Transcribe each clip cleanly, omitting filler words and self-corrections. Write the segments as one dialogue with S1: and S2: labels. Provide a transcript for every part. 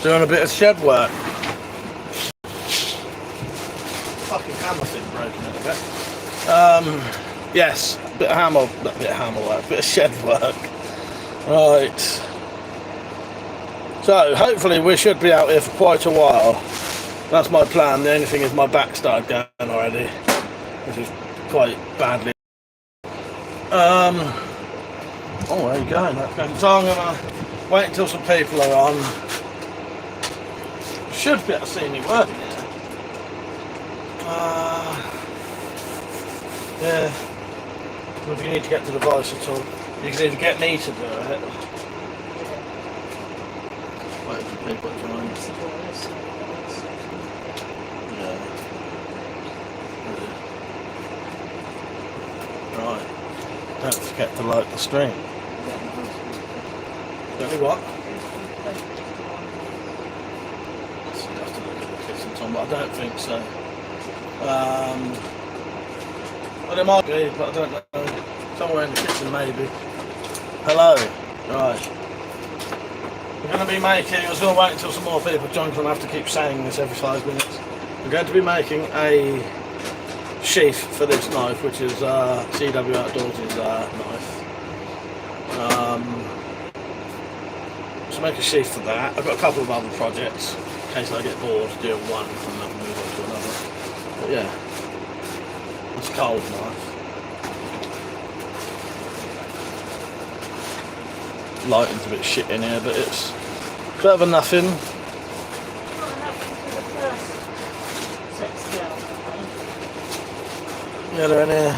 S1: Doing a bit of shed work. Fucking hammer thing broken in a bit. Yes, bit of hammer work, bit of shed work. Right. So hopefully we should be out here for quite a while. That's my plan. The only thing is my back started going already, which is quite badly. Oh, there you go. So I'm gonna wait until some people are on. Should be able to see me working here. Yeah. Well, if you need to get to the device at all, you can either get me to do it. Wait for people to join. Yeah. Right. Don't forget to like the stream. Don't you what? So you have to look at the kitchen time, but I don't think so. Well, there might be, but I don't know. Somewhere in the kitchen, maybe. Hello. Right. We're going to be making, I was going to wait until some more people join, because I have to keep saying this every 5 minutes. We're going to be making a sheath for this knife, which is CW Outdoors's knife. So make a sheath for that. I've got a couple of other projects, in case I get bored doing one and then move on to another. But yeah, it's a cold knife. Lighting's a bit shit in here, but it's better than nothing. Yeah, they're in here.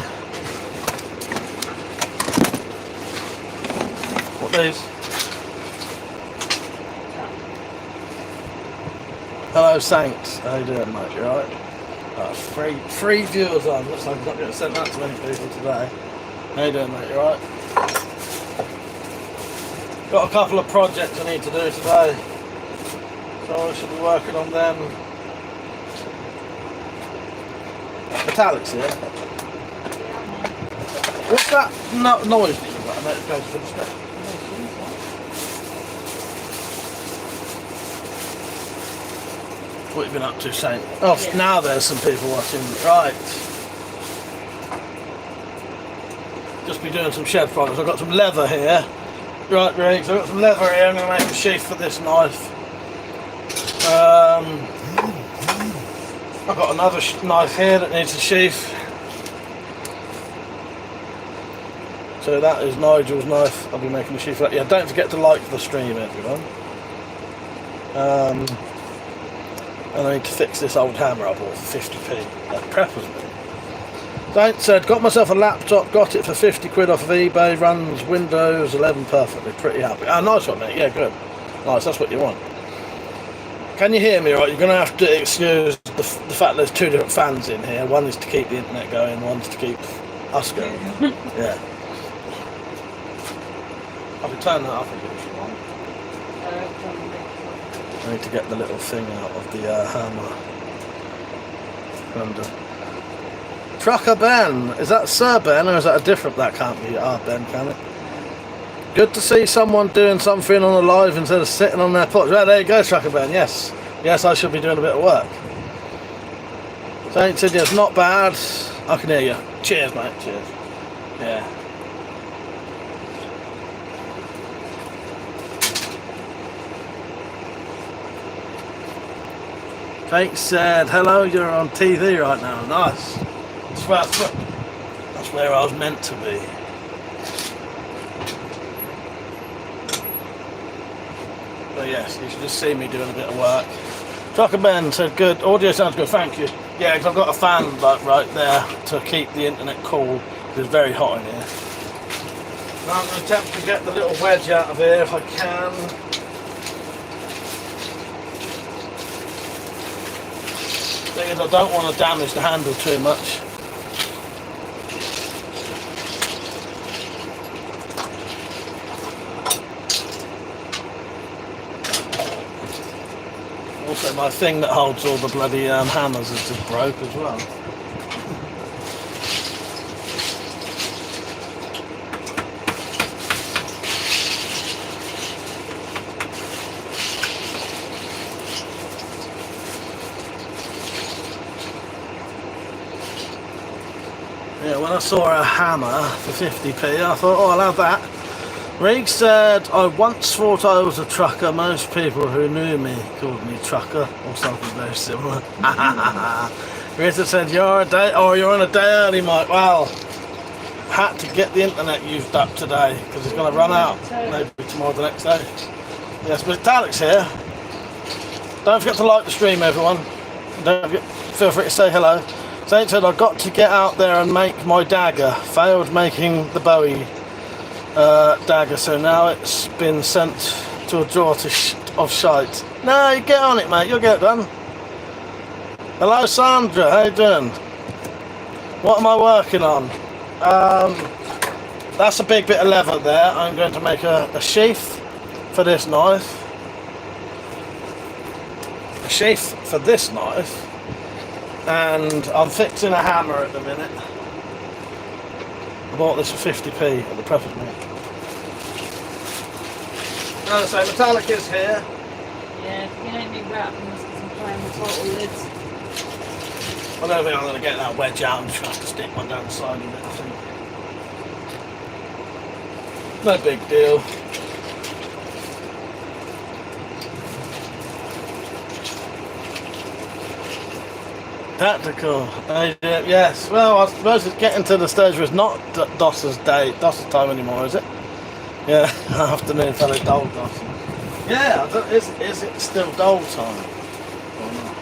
S1: What these? Hello, Saints. How you doing, mate? You alright? Three viewers on. Looks like I'm not going to send that to many people today. How you doing, mate? You alright? Got a couple of projects I need to do today, so I should be working on them. Metallics here. What's that noise that you've got? I know it goes for the step. What have you been up to, Saint? Oh, yeah. Now there's some people watching. Right. Just be doing some shed products. I've got some leather here. Right, Riggs, I've got some leather here. I'm going to make a sheath for this knife. I've got another knife here that needs a sheath. So that is Nigel's knife. I'll be making a sheath for that. Yeah, don't forget to like the stream, everyone. And I need to fix this old hammer I bought for 50p at Preppers. Saint said, got myself a laptop, got it for 50 quid off of eBay, runs Windows 11 perfectly, pretty happy. Ah, nice one, mate, yeah, good. Nice, that's what you want. Can you hear me, right? You're going to have to excuse the fact there's two different fans in here. One is to keep the internet going, one's to keep us going. Yeah. I can turn that up a bit if you want. I need to get the little thing out of the hammer. And, Trucker Ben, is that Sir Ben or is that a different? That can't be Ben, can it? Good to see someone doing something on the live instead of sitting on their porch. Well, there you go, Trucker Ben. Yes, I should be doing a bit of work. Saint said yes, not bad. I can hear you. Cheers, mate. Cheers. Yeah. Kate said, hello, you're on TV right now. Nice. That's where I was meant to be. But yes, you should just see me doing a bit of work. Trucker Ben said, good. Audio sounds good, thank you. Yeah, because I've got a fan like right there to keep the internet cool. It's very hot in here. Now I'm going to attempt to get the little wedge out of here if I can. Thing is, I don't want to damage the handle too much. Also, my thing that holds all the bloody hammers is just broke as well. Yeah, when I saw a hammer for 50p, I thought, oh, I'll have that. Reeg said, I once thought I was a trucker. Most people who knew me called me trucker, or something very similar. Rita said, you're on a day early, Mike. Well, had to get the internet used up today, because it's going to run out, maybe tomorrow, the next day. Yes, but Alex here. Don't forget to like the stream, everyone. Don't forget, feel free to say hello. Saint said, I've got to get out there and make my dagger. Failed making the Bowie dagger, so now it's been sent to a drawer of shite. No, you get on it, mate, you'll get it done. Hello Sandra, how you doing? What am I working on? That's a big bit of leather there. I'm going to make a sheath for this knife. A sheath for this knife. And I'm fixing a hammer at the minute. I bought this for 50p at the Preppers Mint. As I say, metallic is here.
S2: Yeah, if you don't need wrap, you must get some playing with bottle lids.
S1: I don't think I'm going to get that wedge out. I'm just going to have to stick one down the side of it, I think. No big deal. Tactical. Yes. Well, I suppose it's getting to the stage where it's not DOS's time anymore, is it? Yeah, afternoon fellow dole DOS. Yeah, is it still dole time or not?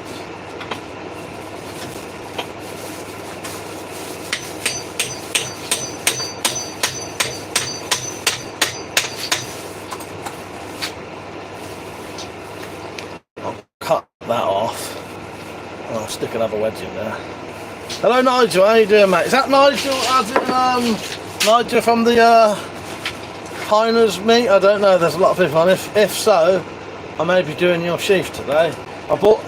S1: I'll cut that off. I'll stick another wedge in there. Hello Nigel, how you doing, mate? Is that Nigel, as in Nigel from the Heiner's meet? I don't know, there's a lot of people on. If so, I may be doing your sheath today. I bought...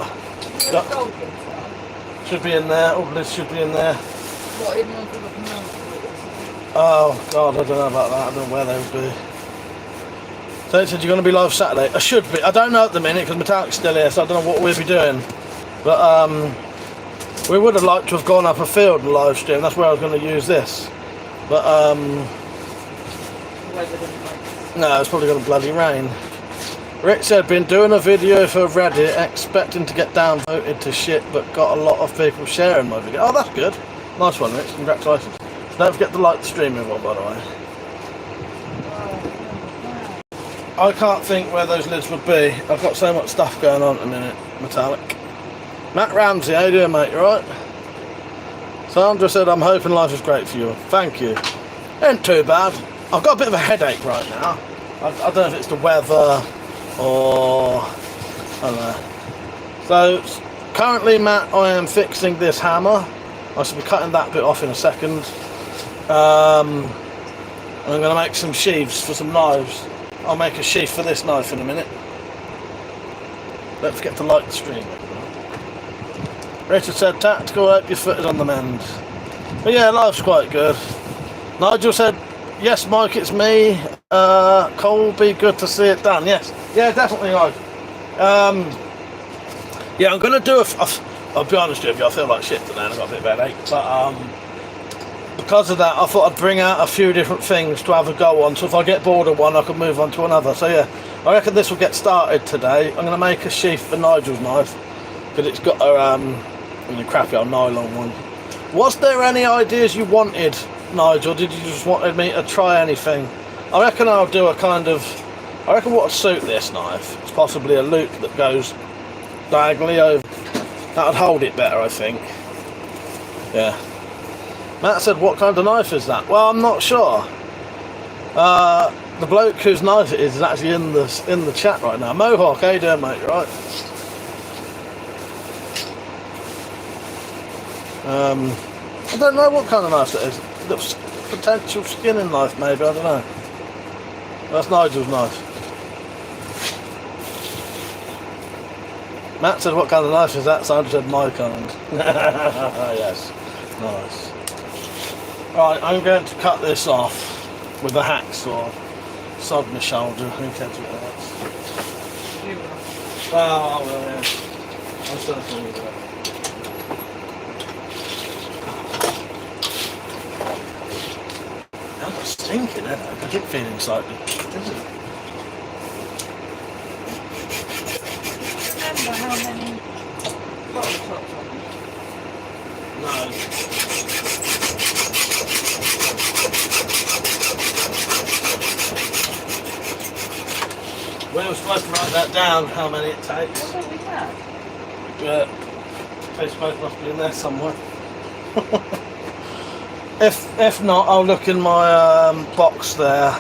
S1: should be in there, all this should be in there.
S2: What, even on the command?
S1: Oh god, I don't know about that, I don't know where they would be. So it said you're going to be live Saturday. I should be, I don't know at the minute because Metallic's still here, so I don't know what we'll be doing. But we would have liked to have gone up a field and live stream. That's where I was going to use this. But no, it's probably going to bloody rain. Rick said, been doing a video for Reddit, expecting to get downvoted to shit, but got a lot of people sharing my video. Oh, that's good. Nice one, Rick. Congratulations. Don't forget to like the stream, everyone, by the way. I can't think where those lids would be. I've got so much stuff going on at the minute. Metallic. Matt Ramsey, how you doing, mate? You alright? Sandra said, I'm hoping life is great for you. Thank you. Ain't too bad. I've got a bit of a headache right now. I don't know if it's the weather or... I don't know. So, currently, Matt, I am fixing this hammer. I should be cutting that bit off in a second. I'm going to make some sheaths for some knives. I'll make a sheath for this knife in a minute. Don't forget to like the stream. Richard said, tactical, hope your foot is on the mend. But yeah, life's quite good. Nigel said, yes, Mike, it's me. Cole, be good to see it done. Yes. Yeah, definitely, Nigel. Yeah, I'm going to do I'll be honest with you, I feel like shit today and I've got a bit of a headache. But because of that, I thought I'd bring out a few different things to have a go on. So if I get bored of one, I can move on to another. So yeah, I reckon this will get started today. I'm going to make a sheath for Nigel's knife. Because it's got a really crappy old nylon one. Was there any ideas you wanted, Nigel? Did you just wanted me to try anything? I reckon I'll do a kind of... I reckon what would suit this knife is possibly a loop that goes diagonally over. That would hold it better, I think. Yeah. Matt said, what kind of knife is that? Well, I'm not sure. The bloke whose knife it is actually in the chat right now. Mohawk, how you doing, mate? You right? I don't know what kind of knife it is. It looks potential skinning knife, maybe. I don't know. That's Nigel's knife. Matt said, what kind of knife is that? Sandra said, my kind. Yes. Nice. Right, I'm going to cut this off with a hacksaw. Sod my shoulder. Who cares what that is? Well, I will, yeah. I'm still thinking about it. stinking, isn't it? I keep feeling slightly. Is it?
S2: Remember how many bottle tops on it?
S1: No. We were supposed to write that down, how many it
S2: I
S1: takes.
S2: thought we had.
S1: Yeah. Tastes both must be in there somewhere. If not, I'll look in my box there.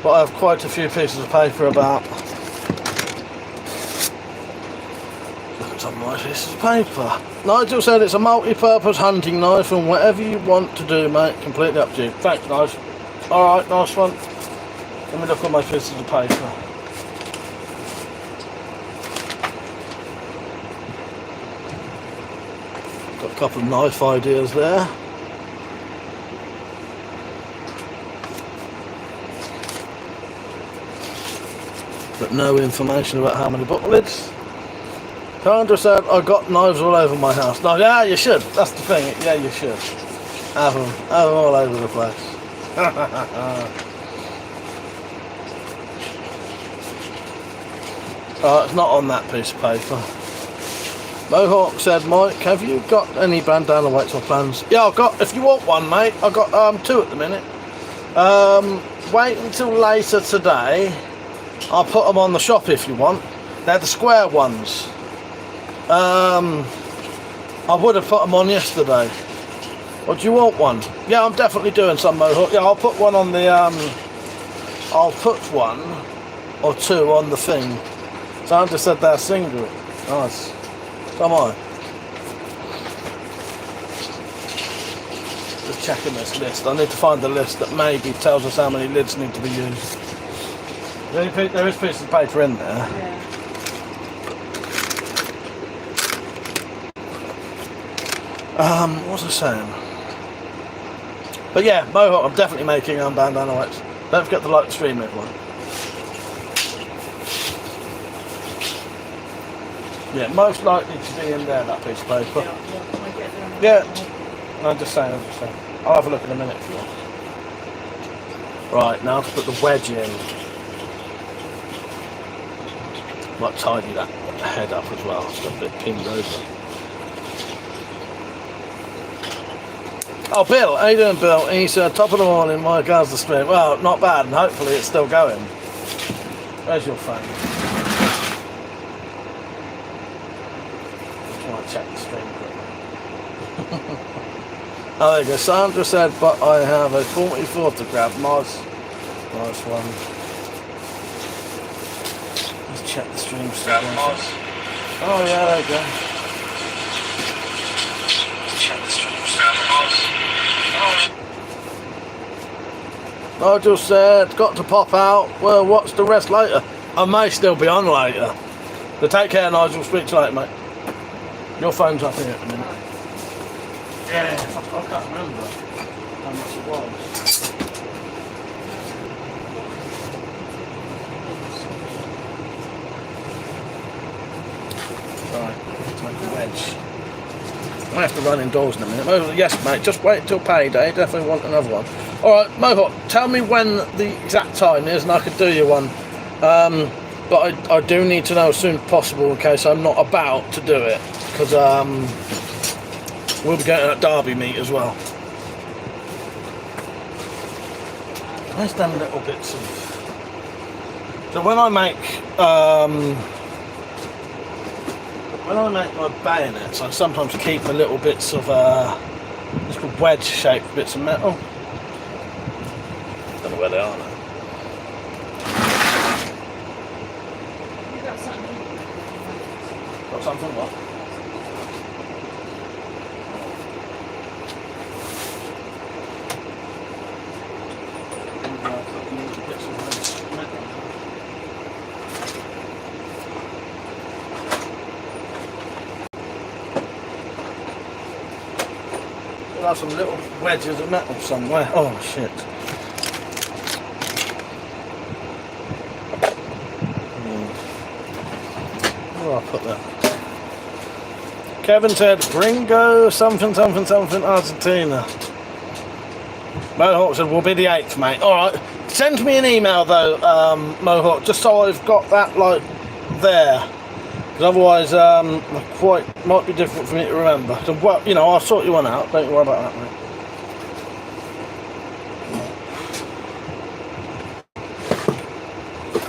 S1: But I have quite a few pieces of paper about. Look at some of my pieces of paper. Nigel said it's a multi-purpose hunting knife and whatever you want to do, mate, completely up to you. Thanks, Nigel. Alright, nice one. Let me look at my pieces of paper. Got a couple of knife ideas there. But no information about how many bottle lids. Sandra said, I got knives all over my house. No, yeah, you should. That's the thing. Yeah, you should. Have them all over the place. It's not on that piece of paper. Mohawk said, Mike, have you got any bandana weights or plans? Yeah, I've got, if you want one, mate, I've got 2 at the minute. Wait until later today. I'll put them on the shop if you want. They're the square ones. I would have put them on yesterday. Or do you want one? Yeah, I'm definitely doing some Mohawk. Yeah, I'll put one on the, I'll put 1 or 2 on the thing. Sandra said they're single. Nice. Come on. Just checking this list. I need to find the list that maybe tells us how many lids need to be used. There is pieces of paper in there.
S2: Yeah.
S1: What was I saying? But yeah, Mohawk, I'm definitely making bandana weights. Don't forget to like the stream, everyone. Yeah, most likely to be in there, that piece of paper. Yeah. No, I'm just saying. I'll have a look in a minute if you want. Right, now to put the wedge in. Might tidy that head up as well. It's got a bit pinned over. Oh, Bill, how you doing, Bill? He's top of the morning, my regards the stream. Well, not bad, and hopefully it's still going. Where's your phone? Just want to check the stream quickly. Oh, there you go. Sandra said, but I have a 44 to grab. Nice one. Let's check the stream still. Oh, yeah, there you go. Nigel said, got to pop out. Well, watch the rest later. I may still be on later. So take care, Nigel. Speak to you later, mate. Your phone's up here at the minute. Yeah, I can't remember how much it was. Right, let's make a wedge. I have to run indoors in a minute. Mohawk, yes, mate, just wait until payday. Definitely want another one. Alright, Mohawk, tell me when the exact time is and I could do you one. But I do need to know as soon as possible in case I'm not about to do it. Because we'll be going to that Derby meet as well. There's them little bits of... So when I make my bayonets, I sometimes keep a little bits of little wedge-shaped bits of metal. Don't know where they are now.
S2: You got something?
S1: Got something what? There are some little wedges of metal somewhere. Oh shit. Where do I put that? Kevin said, Gringo, something, Argentina. Mohawk said, we'll be the 8th, mate. Alright, send me an email though, Mohawk, just so I've got that, like, there. Because otherwise, might be difficult for me to remember. So, well, you know, I'll sort you one out, don't you worry about that, mate.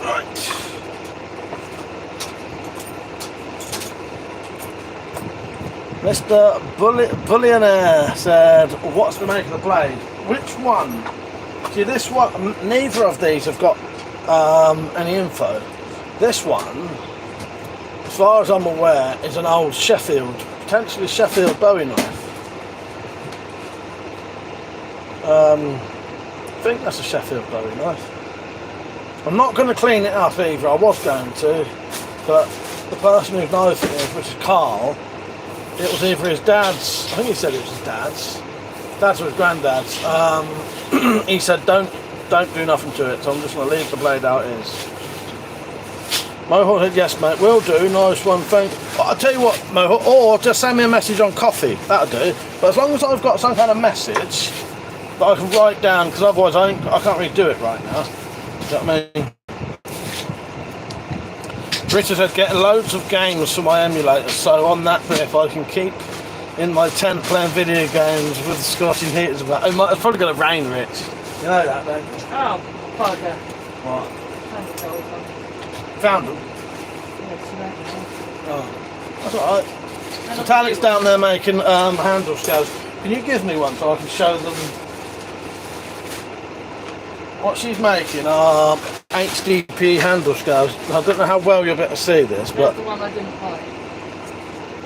S1: Right. Mr. Bullionaire said, what's the make of the blade? Which one? See, this one, neither of these have got any info. This one, as far as I'm aware, is an old Sheffield, potentially Sheffield Bowie knife. I think that's a Sheffield Bowie knife. I'm not going to clean it up either, I was going to, but the person whose knife it is, which is Carl, it was either his dad's, I think he said it was his dad's or his granddad's. He said don't do nothing to it, so I'm just going to leave the blade out it is. Mohawk said, yes mate, will do, nice one, thanks. I'll tell you what, Mohawk, or just send me a message on coffee, that'll do. But as long as I've got some kind of message that I can write down, because otherwise I can't really do it right now. You know what I mean? Richard said, getting loads of games for my emulators, so on that bit, if I can keep in my tent playing video games with the scorching heaters about. It's probably going to rain, Rich. You know that, don't you?
S2: Oh, bugger.
S1: What?
S2: Thanks, Oliver.
S1: Found them?
S2: Yes,
S1: Oh, that's alright. So Talik's down there making handle scales. Can you give me one so I can show them what she's making? HDP handle scales. I don't know how well you'll be able to see this, but
S2: the one I didn't buy.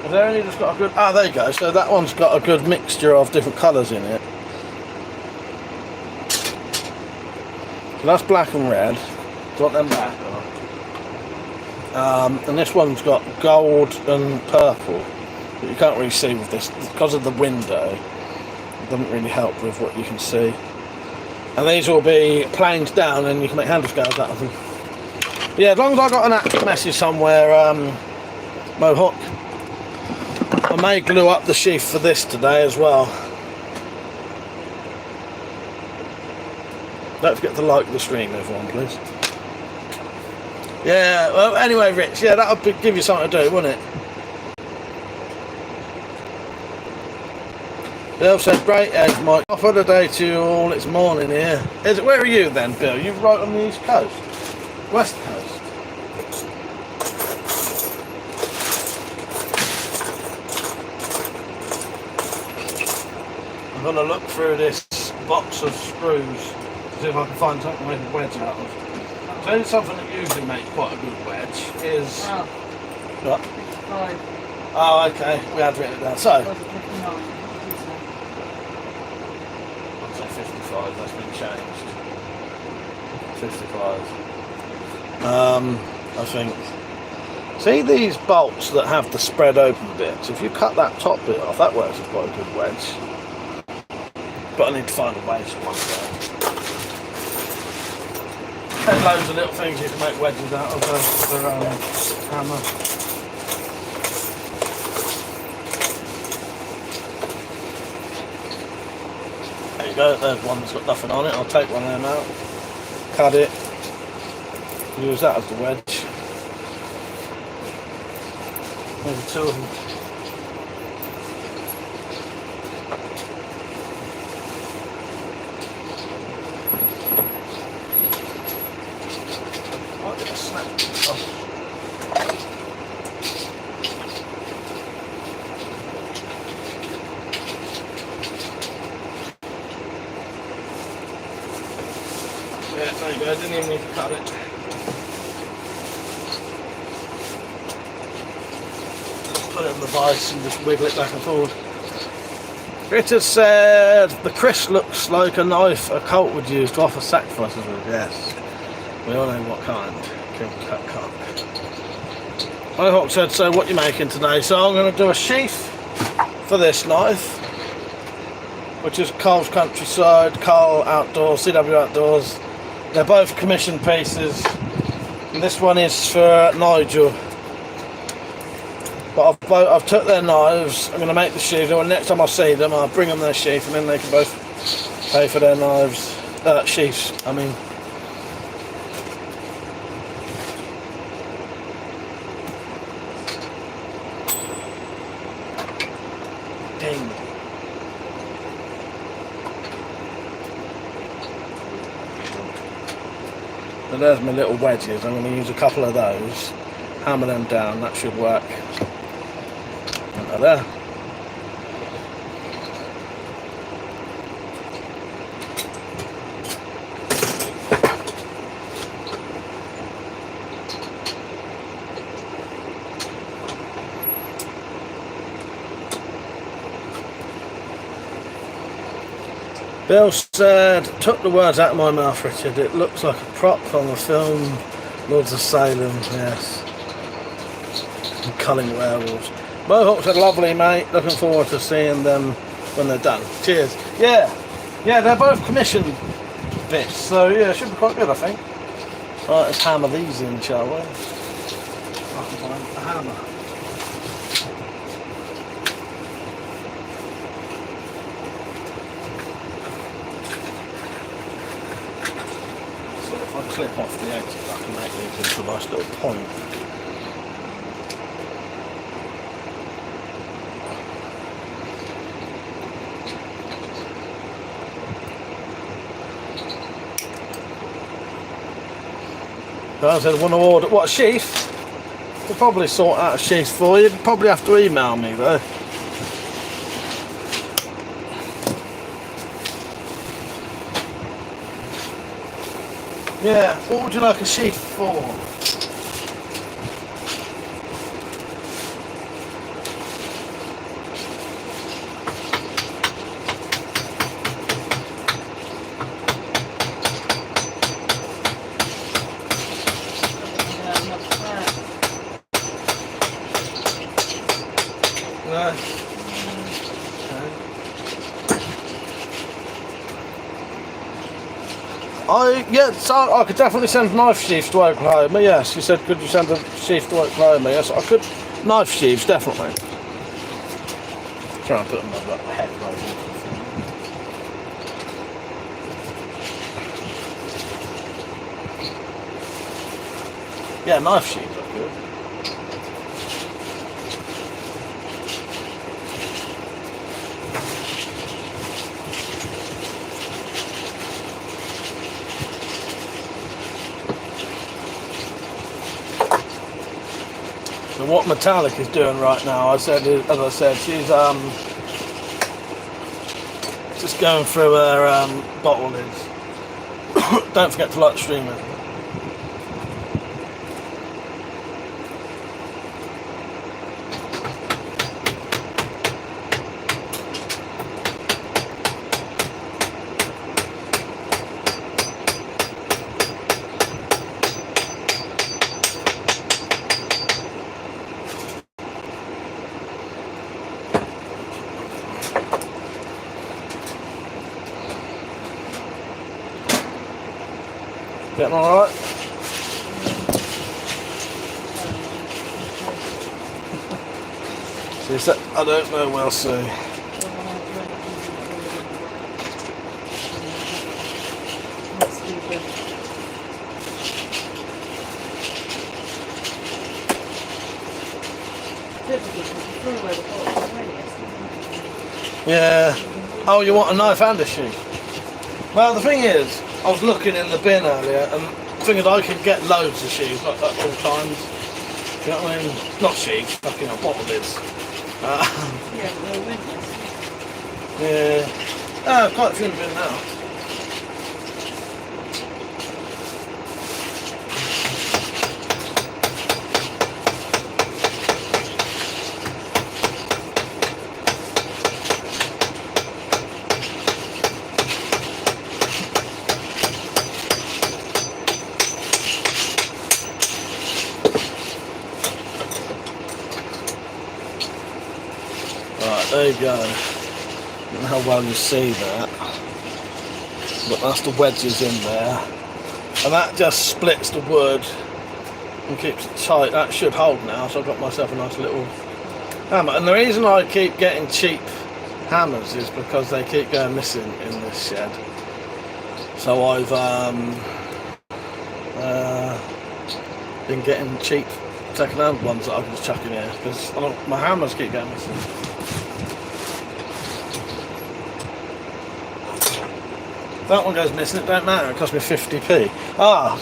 S1: have they only just got a good... Ah, there you go. So that one's got a good mixture of different colours in it. So that's black and red. Do you want them back? And this one's got gold and purple. But you can't really see with this because of the window. It doesn't really help with what you can see. And these will be planed down and you can make handle scales out of them. But yeah, as long as I got an active message somewhere, Mohawk, I may glue up the sheath for this today as well. Don't forget to like the stream, everyone, please. Yeah, well, anyway, Rich, yeah, that'll give you something to do, wouldn't it? Bill said, great eggs, Mike. Off for the day to you all, it's morning here. Where are you then, Bill? You're right on the east coast? West coast? I'm going to look through this box of screws to see if I can find something to make a wedge out of. So something that usually makes quite a good wedge is...
S2: Oh.
S1: What?
S2: 55.
S1: Oh, okay, we had written it down. So,
S2: Was it 59?
S1: I'd say 55, that's been changed. 55. I think. See these bolts that have the spread open bits? If you cut that top bit off, that works as quite a good wedge. But I need to find a way to one there. There's loads of little things you can make wedges out of the hammer. There you go, there's one that's got nothing on it. I'll take one of them out, cut it, use that as the wedge. There's two of them. Yeah, there you go, I didn't even need to cut it. Put it in the vice and just wiggle it back and forward. Richard said, the Chris looks like a knife a cult would use to offer sacrifices with. Yes, we all know what kind. Kill cut cock. Mohawk said, so what you making today? So I'm going to do a sheath for this knife, which is Carl's Countryside, Carl Outdoors, CW Outdoors. They're both commissioned pieces, and this one is for Nigel. But I've took their knives, I'm going to make the sheath, and next time I see them I'll bring them their sheath and then they can both pay for their knives, sheaths, I mean. Ding. So there's my little wedges. I'm going to use a couple of those, hammer them down, that should work. And there. Bill said, took the words out of my mouth, Richard. It looks like a prop from the film Lords of Salem, yes. And Culling Werewolves. Mohawk said, lovely, mate. Looking forward to seeing them when they're done. Cheers. Yeah, they're both commissioned bits, so yeah, it should be quite good, I think. Right, let's hammer these in, shall we? I can find a hammer. Clip off the edges, I can make these into a nice little point. I said, want to order what, a sheath? We'll probably sort out a sheath for you. You'd probably have to email me though. Yeah, what would you like a sheath for? No. I could definitely send knife sheaths to Oklahoma. Yes, you said, could you send a sheath to Oklahoma? Yes, I could. Knife sheaths, definitely. Try and put them on that head right. Yeah, knife sheaths are good. So what Metallic is doing right now, as I said, she's just going through her bottle lids. Don't forget to like the stream. Getting alright? She said, I don't know, we'll see. Yeah. Oh, you want a knife and a sheath? Well, the thing is, I was looking in the bin earlier and figured I could get loads of sheaths like that all times. You know what I mean? Not sheaths, fucking bottle lids.
S2: Yeah, they're windless.
S1: Yeah. Quite a few in the bin now. There you go. I don't know how well you see that, but that's the wedges in there, and that just splits the wood and keeps it tight. That should hold now, so I've got myself a nice little hammer. And the reason I keep getting cheap hammers is because they keep going missing in this shed. So I've been getting cheap second-hand ones that I can just chuck in here because my hammers keep going missing. That one goes missing, it don't matter, it cost me 50p. Ah,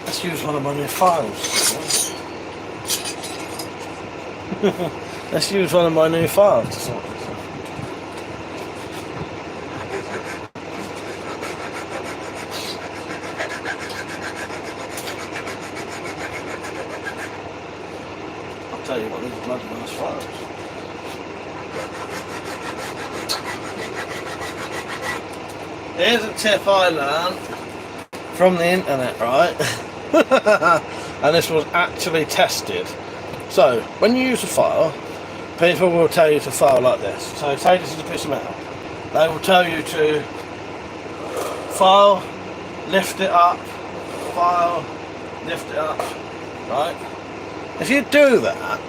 S1: let's use one of my new files. Let's use one of my new files to sort this out. I'll tell you what, these are bloody nice files. Here's a tip I learned from the internet, right? And this was actually tested. So, when you use a file, people will tell you to file like this. So, say this is a piece of metal. They will tell you to file, lift it up, file, lift it up, right? If you do that,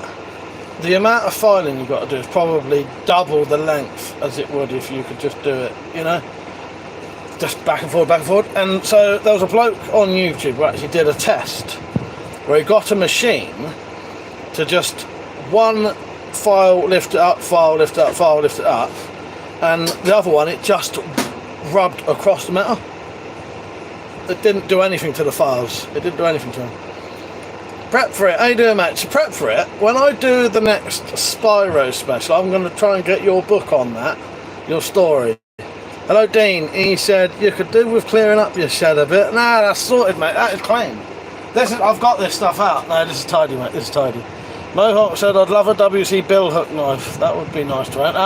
S1: the amount of filing you've got to do is probably double the length as it would if you could just do it, you know? Just back and forward, back and forward. And so there was a bloke on YouTube who actually did a test where he got a machine to just one file, lift it up, file, lift it up, file, lift it up, and the other one, it just rubbed across the metal. It didn't do anything to the files. It didn't do anything to them. Prep for it. How you doing, mate? So prep for it. When I do the next Spyro special, I'm going to try and get your book on that, your story. Hello, Dean. He said you could do with clearing up your shed a bit. Nah, that's sorted, mate. That is clean. I've got this stuff out. No, this is tidy, mate. This is tidy. Mohawk said I'd love a WC bill hook knife. That would be nice to have.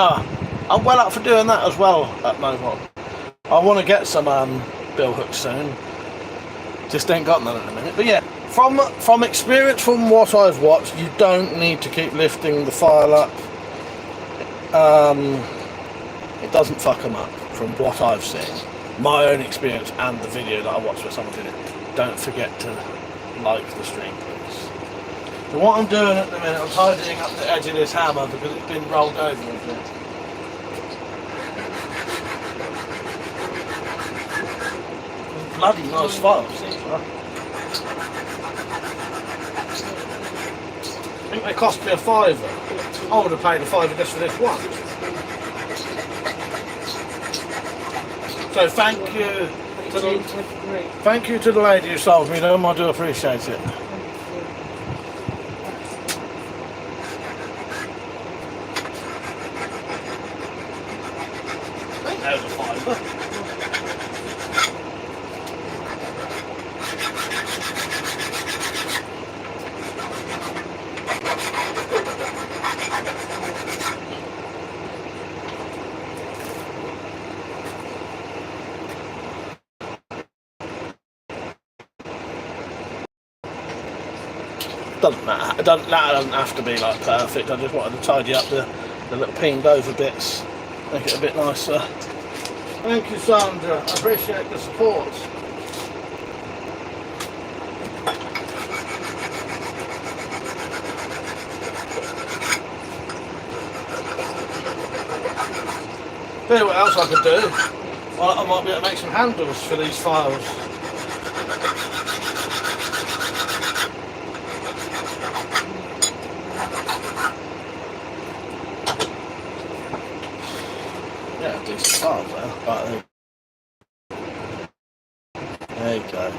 S1: I'm well up for doing that as well at Mohawk. I want to get some bill hooks soon. Just ain't got none at the minute. But yeah, from experience, from what I've watched, you don't need to keep lifting the file up. It doesn't fuck them up, from what I've seen. My own experience and the video that I watched where someone did it. Don't forget to like the stream, please. So what I'm doing at the minute, I'm tidying up the edge of this hammer because it's been rolled over a bit. Bloody nice files, these are. I think they cost me a £5. I would have paid a £5 just for this one. So thank you to the lady who sold me them. I do appreciate it. I think there's a £5. Doesn't matter. That doesn't have to be like perfect. I just wanted to tidy up the little pinged over bits, make it a bit nicer. Thank you, Sandra. I appreciate the support. Tell you what else I could do. I might be able to make some handles for these files. Yeah, decent files there. Right, there you go.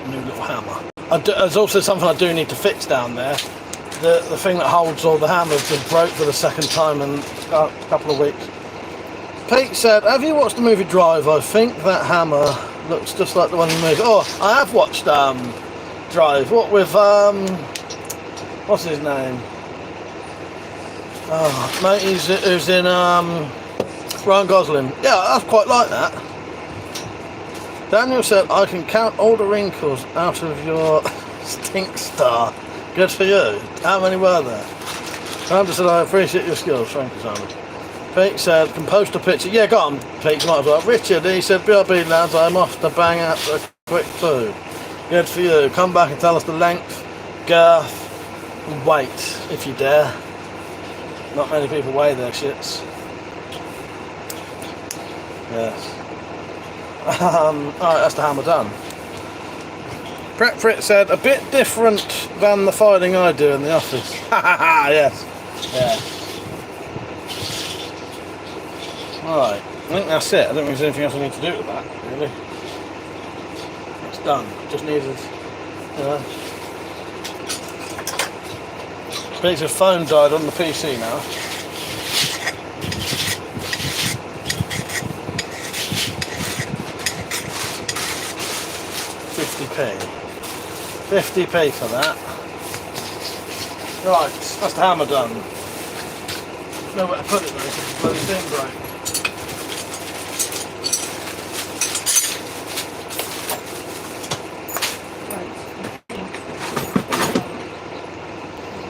S1: New little hammer. There's also something I do need to fix down there. The thing that holds all the hammers just broke for the second time in a couple of weeks. Pete said, have you watched the movie Drive? I think that hammer looks just like the one in the movie. Oh, I have watched Drive. What with, what's his name? Oh, mate, who's in Ryan Gosling. Yeah, I quite like that. Daniel said, I can count all the wrinkles out of your stink star. Good for you. How many were there? Sandra said, I appreciate your skills. Thank you, Sandra. Pete said, can post a picture. Yeah, go on, Pete, you might as well. Richard, he said, BRB lads, I'm off to bang out a quick poo. Good for you. Come back and tell us the length, girth, and weight, if you dare. Not many people weigh their shits. Yes. Alright, that's the hammer done. Prep for it said, a bit different than the filing I do in the office. Ha ha ha, yes. Yeah. Right, I think that's it. I don't think there's anything else I need to do with that, really. It's done. Just needed, you know. Peter's phone died on the PC now. £50p for that. Right, that's the hammer done. Nowhere to put it though, because the bloody thing broke.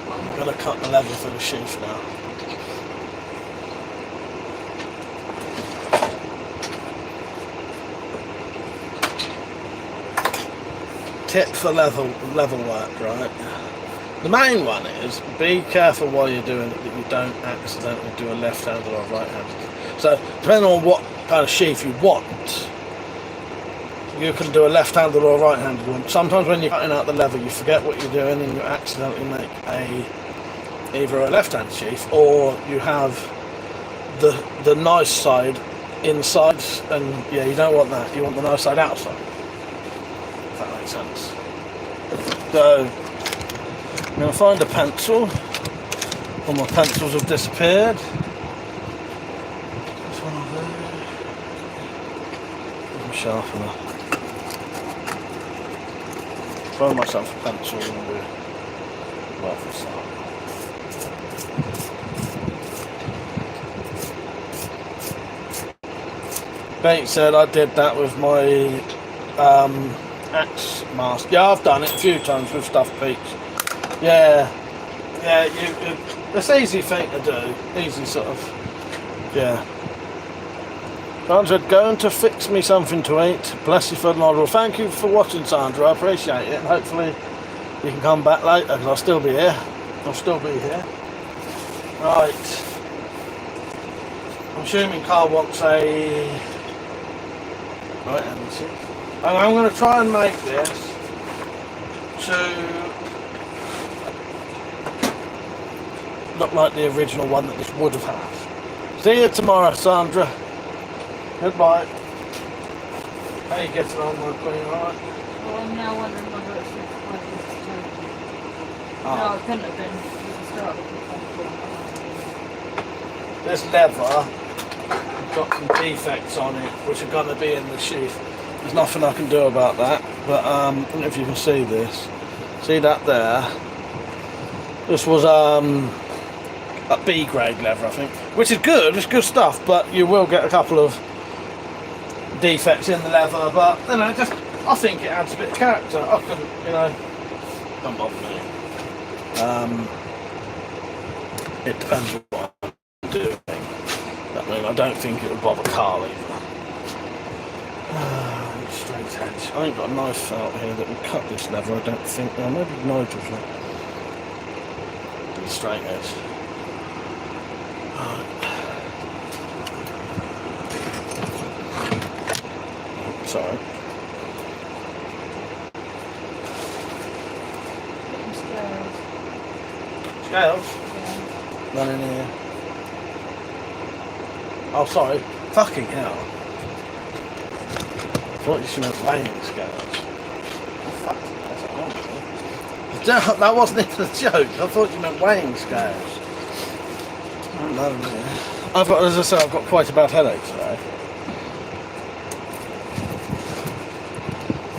S1: I'm going to cut the leather for the sheath now. Tip for level work, right? The main one is be careful while you're doing it that you don't accidentally do a left-handed or a right-handed. So depending on what kind of sheath you want, you can do a left-handed or a right-handed one. Sometimes when you're cutting out the leather you forget what you're doing and you accidentally make either a left-handed sheath or you have the nice side inside, and yeah, you don't want that. You want the nice side outside. If that makes sense. So I'm going to find a pencil. All my pencils have disappeared. This one over there. Sharpener. Find myself a pencil and do work for some. Pete said I did that with my axe mask. Yeah, I've done it a few times with stuff, Pete. Yeah, it's an easy thing to do. Easy sort of, yeah. Sandra, going to fix me something to eat. Bless you for the model. Thank you for watching, Sandra. I appreciate it. And hopefully you can come back later because I'll still be here. Right. I'm assuming Carl wants a... Right, let me see. And I'm going to try and make this to look like the original one that this would have had. See you tomorrow, Sandra. Goodbye. How you getting on, my queen, alright?
S2: Well, I'm now wondering whether it's just like this to... No, it couldn't have been.
S1: This leather got some defects on it which are going to be in the sheath. There's nothing I can do about that, but I don't know if you can see this. See that there? This was a B grade leather, I think, which is good. It's good stuff, but you will get a couple of defects in the leather. But you know, just I think it adds a bit of character. I can, you know, don't bother me. It depends on what I'm doing. I mean, I don't think it would bother Carl either. Straight edge. I ain't got a knife out here that will cut this leather, I don't think. Well, maybe Nigel's one. The straight edge. Sorry. Scales? Yeah. None in here. Oh, sorry. Fucking hell. I thought you should have weighing scales. Oh, fuck. That wasn't even a joke. I thought you meant weighing scales. I've got, as I said, I've got quite a bad headache today.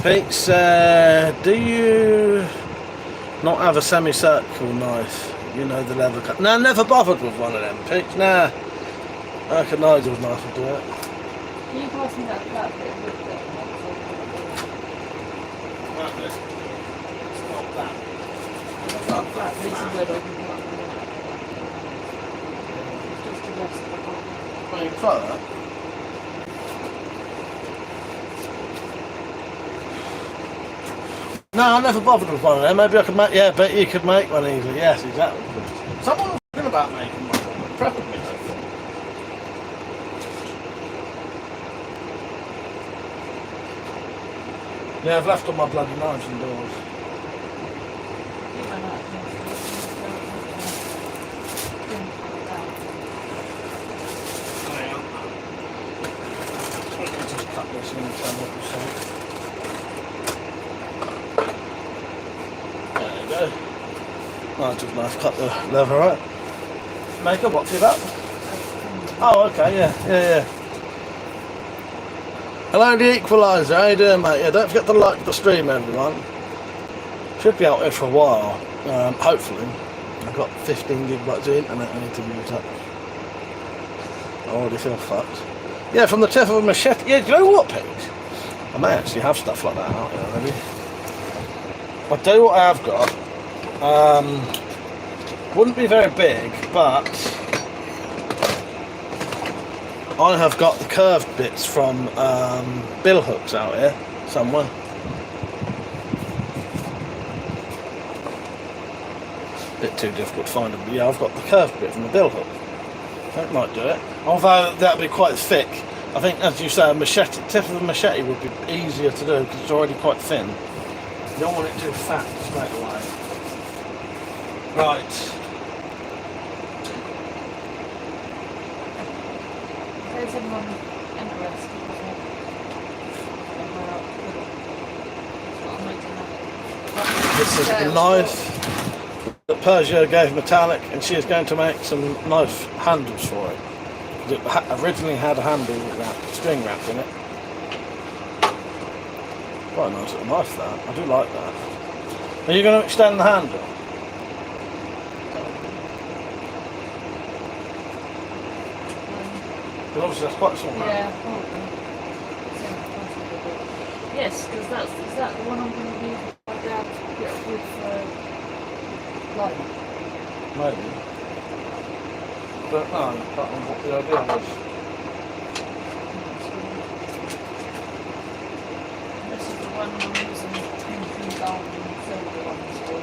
S1: Pete said, do you not have a semicircle knife? You know, the leather cut. No, never bothered with one of them, Pete. Nah. I reckon Nigel's knife will do it.
S2: Can you pass me that bit of wood there?
S1: That bit. It's not that.
S2: That piece of wood I can cut. Just the rest of the bottom.
S1: Well, you can try that. No, I never bothered with one of them. Maybe I could make... Yeah, but you could make one easily. Yes, exactly. Someone was thinking about making one. Preferably, I think. Yeah, I've left all my bloody knives indoors. Hang on. Let me just cut this in and turn what you say. There you go. Nice knife, cut the leather right. Maker, what's it up? Oh, okay, yeah. Hello, the Equalizer. How you doing, mate? Yeah, don't forget to like the stream, everyone. Should be out here for a while. Hopefully. I've got 15 gigabytes of internet I need to use up. I already feel fucked. Yeah, from the tip of a machete. Yeah, do you know what, Pete? I may actually have stuff like that out here already. I'll tell you what I have got. Wouldn't be very big, but I have got the curved bits from bill hooks out here somewhere. Bit too difficult to find them, but yeah, I've got the curved bit from the bill hook. That might do it. Although that would be quite thick. I think, as you say, a machete, tip of a machete would be easier to do because it's already quite thin. You don't want it too fat straight away. Right.
S2: There's anyone interested
S1: This is the knife that Persia gave Metallic, and she is going to make some knife handles for it. It originally had a handle wrapped, string wrapped in it. Quite a nice little knife that. I do like that. Are you going to extend the handle? Because obviously that's quite a small handle.
S2: Yeah, probably. Yes, because is that the one I'm going to use my dad to get with light?
S1: Maybe. But no, I don't know what the idea was.
S2: This is the one I'm using pink and gold and silver ones for.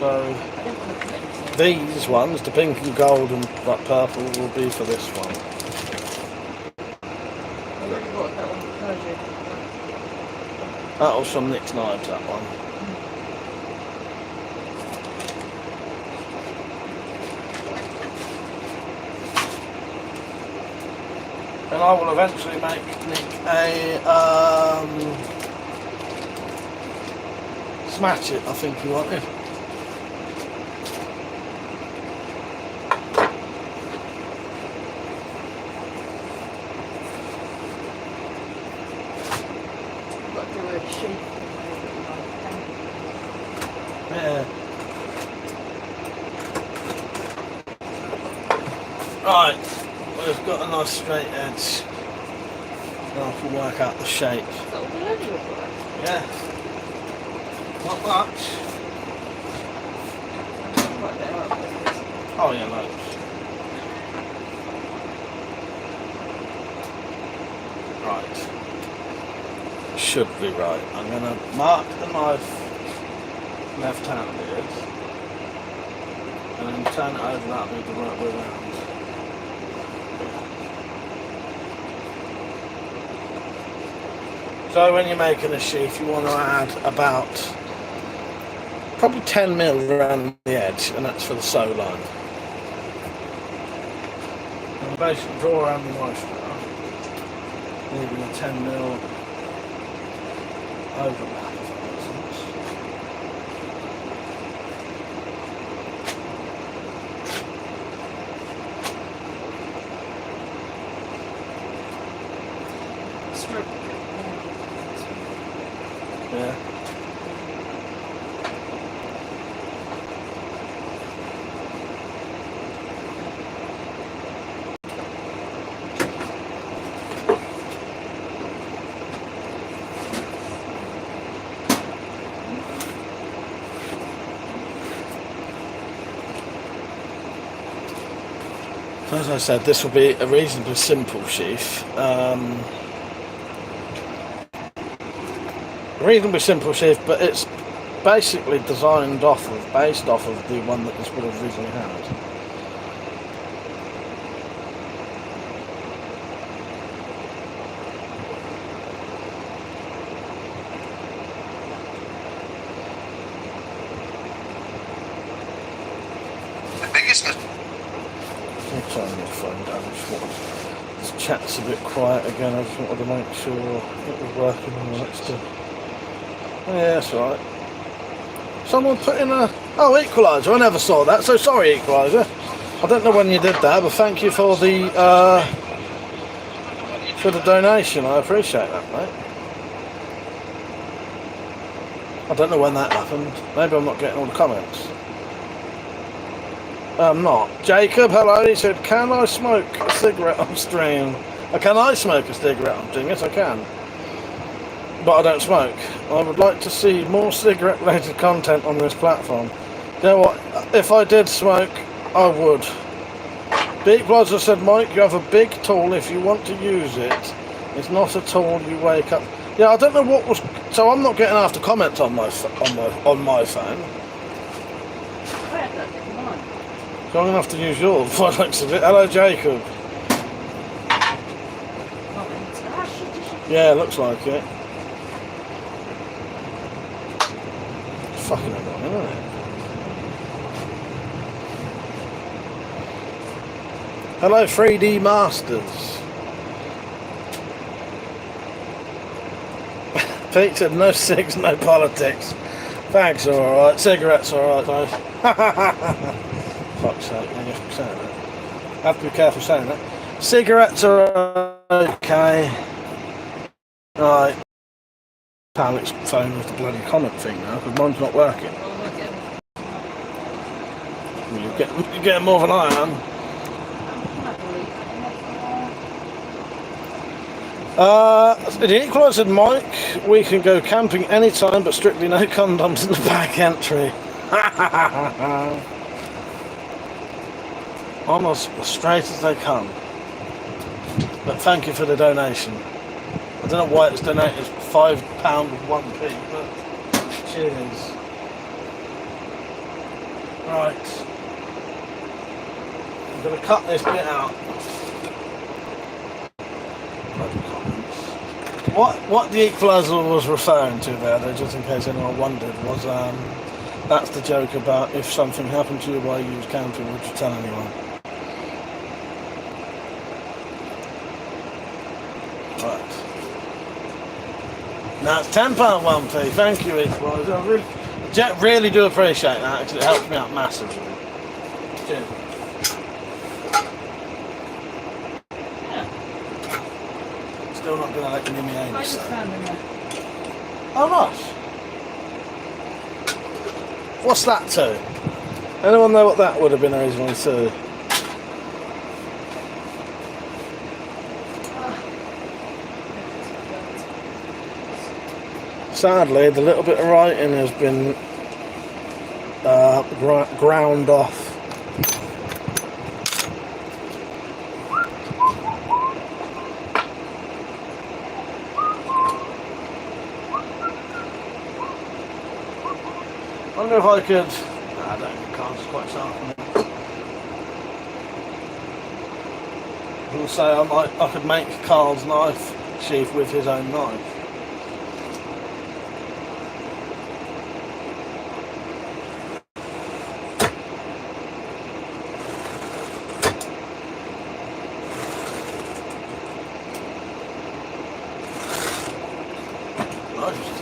S1: So these ones, the pink and gold and like purple, will be for this one.
S2: I already got that one for Persia.
S1: That was from Nick's Knives, that one. And I will eventually make Nick a smash it, I think he wanted.
S2: Got to do a sheath.
S1: Yeah. Right, we've got a nice straight edge. Now I can work out the shape.
S2: Is that all the leather you've got?
S1: Yeah. Not much.
S2: Right there, up there.
S1: Oh yeah, loads. Right. Should be right. I'm going to mark the knife left-handed and then turn it over, that'll be the right way around. So when you're making a sheath, you want to add about probably 10 mil around the edge, and that's for the sew line. And basically draw around the knife now, leaving a 10 mil overlap, if that makes sense. Yeah. So as I said, this will be a reasonably simple sheath. Reasonably simple sheath, but it's basically based off of the one that this would have originally had. I'll turn your phone down. This chat's a bit quiet again. I just wanted to make sure it was working on the next two. Yeah, that's right. Someone put in a... Oh, equaliser. I never saw that. So sorry, equaliser. I don't know when you did that, but thank you for the donation. I appreciate that, mate. I don't know when that happened. Maybe I'm not getting all the comments. I'm not. Jacob, hello. He said, can I smoke a cigarette on stream? Can I smoke a cigarette on stream? Yes, I can. But I don't smoke. I would like to see more cigarette-related content on this platform. You know what? If I did smoke, I would. Big Equalizer said, Mike, you have a big tool if you want to use it. It's not a tool you wake up. Yeah, I don't know what was. So I'm not getting after comments on my phone. So I'm gonna have to use yours for the looks of it. Hello, Jacob. Yeah, looks like it. Fucking annoying, isn't it? Hello, 3D Masters. Pete said, no cigs, no politics. Fags are alright, cigarettes are alright, though. Fuck's sake, you have to be saying that. I have to be careful saying that. Cigarettes are okay. Right. Alex phone with the bloody comment thing now, because mine's not working. Well, you're getting more than I am. The Equalizer said, Mike, we can go camping anytime, but strictly no condoms in the back entry. Almost as straight as they come. But thank you for the donation. I don't know why it's donated £5 with 1p, but cheers. Right. I'm going to cut this bit out. What the Equalizer was referring to there, though, just in case anyone wondered, was that's the joke about if something happened to you while you was camping, would you tell anyone? Right. Now it's £10 1p. Thank you, Equalizer. I really do appreciate that, because it helps me out massively. Cheers. Still not going to let you in my anus. Oh, nice. What's that to? Anyone know what that would have been originally to? Sadly, the little bit of writing has been ground off. I wonder if I could. No, I don't think cards are quite sharp. I will say I could make Carl's knife sheath with his own knife.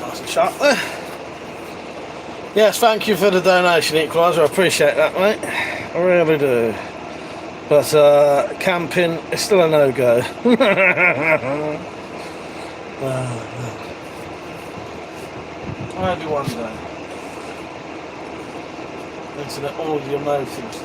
S1: Nice and sharp there. Yes, thank you for the donation, Equalizer. I appreciate that, mate. I really do. But camping is still a no-go. Maybe one day. Internet audio motives.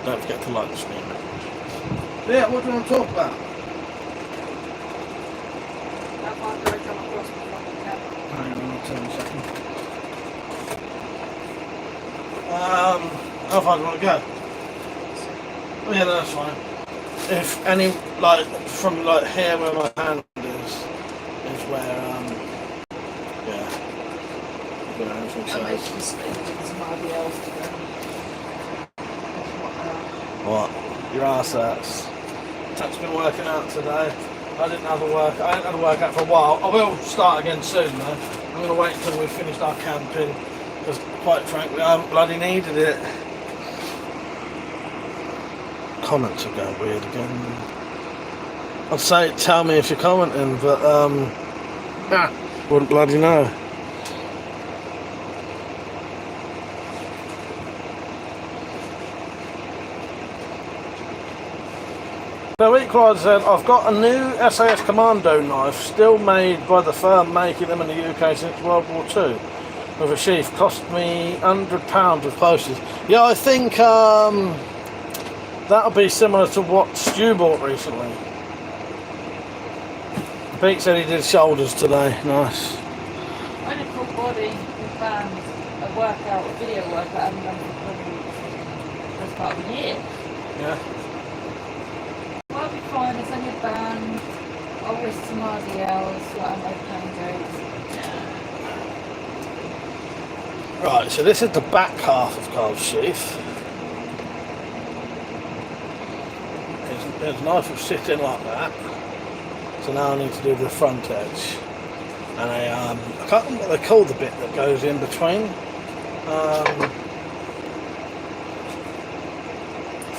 S1: Don't forget to like the stream. Yeah, what do you want to talk about? Hang on, I'll tell you a second. How far do you want to go? Oh yeah, no, that's fine. If any, like, from like here where my hand is, where yeah, you know, everything
S2: And
S1: says.
S2: they can speak to somebody else to them.
S1: What? Your assets. That's been working out today. I didn't have a workout for a while. I will start again soon though. I'm going to wait until we've finished our camping because quite frankly I haven't bloody needed it. Comments are going weird again. I'd say tell me if you're commenting, but wouldn't bloody know. So Equalizer said, I've got a new SAS Commando knife, still made by the firm making them in the UK since World War II, with a sheath. Cost me £100 with postage. Yeah, I think that'll be similar to what Stu bought recently. Pete said he did shoulders today. Nice.
S2: I did full body with bands, a workout, a video workout, I haven't done for probably about a year.
S1: Yeah.
S2: Well, I'll be fine, it's only a band, I'll risk somebody else, like I'm playing jokes. Yeah.
S1: Right, so this is the back half of Carl's sheath. His knife will sit in like that. So now I need to do the front edge. And I can't remember what they call the bit that goes in between.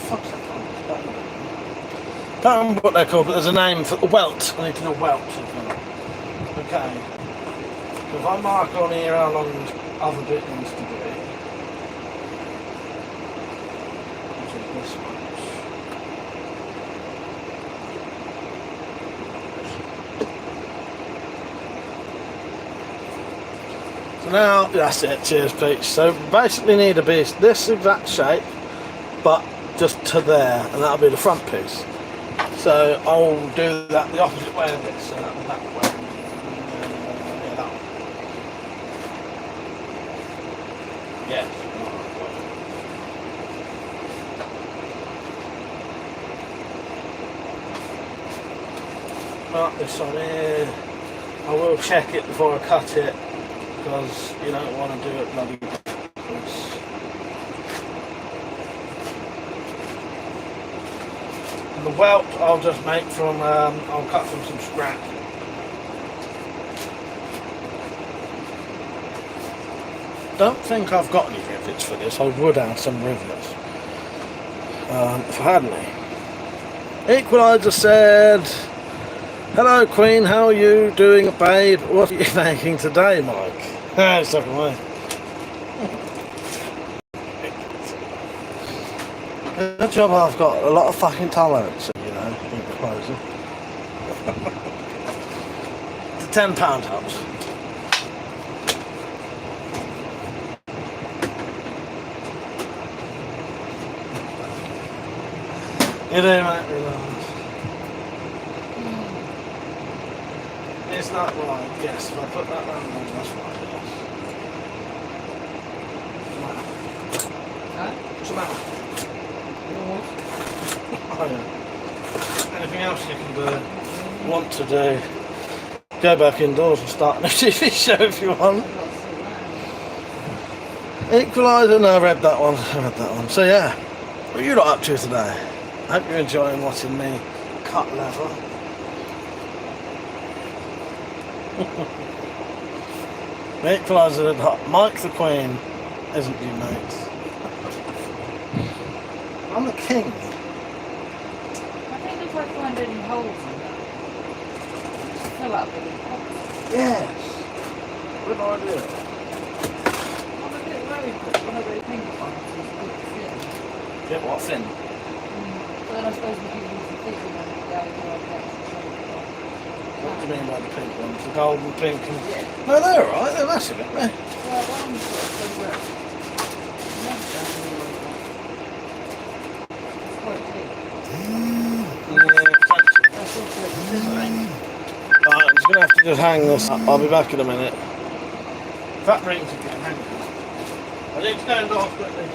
S1: Fuck's that called? Can't remember what they're called, but there's a name for a welt. I need to do a welt. Okay. So if I mark on here how long this other bit needs to be. Which is this much. So now, that's it, cheers Pete. So basically need to be this exact shape, but just to there, and that'll be the front piece. So I'll do that the opposite way of this, so that'll be that way. Yeah, that one. Yeah. Mark this on here. I will check it before I cut it, because you don't want to do it bloody backwards. And the welt I'll just make from, I'll cut from some scrap. Don't think I've got any rivets for this. I would add some rivets if I had any. Equalizer said, hello Queen, how are you doing babe? What are you making today Mike? It's stuck away. Good job I've got a lot of fucking tolerance, you know, Equalizer. The £10 helps. You do, mate, relax. It's not right, yes, if I put that round there, that's right, yes. What's the matter? Oh, yeah. Anything else you can do, want to do? Go back indoors and start a TV show if you want. Equalizer, no, I read that one. So yeah, what are you lot up to today? I hope you're enjoying watching me cut leather. The Equalizer, Mike the Queen, isn't you, mate? I'm the king.
S2: I think if I find any holes in that, fill up with it.
S1: Yes. Good idea.
S2: I'm a bit worried that one of those finger ones is a bit thin.
S1: Get what thin?
S2: But then I suppose we do use the thick one to go like that.
S1: What do you mean by the pink ones? The gold and pink and...
S2: Yeah.
S1: No, they're alright, they're massive, aren't they?
S2: Well, one's got so well. Never done really like that. It's quite big. That's also a sizzling.
S1: Right, I'm just going to have to just hang this up. I'll be back in a minute. That rings again, hang on. I need to stand off quickly.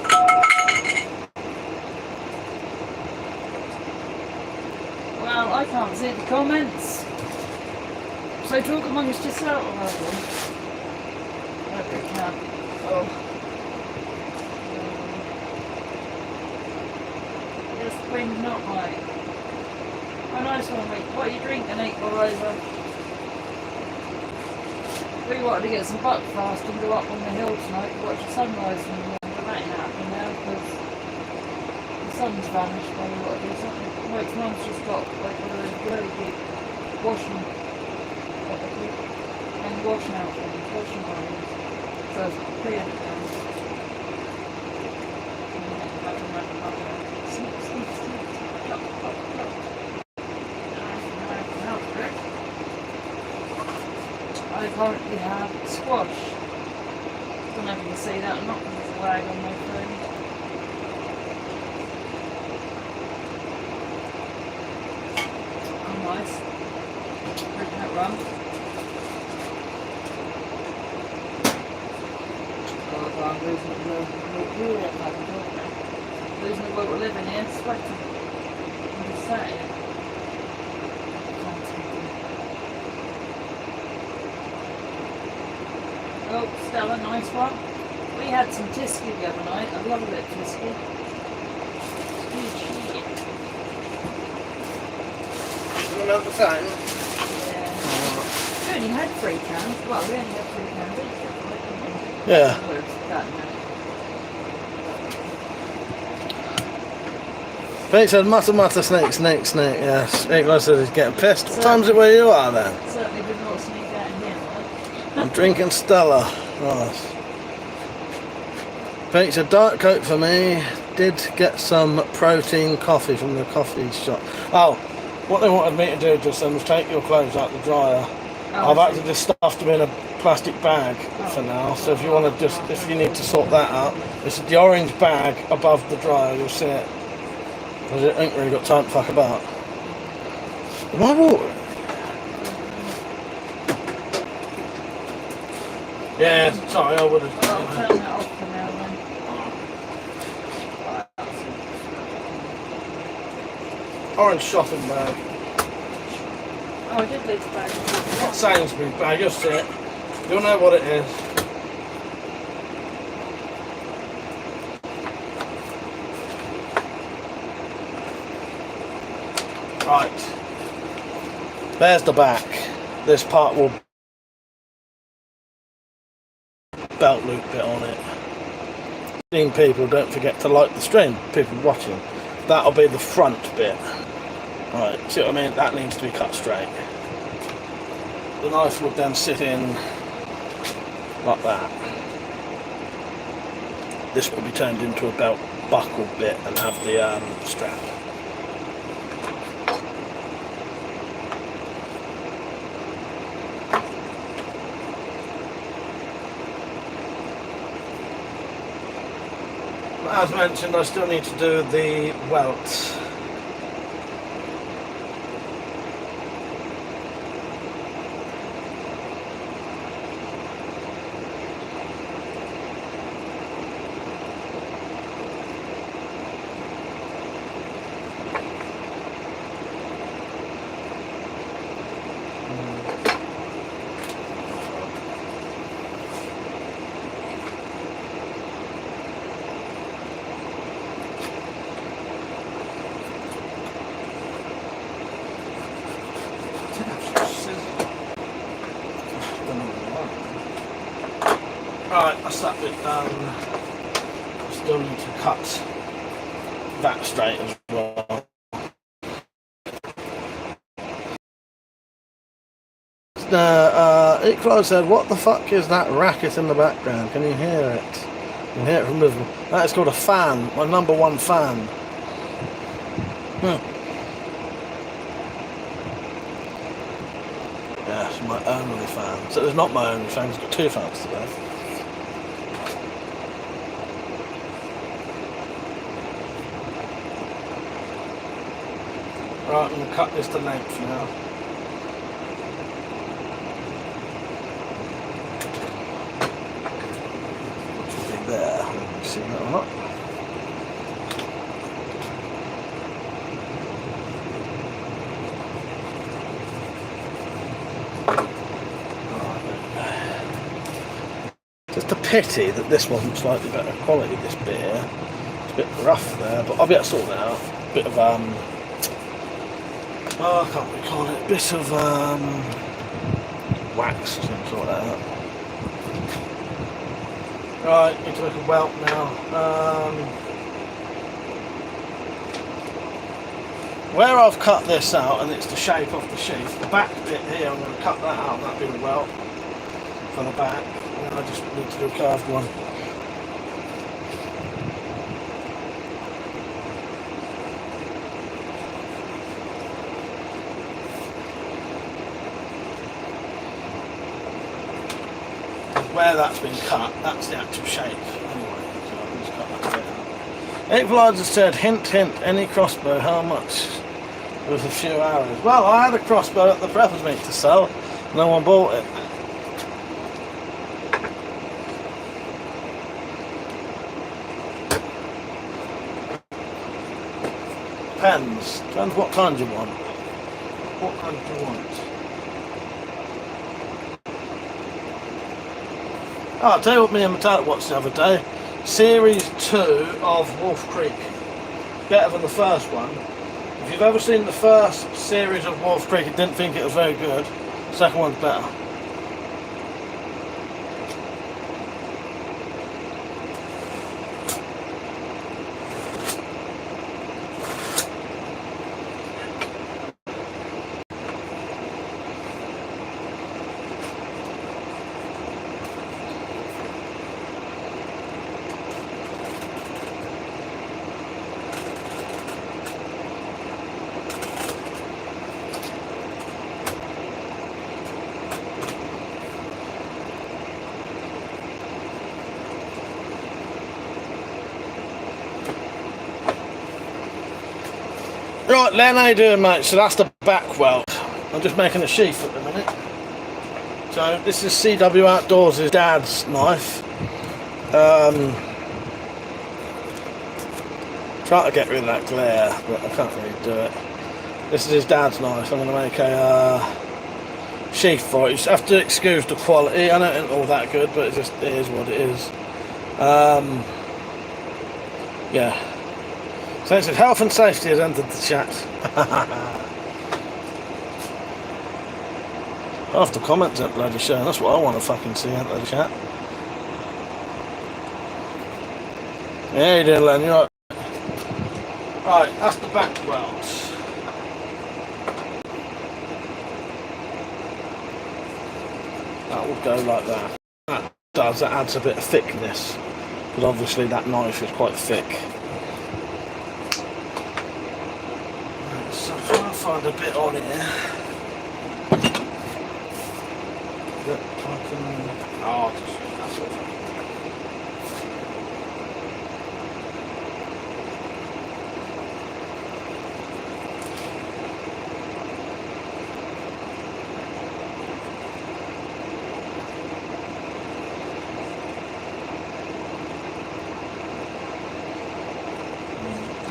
S2: Well, I can't see the comments. So talk amongst yourself, whatever you can. Oh. This wind's not right. Oh, nice one, mate. What are you drinking, equalizer? We wanted to get some buckfast and go up on the hill tonight to watch the sunrise in the morning, but that ain't happening now because the sun's vanished while we want to do something. Mike's mum's just got like one of those really big washing and washing out things, washing lines. So it's clear it down. Sneak, sneak, sneak. Plop, plop, plop. I currently have squash. Don't know if you can see that or not because there's a lag on my phone. Oh, nice. Drinking that rum. Oh, I'm losing the world we're living in, sweating. I'm just saying. Oh, Stella, nice one. We had some Tisky the other night. I love a bit of Tisky.
S1: Another time.
S2: Yeah. We only had 3 cans. Well, we only had 3 cans each.
S1: Yeah. Pete said, mutter, mutter, snake, snake, snake. Yeah, Snake said he's getting pissed. What time's it where you are then?
S2: Certainly did not sneak out in here, right?
S1: I'm drinking Stella. Nice. Pete said, Diet Coke for me. Did get some protein coffee from the coffee shop. Oh, what they wanted me to do just then was take your clothes out the dryer.
S2: Oh,
S1: I've actually just stuffed them in a plastic bag for now. So if you want to if you need to sort that out, it's the orange bag above the dryer. You'll see it. Because it ain't really got time to fuck about. Am I water? Yeah, sorry, I would have.
S2: I'll turn that off for now then.
S1: Orange shopping bag.
S2: Oh, I did leave the bag.
S1: Not Sainsbury's bag, you'll see it. You'll know what it is. Right. There's the back. This part will belt loop bit on it. People, don't forget to like the stream. People watching. That'll be the front bit. Right, see what I mean? That needs to be cut straight. The knife would then sit in like that. This will be turned into a belt buckle bit and have the strap. As mentioned, I still need to do the welt. Right, that's that bit done. I still need to cut that straight as well. Equalizer said, what the fuck is that racket in the background? Can you hear it? You can hear it from movement. That is called a fan, my #1 fan. Yes, my only fan. So there's not my only fan, it's got 2 fans today. Right, I'm going to cut this to length now. Which will be there. See that or not? Just a pity that this wasn't slightly better quality, this beer. It's a bit rough there, but I'll be able to sort that out. A bit of, oh, I can't really call it, a bit of wax or something like that. Right, need to make a welt now. Where I've cut this out, and it's the shape of the sheath, the back bit here, I'm going to cut that out, and that'll be the welt for the back. And I just need to do a curved one. Where that's been cut, that's the actual shape. Anyway, so I'll just cut that bit out. Equalizer said, hint, hint, any crossbow, how much? With a few arrows. Well, I had a crossbow at the preppers meet to sell. No one bought it. Depends. Depends what kind you want. What kind do you want? Oh, I'll tell you what me and Metallic watched the other day. Series 2 of Wolf Creek. Better than the first one. If you've ever seen the first series of Wolf Creek and didn't think it was very good, the second one's better. Right, Len, how you doing, mate? So that's the back welt. I'm just making a sheath at the minute. So this is CW Outdoors' dad's knife. Trying to get rid of that glare, but I can't really do it. This is his dad's knife. I'm going to make a sheath for it. You just have to excuse the quality. I know it isn't all that good, but it is what it is. Yeah. So it said health and safety has entered the chat. Half the comments ain't bloody showing. That's what I want to fucking see, enter the chat. Yeah, you did, Len. You're right. Right, that's the back welt. That will go like that. That adds a bit of thickness. Because obviously that knife is quite thick. So I'm trying to find a bit on here. That I can... Oh, that's all.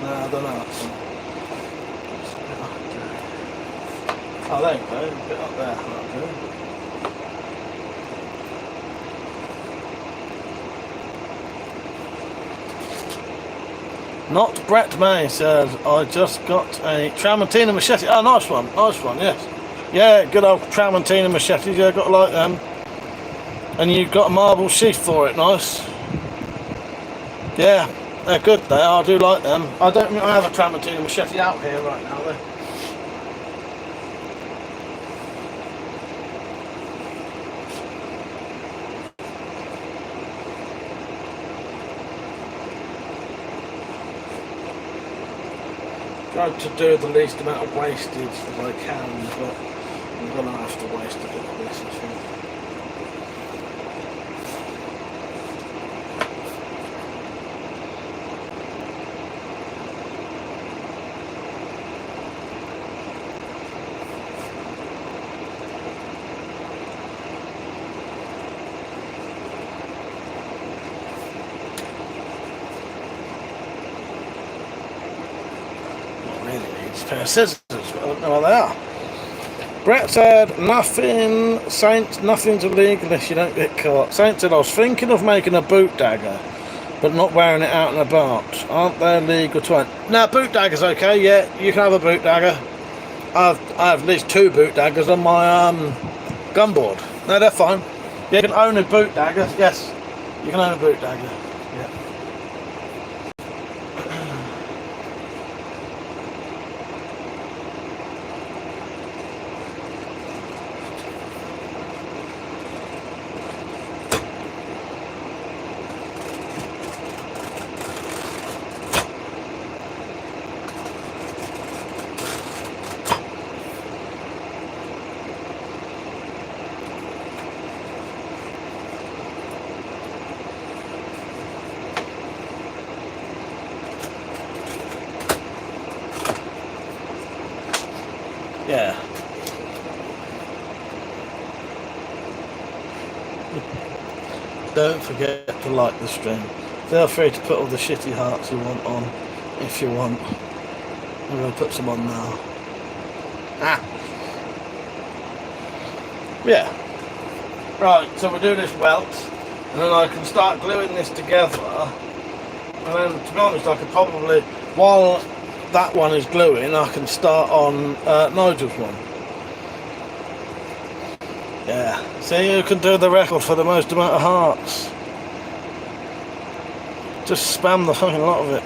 S1: No, I don't know. Oh, there you go, a bit up there. Okay. Not Brett May says, I just got a Tramontina machete. Oh, nice one, yes. Yeah, good old Tramontina machetes, yeah, got to like them. And you've got a marble sheath for it, nice. Yeah, they're good, they are, I do like them. I don't think I have a Tramontina machete out here right now, though. Try to do the least amount of wastage as I can, but I'm going to have to waste a bit of this, I think. Pair of scissors, but I don't know what they are. Brett said, nothing, Saints, nothing's illegal unless you don't get caught. Saint said, I was thinking of making a boot dagger, but not wearing it out and about. Aren't they illegal to own? No, boot dagger's okay, yeah, you can have a boot dagger. I have at least 2 boot daggers on my gun board. No, they're fine. You can own a boot dagger, yes. You can own a boot dagger, yeah. Yeah. Don't forget to like the stream. Feel free to put all the shitty hearts you want on, if you want. I'm going to put some on now. Ah! Yeah. Right, so we do this welt, and then I can start gluing this together. And then, to be honest, I could probably, while that one is gluing, I can start on Nigel's one. Yeah. See, you can do the record for the most amount of hearts. Just spam the fucking lot of it.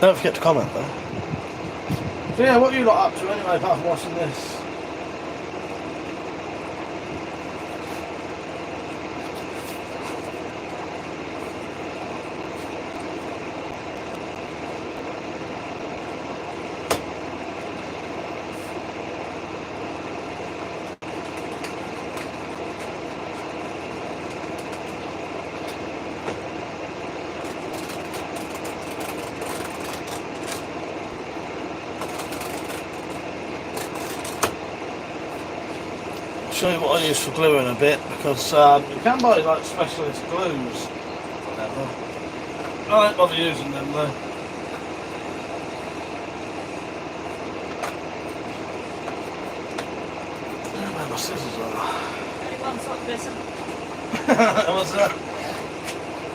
S1: Don't forget to comment though. So yeah, what are you lot up to anyway, apart from watching this? Show you what I use for gluing a bit, because you can buy like specialist glues, whatever. I don't bother using them though. I don't know where my scissors are.
S2: Anyone's got this?
S1: What's that?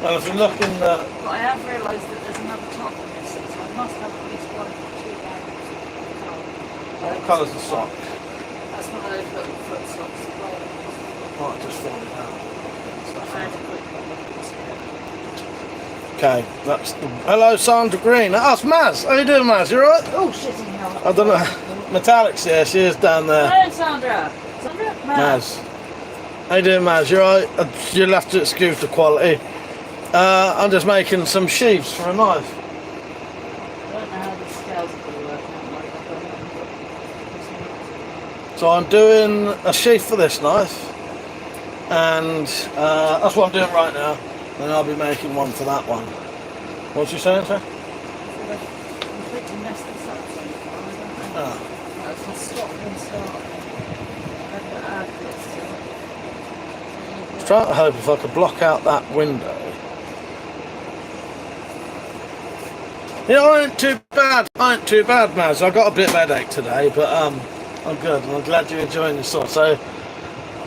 S1: Well, if you look in the...
S2: But I have realised that there's another top missing, so I must have at least 1 or 2 bags.
S1: What colour's the sock?
S2: That's one of those little foot socks as well.
S1: Might just fall it out.
S2: I had a quick look.
S1: Okay, that's the... Hello, Sandra Green. That's Maz. How you doing, Maz? You alright?
S2: Oh, shit in hell.
S1: I don't know. Metallic's here. She is down there.
S2: Hello, Sandra. Sandra?
S1: Maz. How you doing, Maz? You alright? You'll have to excuse the quality. I'm just making some sheaths for a knife.
S2: I don't know how the scales are going to work out.
S1: So I'm doing a sheath for this knife. And that's what I'm doing right now. And I'll be making one for that one. What's you saying, sir?
S2: Completely messed this up so far. I don't know.
S1: Oh.
S2: That's a stop and start. I've got to add this.
S1: I was trying to hope if I could block out that window. Yeah, I ain't too bad. I ain't too bad, Maz. I got a bit of a headache today, but I'm good. And I'm glad you're enjoying this sword. So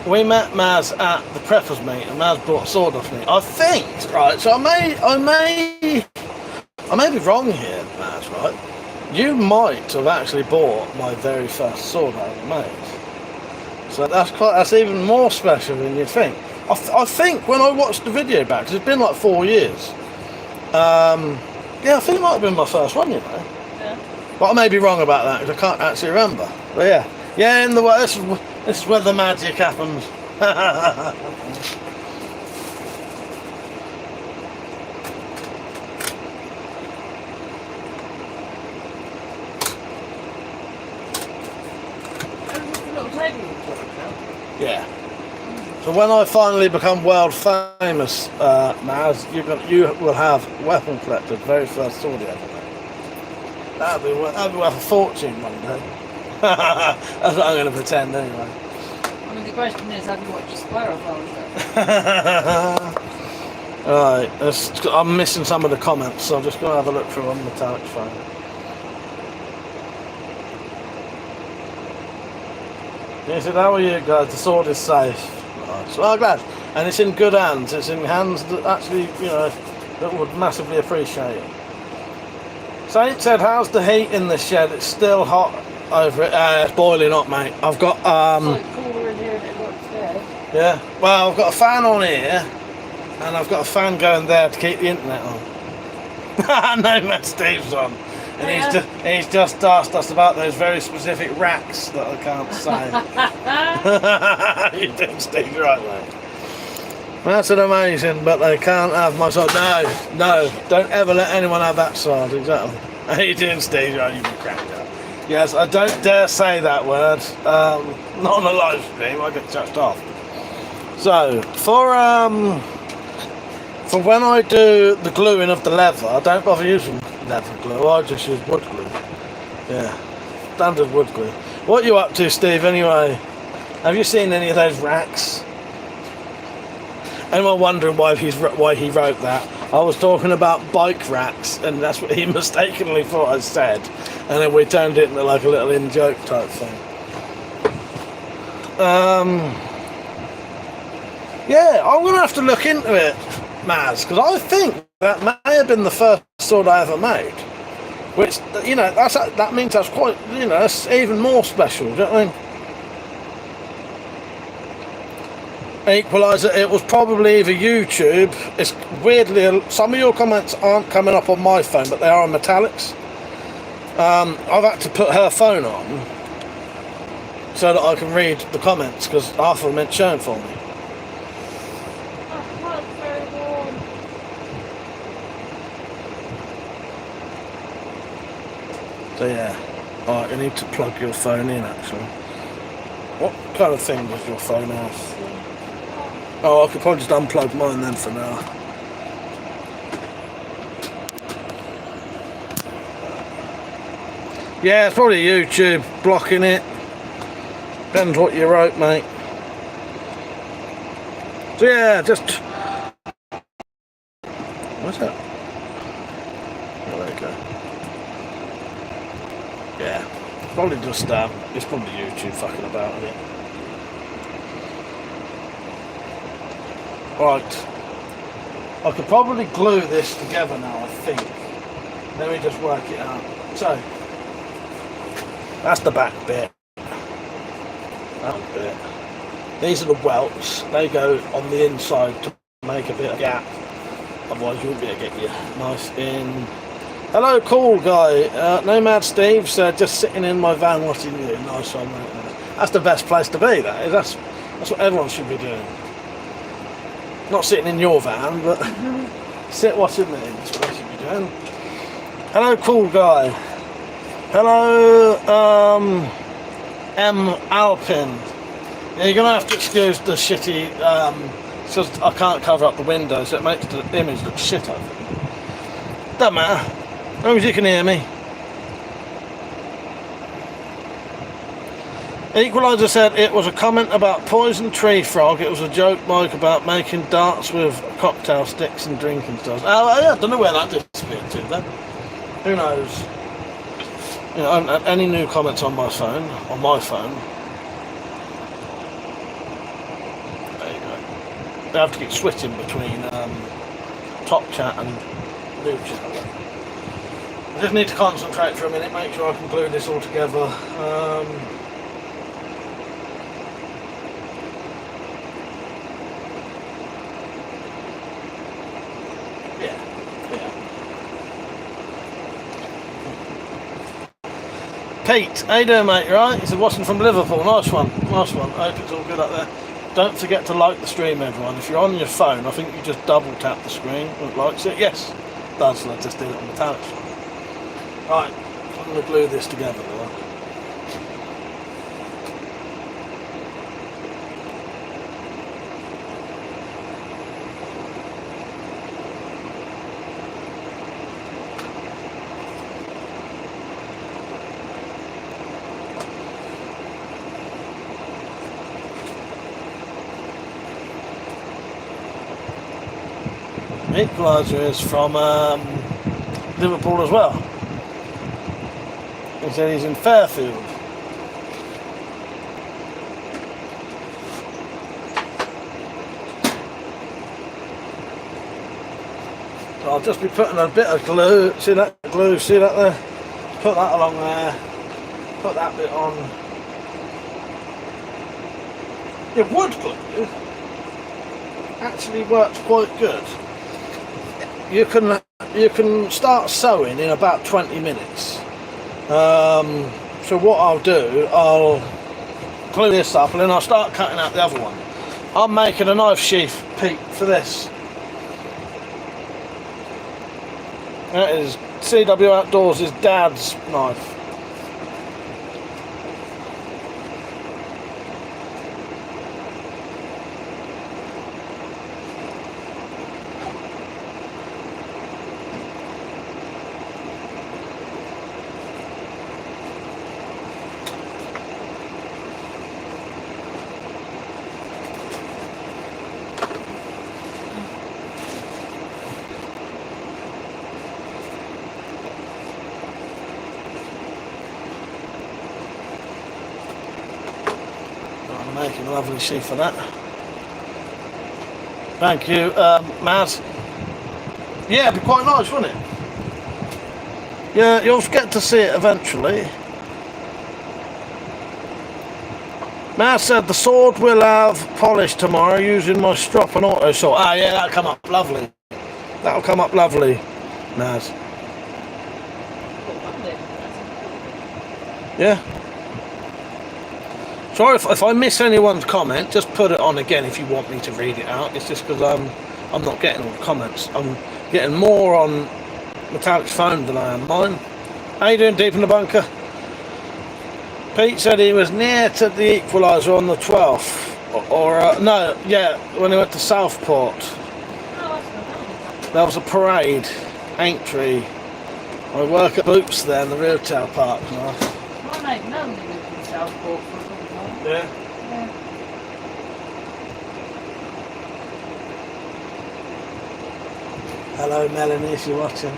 S1: we met Maz at the preppers meet, and Maz bought a sword off me. I think, right? So I may be wrong here, Maz. Right? You might have actually bought my very first sword I ever made. So that's even more special than you'd think. I think when I watched the video back, because it's been like 4 years. Yeah, I think it might have been my first one, you know.
S2: Yeah.
S1: But I may be wrong about that because I can't actually remember. But yeah, in the way this is where the magic happens. Yeah. So when I finally become world famous, Maz, you will have WeaponCollector, very first sword you ever made. That'll be worth a fortune one day. That's what I'm going to pretend anyway.
S2: I mean, the question is, have you watched Spiral Files?
S1: Right, I'm missing some of the comments, so I'm just going to have a look through on Metallic's phone. He said, how are you guys? The sword is safe. Nice. Well, I'm glad. And it's in good hands. It's in hands that actually, you know, that would massively appreciate it. Saint said, how's the heat in the shed? It's still hot over it. It's boiling hot, mate. I've got,
S2: It's like cooler in here than it looks there.
S1: yeah. Well, I've got a fan on here, and I've got a fan going there to keep the internet on. No, Matt Steve's on. And he's just asked us about those very specific racks that I can't say. You're doing Steve right, mate. That's an amazing, but they can't have my sword. No, don't ever let anyone have that sword. Exactly. How you doing, Steve? Right, you've been cracked up. Yes, I don't dare say that word. Not on a live stream. I get chucked off. So for when I do the gluing of the leather, I don't bother using leather glue. I just use wood glue. Yeah, standard wood glue. What are you up to, Steve? Anyway, have you seen any of those racks? Anyone wondering why he wrote that? I was talking about bike racks, and that's what he mistakenly thought I said, and then we turned it into like a little in-joke type thing. Yeah, I'm gonna have to look into it, Maz, because I think that may have been the first sword I ever made. Which, you know, that means that's quite, you know, that's even more special. Do you know what I mean? Equalizer, it was probably either YouTube. It's weirdly, some of your comments aren't coming up on my phone, but they are on Metallic's. I've had to put her phone on so that I can read the comments, because half of them ain't showing for me. So yeah, alright, you need to plug your phone in actually. What kind of thing does your phone have? Oh, I could probably just unplug mine then for now. Yeah, it's probably YouTube blocking it. Depends what you wrote, mate. So yeah, just... What's that? Oh, there you go. Yeah, probably just, it's probably YouTube fucking about with it. Right, I could probably glue this together now, I think. Let me just work it out. So, that's the back bit. That bit. These are the welts. They go on the inside to make a bit of gap. Otherwise you won't be able to get your nice in. Hello, cool guy. Nomad Steve said, just sitting in my van watching you. Nice one, mate. That's the best place to be, that is. That's what everyone should be doing. Not sitting in your van, but sit watching me. That's what I should be doing. Hello, cool guy. Hello, M. Alpin. Yeah, you're gonna have to excuse the shitty, because I can't cover up the window, so it makes the image look shit over. Doesn't matter, as long as you can hear me. Equalizer said it was a comment about poison tree frog. It was a joke, Mike, about making darts with cocktail sticks and drinking stuff. Oh, yeah, I don't know where that disappeared to then. Who knows? You know, I haven't had any new comments on my phone. There you go. I have to keep switching between top chat and new chat. I just need to concentrate for a minute, make sure I can glue this all together. Pete, how you doing, mate? You right? He said, watching from Liverpool. Nice one. Nice one. I hope it's all good up there. Don't forget to like the stream, everyone. If you're on your phone, I think you just double tap the screen when it likes it. Yes, it does. I just did it on the Metallic. Right, I'm going to glue this together now. Equalizer is from Liverpool as well. He said he's in Fairfield. So I'll just be putting a bit of glue, see that glue, see that there? Put that along there, put that bit on. Yeah, wood glue actually works quite good. You can start sewing in about 20 minutes. So what I'll do, I'll glue this up and then I'll start cutting out the other one. I'm making a knife sheath, Pete, for this. That is CW Outdoors' dad's knife. Making a lovely sheath for that. Thank you, Maz. Yeah, it'd be quite nice, wouldn't it? Yeah, you'll get to see it eventually. Maz said the sword will have polish tomorrow using my strop and auto saw. Ah, yeah, that'll come up lovely. That'll come up lovely, Maz. Yeah. Sorry if I miss anyone's comment, just put it on again if you want me to read it out. It's just because I'm not getting all the comments. I'm getting more on Metallic's phone than I am mine. How you doing, deep in the bunker? Pete said he was near to the equaliser on the 12th. No, yeah, when he went to Southport. There was a parade, Aintree. I work at Boots there in the retail park now.
S2: My mate Melanie lived in Southport for a long time.
S1: Yeah.
S2: Yeah.
S1: Hello Melanie, if you're watching.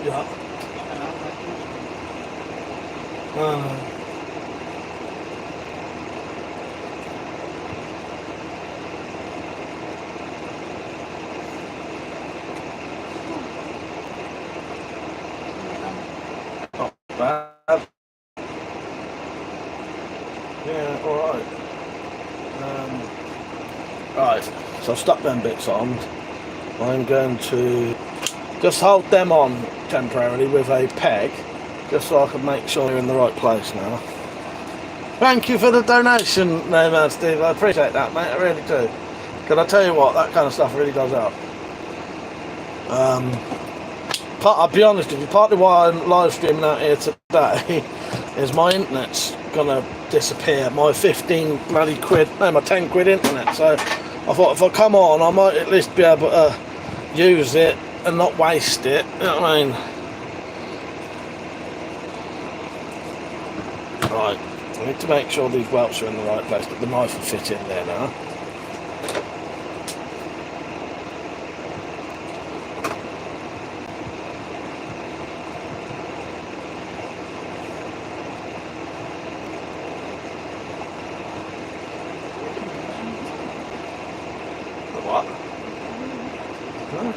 S1: Yeah. Not bad. Yeah, alright. Right, so I've stuck them bits on. I'm going to just hold them on temporarily with a peg, just so I can make sure you're in the right place now. Thank you for the donation, no man, Steve. I appreciate that, mate. I really do. Because I tell you what, that kind of stuff really does help. I'll be honest with you, partly why I'm live streaming out here today is my internet's gonna disappear. My 15 bloody quid, no, my 10 quid internet. So I thought if I come on, I might at least be able to use it and not waste it. You know what I mean? Right, I need to make sure these welts are in the right place, but the knife will fit in there now. What? Huh?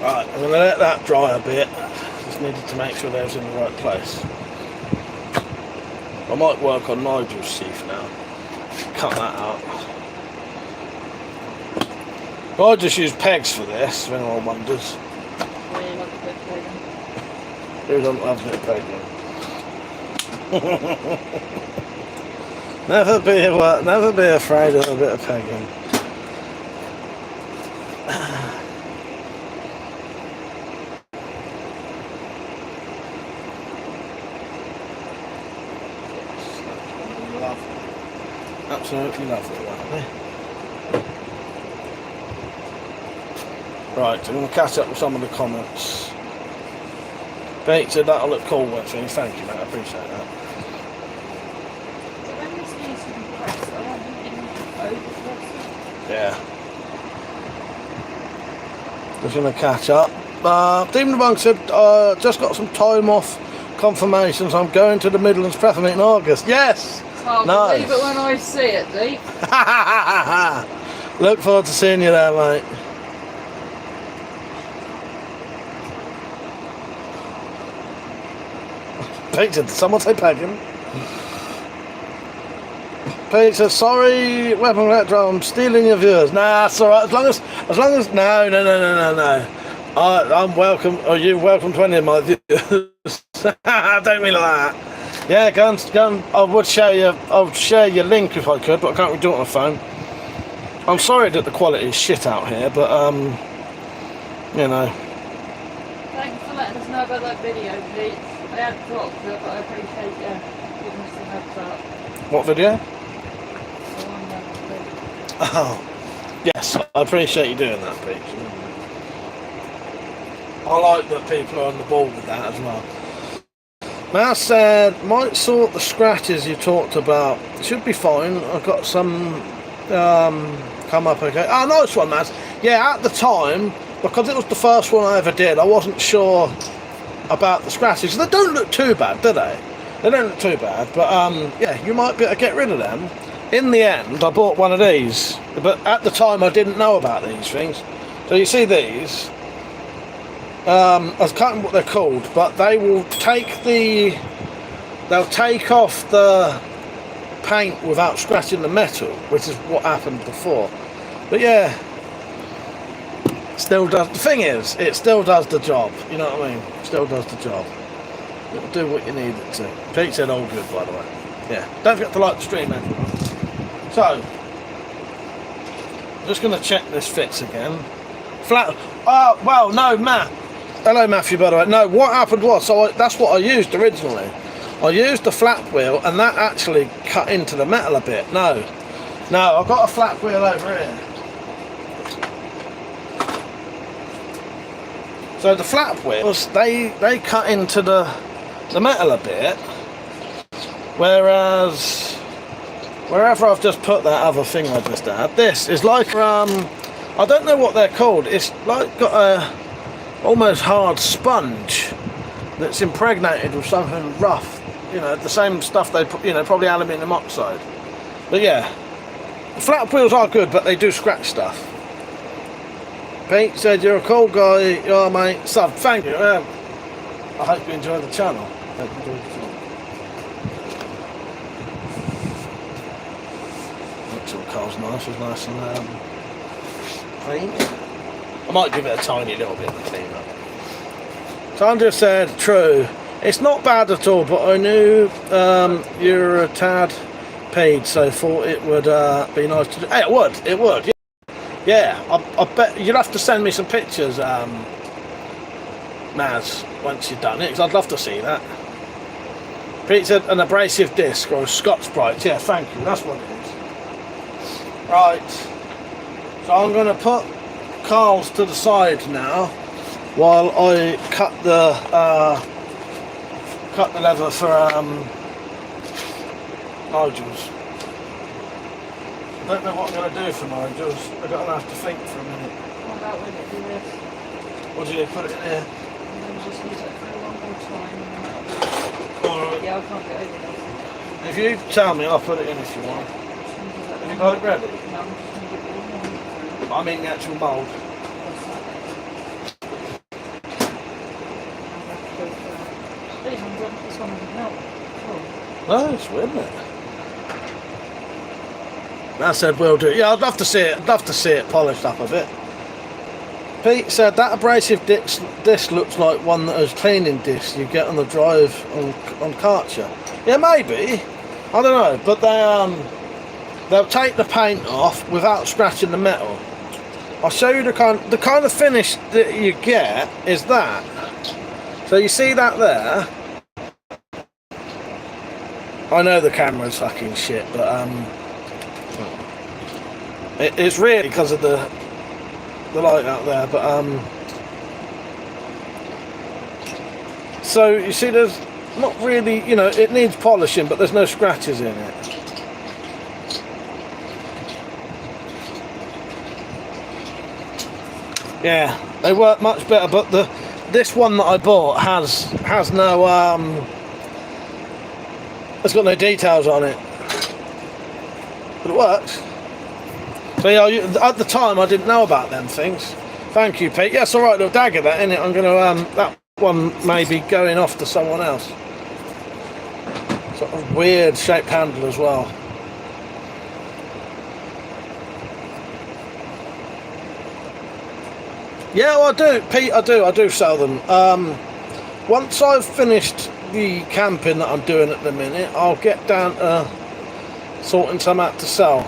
S1: Right, I'm going to let that dry a bit. Just needed to make sure they was in the right place. I might work on Nigel's sheath now. Cut that out. I just use pegs for this, if anyone wonders. Who doesn't love a bit of pegging? Never be afraid of a bit of pegging. Absolutely lovely, lovely. Right, I'm going to catch up with some of the comments. Pete said that'll look cool with things. Thank you, mate. I appreciate that.
S2: So when this needs to be pressed, I don't think it needs to overpress it.
S1: Yeah. Just gonna catch up. Demon the Monk said, just got some time off confirmations. I'm going to the Midlands Prepper Meet in August. Yes!
S2: I'll
S1: Nice.
S2: believe it when I see it, Deep.
S1: Look forward to seeing you there, mate. Pete said, did someone say pegging? Pete said, sorry, WeaponCollector, I'm stealing your viewers. Nah, that's alright, as long as, no. I'm welcome, or you're welcome to any of my viewers. I don't mean like that. Yeah, go and, I would share your link if I could, but I can't really do it on the phone. I'm sorry that the quality is shit out here, but, you know.
S2: Thanks for letting us know about that video, Pete. I had dropped it, but I appreciate you giving us the heads up.
S1: What video?
S2: The one that was
S1: Oh, yes, I appreciate you doing that, Pete. I like that people are on the ball with that as well. Matt said, might sort the scratches you talked about. Should be fine. I've got some come up okay. Oh, nice one, Matt. Yeah, at the time, because it was the first one I ever did, I wasn't sure about the scratches. They don't look too bad, do they? They don't look too bad, but yeah, you might be able to get rid of them. In the end, I bought one of these, but at the time I didn't know about these things. So you see these, I was cutting what they're called, but they will take they'll take off the paint without scratching the metal, which is what happened before. But yeah, still does. The thing is, it still does the job. You know what I mean? Still does the job. It'll do what you need it to. Pete said all good, by the way. Yeah. Don't forget to like the stream, everyone. So, I'm just going to check this fits again. Flat. Oh, well, no, Matt. Hello, Matthew, by the way. No, what happened was, so that's what I used originally. I used the flat wheel, and that actually cut into the metal a bit. No, I've got a flat wheel over here. So the flat wheels, they cut into the metal a bit, whereas wherever I've just put that other thing I just had, this is like I don't know what they're called. It's like got a almost hard sponge that's impregnated with something rough. You know, the same stuff they put, you know, probably aluminium oxide. But yeah, the flat wheels are good, but they do scratch stuff. Pete said, you're a cool guy, you are, mate. Sub, thank you. I hope you enjoy the channel. Looks all car's nice, it's nice and clean. I might give it a tiny little bit of clean up. Sandra said, true. It's not bad at all, but I knew you were a tad paid, so thought it would be nice to do. Hey, it would, yeah. Yeah, I bet you'll have to send me some pictures, Naz, once you've done it, because I'd love to see that. Pete said an abrasive disc or a Scotch-Brite. Yeah, thank you, that's what it is. Right, so I'm going to put Carl's to the side now while I cut the leather for Nigel's. I don't know what I'm going to do for Nigel's. I'm going to have to think for a minute.
S2: What about when it do this?
S1: What do you do? Put it in here?
S2: And then just use it for one more time.
S1: Alright.
S2: Yeah, I can't get over this.
S1: If you tell me, I'll put it in if you want. Have you got it ready?
S2: No, I'm just going to get it in.
S1: I mean the actual mould.
S2: This one doesn't help.
S1: No, it's weird, isn't it? That said, we'll do. Yeah, I'd love to see it. I'd love to see it polished up a bit. Pete said that abrasive disc looks like one of those cleaning discs you get on the drive on Karcher. Yeah, maybe. I don't know, but they'll take the paint off without scratching the metal. I'll show you the kind of finish that you get is that. So you see that there? I know the camera's fucking shit, but it's really because of the light out there. But so you see there's not really, you know, it needs polishing, but there's no scratches in it. Yeah, they work much better, but this one that I bought has no it's got no details on it, but it works. So yeah, at the time I didn't know about them things. Thank you, Pete. Yes, all right, little dagger that, innit? I'm gonna that one may be going off to someone else. Sort of weird shaped handle as well. Yeah, well, I do, Pete. I do sell them. Once I've finished the camping that I'm doing at the minute, I'll get down to sorting some out to sell.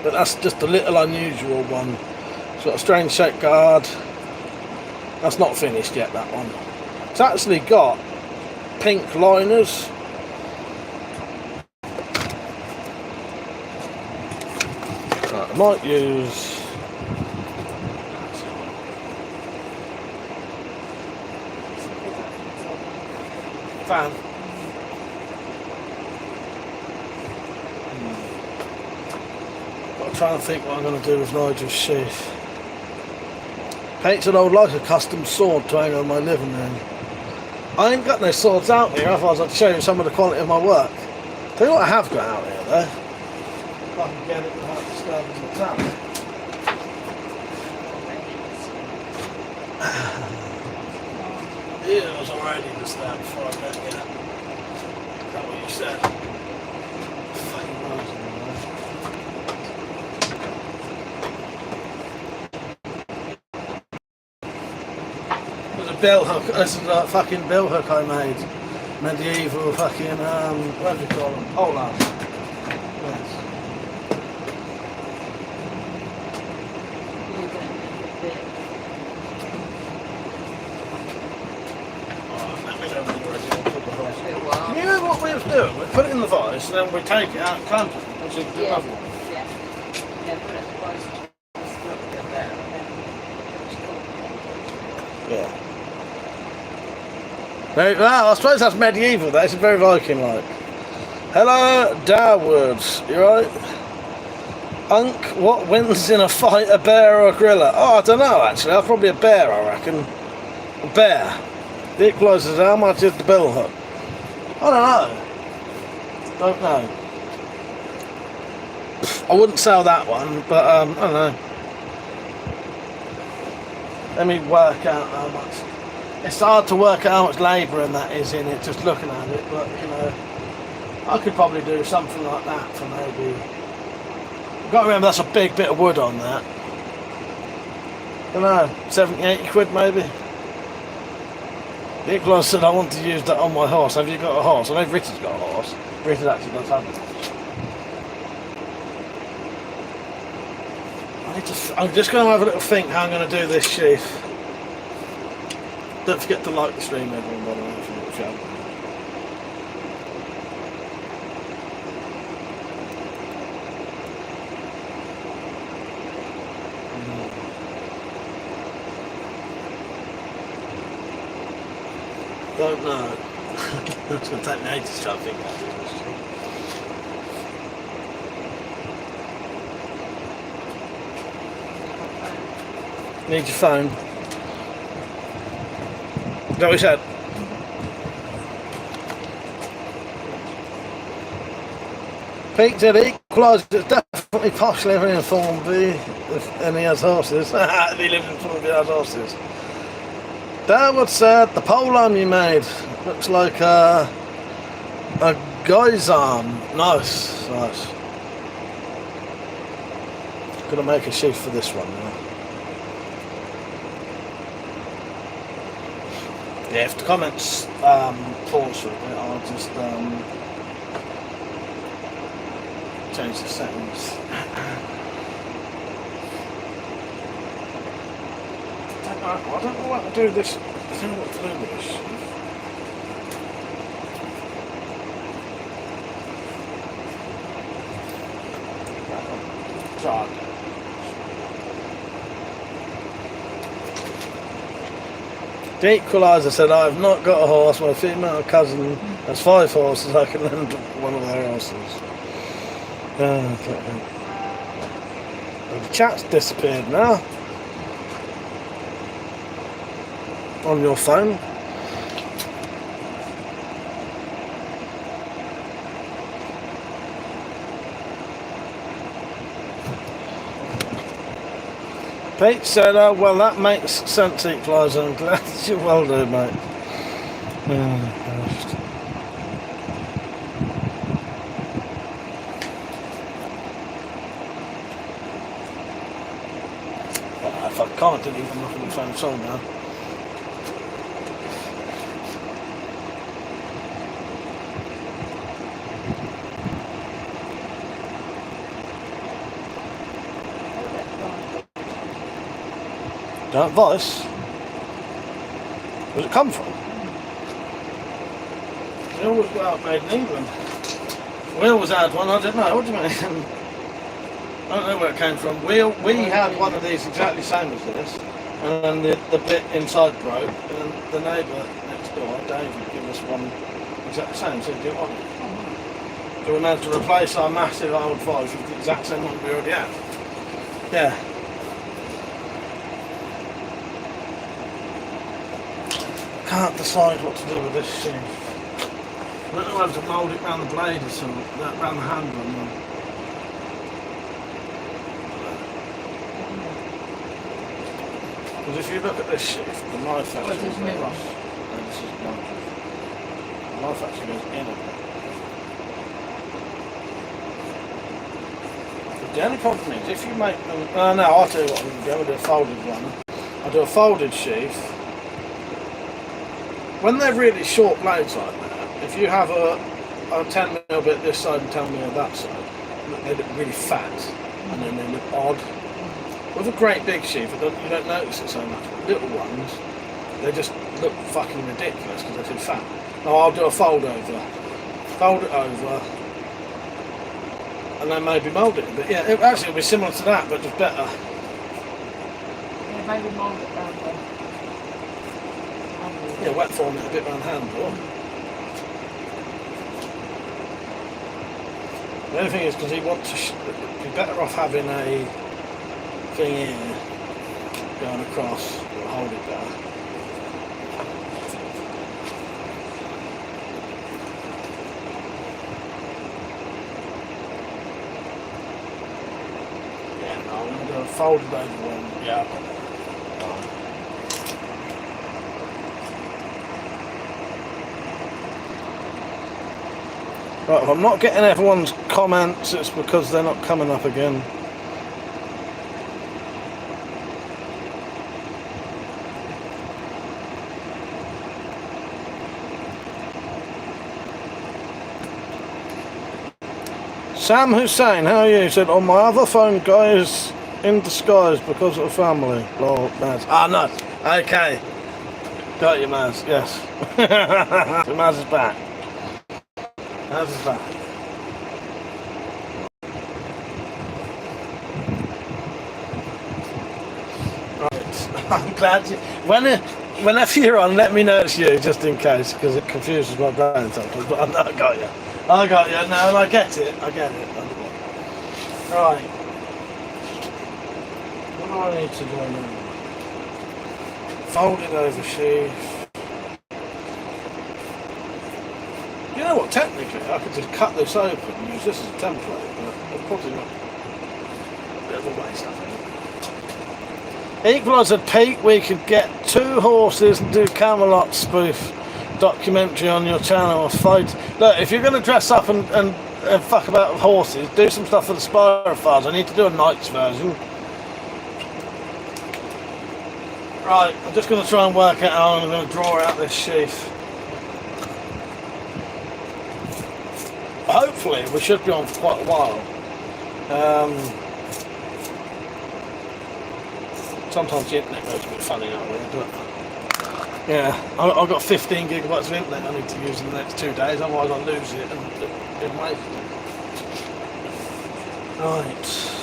S1: But that's just a little unusual one. Sort of strange shaped guard. That's not finished yet, that one. It's actually got pink liners. Right, I might use fan. I'm trying to think what I'm going to do with Nigel's sheath. Pete said I would like a custom sword to hang on my living room. I ain't got no swords out here, otherwise I'd show you some of the quality of my work. Tell you what I have got out here though. If I can get it without disturbing the tap. Yeah, I was already disturbed before I got it. Is that what you said? Fucking noise in there. There's a bell hook. This is a fucking bell hook I made. Medieval fucking what do you call them? Polar. Yes. You know what we was doing? We put it in the vice and then we take it out and clamp it. And so we do another one.
S2: Yeah, put it in the vice. Just look a bit better, and then it's cool.
S1: Yeah. Well, I suppose that's medieval, that is very Viking-like. Hello, Darwoods, you right? Unk, what wins in a fight, a bear or a gorilla? Oh, I don't know actually, I'm probably a bear, I reckon. A bear. The equaliser, how much is the bill hook? I don't know. I wouldn't sell that one, but I don't know. Let me work out how much. It's hard to work out how much labour and that is in it, just looking at it, but you know, I could probably do something like that for maybe. You've got to remember that's a big bit of wood on that. I don't know, 70, 80 quid maybe. The equaliser said I want to use that on my horse. Have you got a horse? I know Ritter's got a horse. Ritter actually does have a horse. I'm just going to have a little think how I'm going to do this sheath. Don't forget to like the stream, everyone, by the way, if you haven't. Don't know. It's going to take me ages to try to think about this. Need your phone. Is that what you said? Pete said equalised, it's definitely posh living in Thornby, and he has horses. He lives in Thornby, he has horses. Darwood said the pole arm you made looks like a guy's arm. Nice, nice. Gonna make a sheath for this one now. Yeah, if the comments pause for a bit, I'll just change the settings. I don't know what to do with this. I don't know what to do with this. Try. The equaliser said, I've not got a horse, my female cousin has 5 horses, I can lend one of their horses. Well, the chat's disappeared now. On your phone. Pete said, oh, well, that makes sense, equaliser. I'm glad you well do, mate. Oh, gosh. Well, if I can't, didn't even look at my phone song now. That voice? Where's it come from? They always go out made in England. We always had one, I don't know, what do you mean? I don't know where it came from. We had one of these exactly same as this, and then the bit inside broke, and then the neighbour next door, David, gave us one exactly same, so do you want it? So we managed to replace our massive old voice with the exact same one we already had. Yeah. Can't decide what to do with this sheath. I don't know whether to mould it round the blade or something, round the handle. Because if you look at this sheath, the knife actually goes across. And this is not. The knife actually goes in a bit. But the only problem is, if you make them... no, I'll tell you what I'm going to do. I'll do a folded one. I'll do a folded sheath. When they're really short blades like that, if you have a 10mm bit this side and 10mm that side, they look really fat and then they look odd. With a great big sheath, you don't notice it so much. But little ones, they just look fucking ridiculous because they're too fat. Now I'll do a fold it over, and then maybe mould it a bit. Yeah, it'll be similar to that, but just better.
S2: Yeah, maybe mould it down there.
S1: Yeah, wet form it a bit around the handle. The only thing is, because he wants to, be better off having a thing here going across, or hold it there. Yeah, no, I'm going to do a folded over one. Yeah. Right, if I'm not getting everyone's comments, it's because they're not coming up again. Sam Hussein, how are you? He said, on my other phone, guys in disguise because of family. Lord, Maz. Ah, no. Okay. Got you, Maz. Yes. So Maz is back. How's his back? Right, I'm glad you... Whenever you're on, let me know it's you, just in case, because it confuses my brain sometimes, but I got you. I got you, no, and I get it. Right. What do I need to do now? Fold it over sheath. You know what, technically I could just cut this open and use this as a template, but it's probably not. A bit of a waste, I think. Equaliser Pete, we could get 2 horses and do Camelot spoof documentary on your channel. Fight. Look, if you're going to dress up and fuck about with horses, do some stuff for the Spyrophars. I need to do a knight's version. Right, I'm just going to try and work out how I'm going to draw out this sheath. Hopefully we should be on for quite a while. Sometimes the internet goes a bit funny out there, but yeah, I've got 15 gigabytes of internet I need to use in the next 2 days, otherwise I'll lose it and it'll waste it. Right.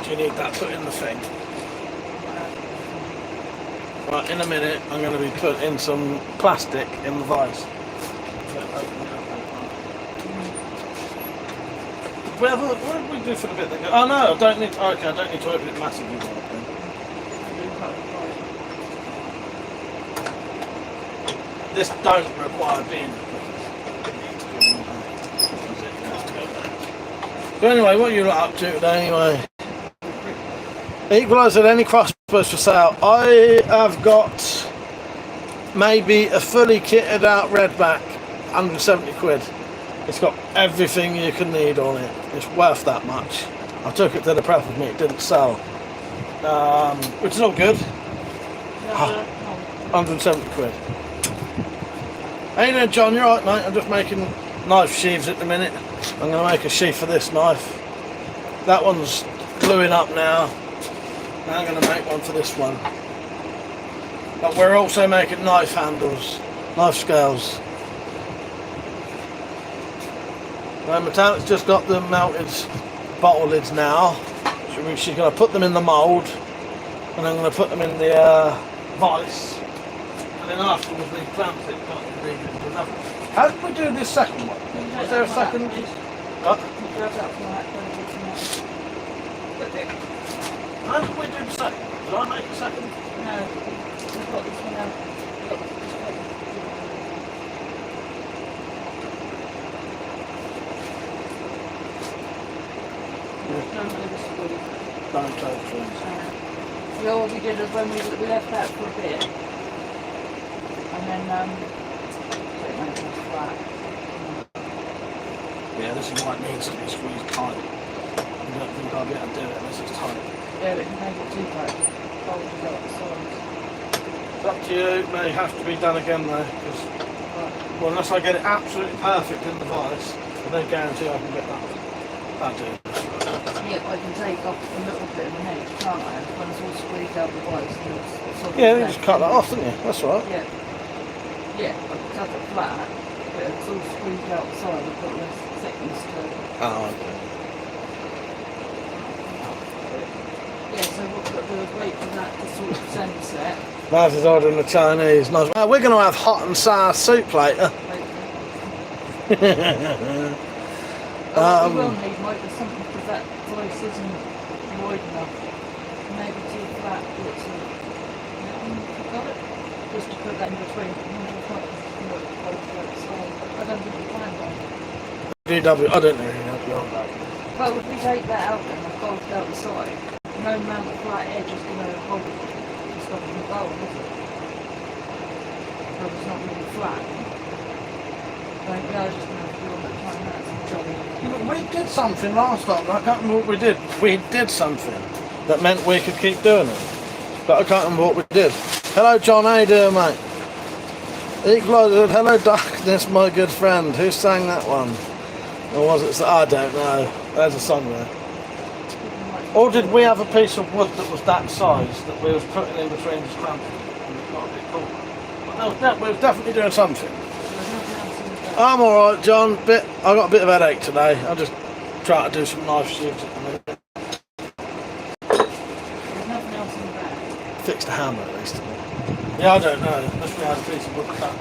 S1: Do you need that put in the thing? Right, in a minute I'm going to be putting some plastic in the vise. What did we do for the bit that goes? Oh no, I don't need. Okay, I don't need to open it massively wide then. This don't require being. So anyway, what are you up to today anyway? Equaliser, any crossbows for sale? I have got maybe a fully kitted out redback, 170 quid. It's got everything you can need on it. It's worth that much. I took it to the prep with me, it didn't sell. Which is all good. 170 quid. Hey there John, you're right mate, I'm just making knife sheaths at the minute. I'm going to make a sheath for this knife. That one's gluing up now. Now I'm going to make one for this one. But we're also making knife handles, knife scales. Now Metallic's just got the melted bottle lids now. She's going to put them in the mould and I'm going to put them in the vice. And then afterwards we clamp it, How did we do this second one? Was there a second? What? How did we do the second? Did I make a second?
S2: No, we've got this one out.
S1: Don't tell the truth.
S2: Well, what we did is when we left that for a bit, and then so it went flat.
S1: Yeah, this is why it needs to be squeezed tight. I don't think I'll be able to do it unless it's tight.
S2: Yeah, but you make it too tight. Fold it out the sides.
S1: It's up to you, it may have to be done again though, because well, unless I get it absolutely perfect in the vice, I don't guarantee I can get that. That'll do.
S2: Yeah, I can take off a little bit of the edge, can't I? When it's all squeezed out the vice. It's sort of
S1: Yeah, you just cut that off, didn't you? That's right.
S2: Yeah. Yeah, I can cut it flat, but it's all squeezed out the side. I've got less thickness to it.
S1: Oh, okay.
S2: Yeah, so what we've got to do is wait for that to sort of sunset.
S1: Maz is ordering the Chinese. Nice. Well, we're going to have hot and sour soup later.
S2: We will need like something because that voice isn't wide enough. Maybe too flat. Got it? Just to put that in between. I don't think we can though.
S1: DW, I don't know anything on that.
S2: Well, if we take that out then and fold it out the side, no amount of flat edge is going to hold it and stop it from going, is it? Because it's not really flat. Like, we are just going to have to do all that time that's jolly.
S1: We did something last time, I can't remember what we did. We did something that meant we could keep doing it. But I can't remember what we did. Hello John, how you doing mate? Equaliser, hello darkness my good friend. Who sang that one? Or was it? I don't know. There's a song there. Or did we have a piece of wood that was that size that we was putting in between the scrambles? And it got a bit cool. But we was definitely doing something. I'm alright John, I got a bit of a headache today. I'm just trying to do some knife sheaths at the minute.
S2: There's nothing else in the bag.
S1: Fixed a hammer at least. Yeah, I don't know. Unless we had a piece of wood cut.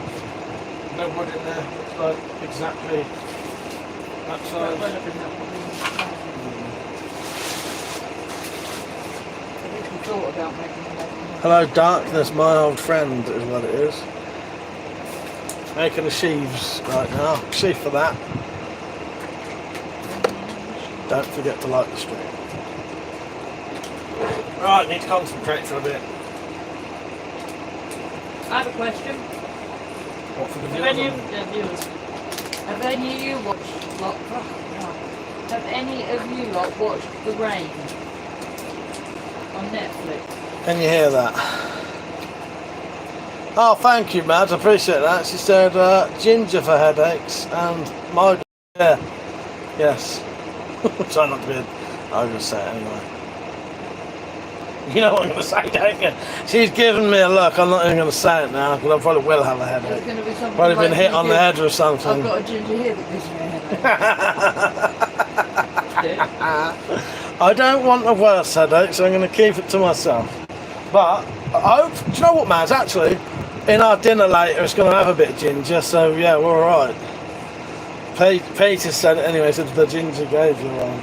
S1: No wood in there. Looks like exactly that size. Hello darkness, my old friend is what it is. Making the sheaves right now. Sheath for that. Don't forget to light the stream. Right, need to concentrate for a bit.
S2: I have a question.
S1: What for the
S2: Have any of you watched The Rain on Netflix?
S1: Can you hear that? Oh, thank you, Mads. I appreciate that. She said ginger for headaches and my yeah. Yes. Try not to be. I'm going to say it anyway. You know what I'm going to say, don't you? She's giving me a look. I'm not even going to say it now because I probably will have a headache.
S2: There's going to be something
S1: Probably
S2: like
S1: been hit on the head or something.
S2: I've got a ginger here that gives me a headache.
S1: I don't want a worse headache, so I'm going to keep it to myself. But I hope, do you know what, Maz? Actually, in our dinner later, it's going to have a bit of ginger, so yeah, we're all right. Peter said it anyway, said the ginger gave you one.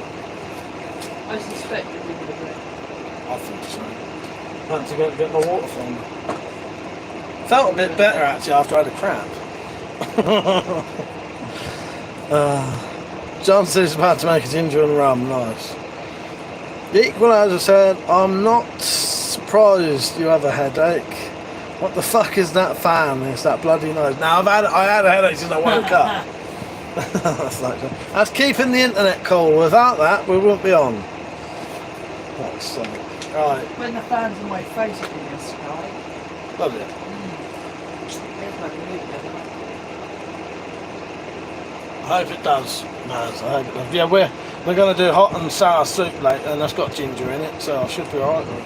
S2: I suspect it would be great.
S1: I think so. I had to go get my water from me. Felt a bit better actually after I had a cramp. John says he's about to make a ginger and rum, nice. The Equalizer said, I'm not surprised you have a headache. What the fuck is that fan? It's that bloody nose. Now I had a headache since I woke up. That's keeping the internet cool. Without that, we wouldn't be on. That's something. Right.
S2: When the fan's in my face, it'll be in the sky.
S1: Love it.
S2: There's my mood,
S1: I hope it does, Maz. I hope it does. Yeah, we're going to do hot and sour soup later, and that's got ginger in it, so I should be alright with it.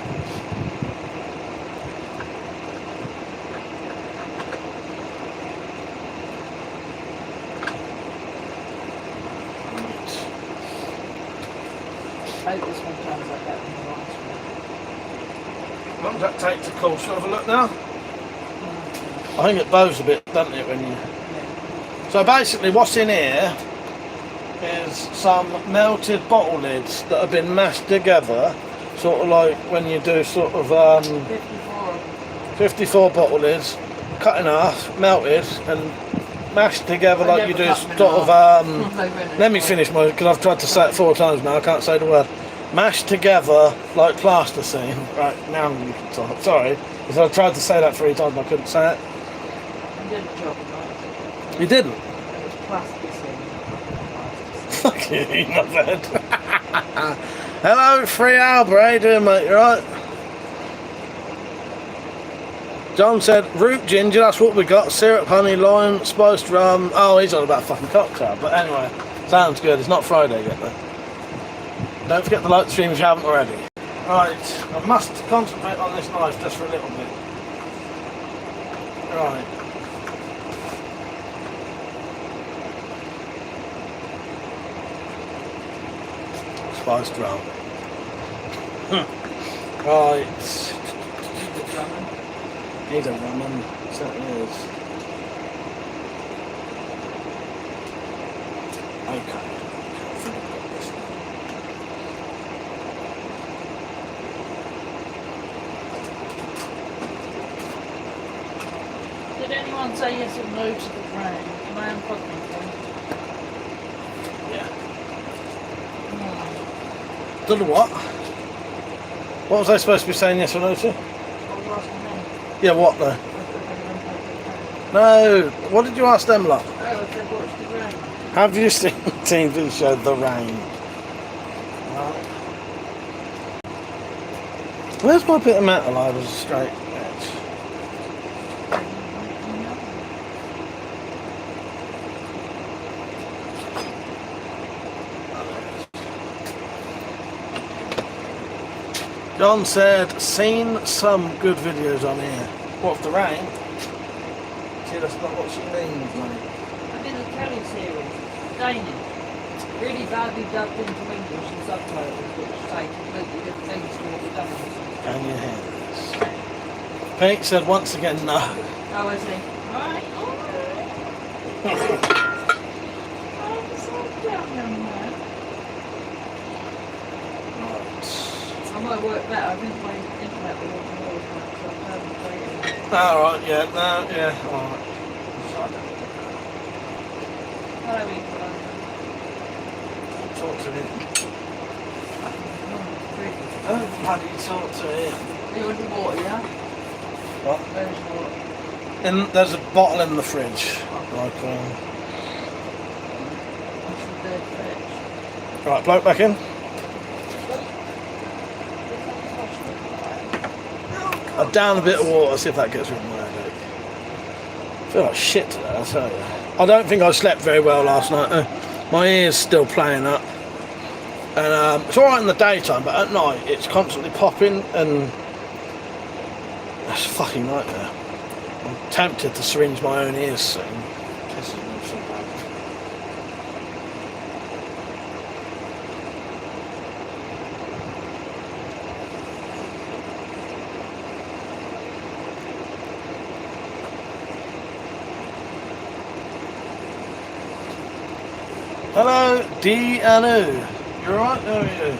S2: I hope this one turns like that in the last one.
S1: What does that take to cool? Should I have a look now? I think it bows a bit, doesn't it, when you... So basically what's in here is some melted bottle lids that have been mashed together, sort of like when you do sort of 54 bottle lids, cut in half, melted and mashed together like you do sort of let me finish my, because I've tried to say it 4 times now, I can't say the word. Mashed together like plasticine. Right, now you can talk. Sorry, because I tried to say that 3 times and I couldn't say it.
S2: You did a job, right?
S1: You didn't?
S2: It was plasticine.
S1: Fuck you, you knobhead. Hello, Free Albert, how you doing, mate? You alright? John said, root ginger, that's what we got. Syrup, honey, lime, spiced rum. Oh, he's on about fucking cocktail. But anyway, sounds good. It's not Friday yet, though. Don't forget to like the stream if you haven't already. Right, I must concentrate on this knife just for a little bit. Right. Spiced rum. Right. Need a ramen, certainly is. Okay.
S2: Did anyone say yes or no to the brand? Can I unplug my phone?
S1: Yeah.
S2: No.
S1: Don't know what? What was I supposed to be saying yes or no to?
S2: What was you asking me?
S1: Yeah, what though? No, what did you ask them lot?
S2: Oh, I said watch the brand.
S1: Have you seen the TV show The Rain? Where's my bit of metal? I was a straight edge. John said, seen some good videos on here. What, The Rain? See, that's not what she means, mate.
S2: I did a Kelly series, Danish. Really badly dubbed into English and subtitles, which say completely different things to what we've done.
S1: Can you hear this? Pete said once again no.
S2: Oh, I see. Alright, alright. I'm so down, young man. I might work better. I think my internet will work more, so I'm having to play it.
S1: Alright, yeah, no, yeah, alright.
S2: Hello, Equalizer.
S1: Talk to him. Oh, bloody talk to him.
S2: You want the water, yeah?
S1: What?
S2: Where's the water?
S1: There's a bottle in the fridge. Like,
S2: What's the third fridge?
S1: right, bloke back in. I've down a bit of water, see if that gets rid of my headache. I feel like shit today, I'll tell you. I don't think I slept very well last night. My ear's still playing up. And it's alright in the daytime, but at night it's constantly popping and it's a fucking nightmare. I'm tempted to syringe my own ears soon. Pisses me off so bad. Hello, D and O. You alright? How are you?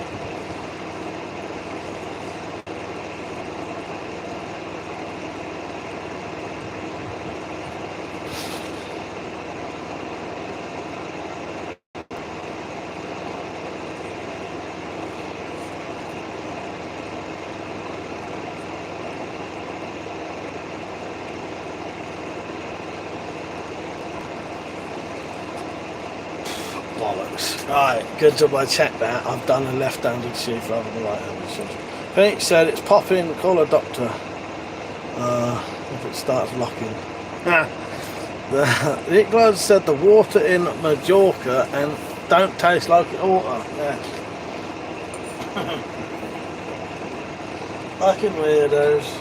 S1: Bollocks. Right, good job I checked that. I've done a left-handed sheath rather than right-handed sheath. Pete said it's popping, call a doctor. If it starts locking. Nick Glad said the water in Majorca and don't taste like water. Yes. Fucking weirdos.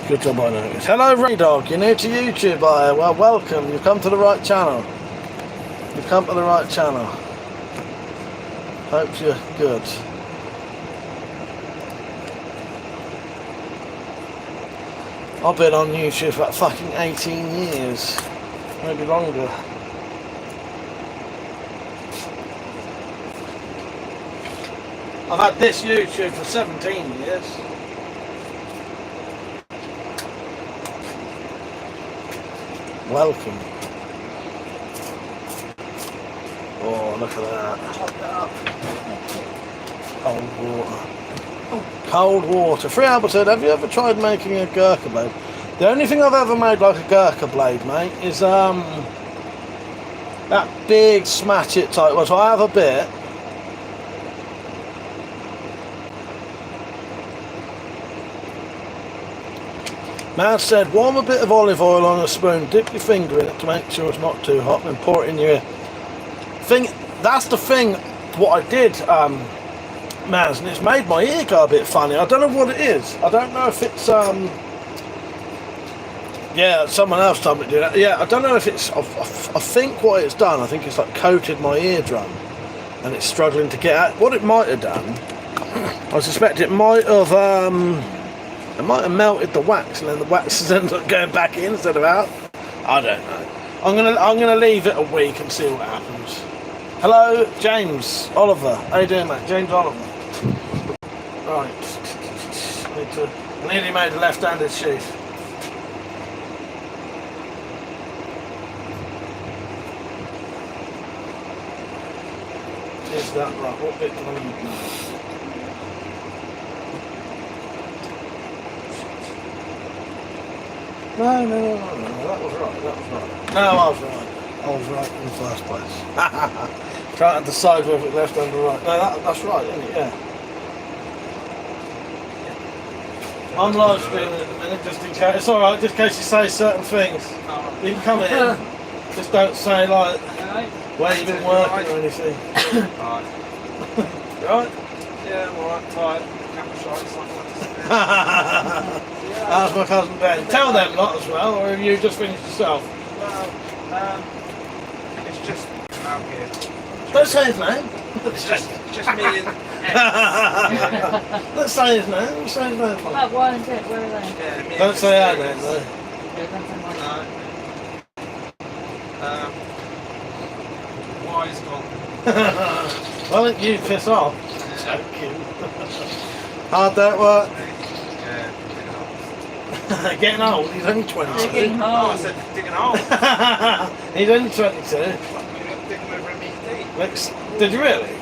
S1: Good job I noticed. Hello Ray Dog, you're new to YouTube, well welcome, you've come to the right channel. You've come to the right channel. Hope you're good. I've been on YouTube for about fucking 18 years. Maybe longer. I've had this YouTube for 17 years. Welcome. Oh, look at that. Chop that up. Cold water. Oh. Cold water. Free Albert said, have you ever tried making a Gurkha blade? The only thing I've ever made like a Gurkha blade, mate, is that big smash it type one. So I have a bit. Man said, warm a bit of olive oil on a spoon, dip your finger in it to make sure it's not too hot, and pour it in your ear. That's the thing, what I did, man, and it's made my ear go a bit funny. I don't know what it is. I don't know if it's, yeah, someone else told me to do that. Yeah, I don't know if it's, I think what it's done, I think it's like coated my eardrum, and it's struggling to get out. What it might have done, I suspect it might have, melted the wax, and then the wax has ended up going back in instead of out. I don't know. I'm gonna leave it a week and see what happens. Hello, James Oliver. How you doing, mate? James Oliver. Right. I nearly made a left-handed sheath. Is that right? What bit do I need now? No, that was right. No, I was right. I was right in the first place. Trying to decide whether it's left hand or right. No, that's right, isn't it? Yeah. I'm live streaming at the minute, just in case. It's alright, just in case you say certain things. You can come in. Just don't say, like, where you've been working or anything.
S3: Alright.
S1: You alright?
S3: Yeah, I'm alright, tired. Camera shots,
S1: That's my cousin Ben. Tell them lot as well, or have you just finished yourself?
S3: Well, it's just out here.
S1: Don't say his name.
S3: It's just me and
S1: Let's say his name. Let's say his name.
S2: What about Y and Z? Where are they?
S3: yeah, me
S1: Don't
S3: and
S1: say our name though.
S2: Yeah, don't say mine.
S3: No. Y's gone.
S1: Why don't you piss off? Joking. Hard that work.
S3: Yeah,
S1: Getting old. He's only 22.
S2: Digging
S3: oh, I
S2: holes.
S3: said digging a hole.
S1: He's only 22.
S3: Digging over a meat
S1: Did you really?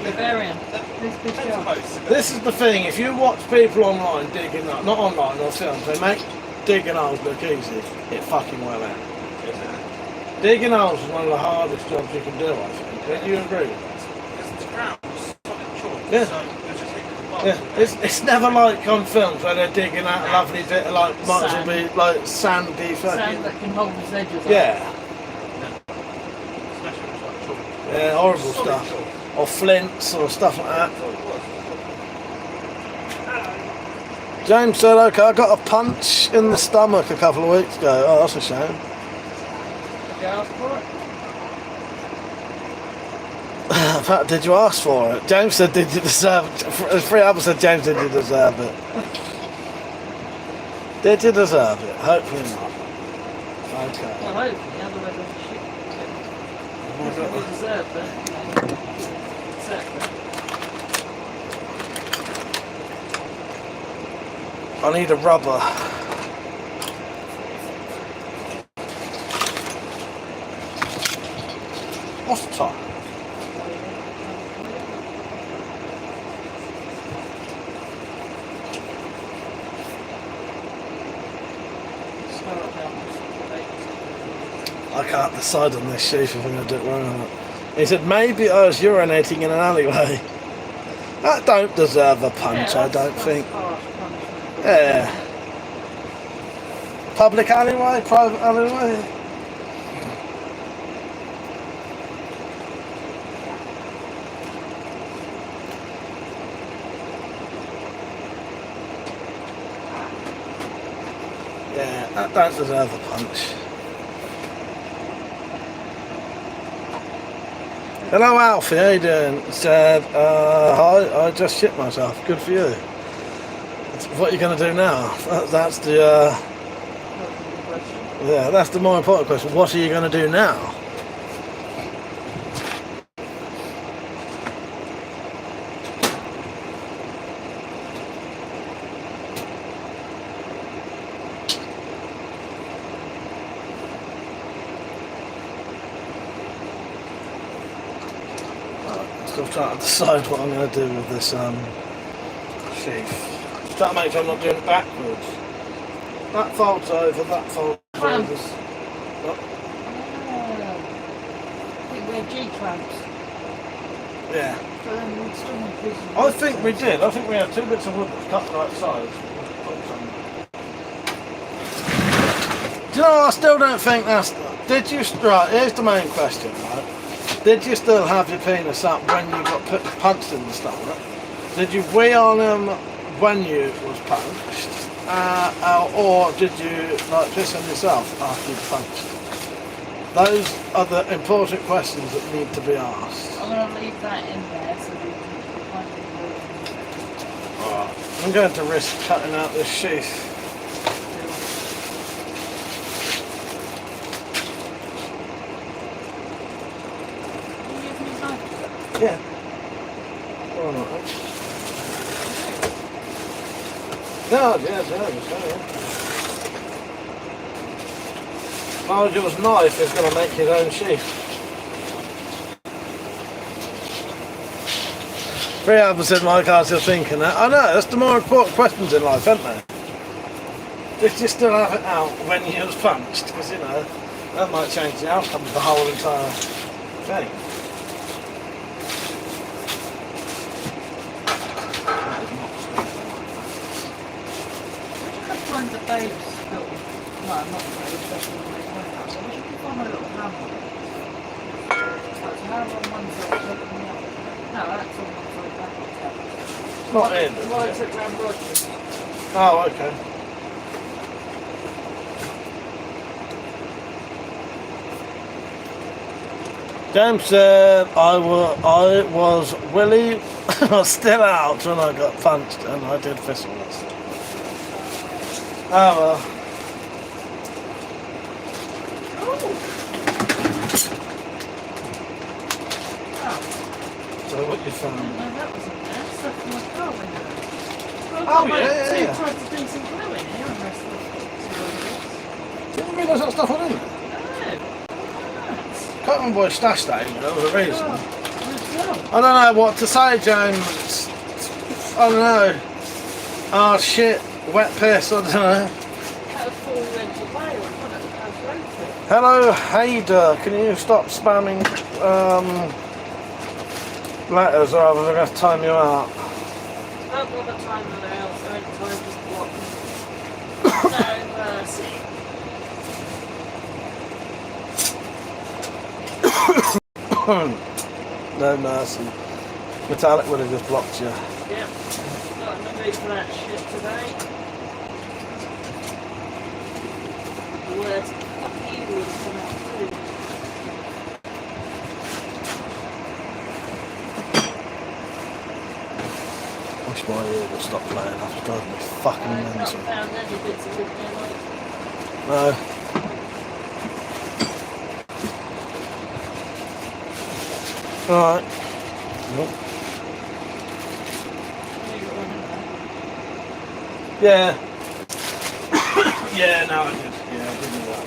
S2: Bavarian. This big shot.
S1: This is the thing. If you watch people online digging up, not online, on films, they make digging holes look easy. It fucking well out. Digging holes is one of the hardest jobs you can do, I think. Don't you agree?
S3: Because the ground's solid chalk,
S1: Yeah.
S3: so you're just hitting the bottom.
S1: Yeah, it's never like on films where they're digging out a lovely bit of like, might as well be like sandy fucking.
S2: Sand that can hold its edges up.
S1: Yeah,
S3: Especially when it's like chalk.
S1: yeah, horrible
S3: Solid
S1: stuff.
S3: chalk.
S1: Or flints or stuff like that. James said, okay, I got a punch in the stomach a couple of weeks ago. Oh, that's a shame.
S2: Did you ask for it?
S1: In fact, did you ask for it? James said, did you deserve it? Three others said, James, did you deserve it? Did you deserve it? Hopefully not. Okay.
S2: Well, hopefully, otherwise I'm shit. Definitely deserve it. Exactly.
S1: I need a rubber. What's the time? I can't decide on this sheath if I'm going to do it wrong or not. He said, maybe I was urinating in an alleyway. That don't deserve a punch, I don't think. Yeah. Public alleyway? Private alleyway? Yeah, that don't deserve a punch. Hello Alfie, how you doing? Said, hi, I just shit myself. Good for you. What are you going to do now? That's the, yeah, that's the more important question. What are you going to do now? Still trying to decide what I'm going to do with this sheath. Trying to make sure I'm not doing it backwards. That folds over, that folds over. Oh.
S2: I think we're G-clamps.
S1: Yeah.
S2: But then we'd still need pieces of
S1: I
S2: wood
S1: think we
S2: first.
S1: did. I think we had 2 bits of wood that cut the right size. Do you know, I still don't think that's... Did you... Right, here's the main question, right? Did you still have your penis up when you got punched in the stomach? Did you wee on him when you was punched? Or did you like piss on yourself after you punched? Those are the important questions that need to be asked.
S2: I'm going to leave that in there so we can find it.
S1: Alright, I'm going to risk cutting out this sheath. Yeah. Why not? No, yes. Nigel's knife is going to make his own sheath. Three others in my car still thinking that. I know, that's the more important questions in life, aren't they? Did you still have it out when you was punched? Because, you know, that might change the outcome of the whole entire thing.
S2: Find the babes little, no, not the babes, that's what they point out. So we should find a little hammer. Like a hammer on one side, on the other. No, that's on one side, back on top.
S1: Not in.
S2: The one I took round Rogers.
S1: Oh, okay. James said I was Willie, I was still out when I got punched and I did fist myself. Oh well. So what you found?
S2: No, that was in there. Stuff from my car window. Well,
S1: Oh, yeah.
S2: You tried to do some glue in here and rest of the
S1: Didn't realise that stuff was in there.
S2: No.
S1: Can't remember why I stashed that in there, there was a reason.
S2: Oh,
S1: I don't know what to say, James. I don't know. Oh shit, wet piss, I don't know.
S2: that was full went away, wasn't it? That was later.
S1: Hello, Hader, can you stop spamming letters or I'm going to have to time you out?
S2: Don't bother timing it out, so any time just block them. No mercy.
S1: No mercy. Metallic would have just blocked you.
S2: Yep. Not in the mood for that shit today. The words fuck you would come out too.
S1: wish my ear would stop playing. That's driving me fucking
S2: I've not
S1: mental.
S2: found any bits of wood there, like.
S1: No. Alright. Nope. Yeah. Yeah, no, I did. Yeah, I did do that.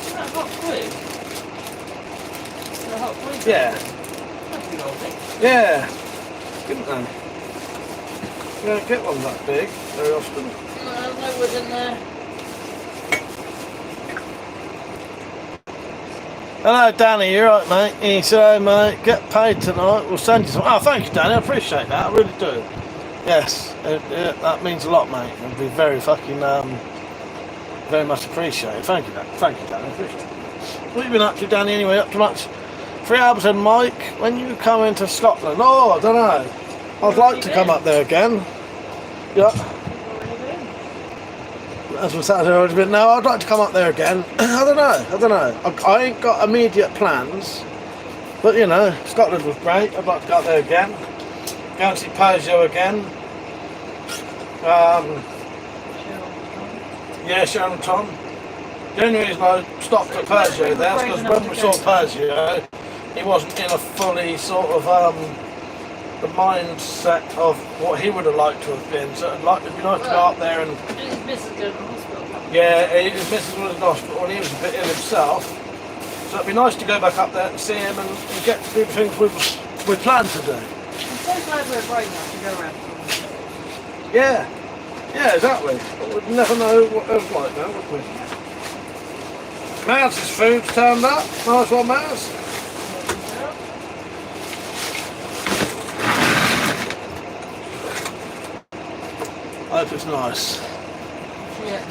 S2: Is that hot glue? Is that hot glue?
S1: Yeah.
S2: That's a good old thing.
S1: Yeah. Couldn't they? You don't get one that big very often.
S2: No, no wood in there.
S1: Hello, Danny. You're right, mate. He said, "Hey, mate, get paid tonight. We'll send you some." Oh, thank you, Danny. I appreciate that. I really do. Yes, that means a lot, mate. It'd be very fucking, very much appreciated. Thank you, Danny. Thank you, Danny. I appreciate it. What have you been up to, Danny? Anyway, up to much? 3 hours and Mike. When you come into Scotland? Oh, I don't know. I'd like to come up there again. Yeah. As we Saturday already been. No, I'd like to come up there again. I don't know. I ain't got immediate plans, but you know, Scotland was great. I'd like to go up there again. Go and see Peugeot again. Yeah, Sharon and Tom. The only reason I stopped at Peugeot there is because when we saw Peugeot, he wasn't in a fully sort of the mindset of what he would have liked to have been. So it'd be nice to go up there and.
S2: His missus go to the hospital.
S1: Yeah, his missus was in hospital and he was a bit ill himself. So it'd be nice to go back up there and see him and get to do the things we planned to do.
S2: I'm so glad we're brave enough to go around.
S1: Yeah, exactly. But we'd never know what it was like now, would we? Maz's food's turned up. Nice one, Maz. I hope it's nice.
S2: Yeah.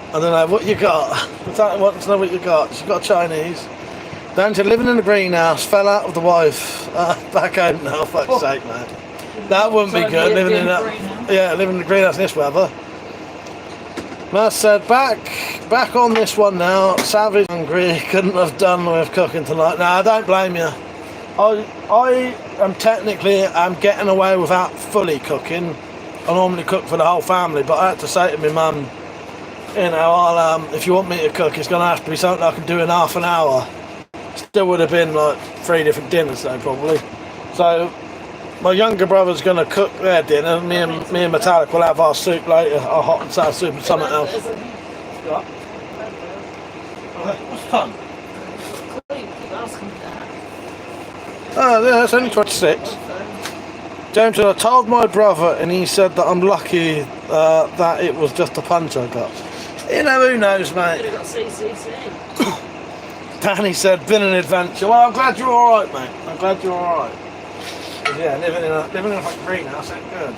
S1: I don't know what you got. I want to know what you got. She got Chinese. Down to living in the greenhouse, fell out with the wife. Back home now, fuck's sake, man. That wouldn't be good. Living in the greenhouse in this weather. Matt said, back on this one now. Savage hungry. Couldn't have done with cooking tonight. No, I don't blame you. I am technically getting away without fully cooking. I normally cook for the whole family, but I had to say to my mum, you know, if you want me to cook, it's going to have to be something I can do in half an hour. Still would have been like 3 different dinners though, probably. So my younger brother's going to cook their dinner. Me and Metallic will have our soup later, our hot and sour soup and something else. What's fun? Oh yeah, it's only 26. James said, I told my brother and he said that I'm lucky that it was just a punch I got. You know, who knows, mate?
S2: Could have got CCC.
S1: Danny said, been an adventure. Well, I'm glad you're alright, mate. I'm glad you're alright. Yeah, living in a fucking greenhouse ain't good.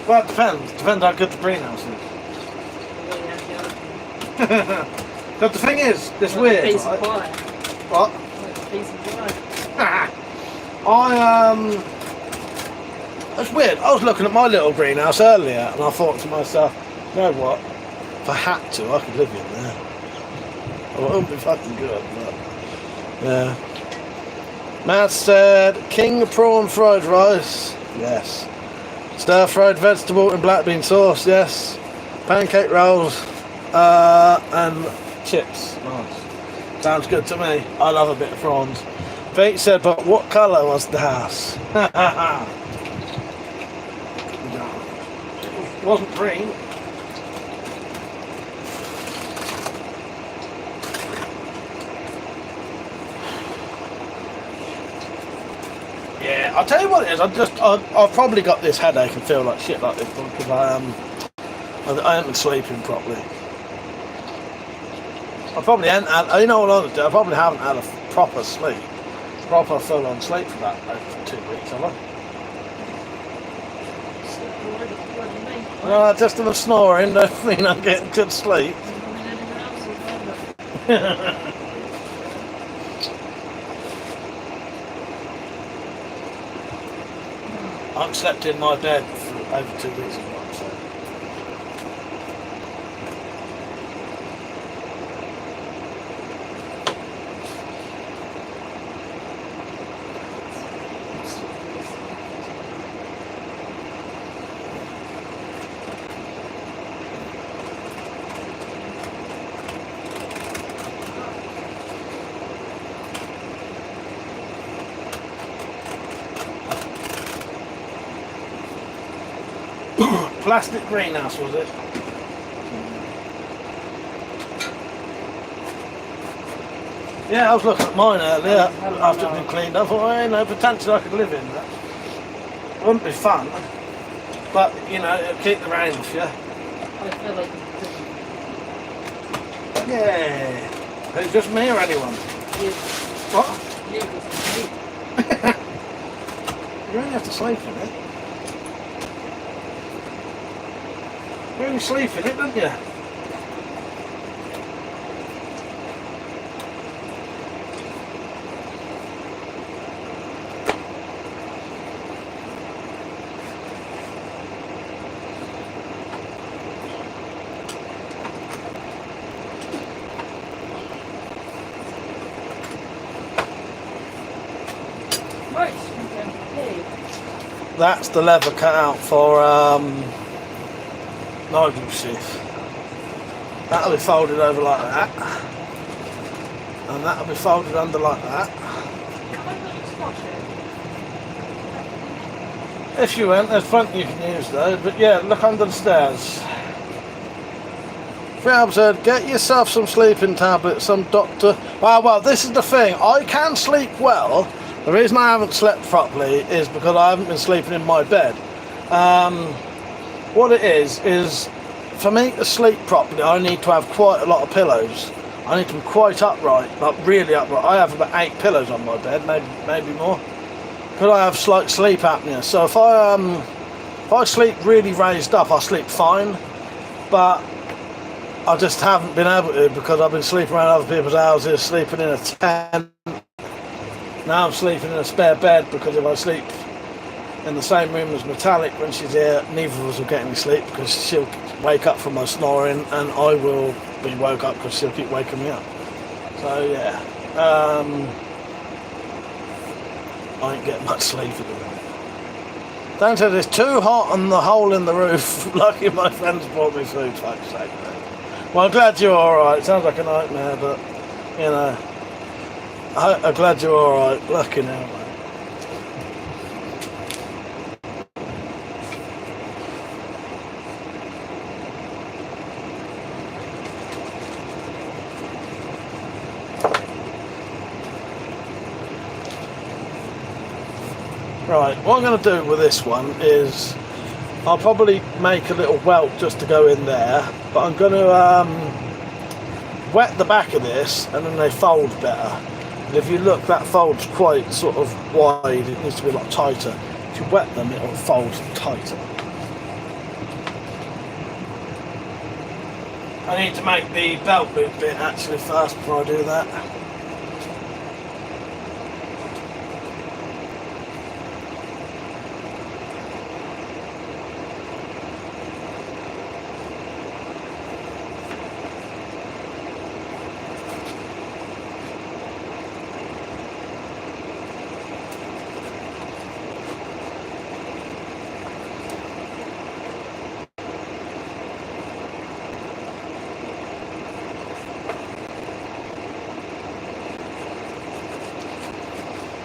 S1: Well, it depends. Depends how good the greenhouse is. But the thing is, it's weird,
S2: Piece
S1: right?
S2: of pie.
S1: What?
S2: Piece of pie.
S1: It's weird. I was looking at my little greenhouse earlier and I thought to myself, you know what? If I had to, I could live in there. Well, it wouldn't be fucking good, but yeah. Matt said, king prawn fried rice. Yes. Stir fried vegetable and black bean sauce. Yes. Pancake rolls and chips. Nice. Sounds good to me. I love a bit of prawns. Pete said, but what colour was the house? It wasn't green. Yeah, I'll tell you what it is. I've probably got this headache and feel like shit like this because I haven't sleeping properly. I probably haven't had, you know what honesty, I probably haven't had a proper sleep, proper full on sleep for that over 2 weeks, have I? No, just in the snoring don't mean I'm getting good sleep. I haven't slept in my bed for over 2 weeks. So. Plastic greenhouse, was it? Yeah, I was looking at mine earlier after it'd been cleaned up. I thought, hey, no, potentially I could live in that. It wouldn't be fun, but you know, it'll keep the rain off you.
S2: I feel like
S1: Yeah. Is it just me or anyone?
S2: you,
S1: What?
S2: you just sleep.
S1: You only have to sleep in it. You only sleep in it, don't you?
S2: Right, okay.
S1: That's the leather cut out for Nigel's sheath. That'll be folded over like that. And that'll be folded under like that. If you went, there's plenty you can use though, but yeah, look under the stairs. Frab said, get yourself some sleeping tablets, some doctor. Well, this is the thing, I can sleep well. The reason I haven't slept properly is because I haven't been sleeping in my bed. What it is for me to sleep properly, I need to have quite a lot of pillows. I need to be quite upright, like really upright. I have about 8 pillows on my bed, maybe more. Because I have slight sleep apnea. So if I sleep really raised up, I sleep fine. But I just haven't been able to because I've been sleeping around other people's houses, sleeping in a tent. Now I'm sleeping in a spare bed because if I sleep in the same room as Metallic when she's here, neither of us will get any sleep because she'll wake up from my snoring and I will be woke up because she'll keep waking me up. So yeah, I ain't getting much sleep at the moment. Dan said it's too hot on the hole in the roof. Lucky my friends brought me food, fuck's sake. Well, I'm glad you're alright. Sounds like a nightmare, but you know, I'm glad you're alright. Lucky now, mate. Right, what I'm going to do with this one is I'll probably make a little welt just to go in there, but I'm going to wet the back of this and then they fold better. And if you look, that folds quite sort of wide, it needs to be a lot tighter. If you wet them, it'll fold tighter. I need to make the belt loop bit actually first before I do that.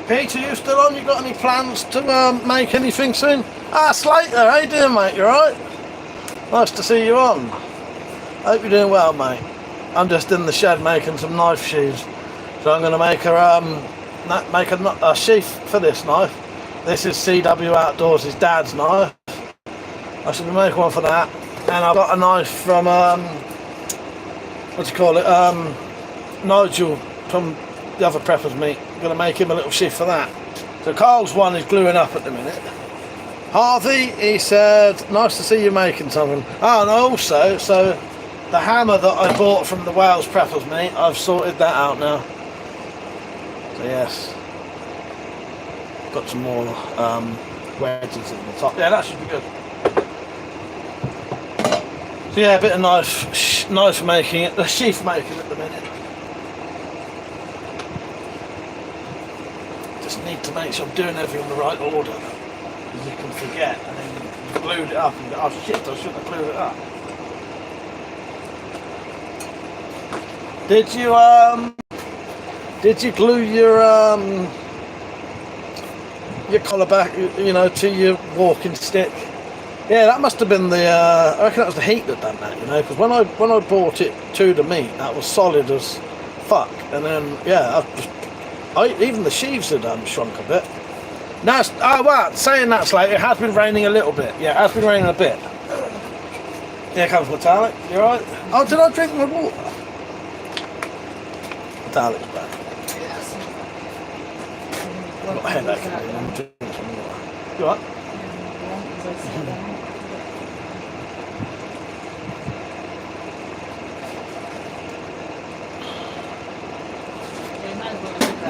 S1: Peter, you still on? You got any plans to make anything soon? Ah, Slater, how you doing, mate? You alright? Nice to see you on. Hope you're doing well, mate. I'm just in the shed making some knife sheaths. So I'm going to make a sheath for this knife. This is CW Outdoors' dad's knife. I should be making one for that. And I've got a knife from, what do you call it? Nigel from the other preppers meet. I'm going to make him a little sheath for that. So Carl's one is gluing up at the minute. Harvey, he said, nice to see you making something. Oh, and also, so the hammer that I bought from the Wales preppers meet, I've sorted that out now. So yes, got some more wedges in the top. Yeah, that should be good. So yeah, a bit of knife making it, the sheath making at the minute. Just need to make sure I'm doing everything in the right order, because you can forget, and then you glued it up and go, oh shit, I shouldn't have glued it up. Did you glue your collar back, you know, to your walking stick? Yeah, that must have been the. I reckon that was the heat that done that, you know. Because when I bought it to the meat, that was solid as fuck. And then yeah, even the sheaves had shrunk a bit. Now, oh wow, saying that's like it has been raining a little bit. Yeah, it has been raining a bit. Here comes Metallic. You alright? Oh, did I drink my water? Metallic's back.
S2: Yes.
S1: I've got a headache. I'm drinking some water. You alright?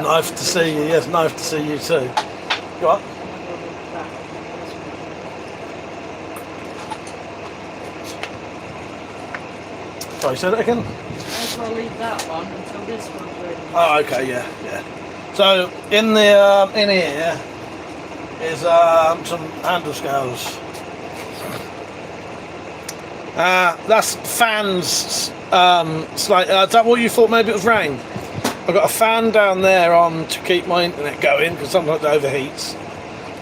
S1: Nice to see you. Yes, nice to see you too. You alright? Sorry, say that again?
S2: I'll leave that one until this one's ready.
S1: Oh, okay, yeah. So in the in here is some handle scales. That's fans. It's like is that what you thought? Maybe it was rain. I've got a fan down there on to keep my internet going because sometimes it overheats,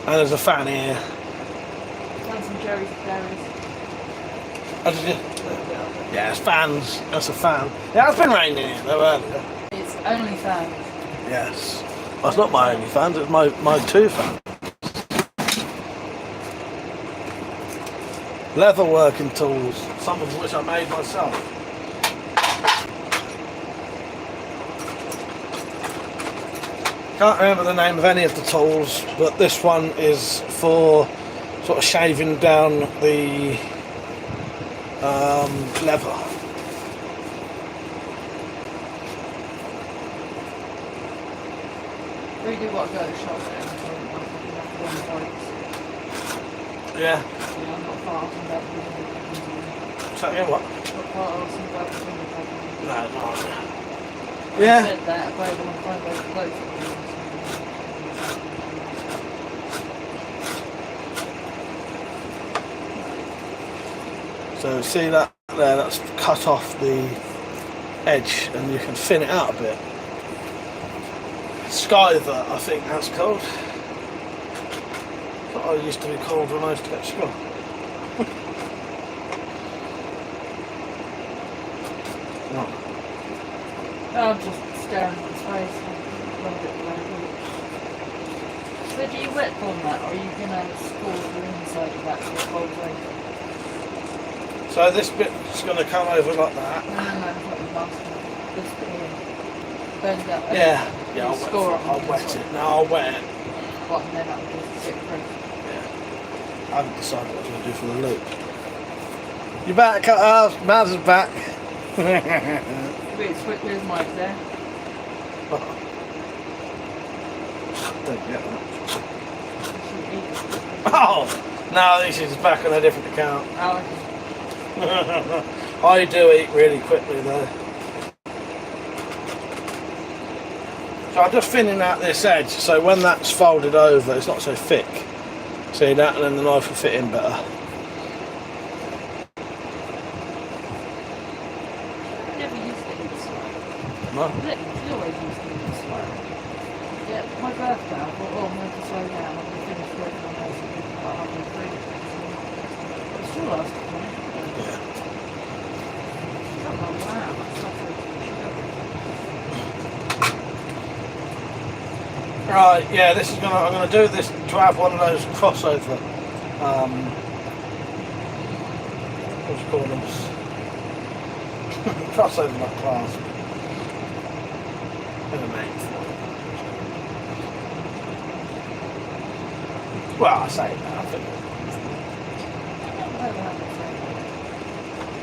S1: and there's a fan here.
S2: Found some cherries and berries.
S1: Oh, did you? Yeah, it's fans. That's a fan. Yeah, it's been raining here though earlier.
S2: It's only fans.
S1: Yes. Well, it's not my only fans, it's my two fans. Leatherworking tools, some of which I made myself. Can't remember the name of any of the tools, but this one is for sort of shaving down the leather.
S2: We do what I go to the shop there.
S1: Yeah.
S2: I'm not far from that.
S1: So, yeah, what?
S2: Not far from that.
S1: No.
S2: I
S1: Yeah.
S2: said that, but I don't want to find those clothes.
S1: So see that there, that's cut off the edge and you can thin it out a bit. Skyver, I think that's called. That's what I used to be called when I used to get to school. Right.
S2: I'm just staring at his face. So do you wet on that, or are you going to score the inside of that so it folds over?
S1: So this bit's going to come over like that.
S2: No, it's not the last one. This bit here. Bend that over.
S1: Yeah,
S2: You score it.
S1: I'll wet it. No, I'll wet it.
S2: What, and then that'll just sit through.
S1: Yeah. I haven't decided what I'm going to do for the loop. You back, Maz is back.
S2: Wait, switch with mic there.
S1: Don't get that. Oh! No, this is back on a different account.
S2: Oh,
S1: I do eat really quickly though. So I'm just thinning out this edge so when that's folded over it's not so thick. See that, and then the knife will fit in better.
S2: never used to eat slow.
S1: No?
S2: You always used to eat slow. Yeah, my birthday, I thought, oh, I'm going to slow down. I'm going to finish working on those and I'll be free. It still lasted me.
S1: Yeah.
S2: Oh, wow, that's lovely.
S1: Right, yeah, this is I'm gonna do this to have one of those crossover what do you call them? Crossover nut clasp. In a mate. Well, I say that, I think.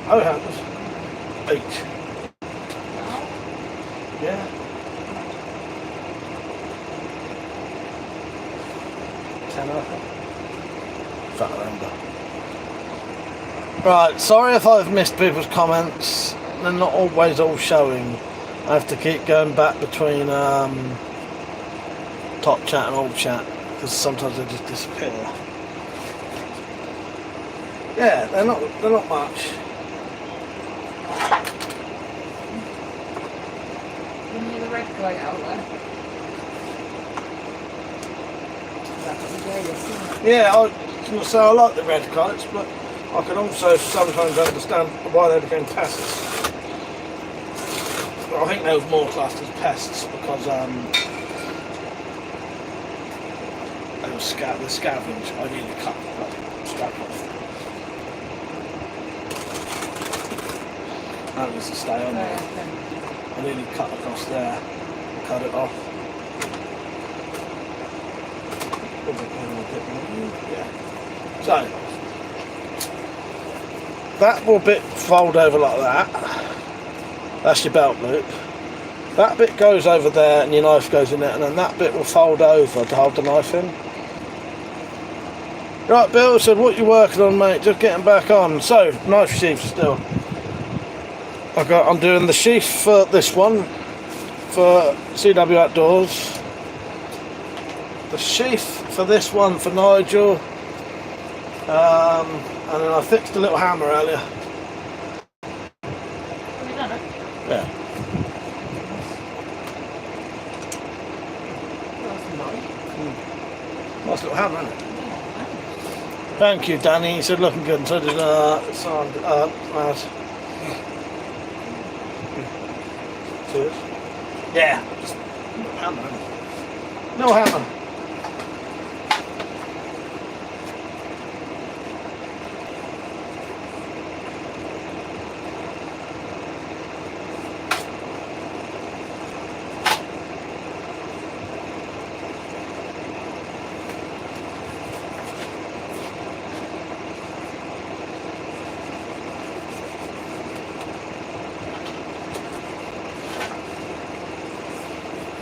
S1: Oh, that was 8. Yeah. Can't remember. Right, sorry if I've missed people's comments. They're not always all showing. I have to keep going back between top chat and old chat because sometimes they just disappear. Yeah, they're not much.
S2: You need the red guy out there. Yeah,
S1: Yeah, going to say I like the red kites, but I can also sometimes understand why they became pests. But I think they were more classed as pests because they were the scavenge. I nearly cut the strap off. That was to stay on there. I nearly cut across there, cut it off. Yeah. So that will bit fold over like that. That's your belt loop. That bit goes over there and your knife goes in it, and then that bit will fold over to hold the knife in. Right, Bill said, what you working on, mate? Just getting back on. So, knife sheath still. I'm doing the sheath for this one, for CW Outdoors. The sheath for this one for Nigel. And then I fixed a little hammer earlier.
S2: Have you done it?
S1: Yeah. Nice little hammer, isn't it? Thank you, Danny. He said looking good, and so did Maz. Cheers. Yeah. Just no hammer, isn't it? No hammer.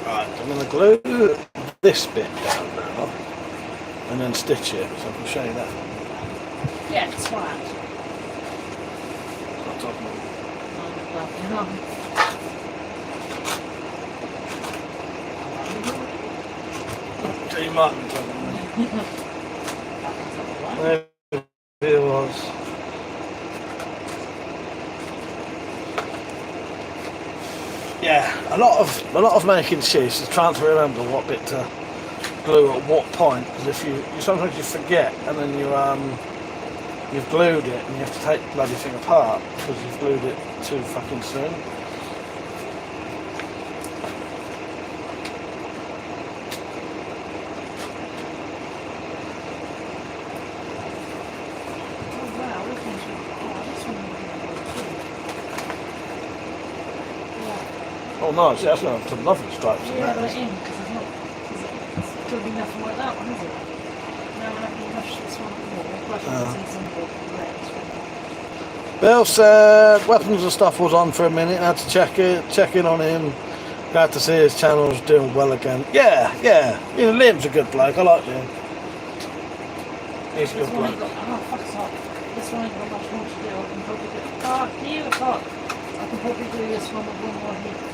S1: Right, I'm going to glue this bit down now and then stitch it, so I can show you that.
S2: Yeah, it's flat.
S1: Not talking about. So you might be talking about. There it was. Yeah, a lot of making sheaths is trying to remember what bit to glue at what point, because if you sometimes you forget and then you've glued it and you have to take the bloody thing apart because you've glued it too fucking soon. Oh nice, that's got some lovely stripes in
S2: Yeah,
S1: that.
S2: but in, because it's not, it's going to be nothing like that one, is it? No, we're not going to rush this one more. We'll see some of the reds.
S1: Bill said weapons and stuff was on for a minute, had to check in on him. Glad to see his channel's doing well again. Yeah. You know, Liam's a good bloke, I like Liam. He's a good
S2: This one ain't
S1: bloke.
S2: got, oh fuck off. This one ain't got much more to do. I can probably do, fuck you, fuck. I can probably do this one with one more heat.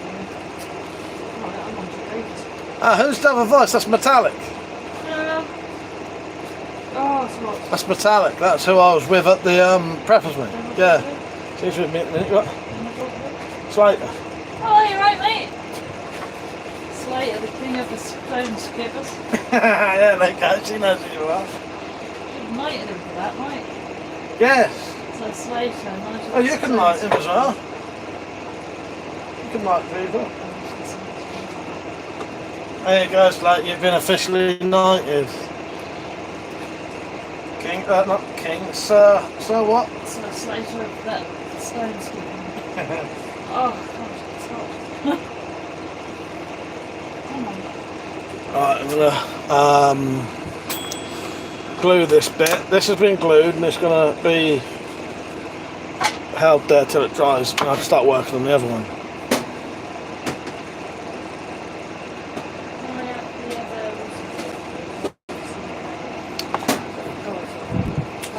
S1: Who's the other voice? That's Metallic.
S2: Oh, it's not.
S1: That's Metallic. That's who I was with at the preppers meet. Yeah. She's with me at the minute. What? Slater.
S2: Oh, you're right, mate. Slater, the king of the stone skippers.
S1: Yeah, there you go. She knows who you are.
S2: You've knighted him for that, mate.
S1: Yes.
S2: So Slater, Nigel.
S1: Oh, you can light him as well. You can light people. There you go, Slater. You've been officially knighted. King, not king, sir what?
S2: So Slater of that stone skipper. Oh, gosh, it's hot. Come on.
S1: Right, I'm gonna glue this bit. This has been glued and it's gonna be held there till it dries. And I can start working on the other one.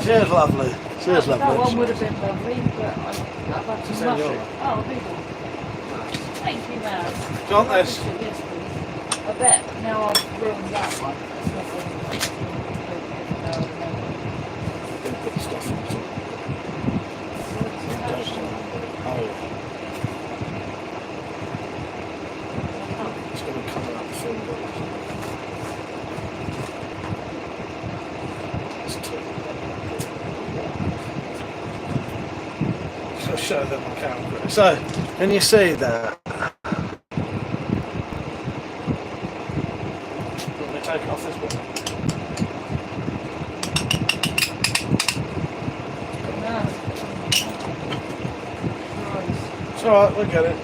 S1: Cheers, lovely. Cheers,
S2: That one
S1: lovely.
S2: would have been lovely, but I've had to
S1: Send
S2: smash
S1: you
S2: it.
S1: one.
S2: Oh, people. Thank you, man.
S1: Do you want this?
S2: Yes, please. I bet now I've ruined that one.
S1: Gonna put the stuff in it. Oh, yeah. It's gonna come out the film. It's too. show them on camera. So, can you see that? Let me take it off this one. It's alright, we'll get it.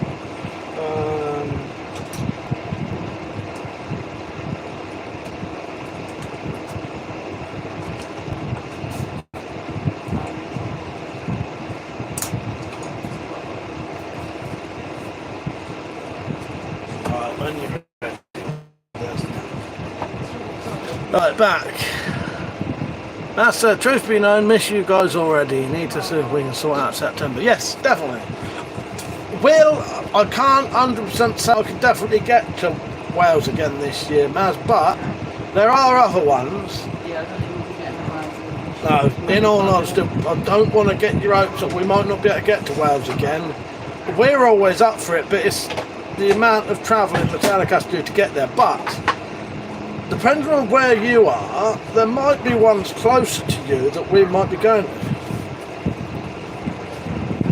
S1: Alright, when you're ready. Right, back. That's truth be known, miss you guys already. Need to see if we can sort out September. Yes, definitely. I can't 100% say I can definitely get to Wales again this year, Maz, but there are other ones.
S2: Yeah, I don't think we'll be getting to Wales.
S1: No, in all honesty, I don't want to get your hopes up. We might not be able to get to Wales again. We're always up for it, but it's the amount of travelling the Metallic has to do to get there. But depending on where you are, there might be ones closer to you that we might be going to.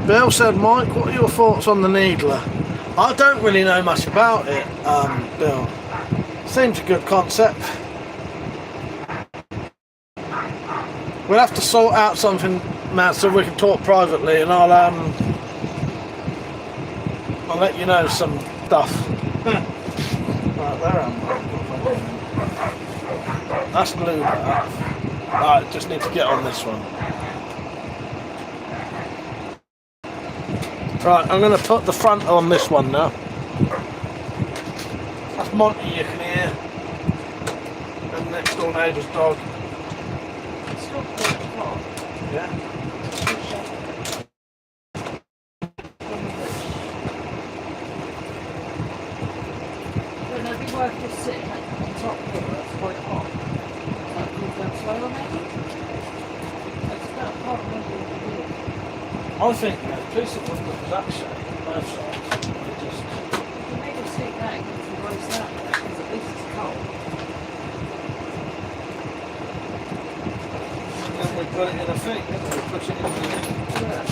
S1: Bill said, Mike, what are your thoughts on the Needler? I don't really know much about it, Bill. Seems a good concept. We'll have to sort out something, Matt, so we can talk privately, and I'll let you know some stuff. Right, there I am. That's blue. Right, just need to get on this one. Right, I'm going to put the front on this one now. That's Monty you can hear. And next door neighbour's dog. Yeah.
S2: Wouldn't it be worth just sitting at the top here where it's quite hot? Like move them slower maybe? It's not hot maybe.
S1: I think a piece of wood that was that shape, both sides, just...
S2: You may just take that and go to roast that because at least it's cold.
S1: And we put it in a thing, didn't we? Push it in the
S2: Yeah.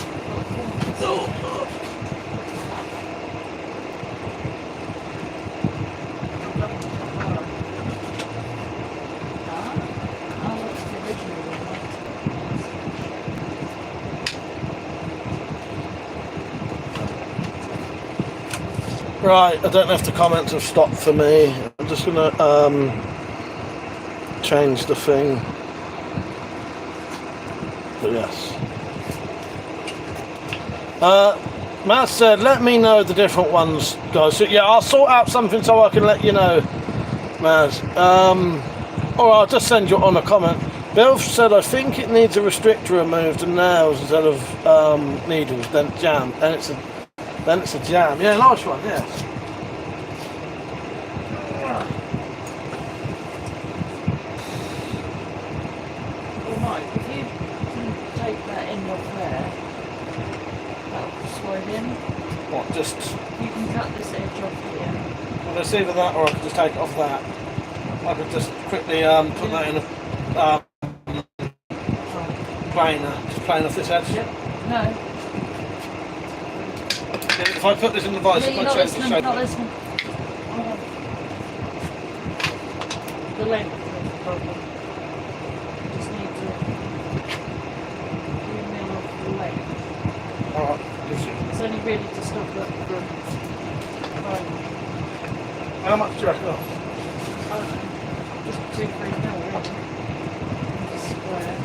S1: Right, I don't know if the comments have stopped for me. I'm just going to change the thing. But yes. Matt said, let me know the different ones, guys. So yeah, I'll sort out something so I can let you know, Maz. Or I'll just send you on a comment. Bill said, I think it needs a restrictor removed and nails instead of needles, then jam. Then it's a jam. Yeah, nice one, yes.
S2: Well, Mike, if you can take that end off there, that'll slide in.
S1: What, just...
S2: You can cut this edge off here.
S1: Well, it's either that or I could just take it off that. I could just quickly put that in a planer. Just plane off this edge.
S2: Yep. No.
S1: If I put this in the vice,
S2: Yeah,
S1: if
S2: you're
S1: I
S2: not
S1: change the
S2: listening,
S1: shape.
S2: not listening. The length is the problem. Just need to do a mill off the length.
S1: Alright,
S2: It's only really to stop that from growing.
S1: how much do you reckon off?
S2: I don't know, just 2-3 mil really. Just square.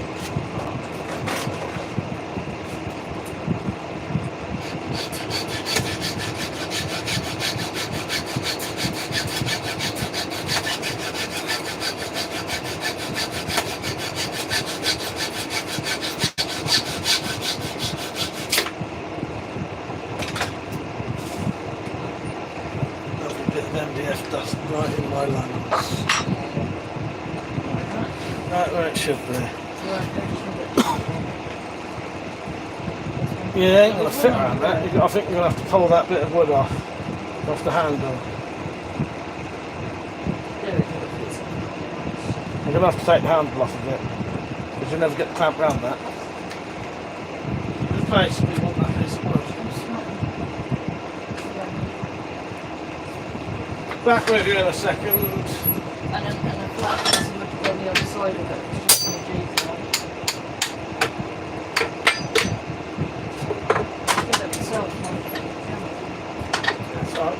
S1: MDF dust right in my lungs. Right where it should be. Yeah, it ain't going to fit around that. I think you're going to have to pull that bit of wood off the handle. You're going to have to take the handle off of it because you'll never get the clamp around that. basically what that is. Back with you in a second.
S2: And a flat piece of wood on the other side of it, just for the G's on. Get it myself,
S1: That's right.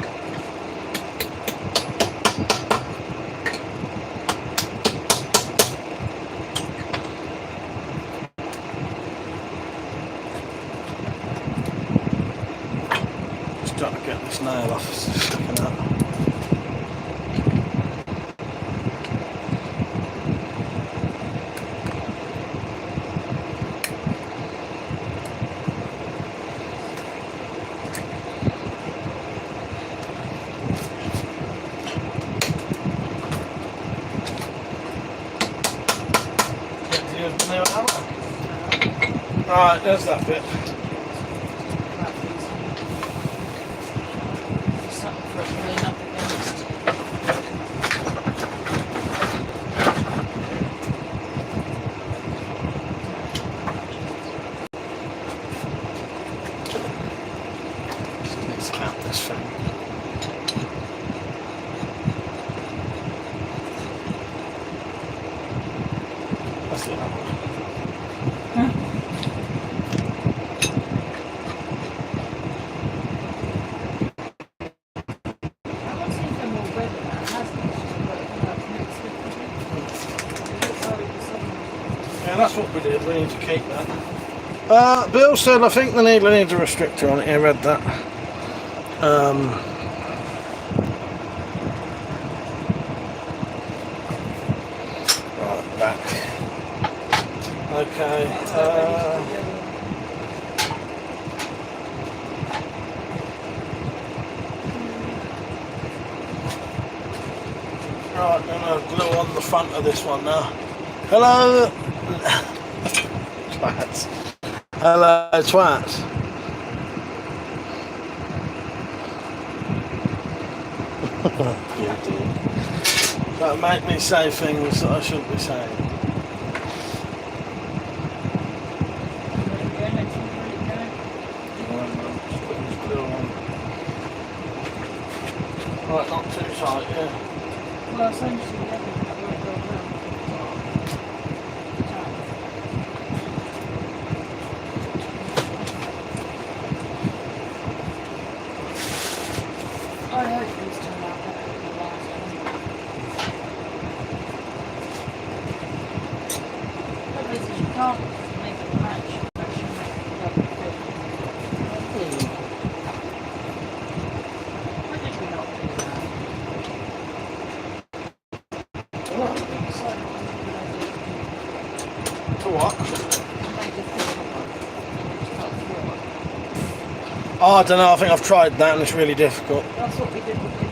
S1: Just trying to get this nail off, it's sticking out. Right, there's that bit.
S2: Something for it to lean up against.
S1: Let's count this thing. That's the other one. Yeah, that's what we did. We need to keep that. Bill said, I think the needle needs a restrictor on it. I read that. Right, back. Okay. Right, I'm going to glue on the front of this one now. Hello! Twats. Hello, twats. You do. That make me say things that I shouldn't be saying. Right, not too tight, yeah.
S2: Well, essentially, yeah. I hope these turn out better than the last one. But this is, you can't make it match unless you make it double fit. Why did we not do that? Well, we decided what we were going to do.
S1: To what?
S2: To make it fit one. Just cut through it.
S1: Oh, I don't know, I think I've tried that and it's really difficult.
S2: That's what we did with the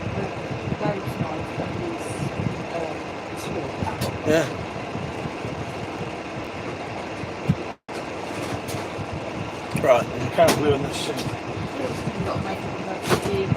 S2: ghost knife and these sword.
S1: Yeah. Right, you can't glue in this thing.
S2: You've got to make it perfectly even.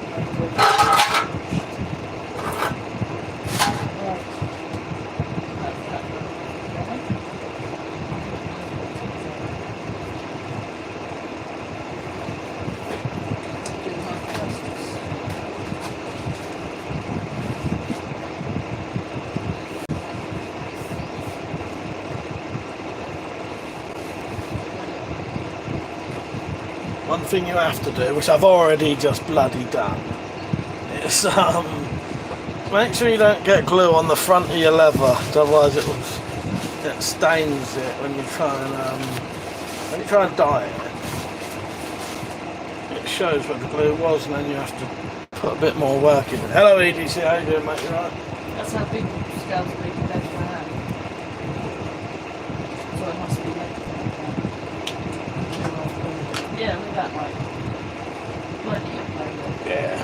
S1: One thing you have to do, which I've already just bloody done, is make sure you don't get glue on the front of your leather, otherwise it stains it when you try and dye it. It shows where the glue was, and then you have to put a bit more work in it. Hello EDC, how you doing, mate? You right?
S2: That's how big the scales are compared to my hand. So it must be like yeah, look at that, like plenty of play with.
S1: Yeah.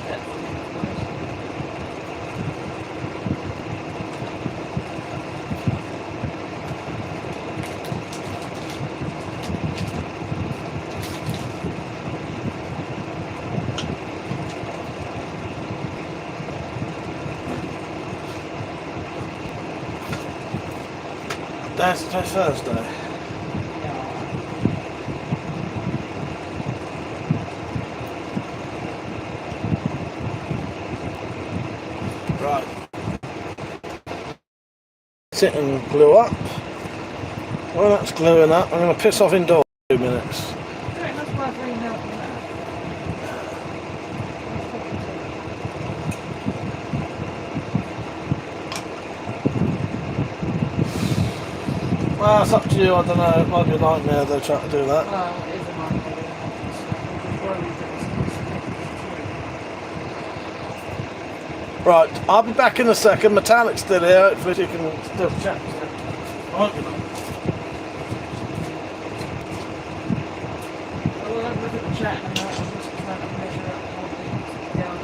S1: That's Thursday. it and glue up. While that's gluing up, I'm going to piss off indoors for 2 minutes.
S2: I think that's worth reading out on that.
S1: Well, it's up to you, I don't know, it might be a nightmare though trying to do that.
S2: Well, it is a nightmare. I'm worried that it's
S1: Right, I'll be back in a second, Metallic's still here, hopefully you can still chat to him. Right, you know.
S2: I will have a look at the chat and I'll just try to measure up all the down.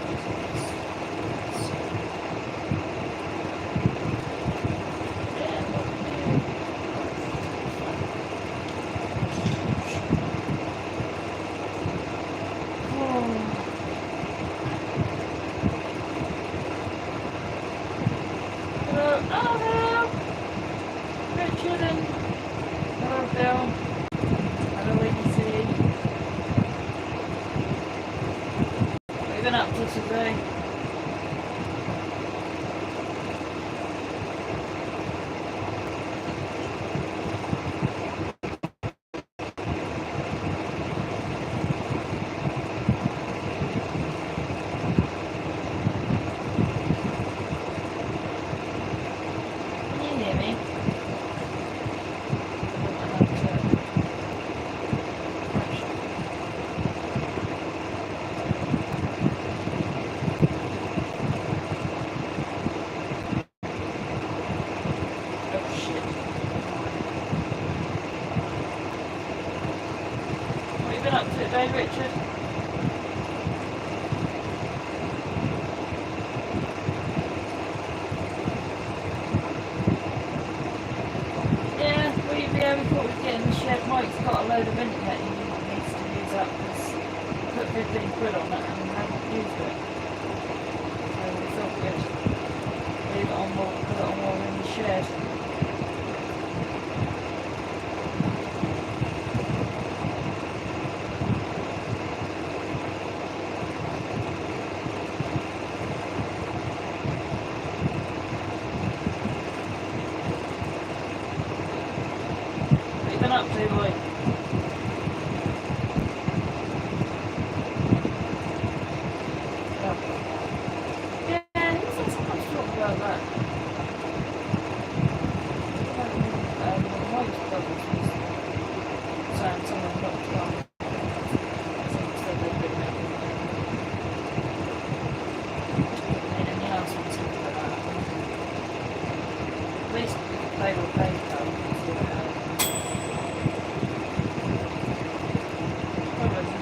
S2: Today. Can you hear me? Day, Richard. Yeah, we thought we'd get in the shed. Mike's got a load of internet he needs to use up because he put 15 quid on it and hasn't used it. So we thought we'd leave it on more, put it on more in the shed. Up to, boy. Yeah, he's not so much talk about that. Mike's brothers was saying someone knocked down. Someone said they'd been there. In the house and stuff like that. At least they were paid though.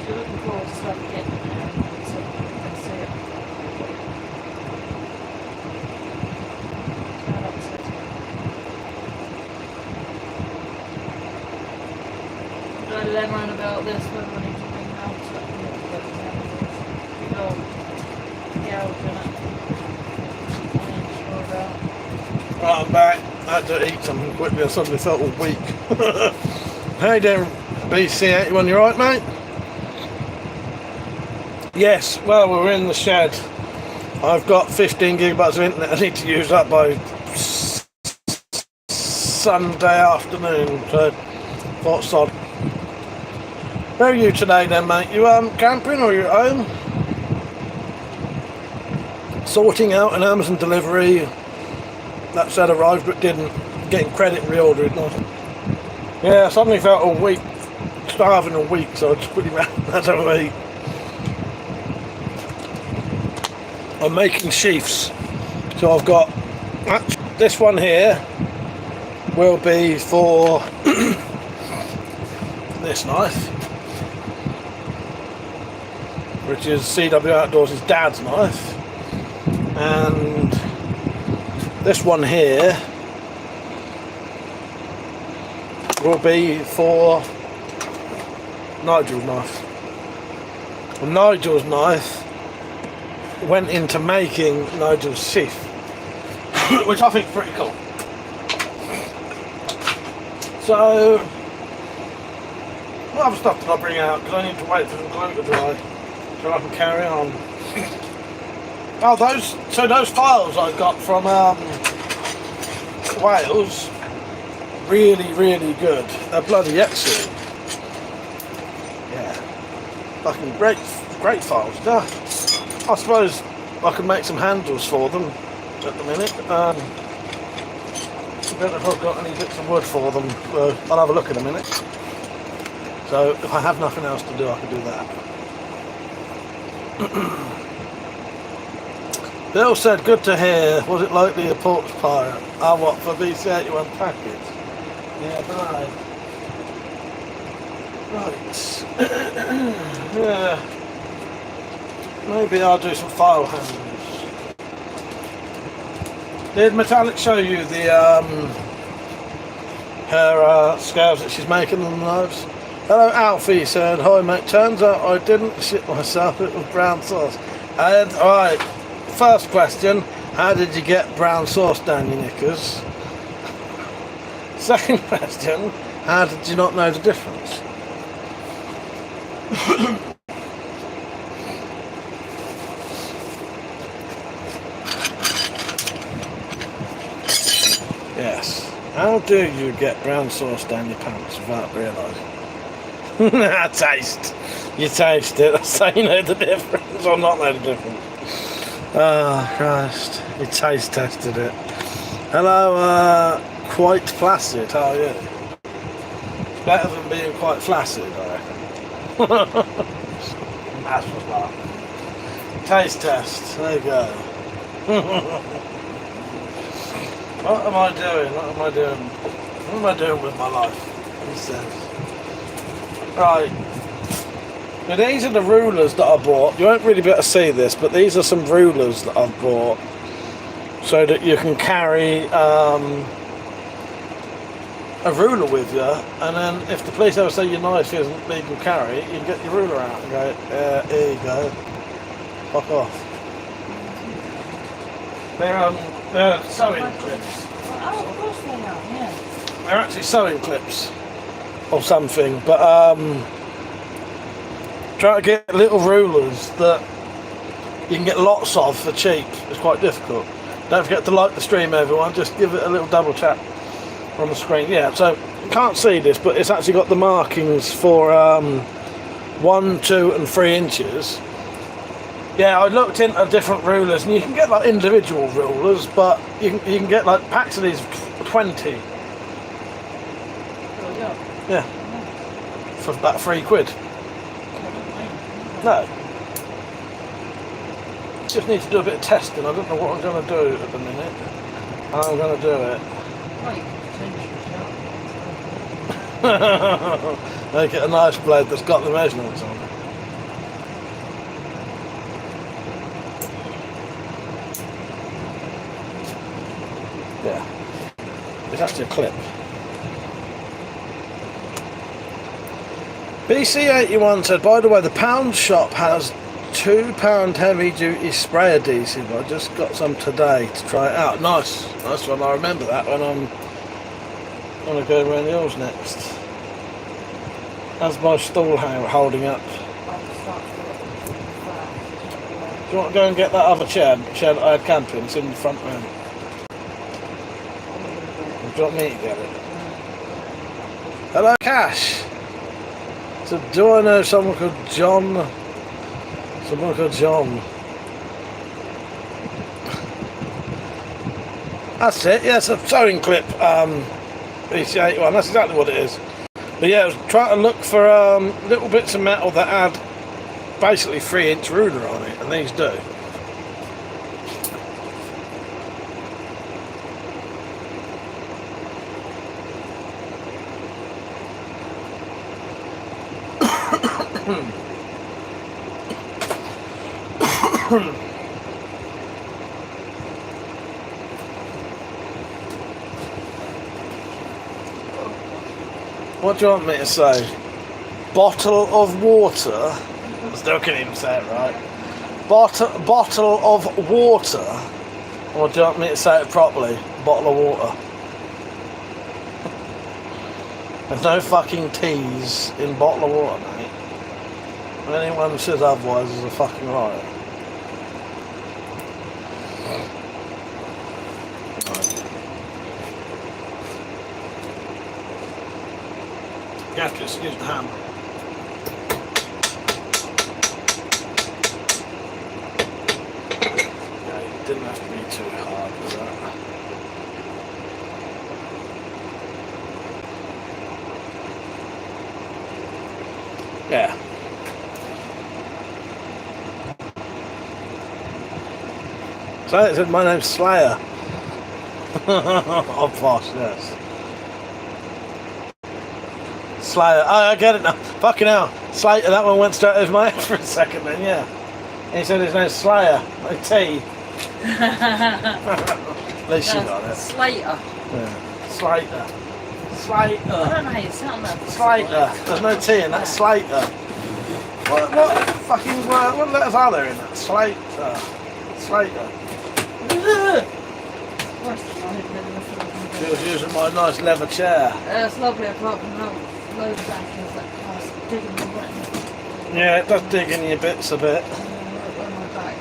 S2: You're looking forward to stuff getting there and so you can see it. Turn up the dilemma about this, whether I need to bring out to it. Big old gouge in it. I ain't sure about.
S1: Right, I'm back. I had to eat something quickly, I suddenly felt all weak. How you doing, BC81, you right, mate? Yes, well, we're in the shed. I've got 15 gigabytes of internet I need to use up by Sunday afternoon, so thought sod. Where are you today then, mate? You camping or you at home? Sorting out an Amazon delivery that said arrived but didn't. Getting credit reordered. Yeah, I suddenly felt all weak, starving all week, so I just quickly ran out to eat. I'm making sheaths, so I've got this one here will be for this knife, which is CW Outdoors' dad's knife, and this one here will be for Nigel's knife. And Nigel's knife went into making Nigel's sheath, which I think is pretty cool. So, what other stuff did I bring out? Because I need to wait for the glue to dry so I can carry on. Oh, those files I got from Wales, really, really good. They're bloody excellent. Yeah, fucking great files. Yeah. I suppose I can make some handles for them at the minute. I don't know if I've got any bits of wood for them. I'll have a look in a minute. So if I have nothing else to do, I can do that. Bill said, good to hear. Was it likely a porch pirate? Ah, what, for BC81 package? Yeah, right. Yeah. Maybe I'll do some file handles. Did Metallic show you the her scales that she's making on the knives? Hello, Alfie said, hi mate, turns out I didn't shit myself, it was brown sauce. And, alright, first question, how did you get brown sauce down your knickers? Second question, how did you not know the difference? Yes, how do you get brown sauce down your pants without realising? Taste. You taste it. That's how you know the difference, or not know the difference. Oh, Christ. You taste tested it. Hello, quite flaccid. How are you? It's better than being quite flaccid, I reckon. That's what's that. Taste test. There you go. What am I doing? What am I doing? What am I doing with my life? He says. Right, now these are the rulers that I bought. You won't really be able to see this, but these are some rulers that I've bought so that you can carry a ruler with you, and then if the police ever say your knife isn't legal carry, you can get your ruler out and go, here you go, fuck off. They're sewing clips.
S2: Oh, of course they are, yeah.
S1: They're actually sewing clips. Or something, but trying to get little rulers that you can get lots of for cheap is quite difficult. Don't forget to like the stream, everyone. Just give it a little double tap on the screen. Yeah, so you can't see this, but it's actually got the markings for 1, 2 and 3 inches. Yeah, I looked into different rulers, and you can get like individual rulers, but you can get like packs of these 20. Yeah, for about £3. No. Just need to do a bit of testing. I don't know what I'm going to do at the minute. I'm going to do it. Make it a nice blade that's got the measurements on it. Yeah. It's actually a clip. BC81 said, by the way, the pound shop has £2 heavy duty spray adhesive. I just got some today to try it out. Nice one. I remember that when I'm going to go around the hills next. How's my stall holding up? Do you want to go and get that other chair that I had camping? It's in the front room. Do you want me to get it? Hello, Cash. So, do I know someone called John? Someone called John. That's it, yeah, it's a sewing clip, BC81, that's exactly what it is. But yeah, I was trying to look for little bits of metal that had basically 3-inch ruler on it, and these do. What do you want me to say? Bottle of water? I still can't even say it right. Bottle of water? Or do you want me to say it properly? Bottle of water. There's no fucking T's in bottle of water, mate. And anyone who says otherwise is a fucking liar. You have to just use the hammer. Yeah, it didn't have to be too hard with that. Yeah. So it said my name's Slayer. Of course, yes. Slayer. Oh, I get it now. Fucking hell. Slayer, that one went straight over my head for a second then, yeah. He said his name's Slayer. Like T. At least you got it.
S2: Slater.
S1: Yeah. Slater. Slater.
S2: I don't know how you sound that.
S1: Slater. There's no T in that. Slater. What fucking word? What letters are there in that? Slater. Slater. She was using my nice leather chair.
S2: It's lovely apart from how low back is that class digging the button.
S1: Yeah, it does dig in your bits a bit.
S2: Where my back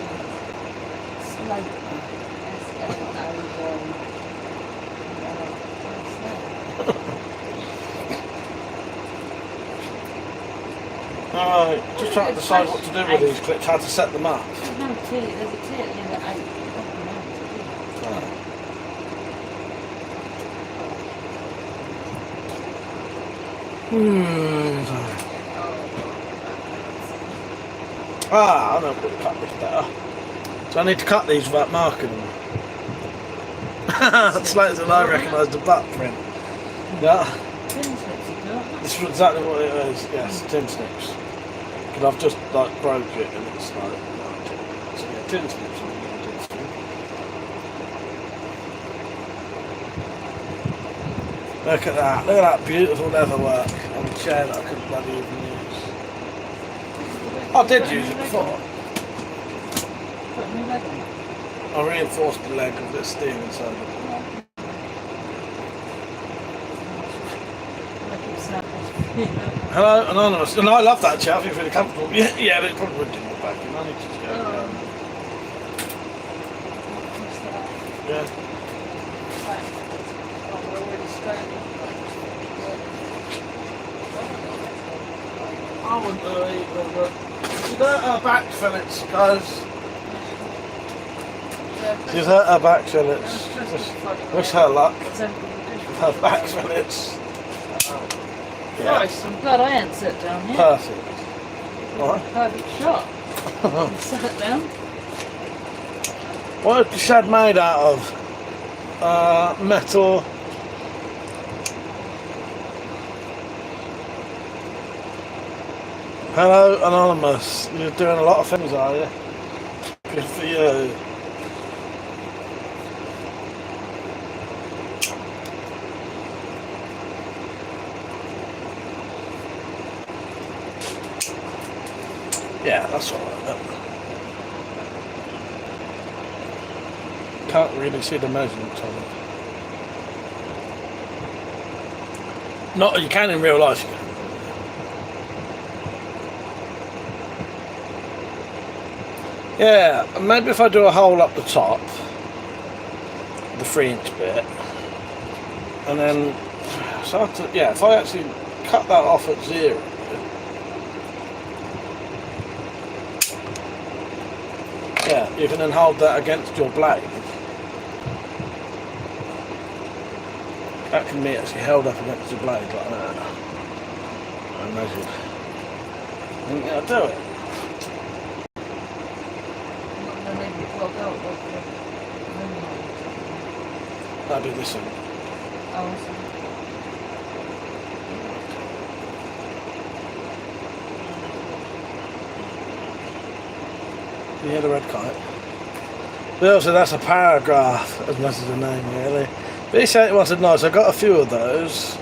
S2: is. Slater.
S1: Alright, just trying to decide what to do with these clips, how to set them up.
S2: There's no T, there's a T at the end of 8.
S1: Ah, I know how to cut this better. So I need to cut these without marking them. It's like that I recognise the butt print. Yeah. This is exactly what it is, yes, tin snips. But I've just like broke it and it's like, so yeah, tin snips. Look at that beautiful leather work on the chair that I couldn't bloody even use. I did use it before. I reinforced the leg with this steel inside it. Hello, Anonymous. And I love that chair, I think it's really comfortable. Yeah, but it probably would do more back in. I need to just go down. Yeah. I wouldn't do it either, but she's hurt her back fillets, guys. She's hurt her back fillets. Wish her luck. Her back fillets. Yeah.
S2: Christ, I'm glad I ain't sat down yet.
S1: Perfect. Alright.
S2: Perfect shot. Sat down.
S1: What is the shed made out of? Metal. Hello, Anonymous. You're doing a lot of things, are you? Good for you. Yeah, that's all right. Can't really see the measurements on it. Not you can in real life. You can. Yeah, maybe if I do a hole up the top, the 3-inch bit, and then so I have to, yeah, if I actually cut that off at 0. Yeah, you can then hold that against your blade. That can be actually held up against your blade like that. And measured. And yeah, do it. That'd be this one. Yeah, the red kite. But also that's a paragraph as much as a name really. But he said it wanted nice. I got a few of those.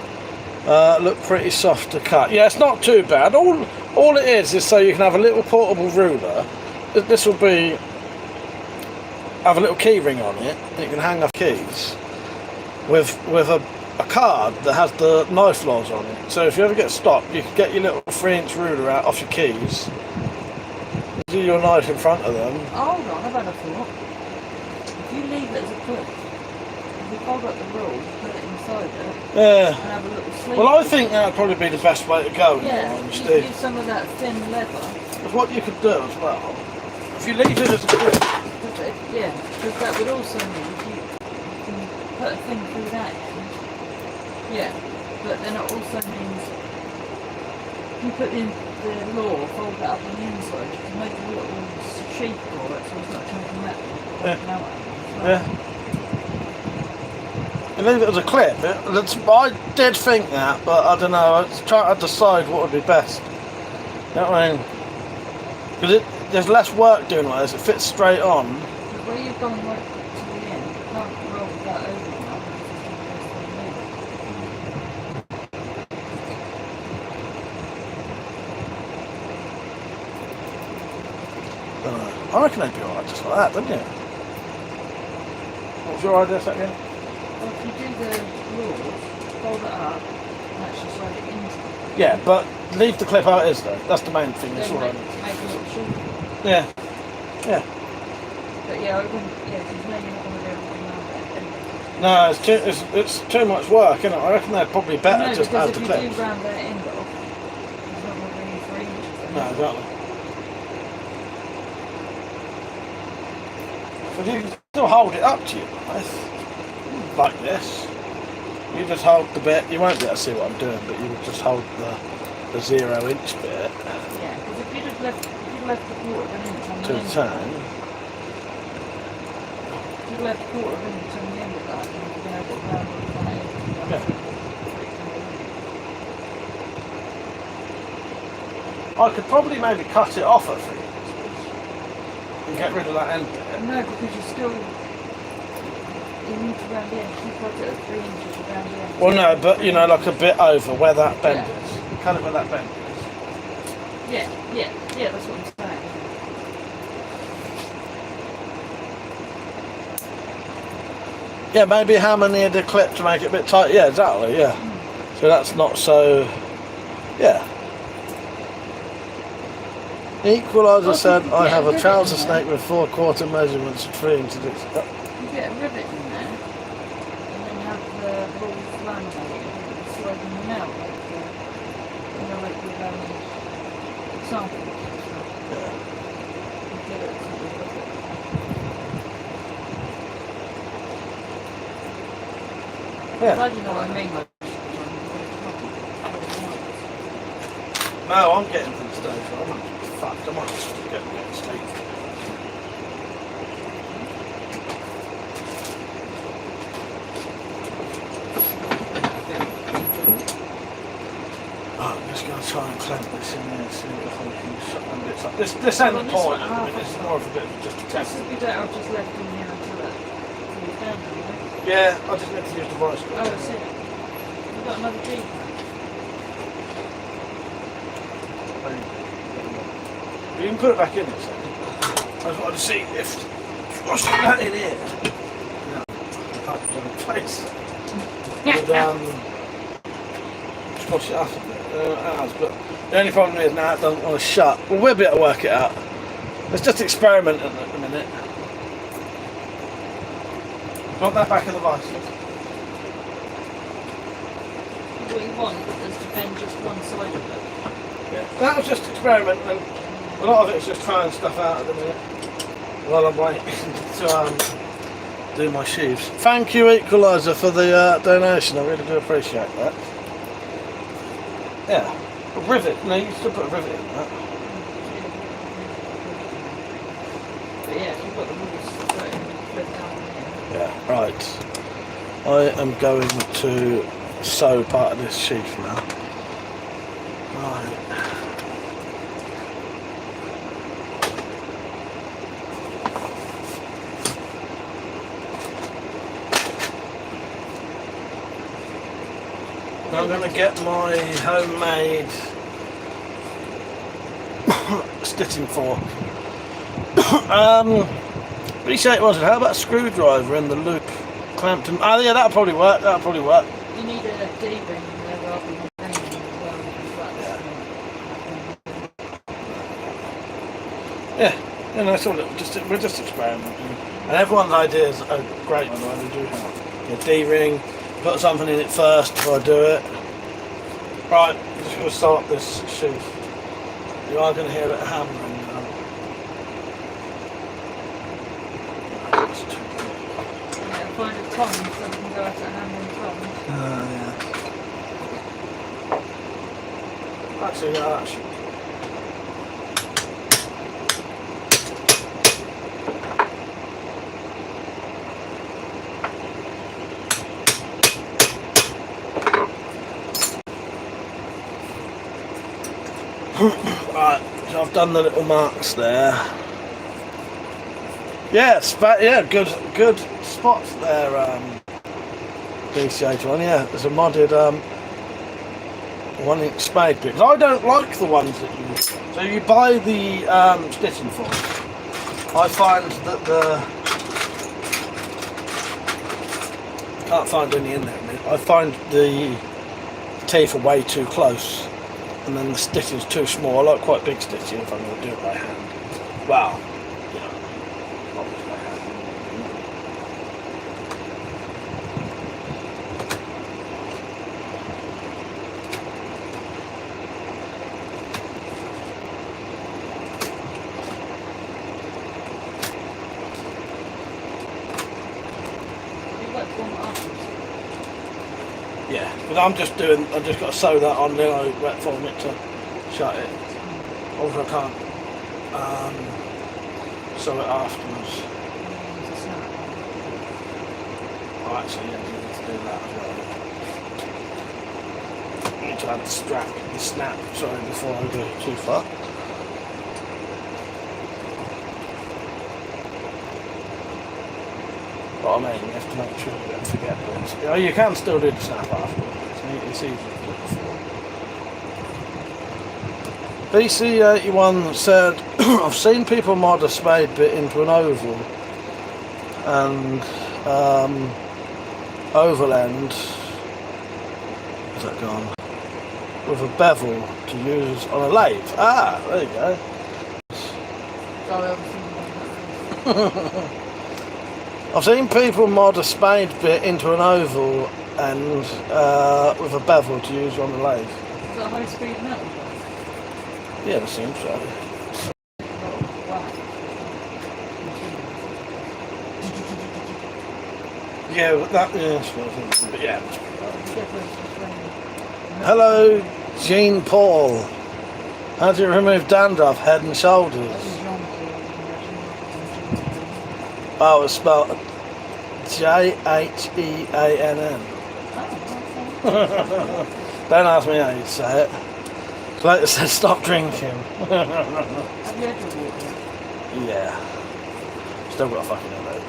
S1: Look pretty soft to cut. Yeah, it's not too bad. All it is so you can have a little portable ruler. This will be have a little key ring on it. And you can hang off keys with a card that has the knife laws on it. So if you ever get stopped, you can get your little 3-inch ruler out off your keys. Do your knife in front of them.
S2: Hold on, I've had a thought. If you leave it as a push, if you fold up the roll, put it in beside it
S1: Yeah.
S2: and have a little sleeve.
S1: Well, I think that would probably be the best way to go.
S2: yeah,
S1: In all
S2: you
S1: honesty.
S2: could use some of that thin leather.
S1: Because what you could do as well, if you leave it as a grip,
S2: Yeah, because that would also mean you can put a thing through that end. Yeah, but then it also means you put in the law, fold that up on the inside, you can make a little sheath for it so it's not chunking that
S1: Yeah. Yeah. You leave it as a clip. I did think that, but I don't know. I was trying to decide what would be best. You know what I mean? Because there's less work doing like this. It fits straight on.
S2: But where you've gone right to the end, you can't roll that over now.
S1: I reckon they'd be alright just like that, don't you? What was your idea second?
S2: Well, if you do the rules, fold it up, and actually slide it into it.
S1: Yeah, but leave the clip how it is though. That's the main thing. That's
S2: Then
S1: all I
S2: make
S1: need.
S2: a little sheath.
S1: Yeah. Yeah.
S2: But yeah, I wouldn't, yeah, because now you're not going to do everything around that anyway.
S1: No, it's too much work, isn't it? I reckon they're probably better
S2: No,
S1: just
S2: because
S1: add the
S2: if you
S1: clips.
S2: do round that end off, it's not going to bring you 3 inches.
S1: No, exactly. But you can still hold it up to you, like this. You just hold the bit. You won't be able to see what I'm doing, but you would just hold the 0 inch bit
S2: Yeah, because if you'd have left a quarter of an inch on
S1: to
S2: the
S1: the
S2: end,
S1: turn.
S2: if you'd left a quarter of an inch on the end of that, then you'd have it round on the front end.
S1: Yeah. I could probably maybe cut it off at 3 inches and get rid of that end bit.
S2: No, because you need to round the end. If you cut it at 3 inches, you round the end.
S1: Well, no, but you know, like a bit over where that bend is. Cut it where that bend is.
S2: Yeah, that's what I'm saying.
S1: Yeah, maybe hammer near the clip to make it a bit tight. Yeah, exactly, yeah. So that's not so... Yeah. Equaliser said, I have a trouser snake with 4/4 measurements of 3 inches.
S2: You get a rivet in there, and then have the balls laminated and sliding them out like the, like the samples.
S1: Yeah.
S2: You get it to the rivet.
S1: Yeah.
S2: Glad you know what I mean. Like,
S1: No, I'm getting them today, so I'm fucked. I might just get them next week. Oh, I'm just going to try and clamp this in there and see if I can shut them bits up. This ain't the point. I mean, this is more of a bit of just a
S2: this
S1: test.
S2: would be better if just left in here until it's down, you know?
S1: Yeah, I just need to use the voice.
S2: Oh, I see. You've got another G.
S1: You can put it back in this. I just want to see if what's that in here. No, I can't put it in place. But squash it up a bit. It has, but the only problem is now it doesn't want to shut. Well, we'll be able to work it out. Let's just experiment at the minute. Want that back in the vice?
S2: What you want is to bend just one side of it.
S1: Yeah. That was just experiment, and a lot of it's just trying stuff out at the minute while I'm waiting to do my sheaves. Thank you, Equaliser, for the donation. I really do appreciate that. Yeah. A rivet. No, you still put a rivet in that.
S2: But yeah, you've got the rules flip down here.
S1: Yeah, right. I am going to sew part of this sheath now. Right. I'm going to get my homemade stitching fork. What do you say it was? How about a screwdriver in the loop? Clamped in. Oh yeah, that'll probably work. That'll probably work.
S2: You need a D-ring there rather than a ring
S1: Yeah, you know, it's all we're just experimenting, and everyone's ideas are great. By the way, they do help. Your D-ring, Put something in it first before I do it. Right, I'm just going to start this sheath. You are going to hear it hammering now. It's too big.
S2: Yeah, find a tongue so we can go out to hammering tongs.
S1: Yeah. Actually, yeah, that should. Right, so I've done the little marks there. Yes, but yeah, good spots there. DC81, yeah, there's a modded 1-inch spade bit. I don't like the ones that you. So you buy the stitching form. I find that can't find any in there. I find the teeth are way too close. And then the stitching's too small. I like quite big stitching if I'm going to do it by hand. Well, you know, not just by hand.
S2: You wet form it afterwards.
S1: Yeah, but I've just got to sew that on, then I wet form it to shut it. Also I can't sew it afterwards. Oh, actually, yeah, I need to do that as well. I need to add the snap, sorry, before I go too far. But I mean, you have to make sure you don't forget this. You know, you can still do the snap afterwards. It's easy to do before. BC81 said, I've seen people mod a spade bit into an oval and oval end, where's that gone? With a bevel to use on a lathe. Ah, there you go. I've seen people mod a spade bit into an oval and with a bevel to use on the lathe.
S2: Is that high speed metal?
S1: Yeah, it seems so. Yeah, but that, yeah, but yeah. Hello, Jean Paul. How do you remove dandruff, head and shoulders? Oh, it's spelled Jehann. Don't ask me how you say it. It's like it says stop drinking.
S2: Have you had your water?
S1: Yeah. Still got a fucking headache.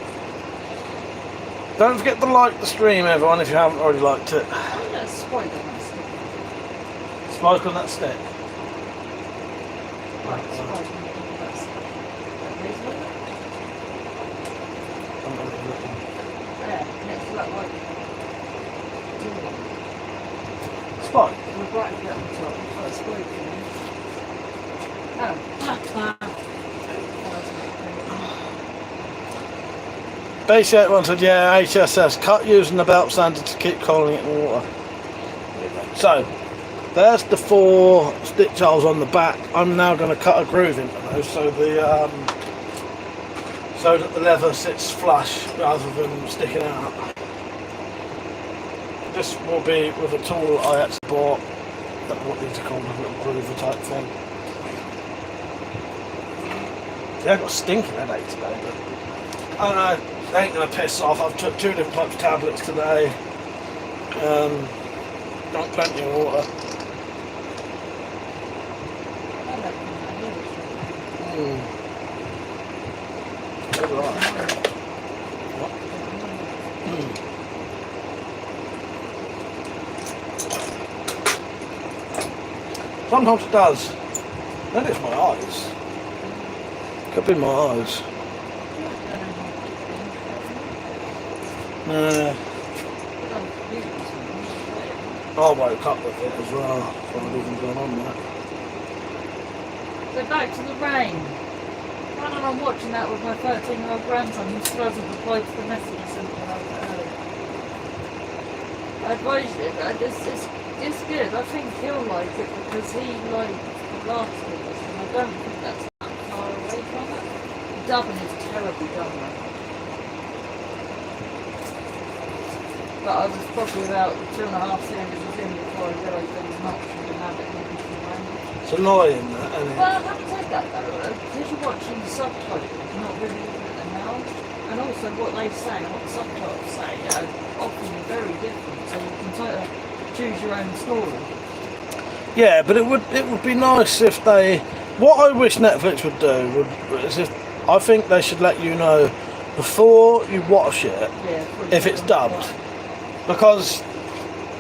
S1: Don't forget to like the stream, everyone, if you haven't already liked it.
S2: I think that's spike on that stick.
S1: Spike on that stick.
S2: Right, spike on that stick.
S1: I'm not really looking.
S2: There, next to that white.
S1: Spike?
S2: We're right at the top. That's spike. Oh.
S1: Basically, everyone said, yeah, HSS, cut using the belt sander to keep coiling it in water. So, there's the 4 stitch holes on the back. I'm now going to cut a groove into those so that the leather sits flush rather than sticking out. This will be with a tool I actually bought, what these are called, a little groover type thing. Yeah, I've got a stinking headache today, but I don't know. They ain't gonna piss off. I've took 2 different types of tablets today. Drunk plenty of water. Right. What? Sometimes it does. Maybe it's my eyes. Could be my eyes. I woke up with it as well. So I've even gone on that.
S2: So back to the rain. When I'm watching that with my 13-year-old grandson who still hasn't replied to the messages sent me earlier. I advise you, it's good. I think he'll like it because he liked the last piece, and I don't think that's that far away from it. Dubbing is terribly done though. But I was probably about 2.5 series in before I realised there was an option to have it in different language.
S1: It's annoying that, isn't it?
S2: Well, I haven't said that though, because you're watching the subtitles, you're not really looking at the now. And also what they say and what the subtitles say are often very different, so you can sort of choose your own story.
S1: Yeah, but it would be nice if they. What I wish Netflix would do is I think they should let you know before you watch it if it's dubbed, because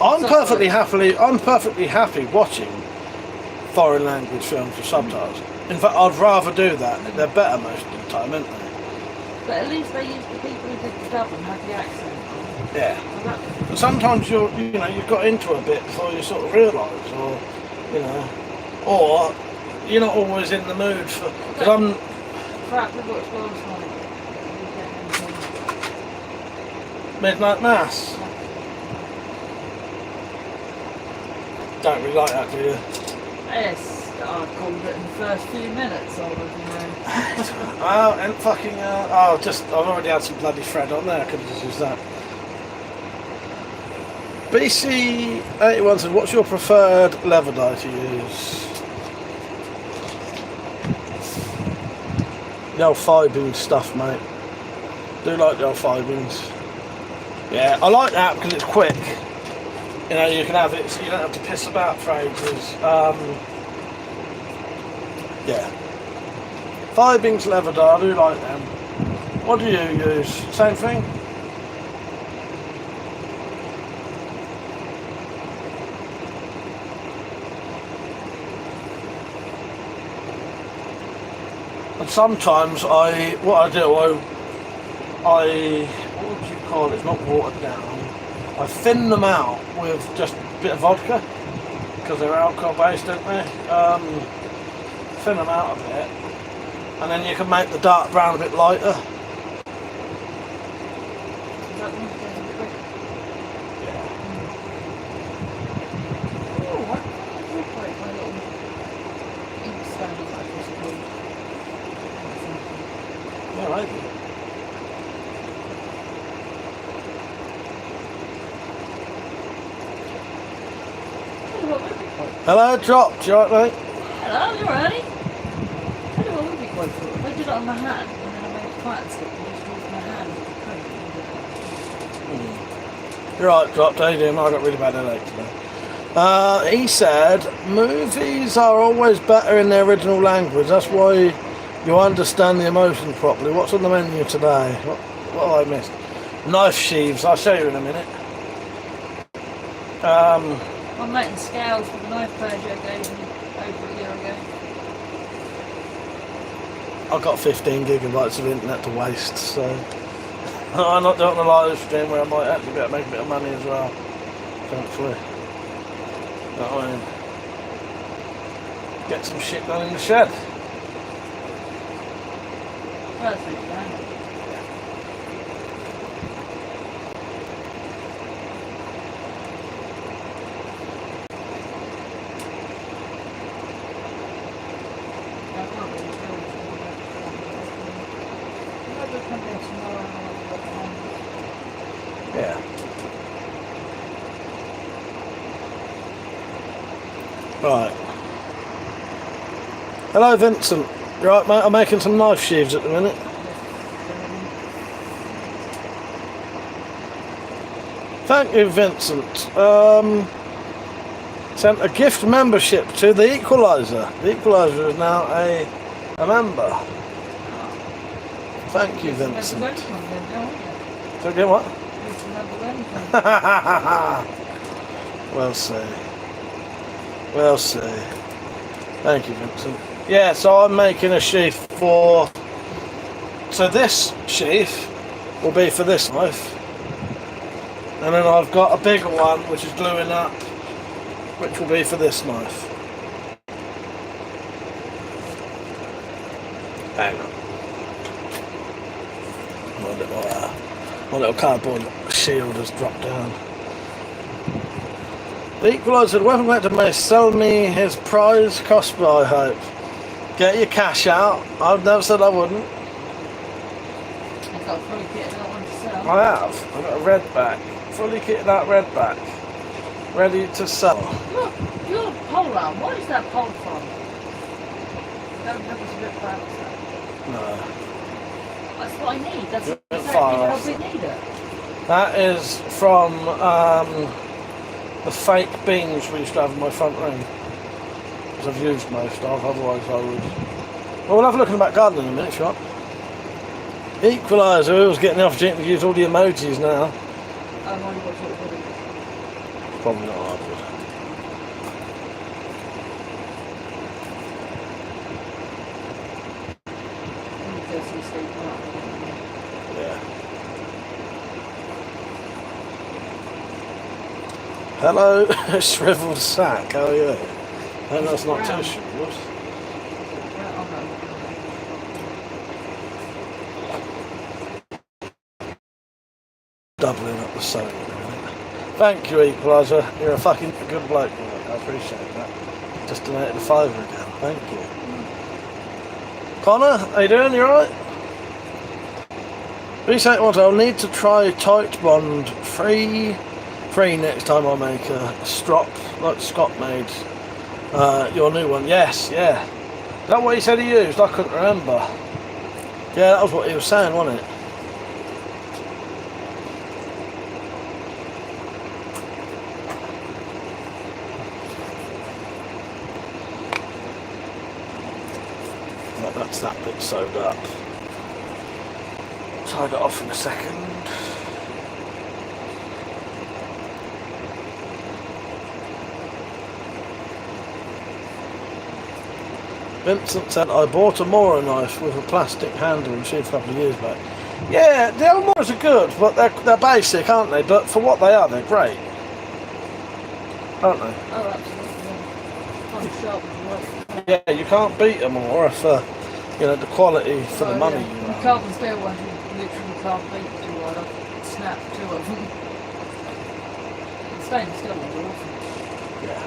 S1: I'm perfectly happy watching foreign language films with subtitles. In fact, I'd rather do that. They're better most of the time, aren't they?
S2: But at least they use the people who did the dub and have the accent.
S1: Yeah. But sometimes you've got into a bit before you sort of realise, or you're not always in the mood for. Because I'm.
S2: Crap, we watched last night.
S1: Midnight Mass. Don't really like that, do you?
S2: Yes, I called it in the first few minutes. I would
S1: Oh, and fucking. I've already had some bloody thread on there. I could have just used that. BC81 said, "What's your preferred leather dye to use?" The old fibing stuff, mate. Do like the old fibings. Yeah, I like that because it's quick. You can have it, so you don't have to piss about for ages. Yeah. Fibings leather dye, I do like them. What do you use? Same thing? And sometimes what would you call it? It's not watered down. I thin them out with just a bit of vodka, because they're alcohol based, aren't they? Thin them out a bit, and then you can make the dark brown a bit lighter. Yeah, right. Hello, dropped. You alright, mate?
S2: Hello, you alright? I don't know what would be quite cool. If I did it on my hand, and then I made a flat stick and just used my hand as a
S1: You're right, dropped. How you doing? I got really bad headache today. He said, movies are always better in their original language. That's why you understand the emotion properly. What's on the menu today? What have I missed? Knife sheaths. I'll show you in a minute.
S2: I'm making scales for the knife page I gave me over a year ago.
S1: I've got 15 gigabytes of internet to waste, so I'm not doing a live stream where I might actually be able to make a bit of money as well. Thankfully. That way. Get some shit done in the shed.
S2: That's pretty fine.
S1: Yeah. Right. Hello, Vincent. You right, mate? I'm making some knife sheaths at the minute. Thank you, Vincent. Sent a gift membership to the Equalizer. The Equalizer is now a member. Thank you, Vincent. So again, what? We'll see. We'll see. Thank you, Vincent. Yeah, so I'm making a sheath for. So this sheath will be for this knife, and then I've got a bigger one which is gluing up, which will be for this knife. Hang on. My little cardboard shield has dropped down. Equaliser, the weapon collector may sell me his prize crossbow, I hope. Get your cash out. I've never said I wouldn't.
S2: I've got a fully kitted out one to sell.
S1: I have. I've got a redback. Fully kitted out redback. Ready to sell.
S2: Look, your pole arm. What is that pole from? Don't have us a bit back.
S1: No.
S2: That's what I need. That's exactly
S1: far
S2: how
S1: off.
S2: we need it.
S1: That is from the fake beams we used to have in my front room. Because I've used most of, otherwise I would. Well, we'll have a look in the back garden in a minute if you want. Equaliser, who's getting the opportunity to use all the emojis now.
S2: I'm only got sort of body.
S1: Probably not hard. Yeah. Hello, shriveled sack, how are you? No, that's not too shriveled. Doubling up the sewing. Thank you, Equaliser. You're a fucking good bloke, mate. I appreciate that. Just donated a $5 again. Thank you. Connor, how you doing? You alright? Reset one, I'll need to try tight bond free next time I make a strop like Scott made your new one. Yes, yeah. Is that what he said he used? I couldn't remember. Yeah, that was what he was saying, wasn't it? Right, that's that bit sewed up. Tied it off in a second. Vincent said, I bought a Mora knife with a plastic handle and sheath a couple of years back. Yeah, the old Moras are good, but they're basic, aren't they? But for what they are, they're great. Aren't they?
S2: Oh, absolutely. Kind of sharp as well.
S1: Yeah, you can't beat a Mora for, the quality for the money.
S2: Yeah.
S1: You
S2: The
S1: know.
S2: carbon steel ones, you literally can't beat two right off. Snap two of them. The stainless steel ones are awesome.
S1: Yeah.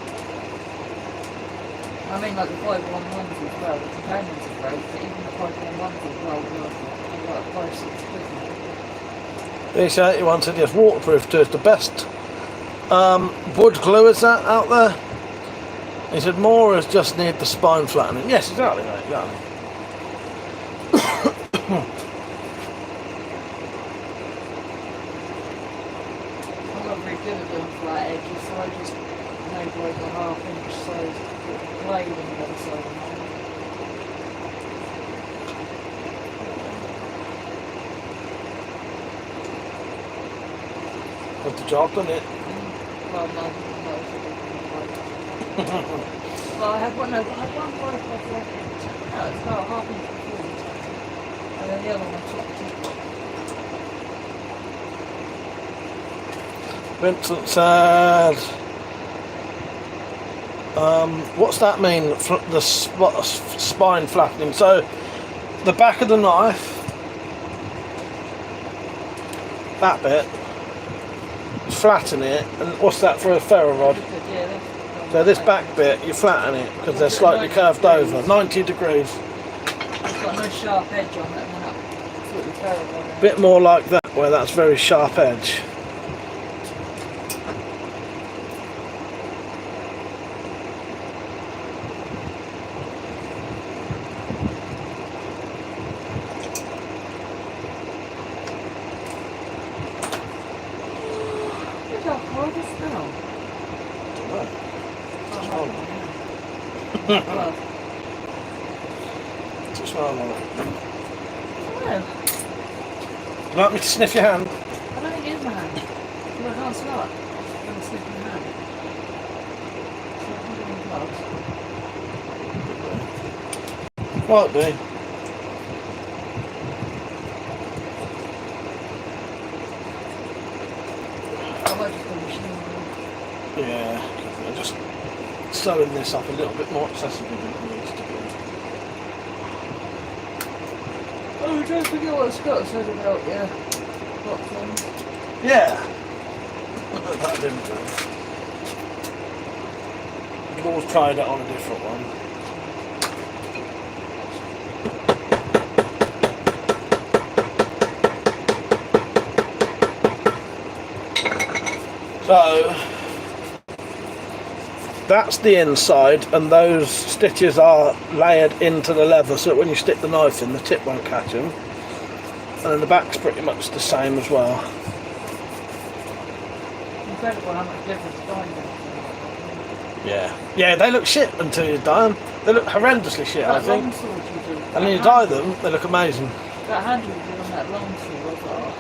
S2: I mean, like the 511 ones as well. The companions are great, but even the 511 ones as well, they're like 5, 6 quid.
S1: This 81 said, yes, waterproof too. It's the best wood glue is that out there. He said, Moras just need the spine flattening. Yes, exactly, mate, exactly.
S2: I'm not very good at doing flat edges, so I just made like a half-inch size blade on the other side.
S1: Got the job, done it?
S2: Well, no. Well, I had one blade like it's about half-inch before. And then the other one I chopped it.
S1: Vincent said, what's that mean? The spine flattening. So, the back of the knife, that bit, flatten it, and what's that for a ferro rod? So this back bit, you flatten it because they're slightly curved over, 90 degrees.
S2: It's got no sharp edge on it, and then absolutely terrible.
S1: Bit more like that, where that's very sharp edge.
S2: Look how hard it smells. Well,
S1: What's it smell like?
S2: no,
S1: You like me to sniff your hand?
S2: I don't think it is my hand. Well, I can't smell it. I'm going to slip in my hand. So I can do it in gloves.
S1: Might be.
S2: I might just put a machine on.
S1: Yeah, I'm just sewing this up a little bit more accessible than it needs to be.
S2: Oh, don't forget what Scott said about, box ones.
S1: Yeah. That didn't do. You've always tried it on a different one. So that's the inside, and those stitches are layered into the leather so that when you stick the knife in, the tip won't catch them. And then the back's pretty much the same as well.
S2: Incredible how much difference dyeing makes.
S1: Yeah. Yeah, they look shit until you dye them. They look horrendously shit, I
S2: That
S1: think.
S2: long sword you do.
S1: And then you dye them, they look amazing.
S2: That handle you did on that long sword was like, oh,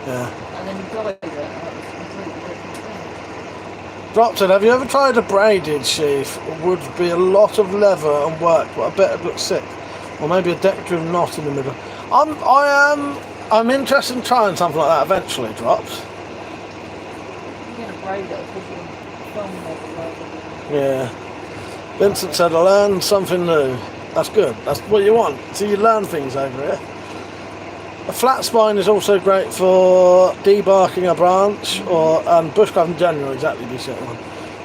S1: Yeah.
S2: and then you dyed it, and it was completely different thing.
S1: Dropton, have you ever tried a braided sheath? It would be a lot of leather and work, but I bet it'd look sick. Or maybe a decorative knot in the middle. I'm interested in trying something like that eventually, Drops.
S2: You're gonna braid it because you're film leather.
S1: Yeah. Vincent said, I learned something new. That's good. That's what you want. So you learn things over here. A flat spine is also great for debarking a branch and bushcraft in general, exactly the same one.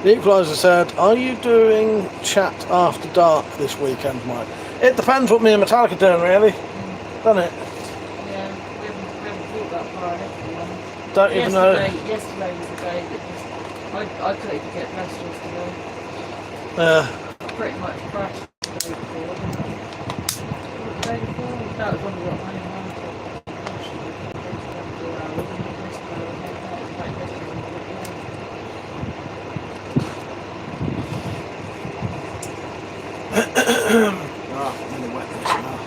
S1: The Equalizer said, are you doing chat after dark this weekend, Mike? It depends what me and Metallica are doing, really. Doesn't it?
S2: Yeah, we haven't thought that far ahead, to be honest.
S1: Don't even know.
S2: Yesterday was the day that just, I couldn't even get dressed yesterday.
S1: Yeah.
S2: I pretty much crashed the day before, didn't I? The day before? That was when we got money around to crashed the day before 4 hours, and then yesterday I made that, in fact yesterday was a good day.
S1: Ah, I'm in the wetness now.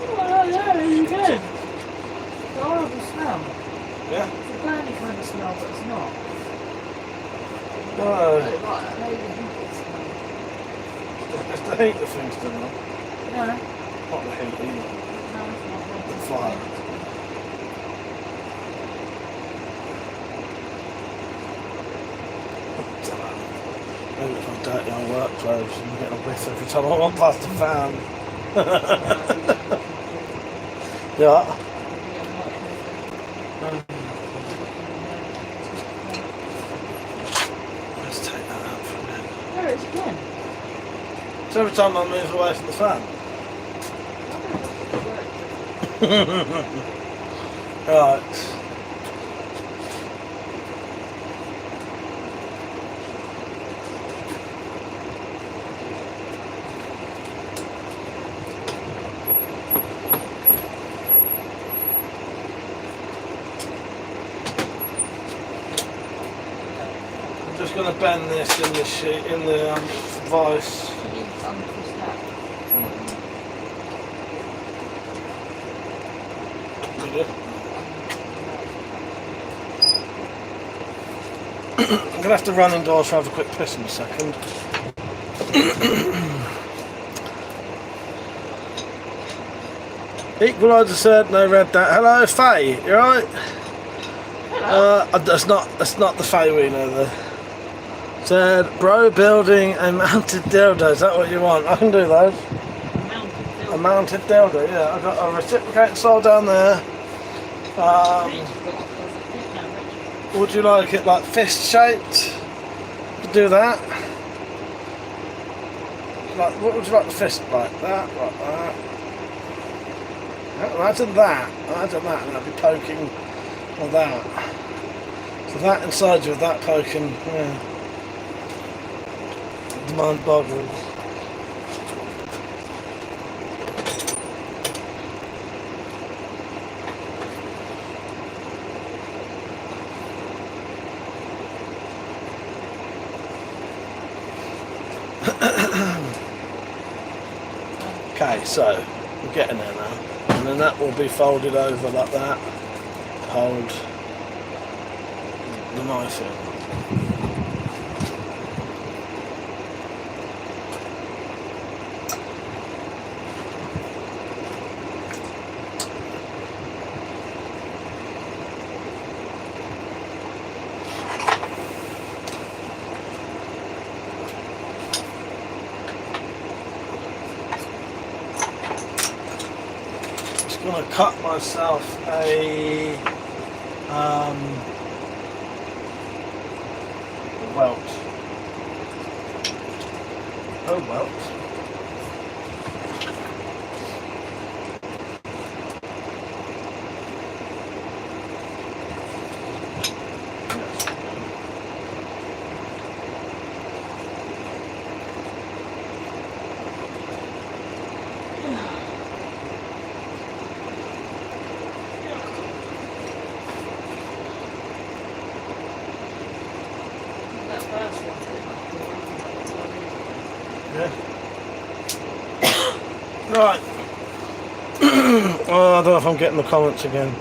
S2: Oh, yeah, you did. The horrible smell.
S1: Yeah?
S2: It's a burny kind of smell, but it's not.
S1: No.
S2: Like a heated smell.
S1: It's the heat that things do not.
S2: No,
S1: Not the heat either.
S2: no, it's not.
S1: The fire. Maybe it's my dirty old work clothes and get a whiff every time I walk past the fan. Yeah. Let's take that out for a minute.
S2: There it's again.
S1: So every time I move away from the fan. Right. I'm just going to bend this in the sheet, in the vice.
S2: You need to untwist that.
S1: I'm going to have to run indoors for have a quick piss in a second. Equalizer said, no red that. Hello, Faye, you alright?
S2: Hello.
S1: That's not the Faye we know though. Said, bro, building a mounted dildo. Is that what you want? I can do those. A mounted dildo, yeah. I've got a reciprocating saw down there. Would you like it like fist shaped? You do that. Like, what would you like the fist like? That, like that. Imagine that, and I'd be poking like that. So that inside you with that poking, yeah. The mind boggles. Okay, so we're getting there now. And then that will be folded over like that. Hold the knife in. I'm going to cut myself a Welt. Oh, welt.
S2: That first one's
S1: Yeah. Right. Oh, I don't know if I'm getting the comments again.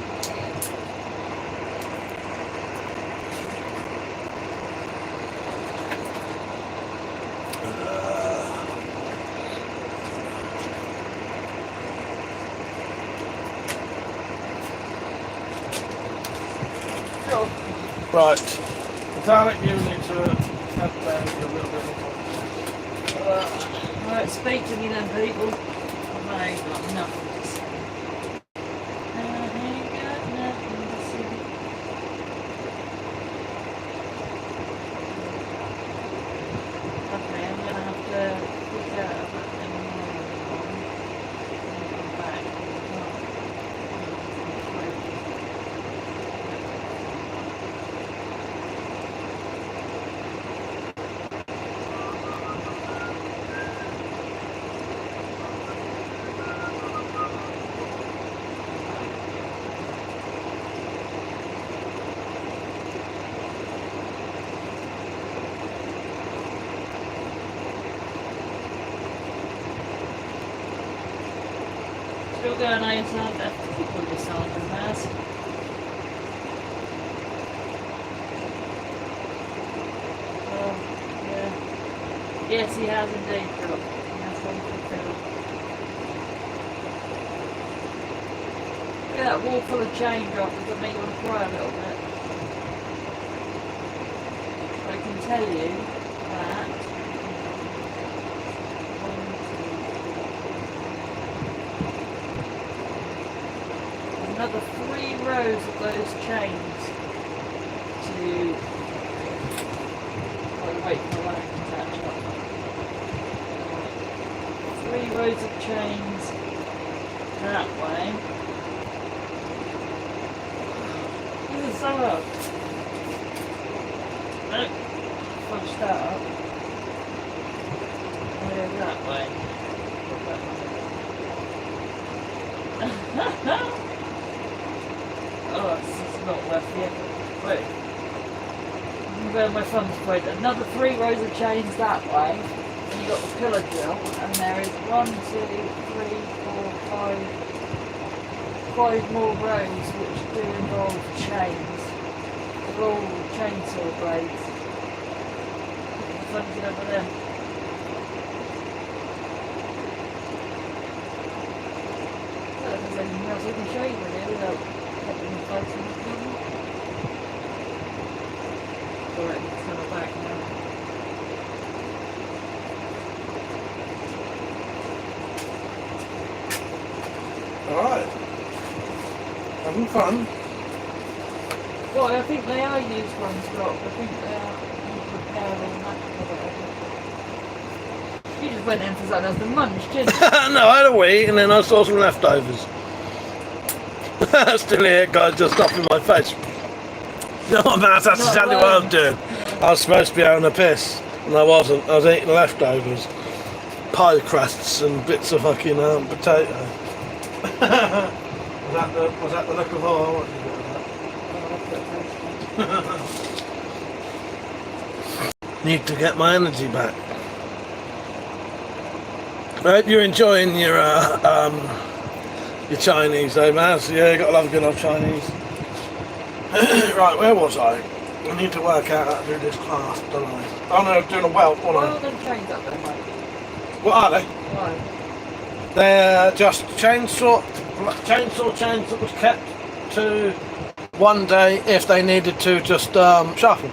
S1: Right. Metallic, you need to have down a little bit more.
S2: Right, speak to me then, people. I ain't got nothing to say. I ain't got nothing to say. Okay, I'm gonna have to pick out a bit in the morning and come back. Still going outside that people just on the mask. Oh, yeah. Yes, he has indeed, Philip. He has one for Philip. Look at that wall full of chain droppers that make you want to cry a little bit. I can tell you that another 3 rows of those chains to wait for the line to catch up. 3 rows of chains that way. This is so up. Nope. Punch that up. That way. Oh, it's not worth the effort. Wait. Where my thumb's pointed. Another 3 rows of chains that way. And you've got the pillar drill. And there is 1, 2, 3, 4, 5 more rows which do involve chains. They're all chainsaw blades. The thumb's over there. I don't think there's anything else I can show you really without having the place in the camera. Alright, let's have it back now.
S1: Alright. Having fun.
S2: Well, I think they are used ones, Rob. I think they are repaired on that or whatever. You just went in for something else to munch, didn't you?
S1: No, I had a wee and then I saw some leftovers. Still here, guys, just up in my face. No, that's exactly what I was doing. I was supposed to be having a piss, and I wasn't. I was eating leftovers. Pie crusts and bits of fucking potato. was that the look of horror? What did you do with that? Need to get my energy back. I hope you're enjoying your Chinese though, Maz. Yeah, you got to love a good old Chinese. Right, where was I? I need to work out how to do this class, don't I? Oh no, I'm doing a welt,
S2: Why
S1: wasn't
S2: are them chains up there, mate?
S1: I? What are they?
S2: Why?
S1: They're just chainsaw chains that was kept to one day if they needed to just sharpen.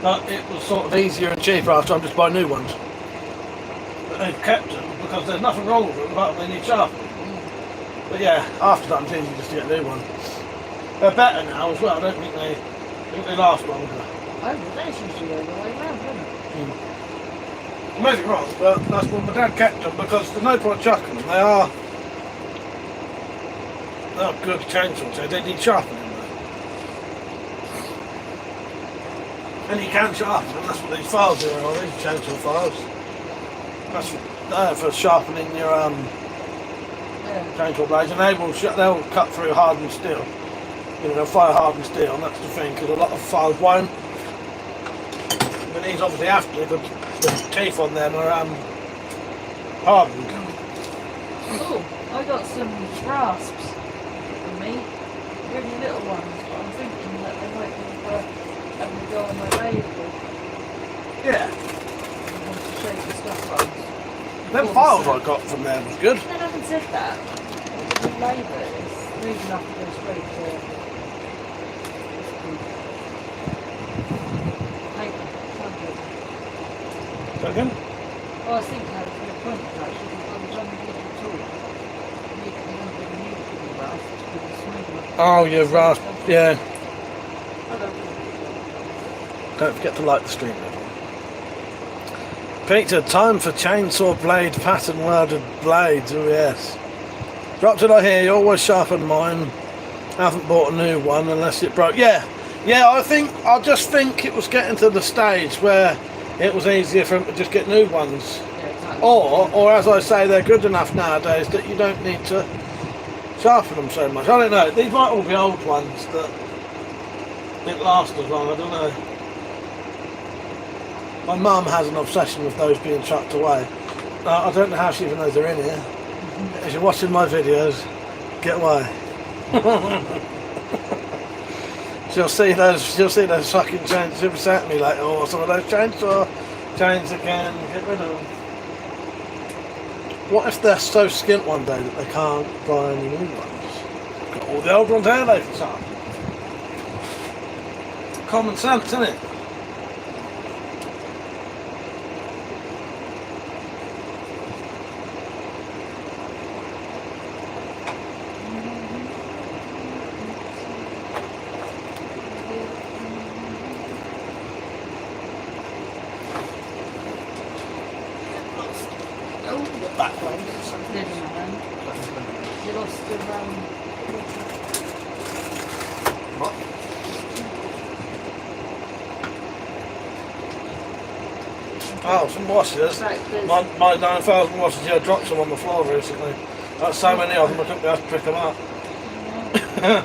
S1: But it was sort of easier and cheaper after I'm just buy new ones. But they've kept them because there's nothing wrong with them apart from they need sharpening. But yeah, after that it's easy just to get a new one. They're better now as well. I think they last longer.
S2: Oh, but that's usually the other way round, isn't it?
S1: I may be wrong, but that's what my dad kept them because there's no point chucking them. They're good chainsaws. So they need sharpening though. And you can sharpen them. That's what these files do. Are these chainsaw files? That's for sharpening your chainsaw blades, and they'll cut through hardened steel. You know, they'll fire hardened steel, and that's the thing, because a lot of files won't. But these obviously have to, the teeth on them are hardened.
S2: Oh, I got some rasps for me. Really little ones, but I'm thinking that they might be worth having to go on my lathe.
S1: Yeah.
S2: I want to show you the stuff on.
S1: Them files I got from there was good.
S2: No, I haven't said that. It's a labour. It's reason enough to go straight to paper.
S1: Second?
S2: Oh, I was thinking that was a good point actually, because I was on the little tool. You can use the rasp to be smooth.
S1: Oh, your rasp, yeah.
S2: Hello.
S1: Don't forget to like the stream, everyone. Peter, time for chainsaw blade pattern welded blades. Oh yes. Dropped it I hear, you always sharpen mine. Haven't bought a new one unless it broke. Yeah, I just think it was getting to the stage where it was easier for him to just get new ones.
S2: Yeah, exactly.
S1: Or as I say, they're good enough nowadays that you don't need to sharpen them so much. I don't know, these might all be old ones that didn't last as long, I don't know. My mum has an obsession with those being chucked away. I don't know how she even knows they're in here. If you're watching my videos, get away. she'll see those fucking chains. She'll be saying to me like, oh, some of those chains again, get rid of them. What if they're so skint one day that they can't buy any new ones? Got all the old ones there they can sharpen. Common sense, isn't it? Oh, some washers. My 9,000 washers, yeah, I dropped some on the floor recently. That's so many of them, I couldn't be able to pick them up. That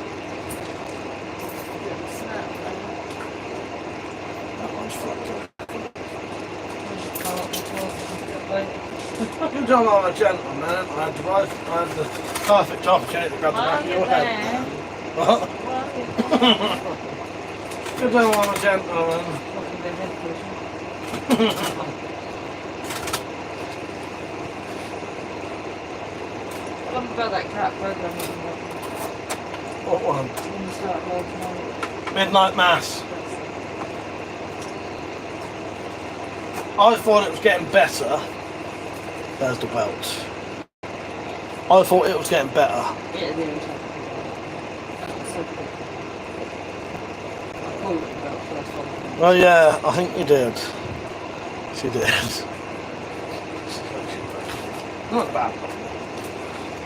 S1: one's fucked up. Good job I'm a gentleman, man. I had the perfect opportunity to grab the back of your head. What? Good job I'm a gentleman.
S2: What about that crap program?
S1: What one?
S2: When you start loading on.
S1: Midnight Mass. I thought it was getting better. There's the welt. I thought it was getting better.
S2: Yeah, it is. That was so cool. I called it about first one.
S1: Well, yeah, I think you did. She did. Not bad.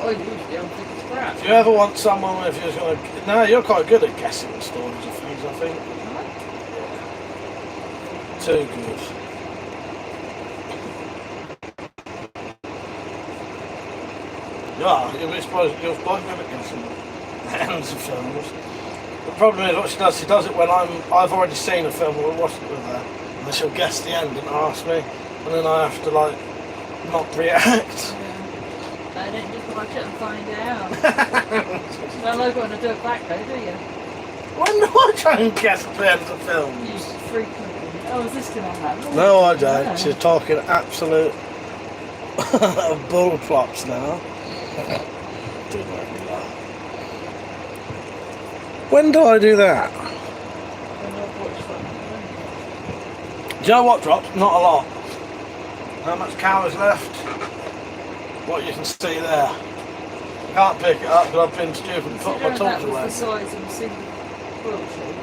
S2: Oh, usually I'm thinking scrap.
S1: If you ever want someone if you're going to... No, you're quite good at guessing the stories of things, I think. Too good. Yeah, you're quite good at guessing the ends of films. The problem is what she does it when I've already seen a film or watched it with her, and then she'll guess the end and ask me, and then I have to like not react.
S2: I don't just watch it and find out. You don't like when I do it back though, do you?
S1: Why not I try and guess the ends of films?
S2: You frequently. Oh, is this going to happen?
S1: No, I don't. She's talking absolute bull plops now. Do make me laugh. When do I do that? Do you know what drops? Not a lot. How much cow is left? What you can see there. Can't pick it up because I've been stupid and put my
S2: Considering
S1: tools
S2: that was
S1: away.
S2: the size of a single quilt sheet,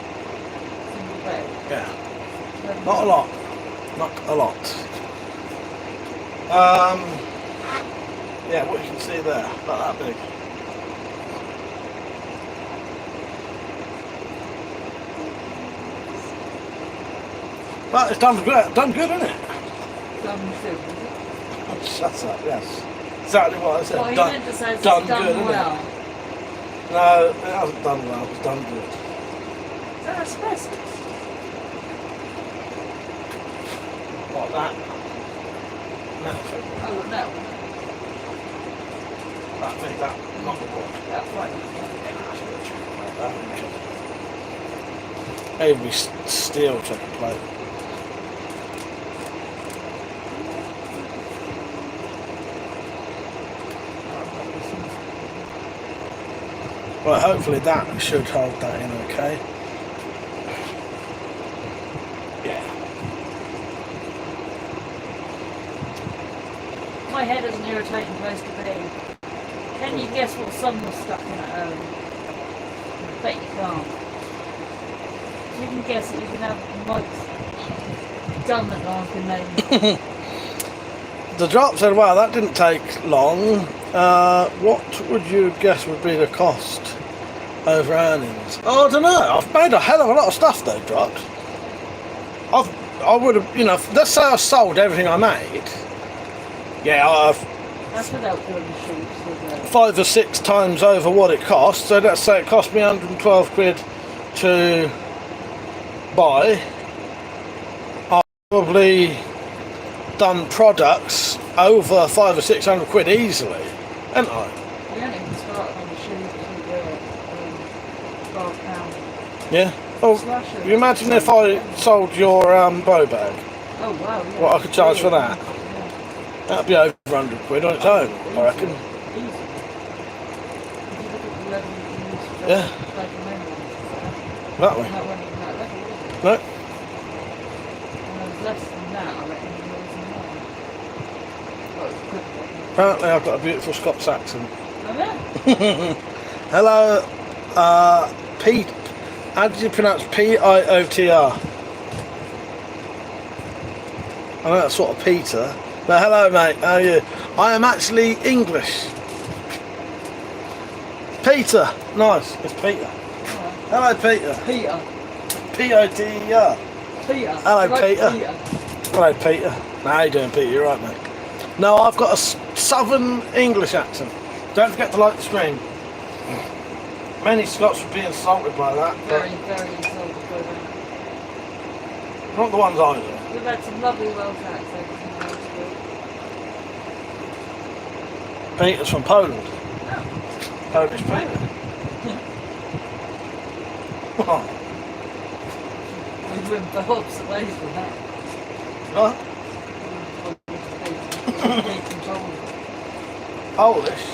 S2: single bed.
S1: Yeah, not a lot. Not a lot. Yeah, what you can see there, about that big. But it's done good, isn't it?
S2: Done filled, is it?
S1: Shut up, yes. Exactly what I said.
S2: Well, you
S1: done
S2: meant to say it's
S1: done
S2: done
S1: good, isn't
S2: well.
S1: it? No, it hasn't done well, it's done good.
S2: Is that asbestos?
S1: Like that. No,
S2: Oh, no.
S1: that thing, that, not the one.
S2: That's right.
S1: Every steel chicken plate. Well, hopefully that should hold that in okay. Yeah.
S2: My head is an irritating place to be. Can you guess what sun was stuck in at home? I bet you can't. If you can guess it, you can have Mike's gun that no one can name.
S1: The drop said, wow, that didn't take long. What would you guess would be the cost over earnings? Oh, I don't know. I've made a hell of a lot of stuff though, dropped. I would have, you know, let's say I sold everything I made. Yeah, I've
S2: That's without doing the shoots. With
S1: 5 or 6 times over what it cost. So let's say it cost me 112 quid to buy. I've probably done products over 500 or 600 quid easily, haven't I?
S2: we only even started on the shoes with £12.
S1: Yeah. Oh,
S2: Slasher.
S1: you imagine if I sold your bow bag,
S2: Oh wow, yeah.
S1: what I could charge for that?
S2: Yeah.
S1: That'd be over 100 quid on its own, I reckon.
S2: Easy. If you look at the level you use for
S1: Yeah.
S2: like a manual,
S1: That way.
S2: that wasn't even that level, was it?
S1: No.
S2: And there was less than that, I reckon there was more. Well, it's good.
S1: Apparently I've got a beautiful Scots accent.
S2: Oh yeah?
S1: Hello, Pete. How did you pronounce Piotr? I know that's sort of Peter. But hello, mate. How are you? I am actually English. Peter. Nice. It's Peter.
S2: Oh,
S1: Hello, Peter.
S2: Peter.
S1: P-O-T-E-R.
S2: Peter.
S1: Hello,
S2: Like
S1: Peter. Hello, Peter. How you doing, Peter? You're right, mate. No, I've got a southern English accent. Don't forget to like the stream. Many Scots would be insulted by that, but
S2: Very, very insulted by that.
S1: not the ones I do.
S2: We've had some lovely Welsh accents in the old school.
S1: Peter's from Poland.
S2: Oh,
S1: Polish Peter. Oh,
S2: we went for opposite ways with that.
S1: what? Polish?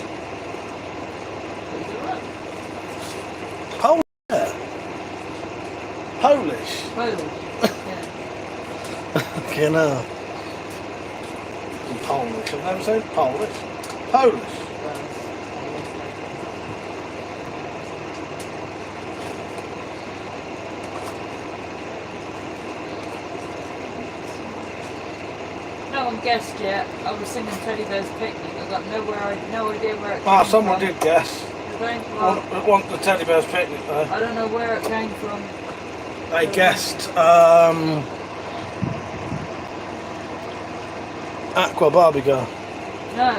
S1: Polish? Yeah. Polish?
S2: Polish, yeah.
S1: You know. Polish. I've never said Polish. Polish.
S2: No one guessed yet. I was singing Teddy Bear's Picnic. I got no idea where it came
S1: Ah,
S2: from.
S1: someone did guess.
S2: It came from,
S1: Want the Teddy Bear's Picnic though.
S2: I don't know where it came from.
S1: They guessed Aqua Barbie Girl.
S2: No.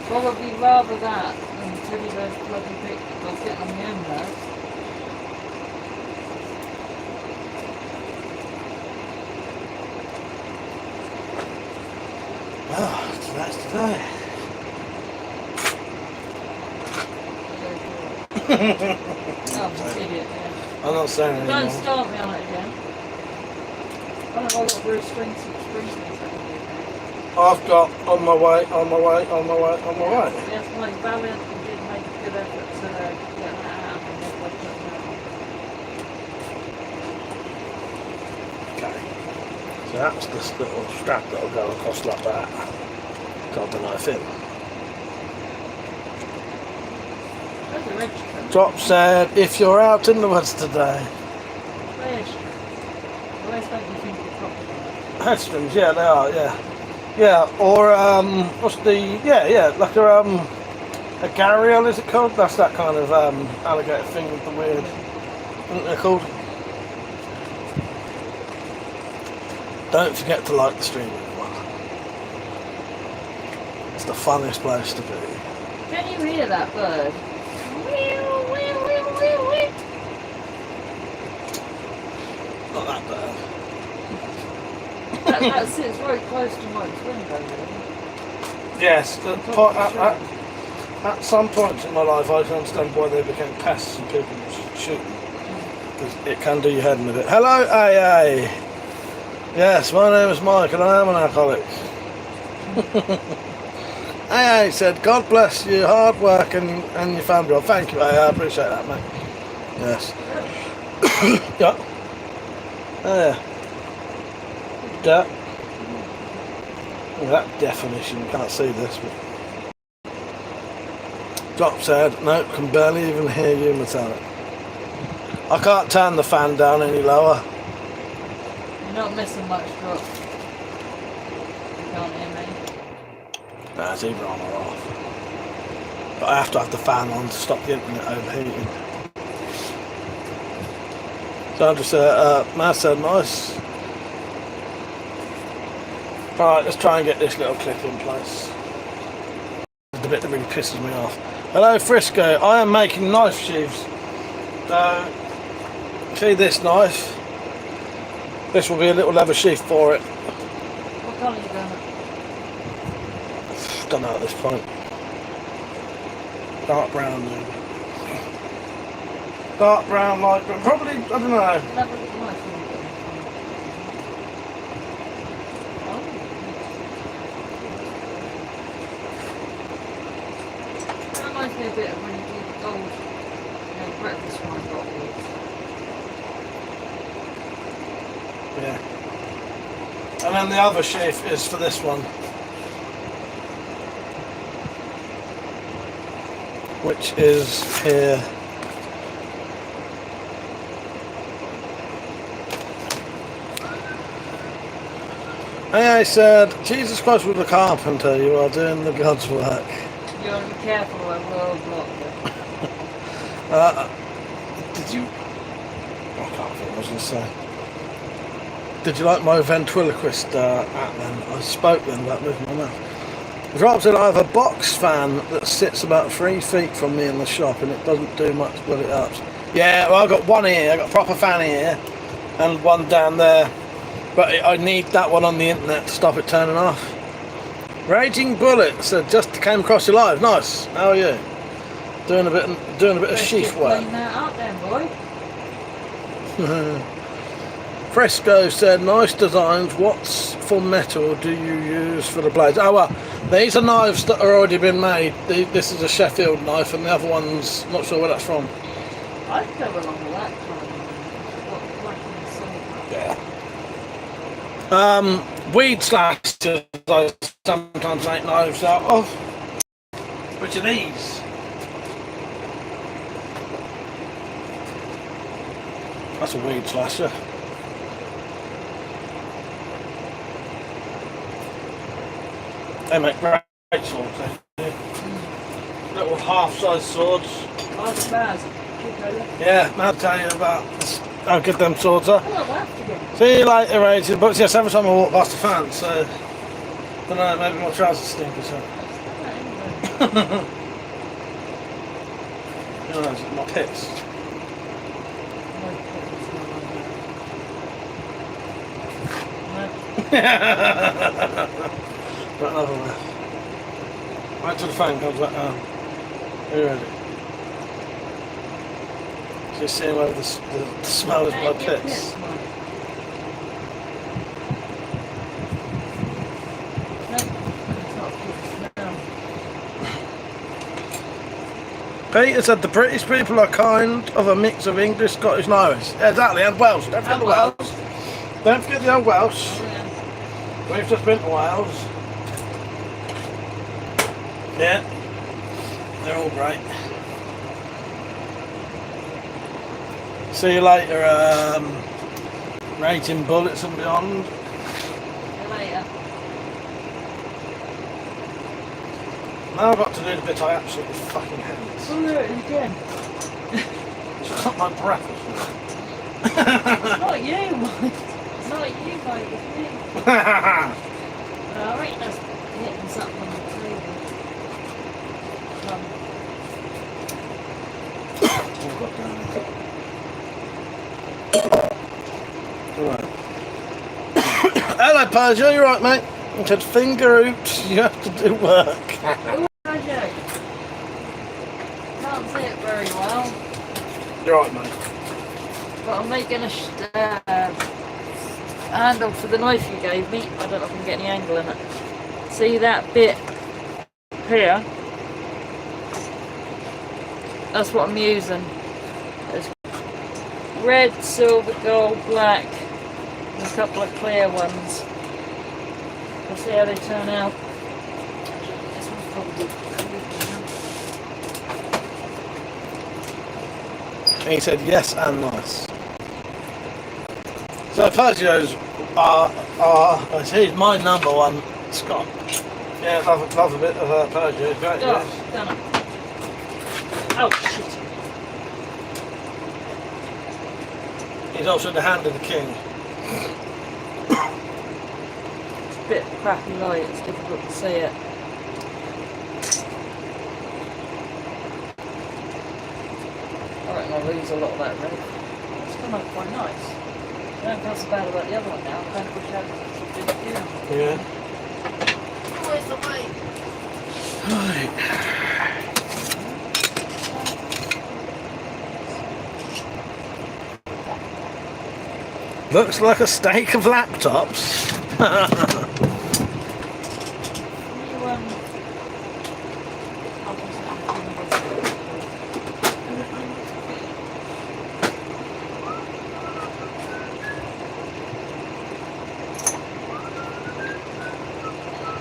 S2: Probably rather that than Teddy Bear's Bloody Picnic. I'll get on the end there.
S1: Oh, so that's today.
S2: Oh, I'm an idiot, yeah.
S1: I'm not saying
S2: Don't
S1: anymore.
S2: start me on it again. I don't know if I've got Bruce Springsteen.
S1: I've got on my way, on my way, on my way, on my way.
S2: Yes, Mike Valiant did make a good effort to get that out and get what took
S1: Okay. So that's this little strap that'll go across like that. Got the knife in.
S2: Like a red.
S1: Drop said, if you're out in the woods today.
S2: Red. Always make me think of property.
S1: Headstrings, yeah, they are, yeah. Yeah, or, what's the, yeah, like a gharial, is it called? That's that kind of, alligator thing with the weird, isn't they called? Don't forget to like the stream, everyone. It's the funniest place to be.
S2: Can you hear that bird?
S1: Not that bad.
S2: That sits very close to Mike's window, really.
S1: Yes, at some points in my life I can understand why they became pests and people shoot them. Because it can do your head in a bit. Hello, AA! Yes, my name is Mike and I am an alcoholic. AA said, God bless you, hard work and your family. Well, thank you, AA, I appreciate that, mate. Yes. Yeah. Oh, yeah. Yeah. That definition, you can't see this, but Drop said, nope, can barely even hear you, metallic. I can't turn the fan down any lower.
S2: You're not missing much, Drop. You can't hear me.
S1: No, it's either on or off. But I have to have the fan on to stop the internet overheating. Sandra said, Matt said, nice. Alright, let's try and get this little clip in place. The bit that really pisses me off. Hello Frisco, I am making knife sheaths. So, see this knife? This will be a little leather sheath for it.
S2: What colour are you going?
S1: Don't know at this point. Dark brown maybe. Dark brown, light brown, probably, I don't know.
S2: Leather knife. That reminds me a bit of when you do the gold, breakfast wine bottles.
S1: Yeah. And then the other sheath is for this one. Which is here. I said, Jesus Christ with the carpenter, you are doing the God's work.
S2: You want to be careful when we're blocked.
S1: Did you... I can't think what I was going to say. Did you like my ventriloquist app then? I spoke then about moving my mouth. Dropped in, I have a box fan that sits about 3 feet from me in the shop and it doesn't do much but it ups. Yeah, well I've got one here, I've got a proper fan here and one down there. But I need that one on the internet to stop it turning off. Raging Bullet said, just came across you live. Nice. How are you? Doing a bit of sheath work.
S2: Clean that up then, boy.
S1: Fresco said, nice designs. What's for metal do you use for the blades? Oh well, these are knives that are already been made. This is a Sheffield knife, and the other one's not sure where that's from.
S2: I'd go along with that kind.
S1: Yeah. Weed slashers I sometimes make knives out of. Which are these? That's a weed slasher. They make great swords, they do. Little half-size swords.
S2: That's bad.
S1: Yeah, I'll tell you about how good them swords are.
S2: Oh, we'll have to get it.
S1: See you later, Rachel. But yes, every time I walk past the fan, so I don't know, maybe my trousers stink or something. You know, my pits. Right, another one. Right till the fan comes back down. Are you ready? Just seeing whether the smell is my pits. Peter said the British people are kind of a mix of English, Scottish and Irish. Yeah, exactly, and Welsh. Don't forget the Welsh. Don't forget the old Welsh. We've just been to Wales. Yeah. They're all great. See you later, rating bullets and beyond.
S2: See you later.
S1: Now I've got to do the bit I absolutely fucking hate.
S2: Oh, there it is again.
S1: It's not my breath.
S2: It's not you, mate. It's not you, mate. It's me. I reckon that's hitting something on the table.
S1: Right. Hello, Persia, you right, mate? I said finger oops, you have to do work.
S2: Can't see it very well.
S1: You're right, mate.
S2: But I'm making a handle for the knife you gave me. I don't know if I can get any angle in it. See that bit here? That's what I'm using. There's red, silver, gold, black, and a couple of clear ones. We'll see how they turn out. This one's probably
S1: He said yes and nice. So Persio's he's my number one Scott. Yeah, love a bit of Persio. Great, yes.
S2: done it. Oh shit.
S1: He's also the hand of the king.
S2: It's a bit crappy light, it's difficult to see it. I reckon I'll lose a lot of that red. It's come out quite nice. I don't feel so bad about the other one now. I kind of wish I had something here.
S1: Yeah.
S2: Where's the way?
S1: Right. Looks like a stake of laptops.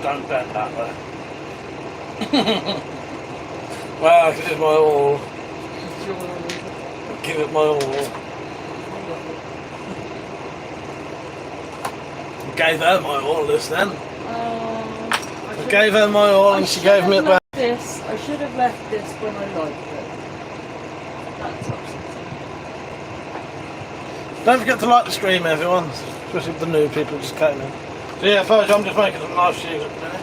S1: Don't bend that way. Well, this is my all. Give it my all. Gave her my all this then. I gave her my all and she gave me it back.
S2: I should have left this when I liked it. That's upsetting.
S1: Don't forget to like the stream, everyone, especially the new people just came in. So yeah, first I'm just making some nice shoes at the minute.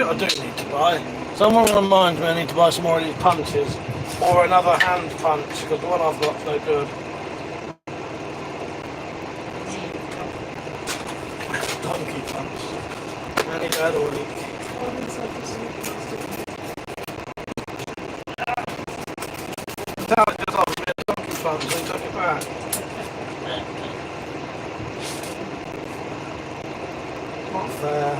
S1: I do need to buy. Someone reminds me I need to buy some more of these punches or another hand punch because the one I've got's no good. Donkey punch. I need to add a week. Tell it just off me a donkey punch and took it back. Not fair.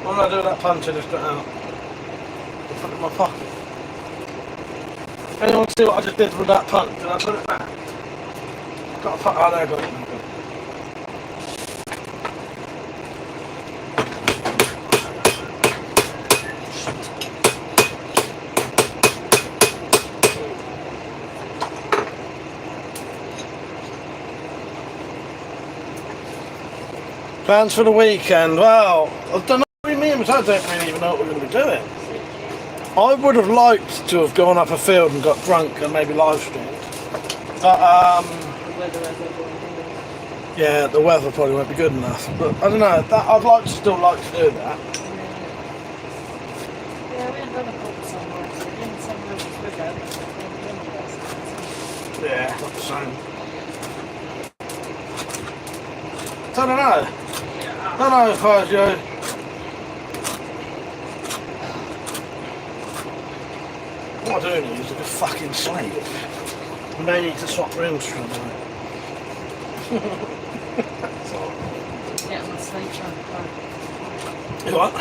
S1: What did I do with that punch I just got out? Put it in my pocket. Anyone see what I just did with that punch? Did I put it back? Got a punch. Oh, there I got it. Plans for the weekend? Well, I don't know what you mean, but I don't really even know what we're going to be doing. I would have liked to have gone up a field and got drunk and maybe live streamed. But, yeah, the weather probably won't be good enough. But, I don't know, I'd still like to do that.
S2: Yeah, we haven't done a book somewhere, so we're in somewhere with that.
S1: Yeah, not the same. So I don't know. I don't know if I was what I do need is like a fucking slave. We may need to swap rooms for a minute.
S2: Yeah, on the sleep track.
S1: You what?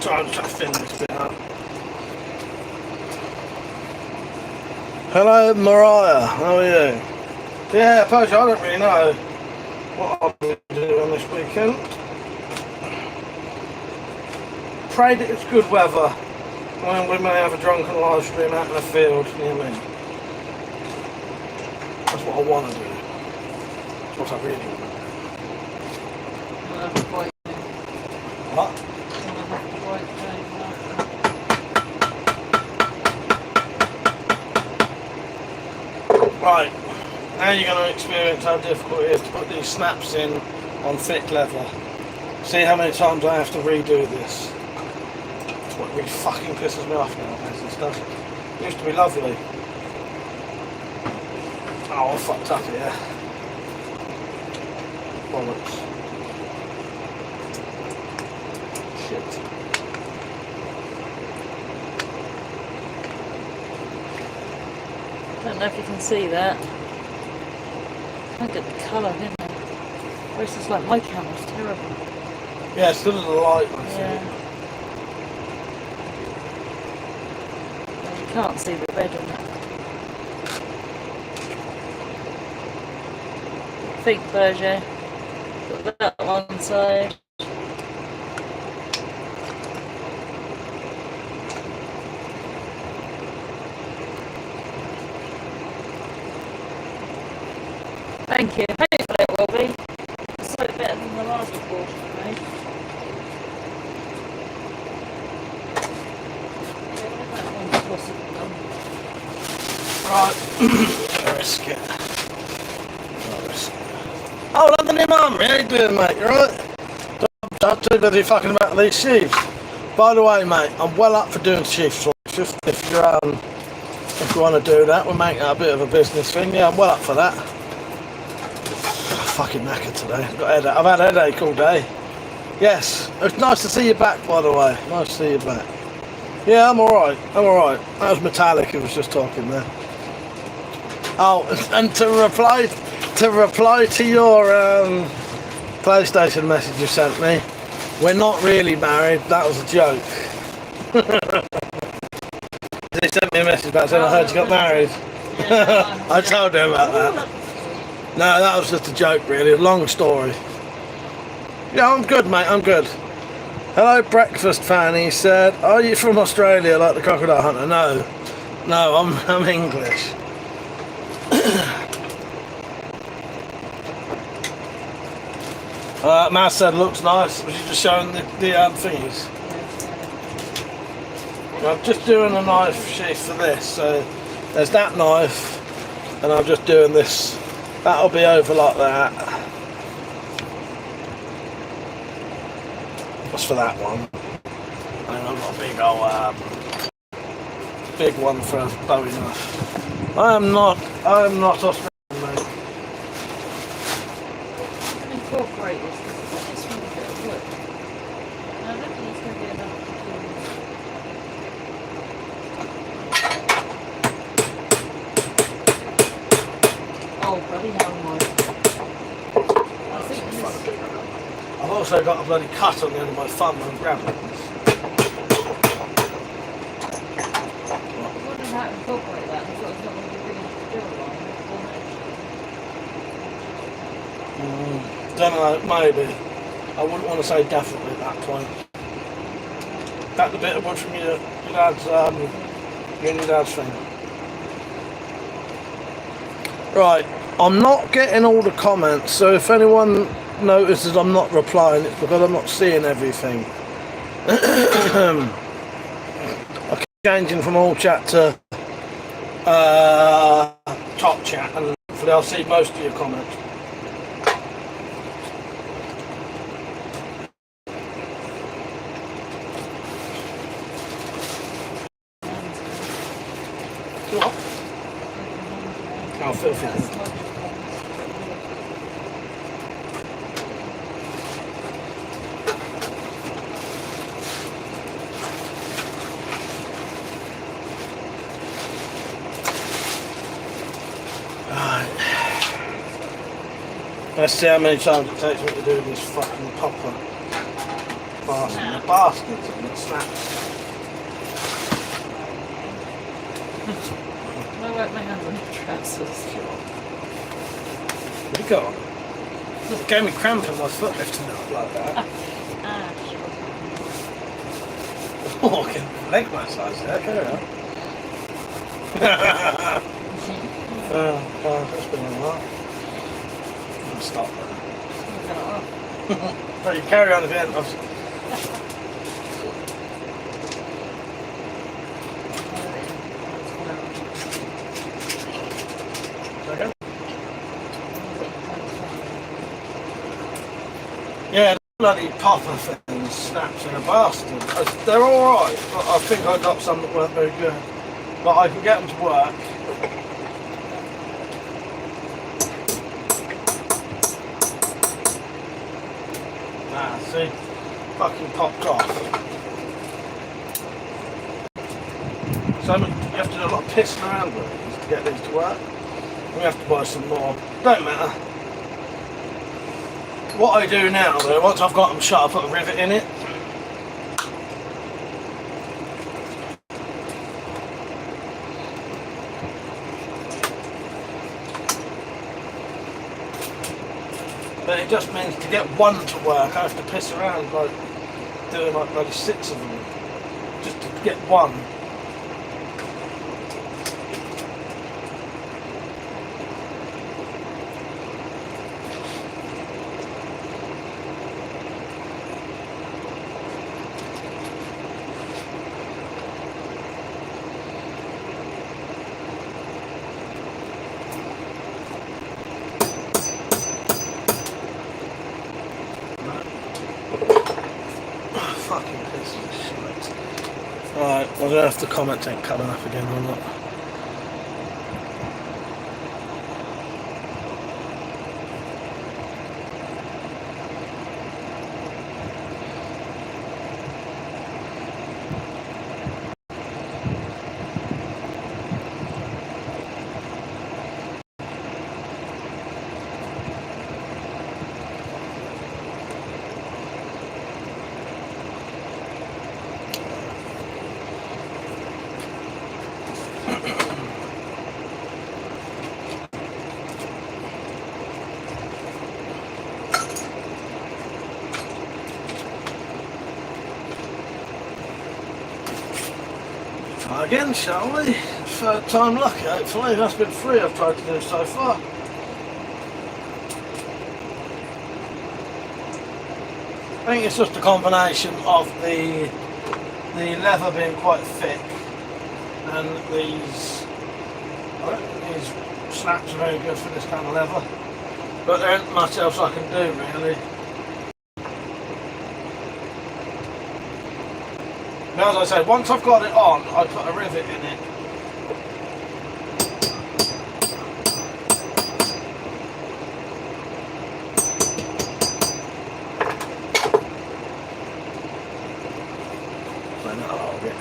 S1: Try to thin this bit out. Hello, Mariah. How are you? Yeah, Persia, I don't really know what I'll be doing this weekend. Pray that it's good weather. When we may have a drunken live stream out in the field near me. That's what I want to do. That's what I really want to do. What? Right, now you're going to experience how difficult it is to put these snaps in on thick leather. See how many times I have to redo this. It's what really fucking pisses me off nowadays and stuff. It used to be lovely. Oh, I fucked up here. Bollocks. Shit.
S2: I don't know if you can see that. Look at the colour, isn't it? Whereas it's like my camera's terrible.
S1: Yeah, it's still in the light, I think.
S2: Yeah. You can't see the red on it. Think, Berger. Put that one side. Thank you. Hopefully it will be. It's slightly better than the last portion I made. That one's possibly done.
S1: Right. Risk it. Risk it. Oh, London Mum, how you doing, mate? You alright? Don't too busy fucking about these sheaths. By the way, mate, I'm well up for doing sheaths. If you want to do that, we'll make that a bit of a business thing. Yeah, I'm well up for that. Fucking knackered today. I've had a headache all day. Yes, it's nice to see you back, by the way. Nice to see you back. Yeah, I'm alright. I'm alright. That was Metallic who was just talking there. Oh, and to reply to your PlayStation message you sent me, we're not really married. That was a joke. He sent me a message back saying I heard you got married. I told him about that. No, that was just a joke, really. Long story. Yeah, I'm good, mate. I'm good. Hello, breakfast fan. He said, "Are you from Australia, like the crocodile hunter?" No, I'm English. Matt said, "Looks nice." Was you just showing the thingies? I'm just doing a knife sheath for this. So there's that knife, and I'm just doing this. That'll be over like that. What's for that one? And I've got a big old, big one for a Bowie knife. I'm not Australian, mate.
S2: Incorporate this because it's really good at work. I don't think it's going to be enough to do. Oh, bloody hell, Mike. I think this...
S1: I've also got a bloody cut on the end of my thumb and grabbing it.
S2: I wonder how to incorporate that. I thought it was not going to be big enough to do a line.
S1: Don't know, maybe. I wouldn't want to say definitely at that point. That the bit of wood from your dad's, your dad's thing. Right, I'm not getting all the comments, so if anyone notices I'm not replying, it's because I'm not seeing everything. I'm changing from all chat to top chat, and hopefully I'll see most of your comments. Oh, filthy. Let's see how many times it takes me to do this fucking popper. Bastard. The bastards and it snaps.
S2: No work my hands on the trousers.
S1: What you got? It gave me cramp in my foot lifting it up like that.
S2: Sure.
S1: Oh, I can leg massage there, carry on. Well, that's been a while. I'll stop there. But you carry on if you hadn't. Okay. Yeah, the bloody popper thing snaps in a bastard. They're alright, but I think I got some that weren't very good. But I can get them to work. Ah, see? Fucking popped off. So you have to do a lot of pissing around with these to get these to work. We have to buy some more. Don't matter. What I do now though, once I've got them shut, I put a rivet in it. But it just means to get one to work, I have to piss around like doing like bloody 6 of them just to get one. Fucking piece of shit. Right, we're gonna have to comment ain't coming up again or not. Try again, shall we? Third time lucky, hopefully. That's been 3 I've tried to do so far. I think it's just a combination of the leather being quite thick and these snaps are very good for this kind of leather. But there isn't much else I can do really. Now, as I say, once I've got it on, I put a rivet in it. Then I'll get.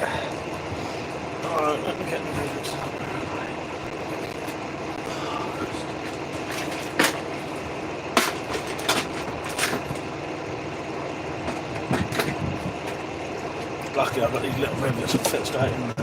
S1: Alright, let me get the rivets out. Lucky I've got these little rivets that fit straight in there.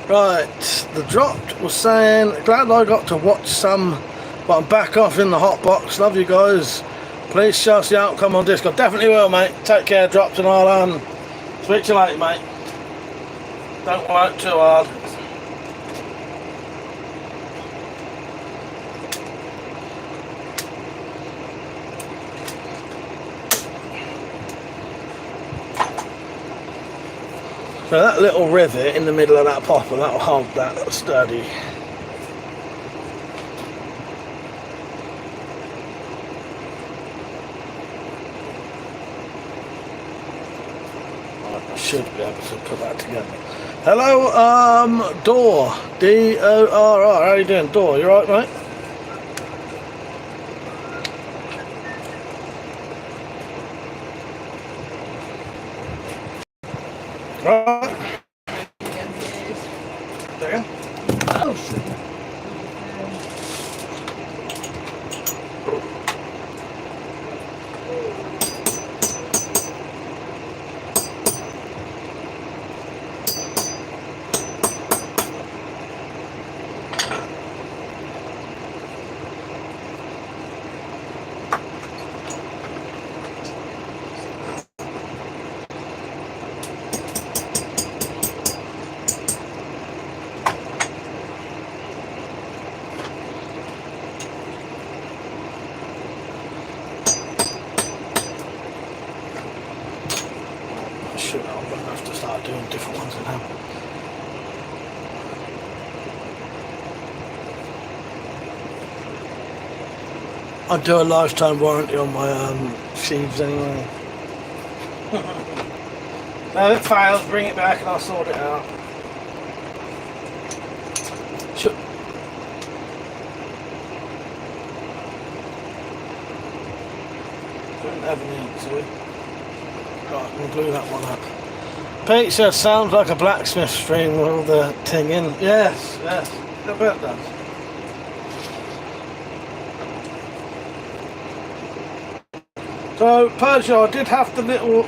S1: Right, the dropped was saying, glad I got to watch some, but I'm back off in the hot box. Love you guys. Please show us the outcome on Discord. Definitely will, mate. Take care, dropped, and I'll speak to you later, mate. Don't work too hard. So that little rivet in the middle of that popper, that'll hold that sturdy. I should be able to put that together. Hello, Dor, D-O-R-R, how you doing, Dor, you alright, mate? Right. start doing different ones now. I do a lifetime warranty on my sheaths anyway. Now if it fails, bring it back and I'll sort it out. Don't ever need to. Right, I'm gonna glue that one up. Pete says sounds like a blacksmith string with all the thing in. Yes, yes, I bet it does. So Peugeot did have the little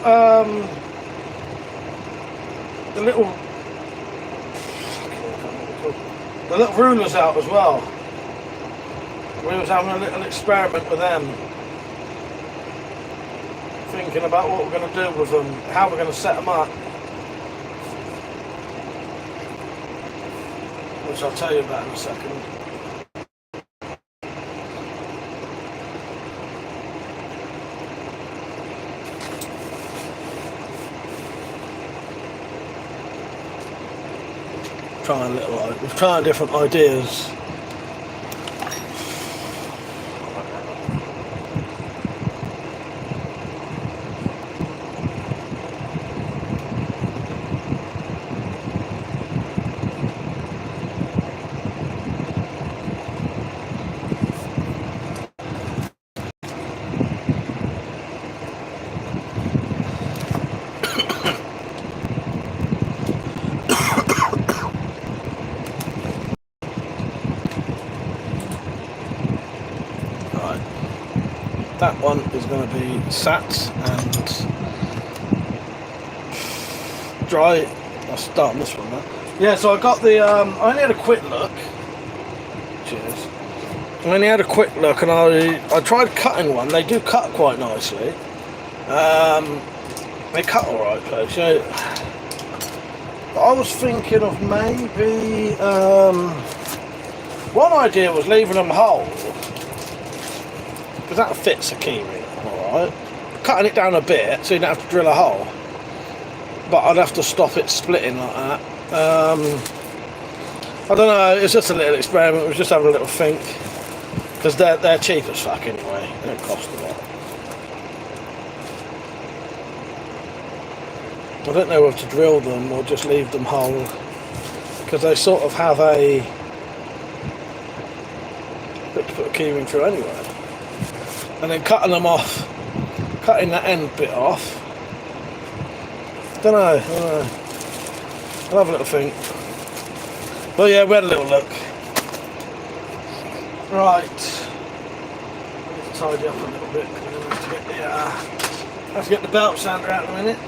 S1: rulers out as well. We was having a little experiment with them, thinking about what we're going to do with them, how we're going to set them up, which I'll tell you about in a second. We're trying different ideas. That one is going to be sat and dry. I'll start on this one now. Yeah, so I got the, I only had a quick look. Cheers. I only had a quick look and I tried cutting one. They do cut quite nicely. They cut alright though. So I was thinking of maybe, one idea was leaving them whole. Because that fits a keyring, alright. Cutting it down a bit so you don't have to drill a hole. But I'd have to stop it splitting like that. I don't know, it's just a little experiment, we was just having a little think. Because they're cheap as fuck anyway, they don't cost a lot. I don't know whether to drill them or just leave them whole. Because they sort of have a bit to put a keyring through anyway. And then cutting them off, cutting that end bit off. Don't know. I'll have a little think. But yeah, we had a little look. Right. I need to tidy up a little bit because I have to get the belt sander out in a minute.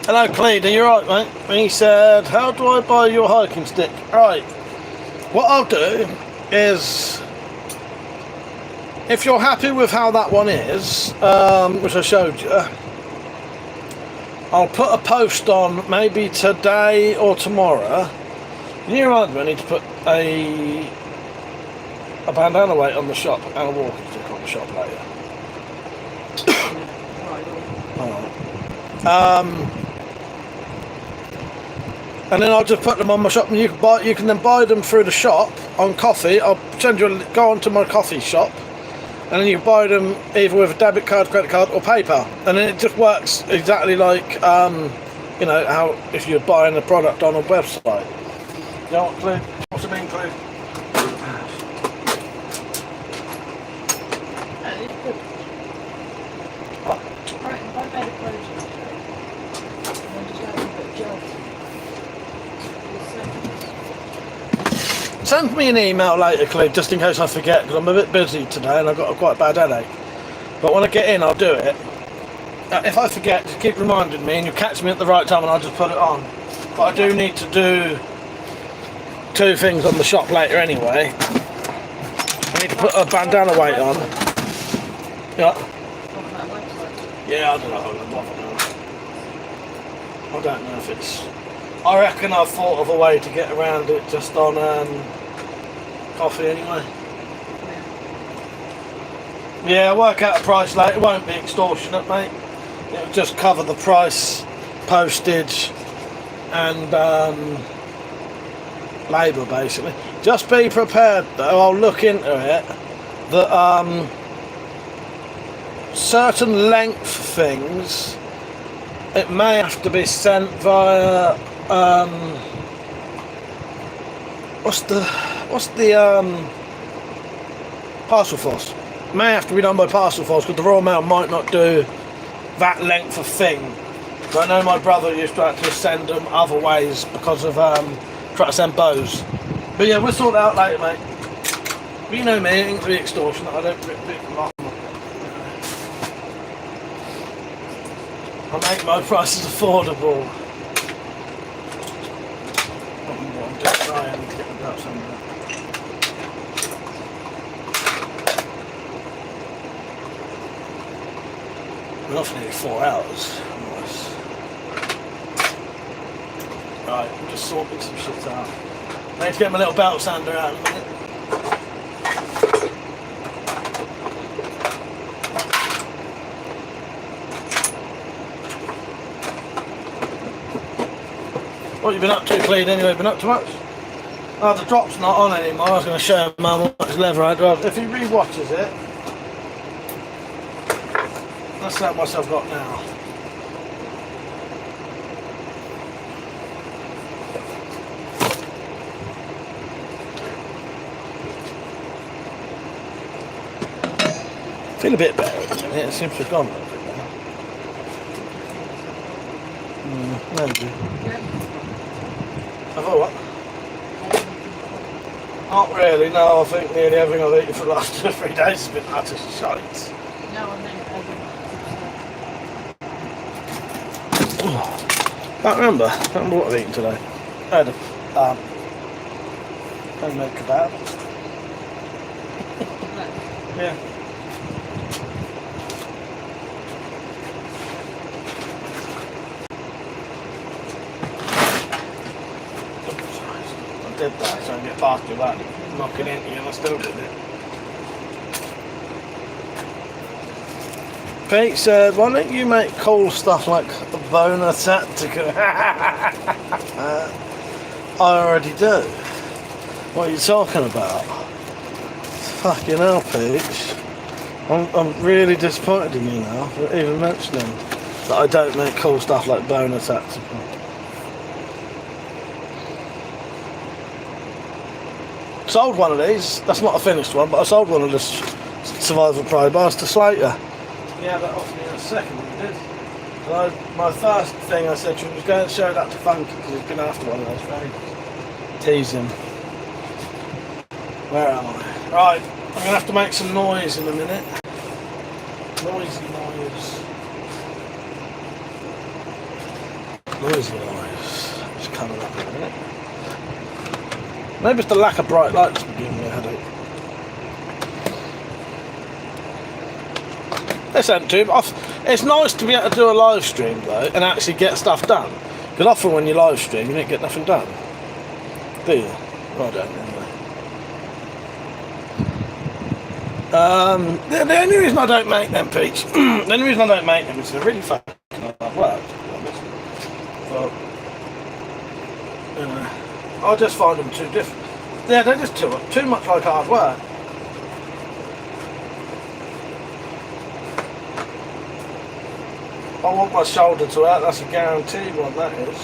S1: Hello Cleed, are you right mate? And he said, how do I buy your hiking stick? Right, what I'll do is, if you're happy with how that one is, which I showed you, I'll put a post on maybe today or tomorrow. You and I need to put a bandana weight on the shop and a walking stick on the shop later. Alright. And then I'll just put them on my shop, and you can then buy them through the shop on coffee. I'll send you go onto my coffee shop, and then you can buy them either with a debit card, credit card, or PayPal. And then it just works exactly like you know, how if you're buying a product on a website. You know what, Clive? What's it mean, Clive? Send me an email later, Clive, just in case I forget, because I'm a bit busy today and I've got a quite bad headache. But when I get in, I'll do it. If I forget, just keep reminding me, and you catch me at the right time and I'll just put it on. But I do need to do 2 things on the shop later anyway. I need to put a bandana weight on. Yeah. Yeah, I don't know. I don't know if it's... I reckon I've thought of a way to get around it just on coffee anyway. Yeah, work out a price later. It won't be extortionate, mate. It'll just cover the price, postage and labour basically. Just be prepared though, I'll look into it, that certain length things, it may have to be sent via what's the parcel force. It may have to be done by parcel force because the Royal Mail might not do that length of thing. But I know my brother used to have to send them other ways because of trying to send bows. But yeah, we'll sort it out later, mate. But you know me, it ain't to be extortionate. I don't rip people off. I make my prices affordable. I'm just trying to get the belts under that. We're off nearly 4 hours. Nice. Right, I'm just sorting some shit out. I need to get my little belt sander out in a minute. What have you been up to, Clean? Anyway, been up to much? Oh, the drop's not on anymore. I was going to show him how much leather I do. If he re-watches it, that's how much I've got now. Feel a bit better at the minute. It seems to have gone a little bit better. Maybe. I thought what? Not really, no. I think nearly everything I've eaten for the last 2 or 3 days has been utter shite.
S2: No, I meant
S1: Can't remember what I've eaten today. I had a homemade kebab. Yeah. I did that so I can get past you without knocking into you, and I still did it. Pete said, why don't you make cool stuff like the Boner Tactica? I already do. What are you talking about? Fucking hell, Peach. I'm really disappointed in you now for even mentioning that I don't make cool stuff like Boner Tactica. Sold one of these. That's not a finished one, but I sold one of the Survival Pro bars to Slater. Yeah, that off me in a second, he did. So my first thing I said to him was go and show that to Funky because he's been after one of those things. Tease him. Where am I? Right, I'm going to have to make some noise in a minute. Noisy noise. Noisy noise. It's coming up in a minute. Maybe it's the lack of bright lights that's giving me a headache. This ain't too off. It's nice to be able to do a live stream though and actually get stuff done. Because often when you live stream, you don't get nothing done, do you? Well, I don't anyway. The only reason I don't make them, Peach, the only reason I don't make them is they're really fucking hard work, to be honest. But, you know, I just find them too different. Yeah, they're just too much like hard work. I want my shoulder to hurt, that's a guaranteed one, that is.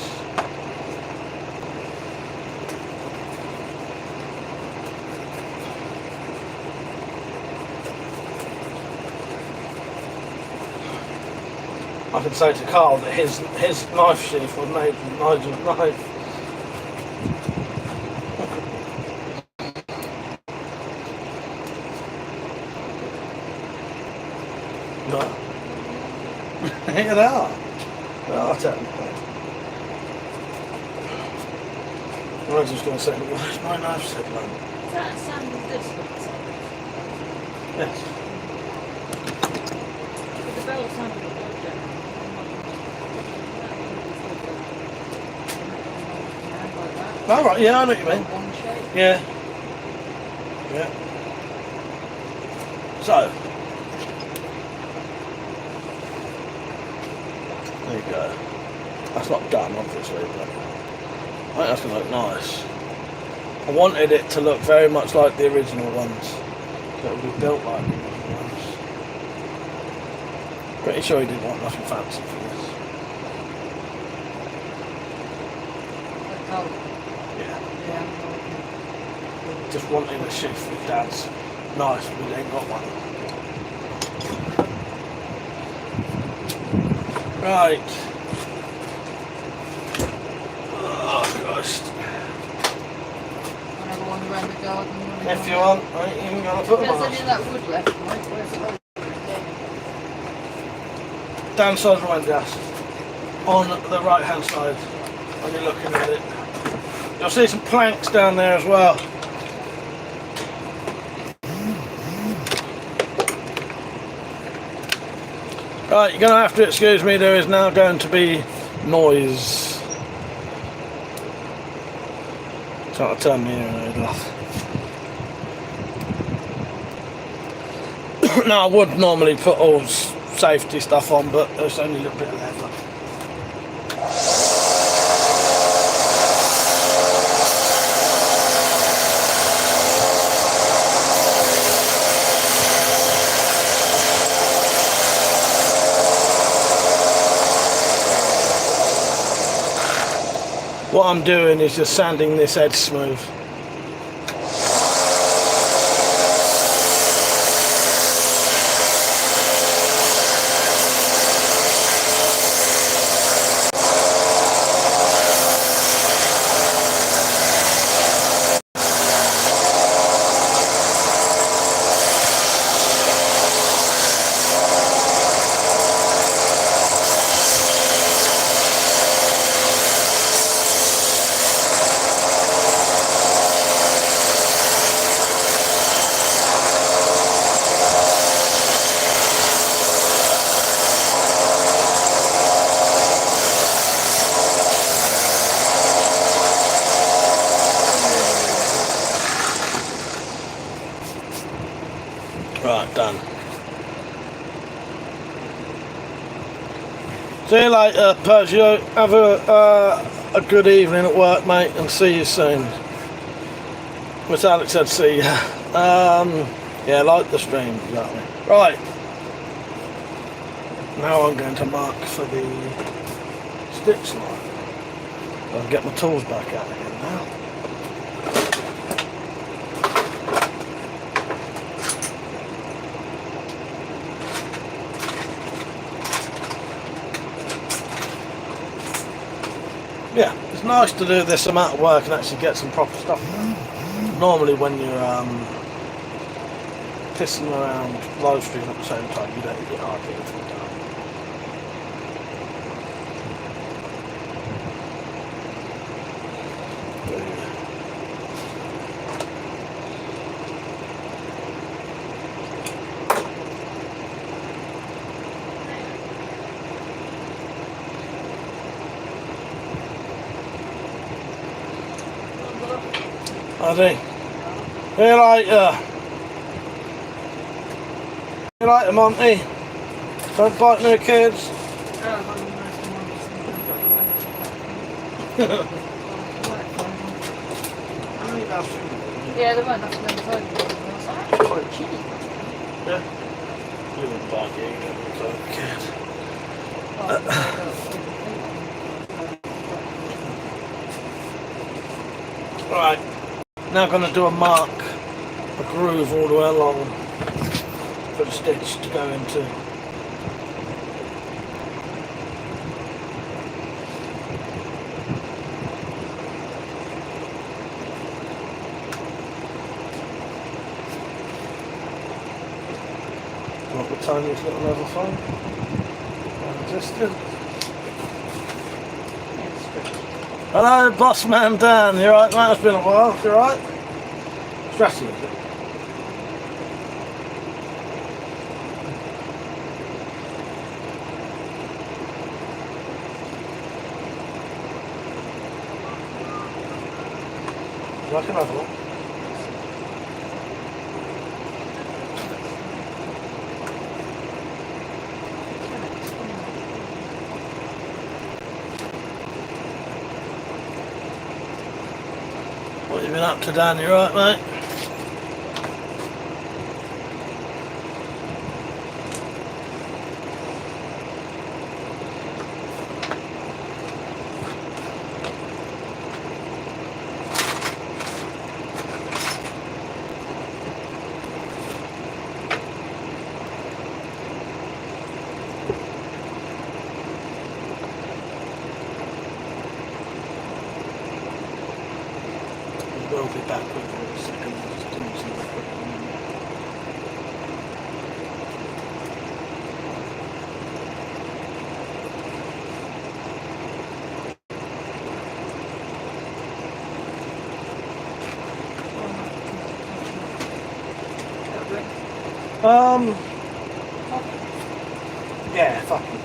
S1: I can say to Carl that his knife sheath was made from Nigel's knife. No. Here they are. Oh, technically. I was just going to say, why is my knife set low?
S2: Is that a sanding disc on the side?
S1: Yes.
S2: With the bell sanding on the
S1: Oh, right, yeah, I know what you mean.
S2: one shape.
S1: Yeah. Yeah. So. There you go. That's not done, obviously, but I think that's going to look nice. I wanted it to look very much like the original ones. That would be built like the original ones. Pretty sure he didn't want nothing fancy for this.
S2: The colour.
S1: Yeah.
S2: Yeah.
S1: Just wanting a sheath with Dad's knife, but we ain't got one. Right. Oh, Christ.
S2: Another one around the garden.
S1: If you want, I ain't even going to put them
S2: There's
S1: on.
S2: any of that wood left, mate. Where's it all?
S1: Down side of the wind gas. On the right hand side, when you're looking at it. You'll see some planks down there as well. Right, you're going to have to excuse me, there is now going to be noise. Trying to turn the hearing aid off. Now, I would normally put all safety stuff on, but there's only a little bit of leather. What I'm doing is just sanding this edge smooth. Right, done. See you later, Pergio. Have a good evening at work, mate, and see you soon. Miss Alex said see ya. Yeah, like the stream, exactly. Right. Now I'm going to mark for the stitch line. I'll get my tools back out again now. Yeah, it's nice to do this amount of work and actually get some proper stuff done. Normally when you're pissing around live stream at the same time, you don't get hardly anything done. I think. See you later. See you later, Monty. Don't bite no kids.
S2: Yeah, they weren't nothing inside. That's quite cheap.
S1: Yeah. You wouldn't bite you, you don't kid. Right. Now I'm going to do a mark, a groove all the way along for the stitch to go into. Got the tiniest little level phone. Just Hello, boss man Dan. You alright, mate? It's been a while. You alright? Stressing, is it? I can have a look. What have you been up to, Dan? You alright, mate? We'll be back with you in a second. Just doing some quick yeah, fucking.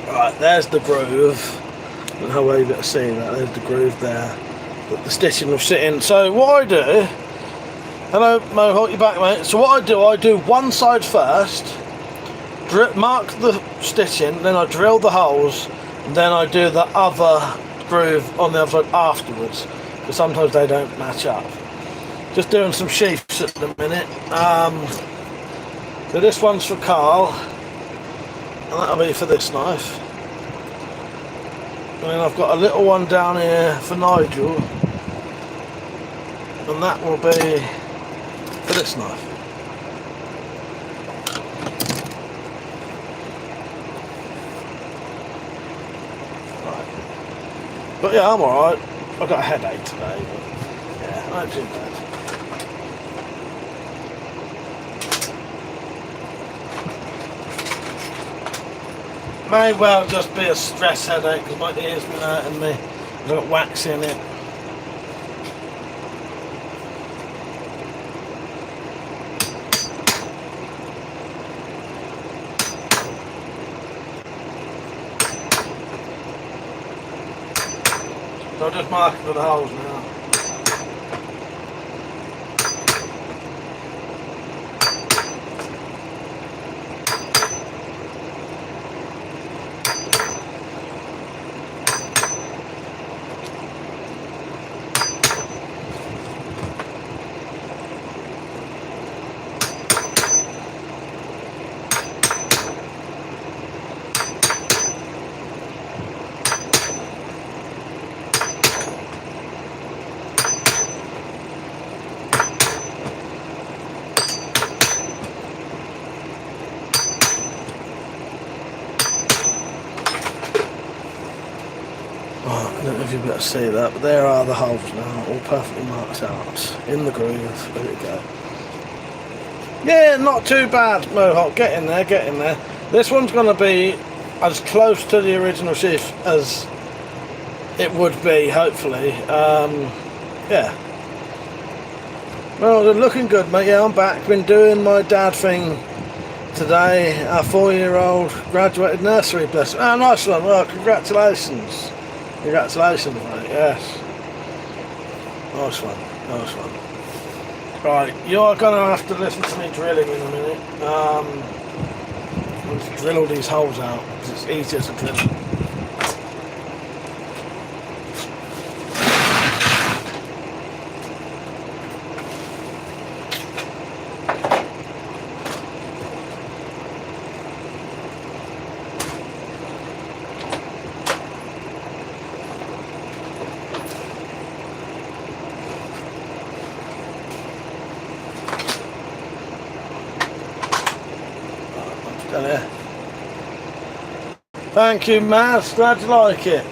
S1: Right, there's the groove. I don't know how well you better see that. There's the groove there that the stitching will sit in. So what I do, hello Mohawk, you back, mate? So what I do one side first, mark the stitching, then I drill the holes, and then I do the other groove on the other side afterwards, because sometimes they don't match up. Just doing some sheaths at the minute. So this one's for Carl, and that'll be for this knife. And then I've got a little one down here for Nigel, and that will be for this knife. Right. But yeah, I'm alright. I've got a headache today, but yeah, not too bad. May well just be a stress headache because my ear's been hurting me. I've got wax in it. So I'll just mark it for the holes now. I don't know if you better see that, but there are the holes now, all perfectly marked out in the groove. There we go. Yeah, not too bad, Mohawk. Get in there, get in there. This one's going to be as close to the original sheath as it would be, hopefully. Yeah. Well, they're looking good, mate. Yeah, I'm back. Been doing my dad thing today. Our 4-year-old graduated nursery, bless him. Oh, nice one. Well, congratulations. Congratulations, mate, yes. Nice one, nice one. Right, you are going to have to listen to me drilling in a minute. I'll just drill all these holes out, because it's easier to drill. There. Thank you, Maz. Glad you like it.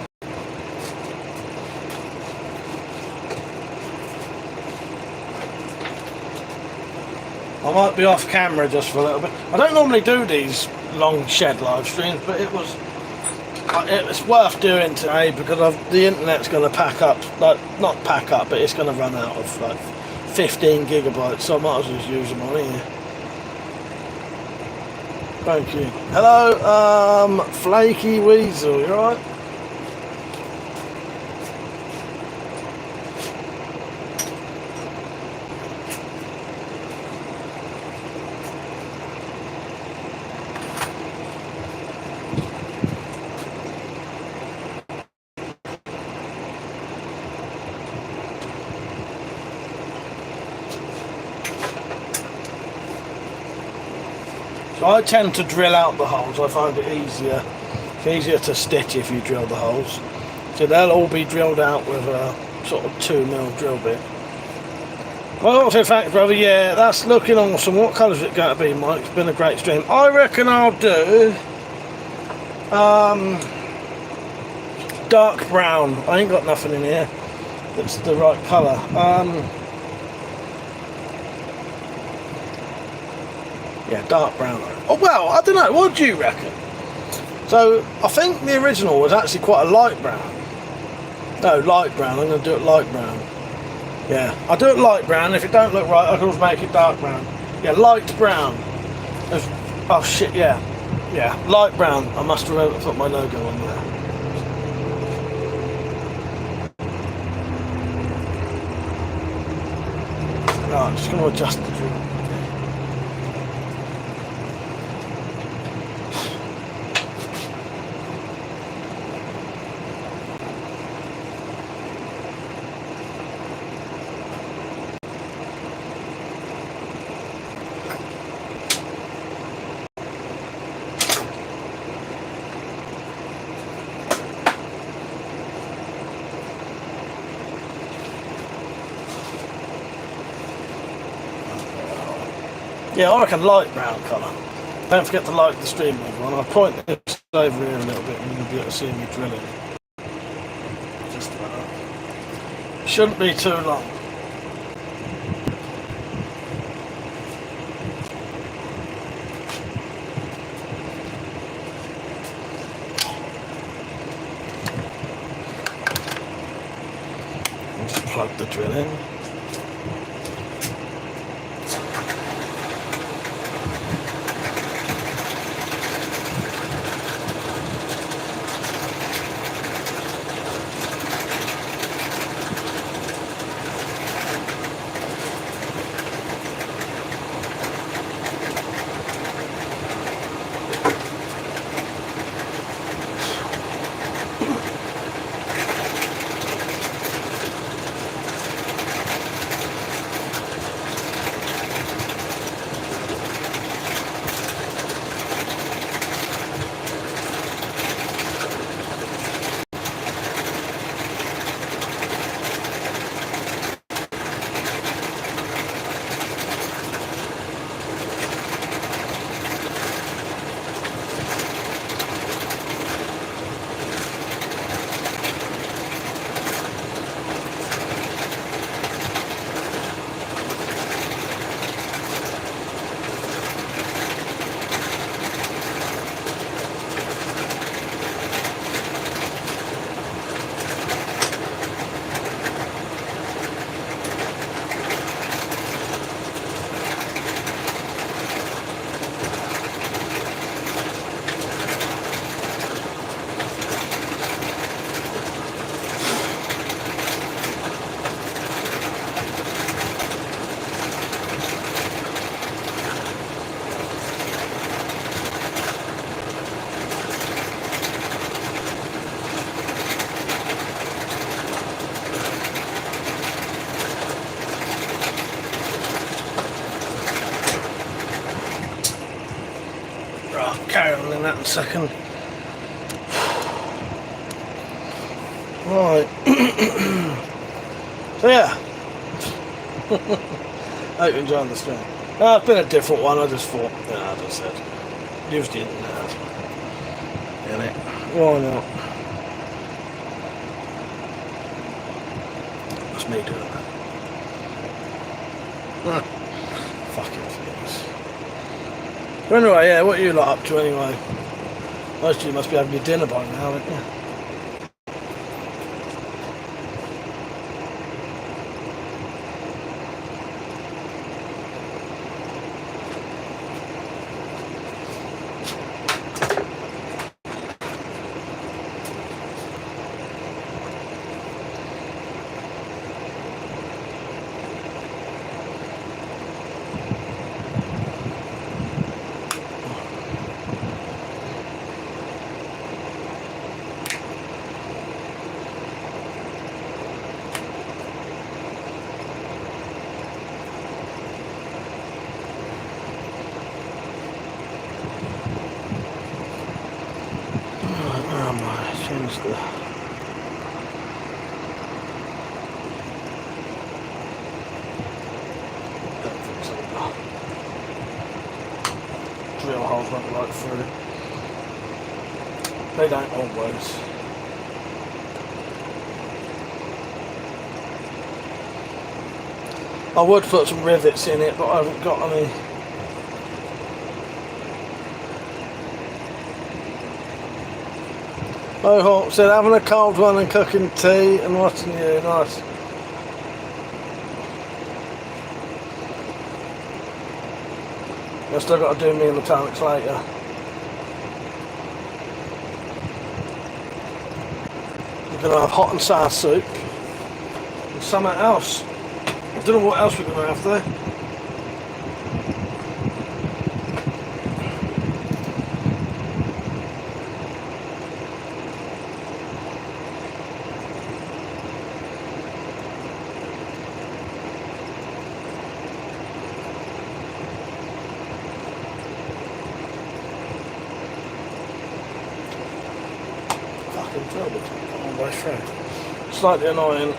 S1: I might be off camera just for a little bit. I don't normally do these long shed live streams, but it's worth doing today because the internet's going to pack up, like not pack up, but it's going to run out of like 15 gigabytes, so I might as well just use them on here. Thank you. Hello, Flaky Weasel, you alright? So I tend to drill out the holes. I find it easier. It's easier to stitch if you drill the holes. So they'll all be drilled out with a sort of 2mm drill bit. Well, also, in fact, brother, yeah, that's looking awesome. What colour is it going to be, Mike? It's been a great stream. I reckon I'll do dark brown. I ain't got nothing in here that's the right colour. Yeah, dark brown. Oh, well, I don't know. What do you reckon? So, I think the original was actually quite a light brown. No, light brown. I'm going to do it light brown. Yeah, I'll do it light brown. If it don't look right, I can always make it dark brown. Yeah, light brown. Oh, shit, yeah. Yeah, light brown. I must remember to put my logo on there. Right, I'm just going to adjust the drill. Yeah, I reckon light brown colour. Don't forget to like the stream, everyone. I'll point this over here a little bit and you'll be able to see me drilling. Just about. Shouldn't be too long. Just plug the drill in. Carry on in that in a second. Right. So yeah. Hope you're enjoying the stream. It's been a different one. I just thought, yeah, as I said, use the internet. Innit? Why not? That's me doing that. Fucking things. But anyway, yeah, what are you lot up to anyway? Most of you must be having your dinner by now, aren't you? Change the drill holes won't right through. They don't always. I would put some rivets in it, but I haven't got any. Oh, Hawk said, having a cold one and cooking tea and watching you. Nice. I've still got to do me and metallics later. We're going to have hot and sour soup and something else. I don't know what else we're going to have there. All the way through. Slightly annoying.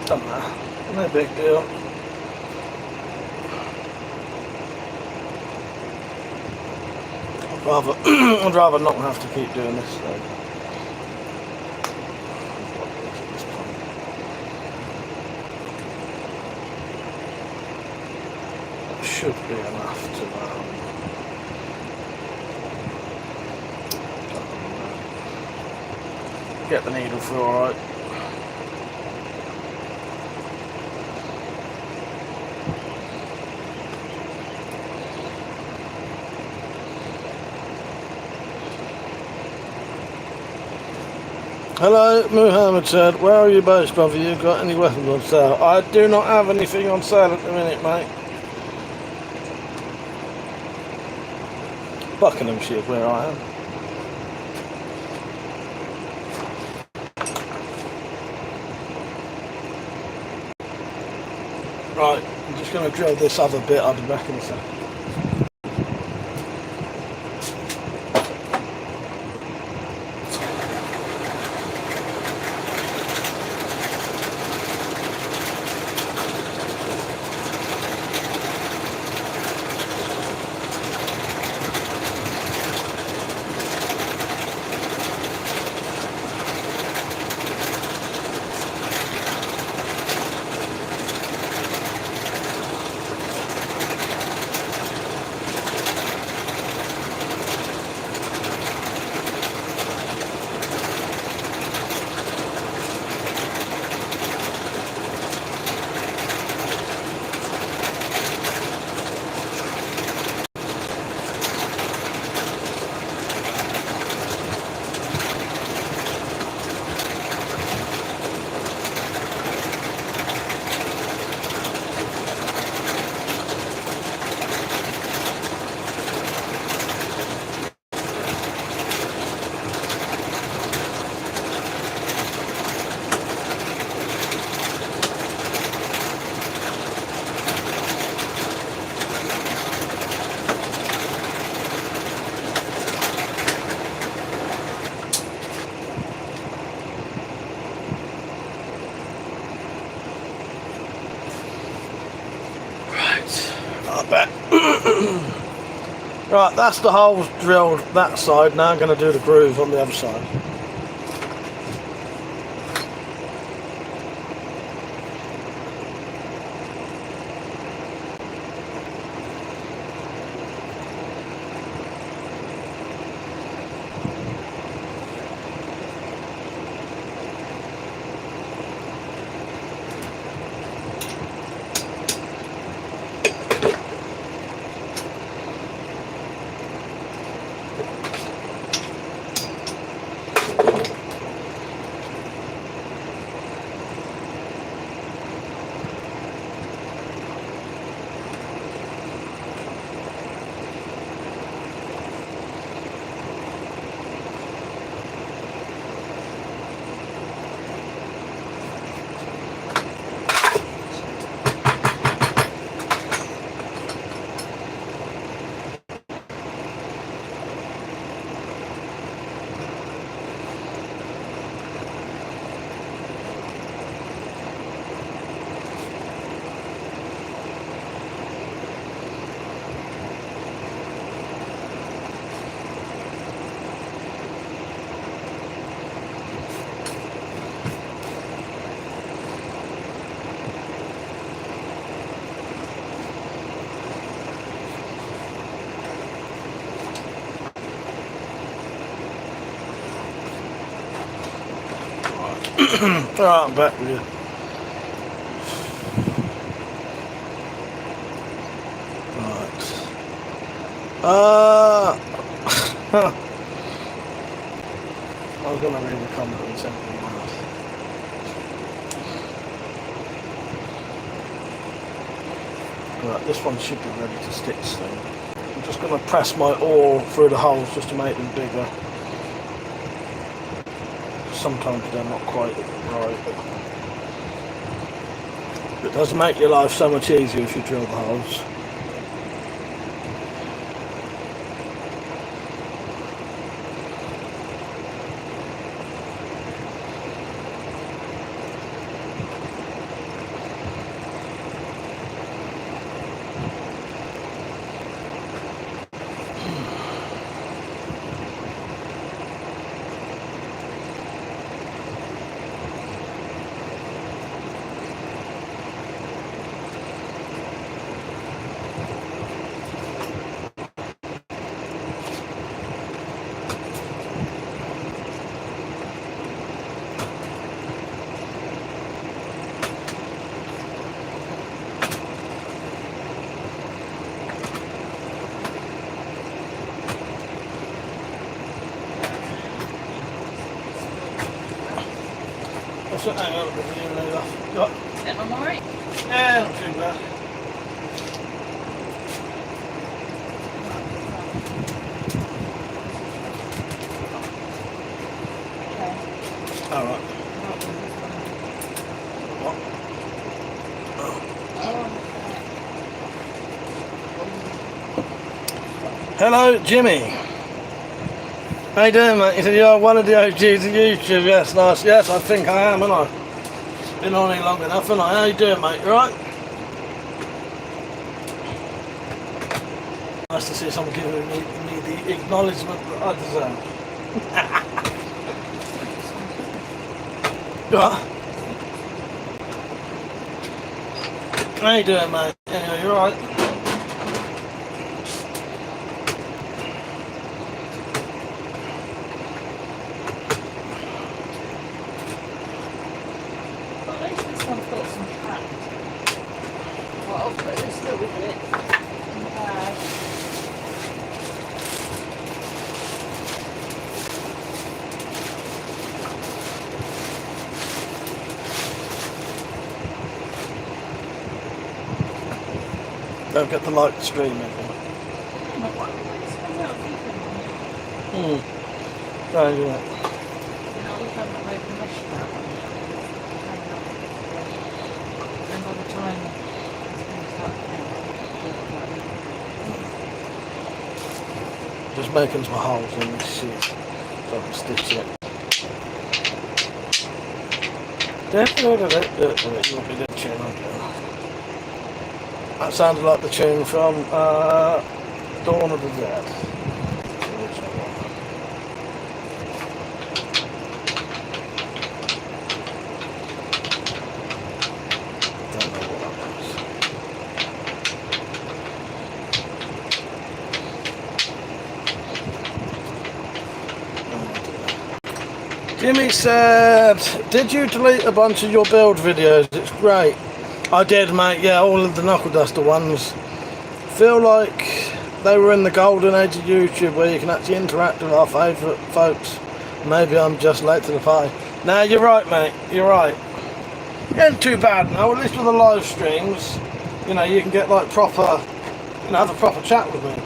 S1: Doesn't matter. No big deal. I'd rather not have to keep doing this though. Should be enough to get the needle through alright. Hello, Muhammad said, where are you based, brother? You got any weapons on sale? I do not have anything on sale at the minute, mate. Buckinghamshire is where I am. Right, I'm just going to drill this other bit, I'll be back in a second. Right, that's the holes drilled that side. Now I'm going to do the groove on the other side. Alright, I'm back with you. Right. I was going to read the comment and send it out. Right, this one should be ready to stitch soon. I'm just going to press my awl through the holes just to make them bigger. Sometimes they're not quite right. It does make your life so much easier if you drill the holes. Hang on,
S2: Yeah, I'm alright.
S1: yeah, not too bad.
S2: Okay.
S1: Alright. What? Hello, Jimmy. How you doing, mate? He said you're one of the OGs of YouTube. Yes, nice. Yes, I think I am, haven't I? Been on here long enough, haven't I? How you doing, mate? You alright? Nice to see someone giving me the acknowledgement that I deserve. What? How you doing, mate? Anyway, you alright?
S2: At least this one's got some fat. Well, but it's still with it. In the bag.
S1: Don't get the light streaming. Right, yeah. Just making some holes in this sheet so I can stitch it. You'll be the tune, aren't you? That sounded like the tune from Dawn of the Dead. Don't know what that was. Jimmy said, did you delete a bunch of your build videos? It's great. I did, mate, yeah, all of the knuckle duster ones. Feel like they were in the golden age of YouTube where you can actually interact with our favourite folks. Maybe I'm just late to the party. Nah, you're right, mate, you're right. It ain't too bad now, at least with the live streams, you know, you can get like proper, you know, have a proper chat with me.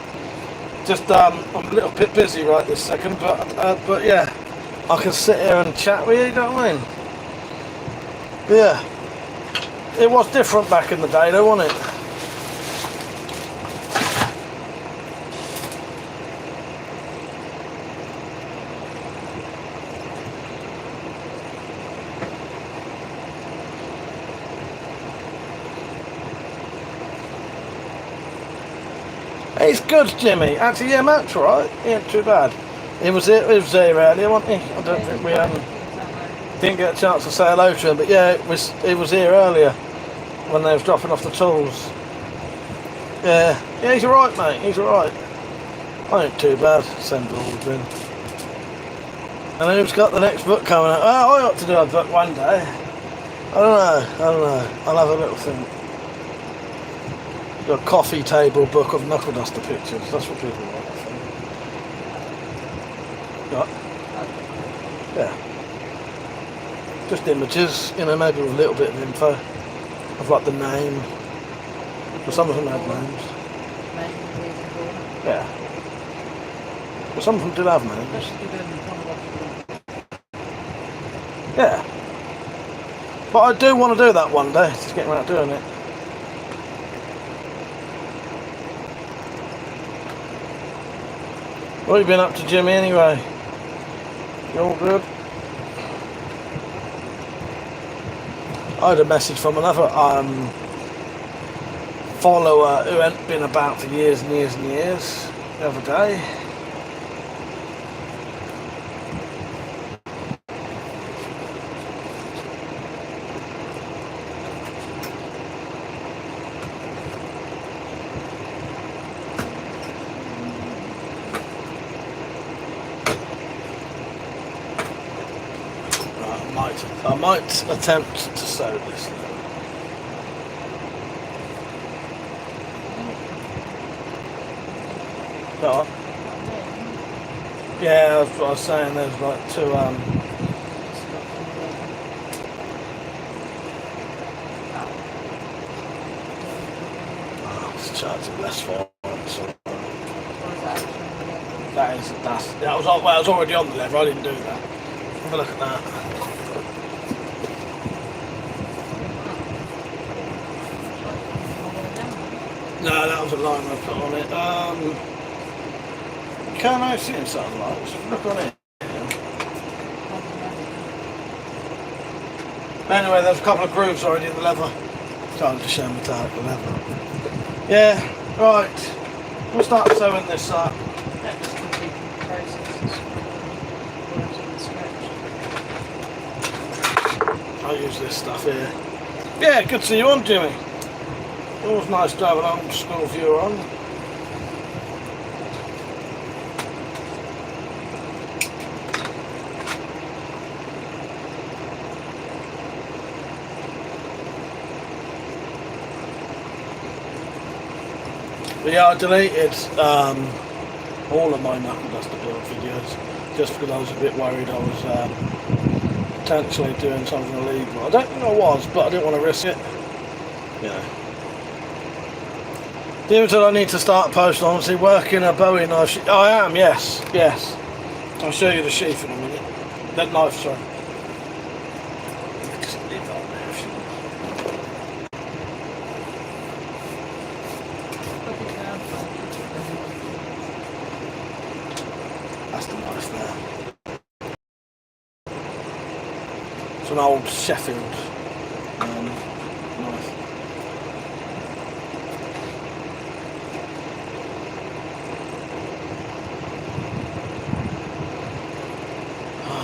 S1: Just, I'm a little bit busy right this second, but yeah, I can sit here and chat with you, you know what I mean? Yeah. It was different back in the day though, wasn't it? It's good, Jimmy. Actually, yeah, Matt's right. He ain't too bad. He was here earlier, wasn't he? I don't think we didn't get a chance to say hello to him, but yeah, he was here earlier when they was dropping off the tools. Yeah, he's alright, mate. He's alright. I ain't too bad. Send all of them. And who's got the next book coming out? Well, I ought to do a book one day. I don't know. I'll have a little think. A coffee table book of knuckle duster pictures. That's what people want, I think. Right. Yeah. Just images, you know, maybe with a little bit of info. Of like the name. But some of them had names. Yeah. But some of them did have names. Yeah. But I do want to do that one day, just getting around doing it. What have you been up to, Jimmy, anyway? You all good? I had a message from another follower who hadn't been about for years and years and years the other day. I might attempt to sew this now. Go on. Yeah, that's what I was saying. There's like two. Let's charge it less for it. So. That was already on the lever. I didn't do that. Have a look at that. No, that was a line I put on it. Can I see something like this? Look on it. Anyway, there's a couple of grooves already in the leather. Time to show me the leather. Yeah, right. We'll start sewing this up. I'll use this stuff here. Yeah, good to see you on, Jimmy. Always nice to have an old school viewer on. But yeah, I deleted all of my knuckle duster build videos just because I was a bit worried I was potentially doing something illegal. I don't think I was, but I didn't want to risk it. You know. The image that I need to start posting, obviously working a Bowie knife. Oh, I am, yes. I'll show you the sheath in a minute. That knife, sorry. Just leave that on there if you want. That's the knife there. It's an old Sheffield knife.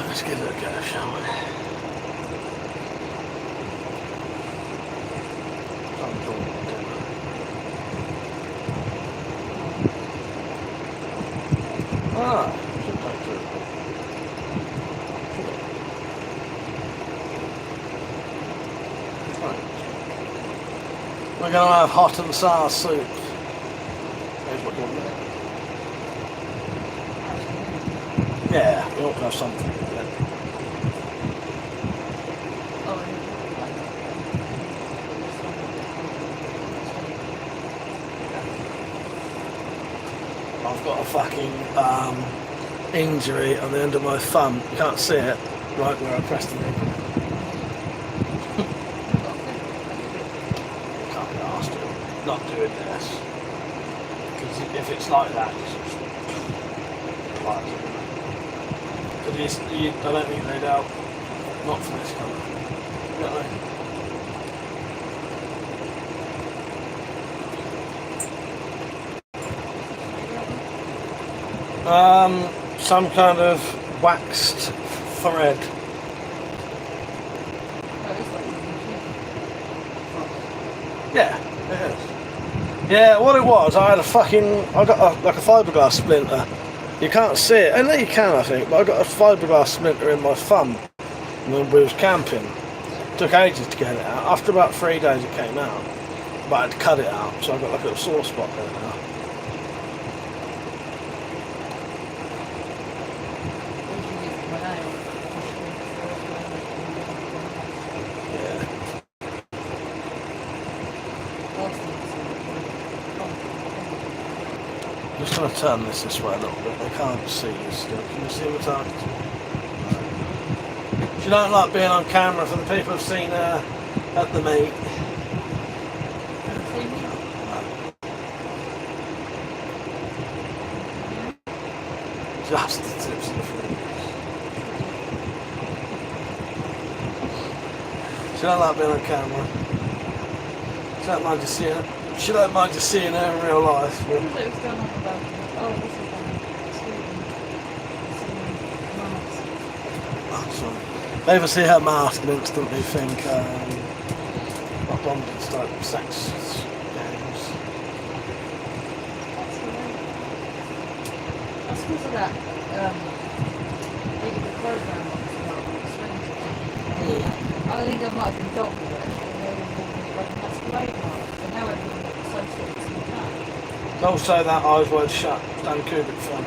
S1: Let's give it a go, shall we? Should take through. Right. We're going to have hot and sour soup. There's what you're doing. Yeah, we ought to have something. I've got a fucking injury on the end of my thumb. You can't see it, right where I pressed the nipple. Can't be asked to not doing this. Because if it's like that, it's just like it. But I don't think they'd out. Not for this colour. You know what I mean? Some kind of waxed thread. Yeah, it is. Yeah, what it was, I got like a fiberglass splinter You can't see it. And you can, I think, but I got a fiberglass splinter in my thumb when we was camping. Took ages to get it out. After about 3 days it came out. But I had to cut it out, so I've got like a little sore spot there now. Just going to turn this way a little bit. They can't see you still. Can you see what's on? She don't like being on camera for the people who've seen her at the meet. Just the tips of the fingers. She don't like being on camera. She don't mind you seeing it. She don't mind you seeing her in real life. But... They ever see her mask and instantly think what bondage type sex games.
S2: That's because of that big program I think I might have been doctored it, and they were like a masquerade mark, and now everything associates with that.
S1: Also that Eyes Wide Shut, Dan Kubrick film.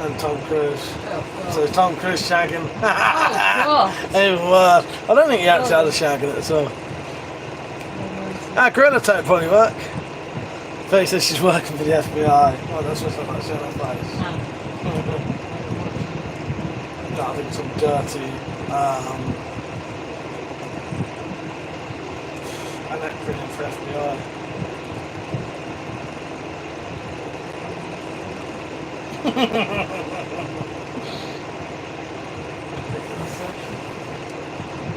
S1: And Tom Cruise.
S2: Oh,
S1: So Tom Cruise shagging.
S2: oh God!
S1: Even worse. I don't think he actually had a shag in it at all. Gorilla Tape probably work. Faye says she's working for the FBI. Oh, that's just like that on her face. No, I think some dirty an acronym for FBI.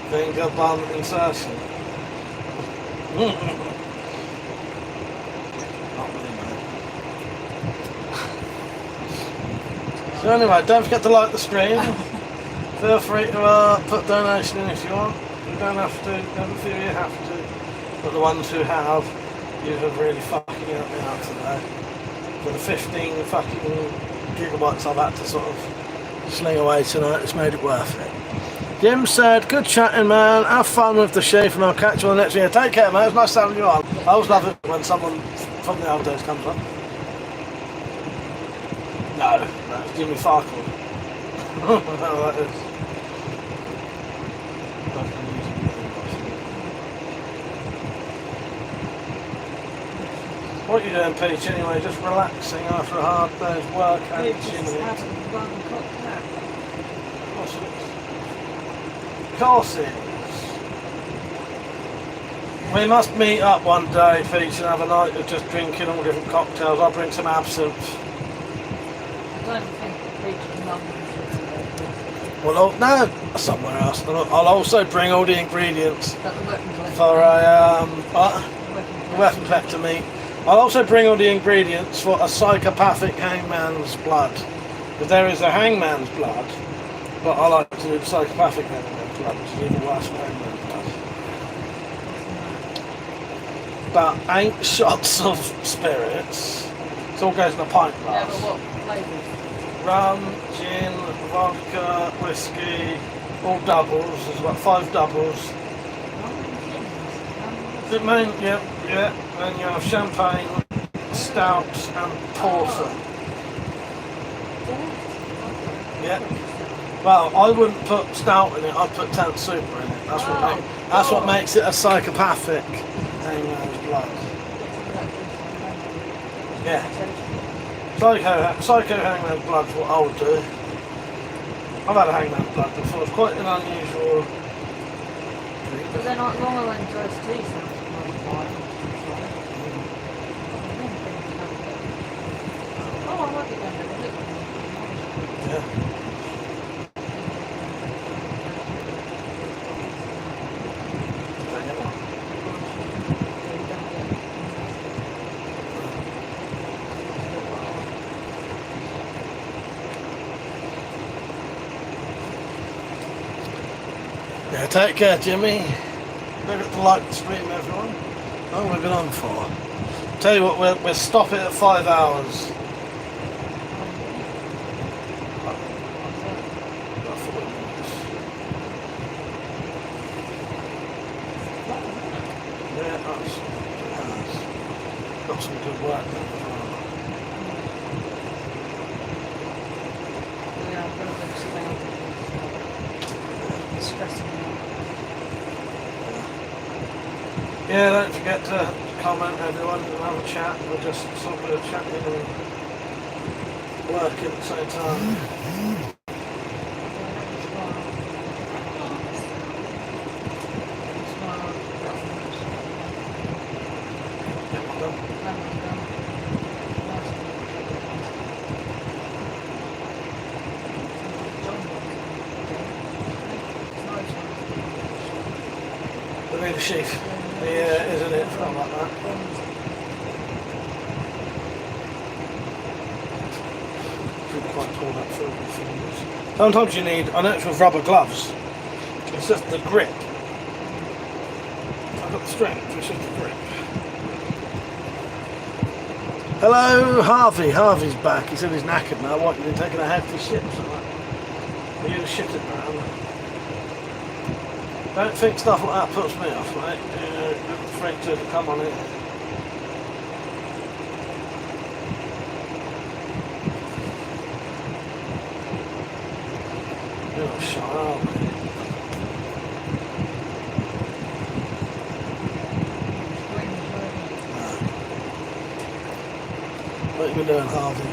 S1: Finger bum insertion. So anyway, don't forget to like the stream. Feel free to put donation in if you want. You don't have to, don't feel you have to. But the ones who have, you have really fucking helped me out today. For the 15 fucking gigabytes I've had to sort of sling away tonight, it's made it worth it. Jim said, good chatting man, have fun with the sheath and I'll catch you on the next video. Take care mate, it's nice having you on. I always love it when someone from the old days comes on. No, it's Jimmy Farkle. I don't know what that is. What are you doing, Peach, anyway? Just relaxing after a hard day's work and chilling. Of course it is. We must meet up one day, Peach, and have a night of just drinking all different cocktails. I'll bring some absinthe.
S2: I don't think Peach and Mum
S1: Well, no, somewhere else. I'll also bring all the ingredients
S2: got the WeaponCollector.
S1: for a WeaponCollector meat. I'll also bring all the ingredients for a psychopathic hangman's blood. Because there is a hangman's blood, but I like to do the psychopathic hangman's blood, which is even worse than hangman's blood. But 8 shots of spirits. It all goes in a pint
S2: Yeah,
S1: glass.
S2: but what flavours?
S1: Rum, gin, vodka, whiskey, all doubles. There's about 5 doubles. It mean, yeah. And you have champagne, stouts, and porter. Yeah. Well, I wouldn't put stout in it. I'd put tent super in it. That's what makes it a psychopathic hangman's blood. Yeah. Psycho hangman's blood's what I would do. I've had a hangman's blood before. It's quite an unusual.
S2: But they're not longer than just tea sounds. Oh, I like it then.
S1: Yeah. Yeah, take care, Jimmy. forget to like the stream, everyone. How long have we been on for? Tell you what, we'll stop it at 5 hours. About 40 minutes. Yeah, that's got some good work there as well.
S2: Yeah, I'm gonna fix it now. It's stressing me out.
S1: Yeah, don't forget to comment, everyone, and have a chat. We're just sort of chatting and working at the same time. Get one done. We need a sheath. Yeah, isn't it? Something like that. Could quite pull that through with fingers. Sometimes you need, I know it's with rubber gloves, it's just the grip. I've got the strength, it's just the grip. Hello, Harvey. Harvey's back. He said he's knackered now. What, you've been taking a hefty shit or something? Are you shitting around? Don't think stuff like that puts me off, mate. Freak to come on in. You're not shy, are we? No. What have you been doing, Harvey?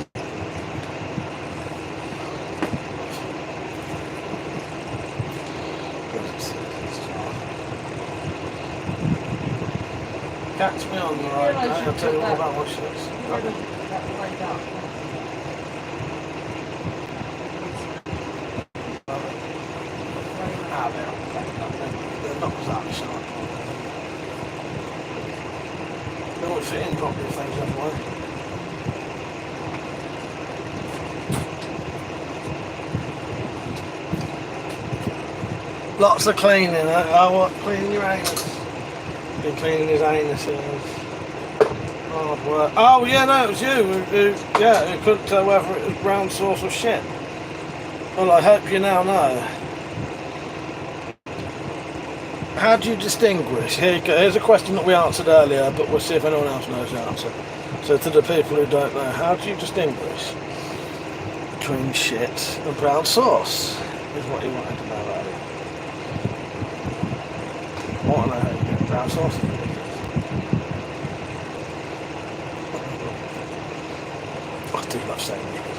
S1: Catch me on the right, mate. I'll tell you all about my shirts. They're not that sharp. They won't fit in properly if things have way. Lots of cleaning. Oh, what? Cleaning your anus. Been cleaning his anus. Hard work. Oh yeah, no, it was you. Who couldn't tell whether it was brown sauce or shit. Well, I hope you now know. How do you distinguish? Here you go. Here's a question that we answered earlier, but we'll see if anyone else knows the answer. So to the people who don't know, how do you distinguish between shit and brown sauce? Is what you wanted to know earlier. I want to know how you get brown sauce. I do love saying knickers.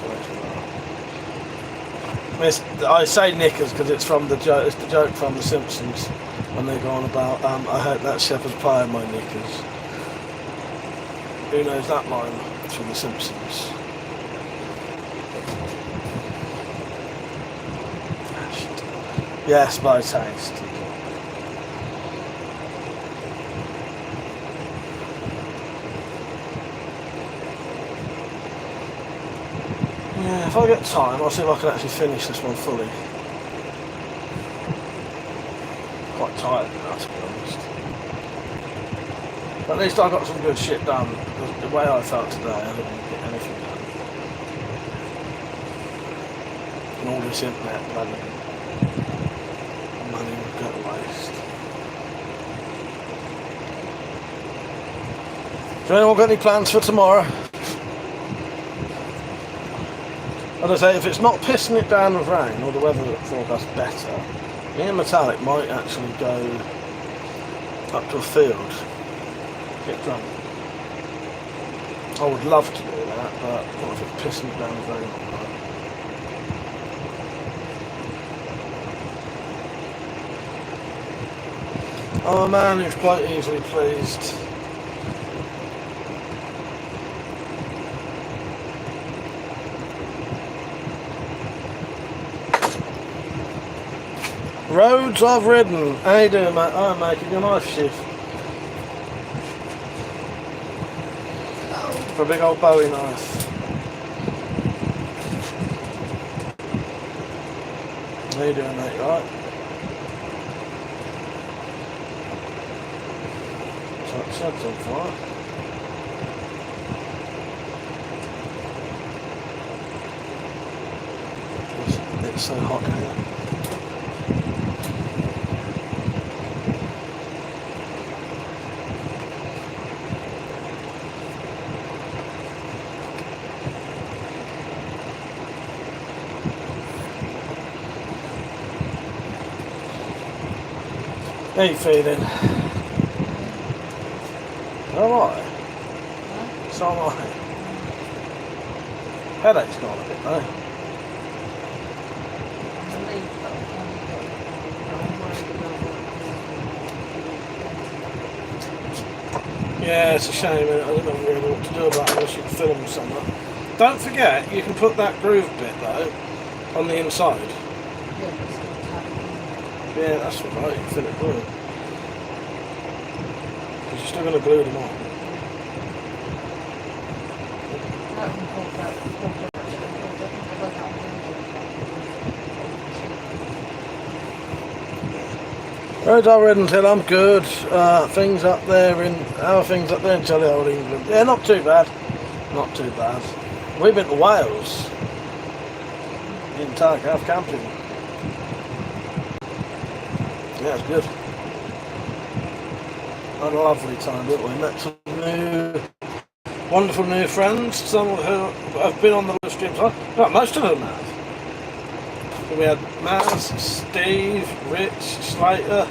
S1: I say knickers because it's from the joke. It's the joke from The Simpsons when they go on about. I hope that shepherd's pie in my knickers. Who knows that line? It's from The Simpsons. Yes, by taste. Yeah, if I get time, I'll see if I can actually finish this one fully. Quite tired now, to be honest. But at least I got some good shit done. Because the way I felt today, I didn't get anything done. And all this internet money would go to waste. So anyone got any plans for tomorrow? As I say, if it's not pissing it down with rain or the weather forecast better, me and Metallic might actually go up to a field, get drunk. I would love to do that, but not if it's pissing it down with rain all night. I'm a man who's quite easily pleased. Roads I've ridden. How you doing, mate? I'm making a knife sheath. For a big old Bowie knife. How you doing, mate? You alright? That shed's on fire. It's so hot here. How you feeling? Alright. It's alright. Headache's gone a bit though. Yeah, it's a shame. I don't know really what to do about it unless you can film somewhere. Don't forget, you can put that groove bit though on the inside. Yeah, that's right, you can fill it glue. Because you're still going to glue them on. Roads are red until I'm good. Things up there in jolly old England. Yeah, not too bad. Not too bad. We've been to Wales in Targaff camping. Yeah, it's good. Had a lovely time, didn't we? Met some wonderful new friends, some who have been on the live streams. Well, most of them have. We had Maz, Steve, Rich, Slater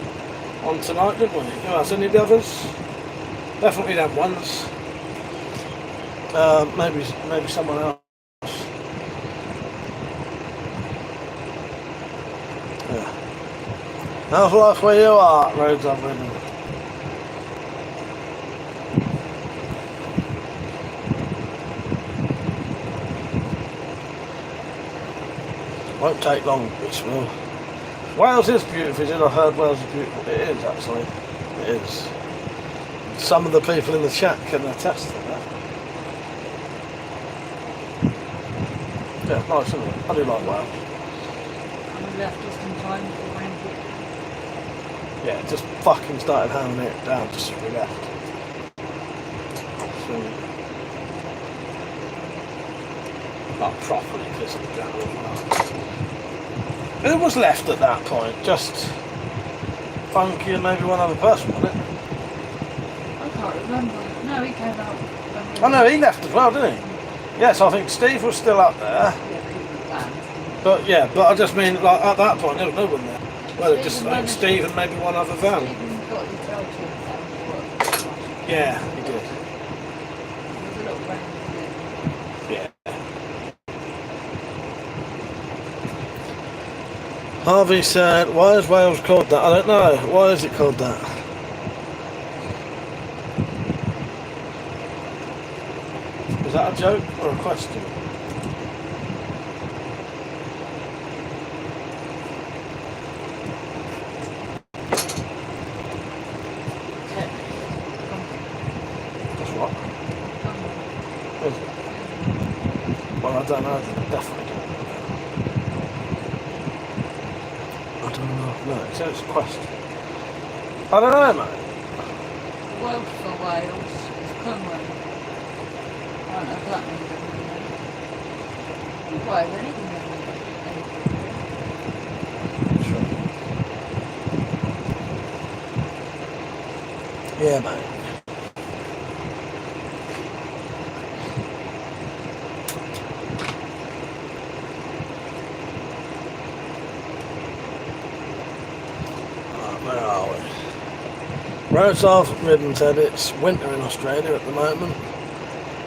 S1: on tonight, didn't we? Who else? Any of the others? Definitely them ones. Maybe someone else. Yeah. How's life where you are? Roads I've ridden. Won't take long, which will. Wales is beautiful, isn't it? I've heard Wales is beautiful. It is, actually. It is. Some of the people in the chat can attest to that. Yeah, it's nice, isn't it? I do like Wales.
S2: And we left just in time for the rain.
S1: Yeah, just fucking started hammering it down just as we left. So, not properly pissing it down. Who was left at that point? Just Funky and maybe one other person, wasn't it?
S2: I can't remember. No, he came out.
S1: Oh no, he left as well, didn't he? Yes, I think Steve was still up there. But yeah, but I just mean, like, at that point, there was no one there. Well, just like Steve and maybe one other van.
S2: Stephen got his tail turned down.
S1: Yeah, he did.
S2: There was a little rain.
S1: Yeah. Harvey said, why is Wales called that? I don't know. Why is it called that? Is that a joke or a question? That's what? Is it? Well, I don't know. Definitely don't know. I don't know. No, it says question. I don't know, mate.
S2: Welsh for Wales is Cymru. I don't know if that means anything. Why, anything.
S1: Yeah, mate. Where are we? Roads I've ridden said it's winter in Australia at the moment.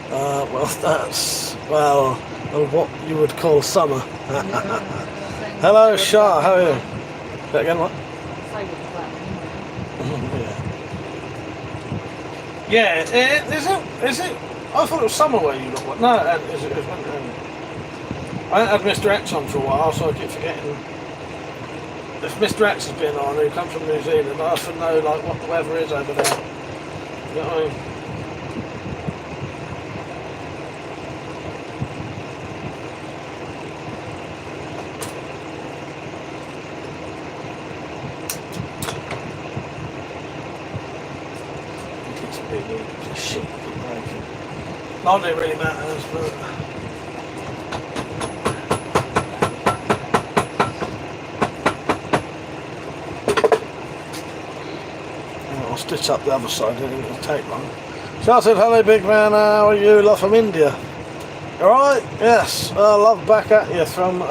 S1: Well, that's, well, what you would call summer. Hello, Shah, how are you? Say that again, what? Yeah, is it? I thought it was summer where you got one. No, is it winter? I haven't had Mr. X on for a while, so I keep forgetting. If Mr. X has been on, who comes from New Zealand, I often know like what the weather is over there. You know what I mean? It's a shit keep breaking. Not that it really matters, but I'll stitch up the other side, I think it'll take long. So I said, hello big man, how are you? Love from India. Alright? Yes. Love back at you from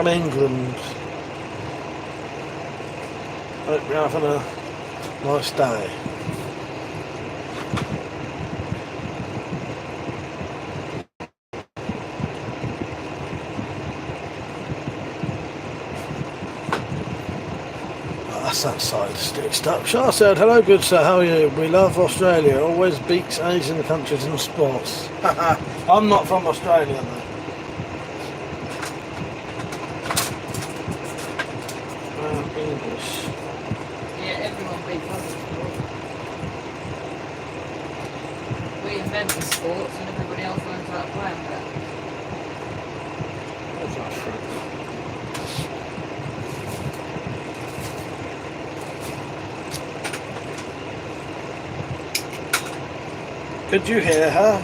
S1: England. Hope you're having a nice day. That's that side stitched up. Shah said, hello good sir, how are you? We love Australia, always beats Asian countries in sports. I'm not from Australia though. English.
S2: Yeah, everyone beats us in sport. We invented sports and everybody else learns how to play them.
S1: Where's that fruit? Could you hear her?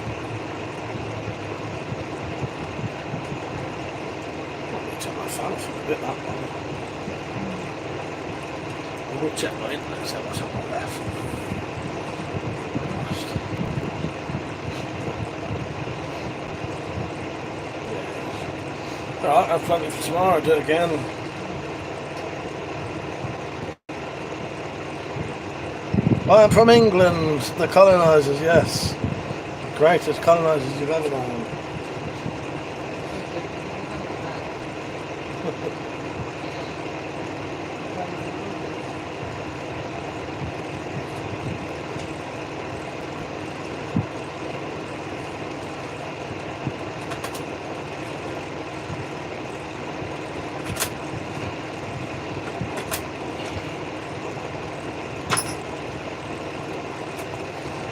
S1: Probably took my phone for a bit that one. I will check my internet, see what's on my left. Yeah. Alright, I've plenty for tomorrow, do it again. I am from England, the colonisers, yes. The greatest colonisers you've ever known.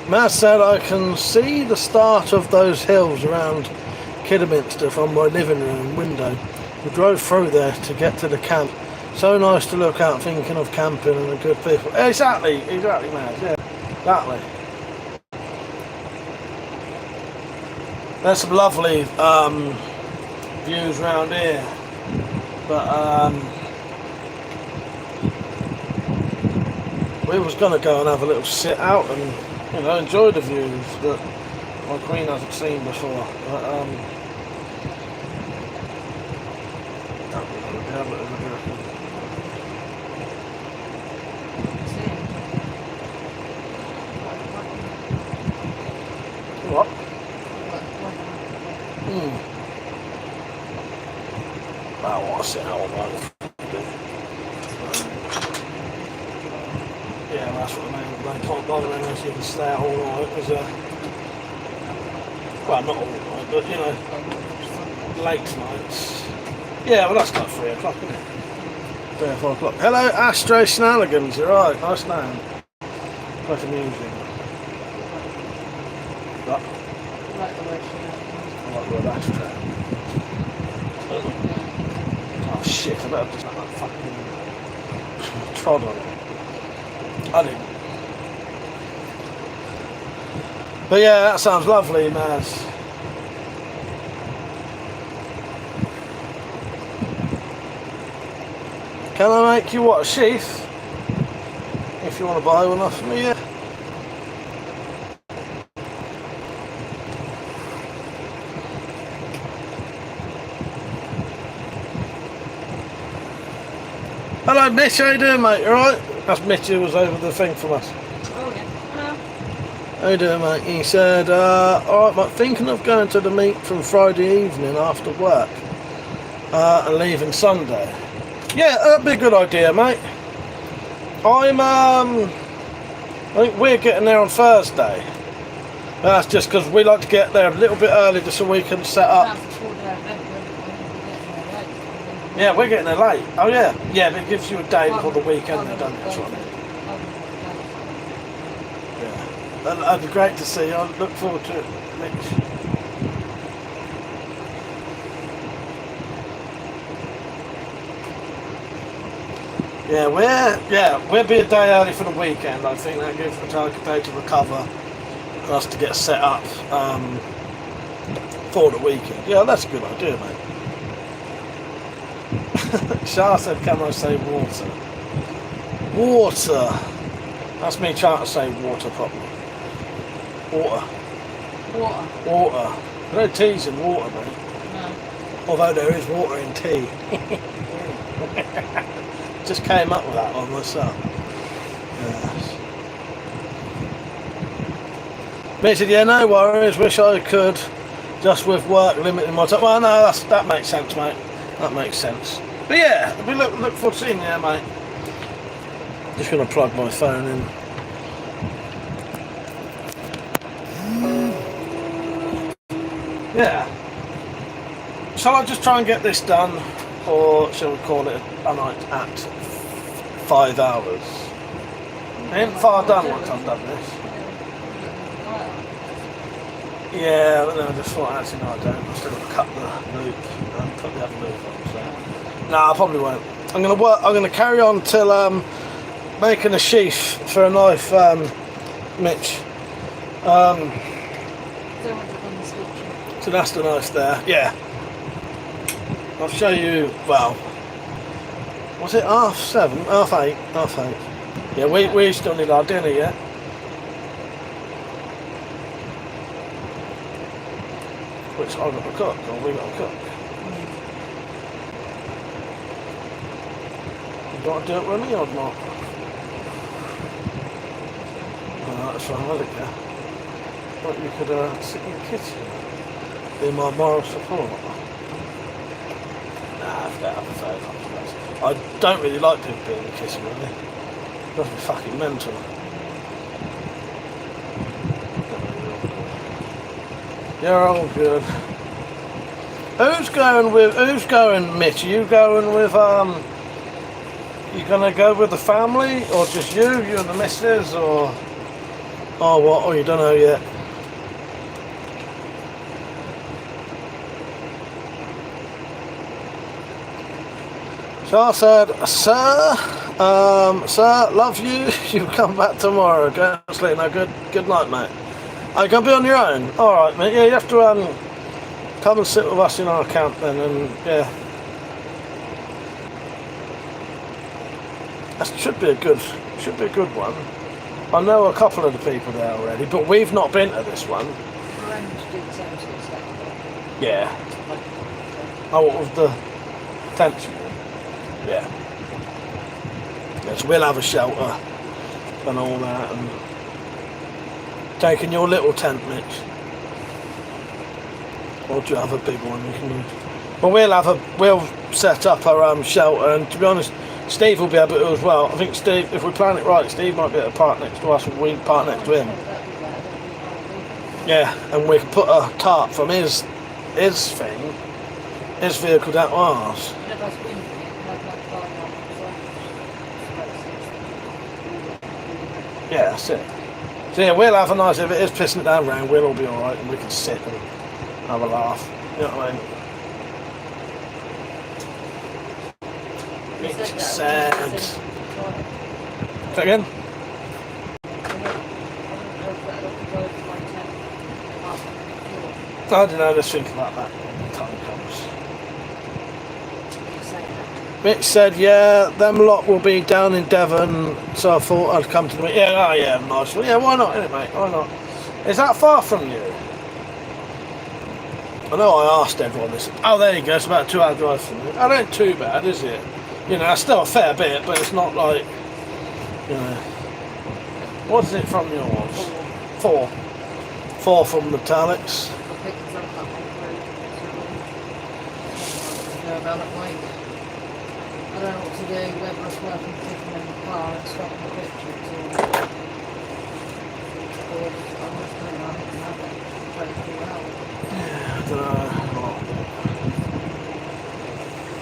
S1: Matt said I can see the start of those hills around Kidderminster from my living room window. We drove through there to get to the camp. So nice to look out, thinking of camping and the good people. Exactly, Matt, yeah, exactly. There's some lovely views around here, but we was going to go and have a little sit out and enjoy the views that my queen hasn't seen before. But what? Well, what's it all about? Yeah, that's what I mean. They can't bother unless you can stay out all night. Well, not all night, but late nights. Yeah, well that's like 3 o'clock, isn't it? 3 or 4 o'clock. Hello, Astro Snalligans. You're right, nice name. Quite amusing. What?
S2: I like the word
S1: I like the word Astro. Oh shit, I better just have that fucking trod on it. I didn't. But yeah, that sounds lovely, Maz. Can I make you what, a sheath? If you want to buy one off me, yeah. Hello Mitch, how you doing mate, you alright? That's Mitch who was over the thing from us.
S2: Oh yeah. Hello.
S1: How you doing mate? He said, alright mate, thinking of going to the meet from Friday evening after work and leaving Sunday. Yeah, that'd be a good idea mate. I think we're getting there on Thursday. That's just because we like to get there a little bit early just so we can set up. Yeah, we're getting there late. Oh yeah. Yeah, but it gives you a day before the weekend there, doesn't it? That's what I mean. Yeah. That'd be great to see. I look forward to it, Mitch. We'll be a day early for the weekend. I think that gives the target day to recover for us to get set up for the weekend. Yeah, that's a good idea, mate. Shah said, can I say water? Water. That's me trying to say water properly. Water. Water. No tea's in water, mate.
S2: No.
S1: Although there is water in tea. Just came up with that one myself. Yes. But he said, yeah, no worries, wish I could. Just with work limiting my time. Well, no, that makes sense, mate. That makes sense. But yeah, we look forward to seeing you, mate. Just going to plug my phone in. Yeah. Shall I just try and get this done, or shall we call it a night at 5 hours? I ain't far done once I've done this. Yeah, but then I just thought, actually, no, I don't. I'm still going to cut the loop and put the other loop on. So. No, I probably won't. I'm going to carry on till making a sheath for a knife, Mitch. So that's the knife there. Yeah. I'll show you. Well, was it 7:30? 8:30. Yeah, we still need our dinner yet. Which I've got to cook, or we got to cook. You got to do it with me or not? Oh, that's right, well, yeah. But you could sit in the kitchen, be my moral support. Nah, I've got other favourites. I don't really like people being in the kitchen, really. It does me fucking mental. You're all good. Who's going, Mitch? Are you going with, you gonna go with the family, or just you and the missus, or what? Oh, you don't know yet. So I said, sir, love you. You come back tomorrow. Go to sleep. No, good night, mate. Are you gonna be on your own? All right, mate. Yeah, you have to come and sit with us in our camp then, and yeah, that should be a good one. I know a couple of the people there already, but we've not been to this one. Yeah. Oh, what was the tent? Yeah. Yes, we'll have a shelter and all that, and taking your little tent, Mitch. Or do you have a big one you can use? Well, we'll set up our shelter, and to be honest, Steve will be able to as well. I think Steve, if we plan it right, Steve might be able to park next to us, and we park next to him. Yeah, and we can put a tarp from his vehicle down to ours. Yeah, that's it. So yeah, we'll have a nice, if it is pissing it down rain, we'll all be alright, and we can sit and have a laugh. You know what I mean? It's sad. Say again? I don't know, let's think about that when the time comes. Mitch said, yeah, them lot will be down in Devon, so I thought I'd come to the meeting. Yeah, oh yeah, nice. Well, yeah, why not, innit, mate? Why not? Is that far from you? I know I asked everyone this. Oh, there you go, it's about a 2-hour drive from you. That ain't too bad, is it? You know, it's still a fair bit, but it's not like, you know. What is it from yours? 4. 4 from the Talix.
S2: I don't know what to do, whether it's worth taking them in the car and stopping the pictures, or I'm just going to have it 24 hours.
S1: Yeah, I don't know.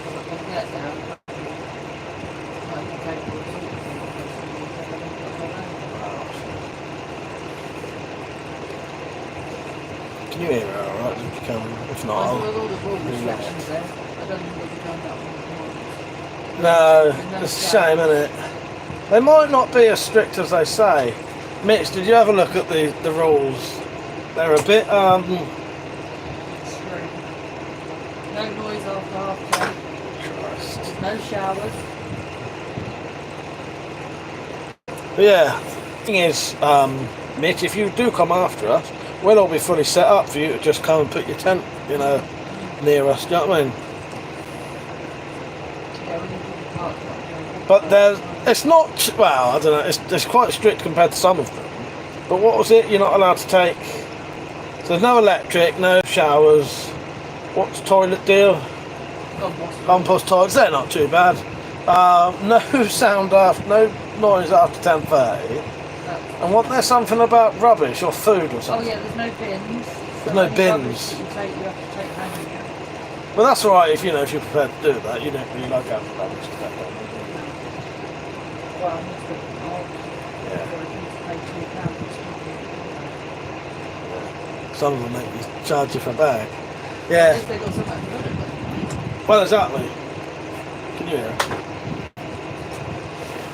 S2: I'm not going to get there.
S1: Can you hear her alright? If you can, if not,
S2: With
S1: I'll
S2: all the wall restrictions there, I don't think we'll be going that one.
S1: No, it's a shame, isn't it? They might not be as strict as they say. Mitch, did you have a look at the rules? They're a bit
S2: True. No noise after half day.
S1: Christ.
S2: No showers.
S1: But yeah, thing is, Mitch, if you do come after us, we'll all be fully set up for you to just come and put your tent, you know, near us. Do you know what I mean?
S2: Yeah, we need to be parked up there.
S1: But it's not. Well, I don't know. It's quite strict compared to some of them. But what was it? You're not allowed to take. So there's no electric, no showers. What's the toilet deal? Compost toilets. They're not too bad. No sound after, no noise after 10:30. And wasn't there something about rubbish or food or
S2: Oh
S1: something?
S2: yeah, there's no bins.
S1: There's no
S2: any
S1: bins.
S2: rubbish that you have to take home again.
S1: Well, that's all right if you're prepared to do that. You don't really like having rubbish to take home.
S2: Well, I'm just looking at
S1: Yeah.
S2: pay £2.
S1: Some of them make you charge you for a bag. Yeah.
S2: If they got something to put it with.
S1: Well, exactly. Can you hear it?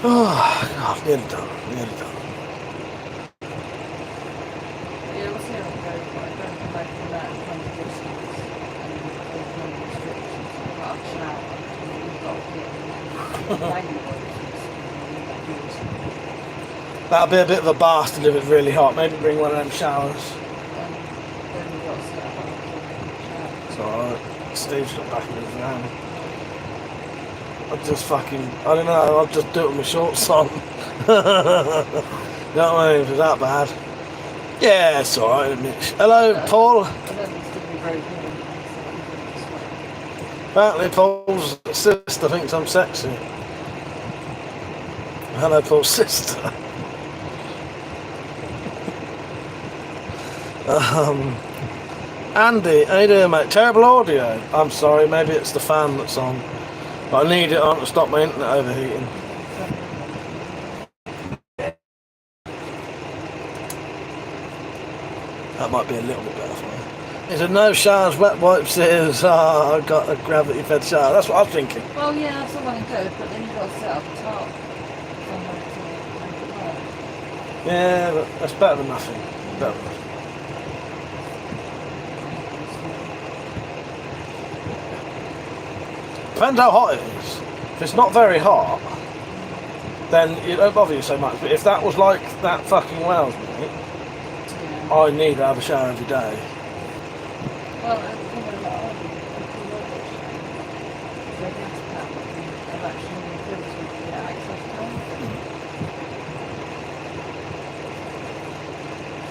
S1: Oh, God, nearly done. Nearly done.
S2: Yeah, we'll see how it goes, but I don't come back from that and come to distance and there's no restrictions. You've got a shower, you've got to
S1: That'll be a bit of a bastard if it's really hot. Maybe bring one of them showers.
S2: then you've got to set up a shower.
S1: It's alright. Steve's got back in his van. I'll just fucking, I don't know, I'll just do it with my shorts on. You know what I mean? If it's that bad. Yeah, it's alright, Mitch. Hello, Paul.
S2: I don't think it's going to be very good.
S1: Apparently Paul's sister thinks I'm sexy. Hello, Paul's sister. Andy, how you doing, mate? Terrible audio. I'm sorry, maybe it's the fan that's on. But I need it on to stop my internet overheating. That might be a little bit better for me. Is there no showers, wet wipes? Is I've got a gravity fed shower. That's what I was thinking.
S2: Well, yeah, that's all well and good, but then you've got to set up a tarp somewhere to make it work.
S1: Yeah, but that's better than nothing. Better than nothing. Depends how hot it is. If it's not very hot, then it don't bother you so much. But if that was like that fucking Wales, mate,
S2: Yeah.
S1: I need to have a shower every day.
S2: Well, it's kind of like, the gas tap have actually been built to get access to.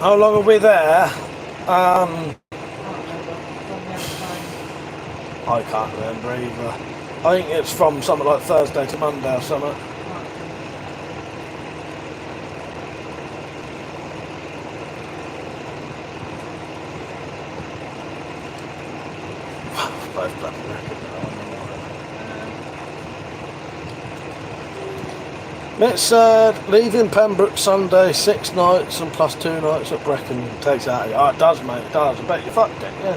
S1: How long are we there?
S2: I can't remember from the other time.
S1: I can't remember either. I think it's from something like Thursday to Monday or something. Both bloody record now. It said leaving Pembroke Sunday, 6 nights and plus 2 nights at Brecon takes out. Oh, it does, mate. It does. I bet you fucked it. Yeah.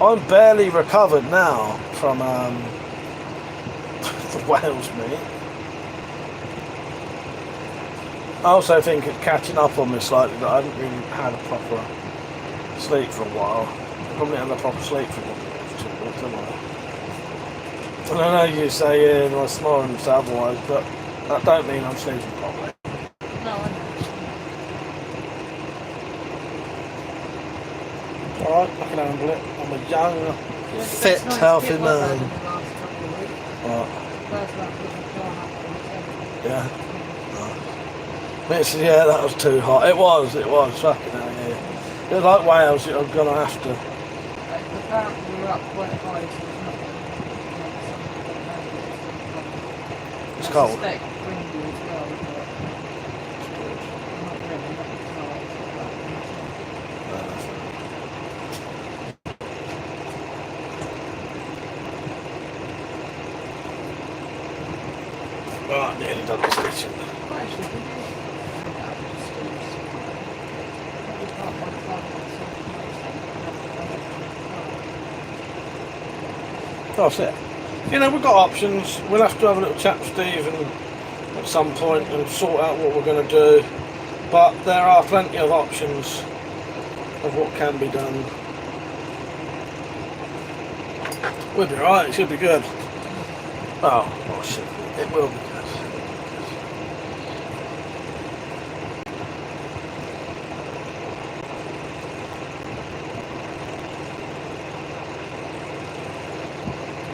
S1: I'm barely recovered now from the Wales meet. I also think it's catching up on me slightly that I haven't really had a proper sleep for a while. Probably had a proper sleep for 2 weeks, haven't I? And I know you say, yeah, I snore and say otherwise, but that don't mean I'm sleeping properly.
S2: No, I know.
S1: Alright, I can handle it. I'm a young,
S2: Yeah,
S1: fit,
S2: it's nice to
S1: healthy
S2: get weather
S1: man.
S2: in the last couple of weeks.
S1: Right,
S2: First month was far happening.
S1: yeah. Yeah, that was too hot. It was, fucking hell, yeah. It was like Wales, I'm gonna have to.
S2: Apparently we were up quite high, so it's not
S1: It's cold.
S2: I suspect windy as well, but not really, not
S1: Right, nearly done the stitching.
S2: well, actually, we did bring out the streets. Probably can't want to find
S1: Oh, shit. You know, we've got options. We'll have to have a little chat with Stephen at some point and sort out what we're going to do. But there are plenty of options of what can be done. We'll be alright, it should be good. Oh, well, it should be. It will be good.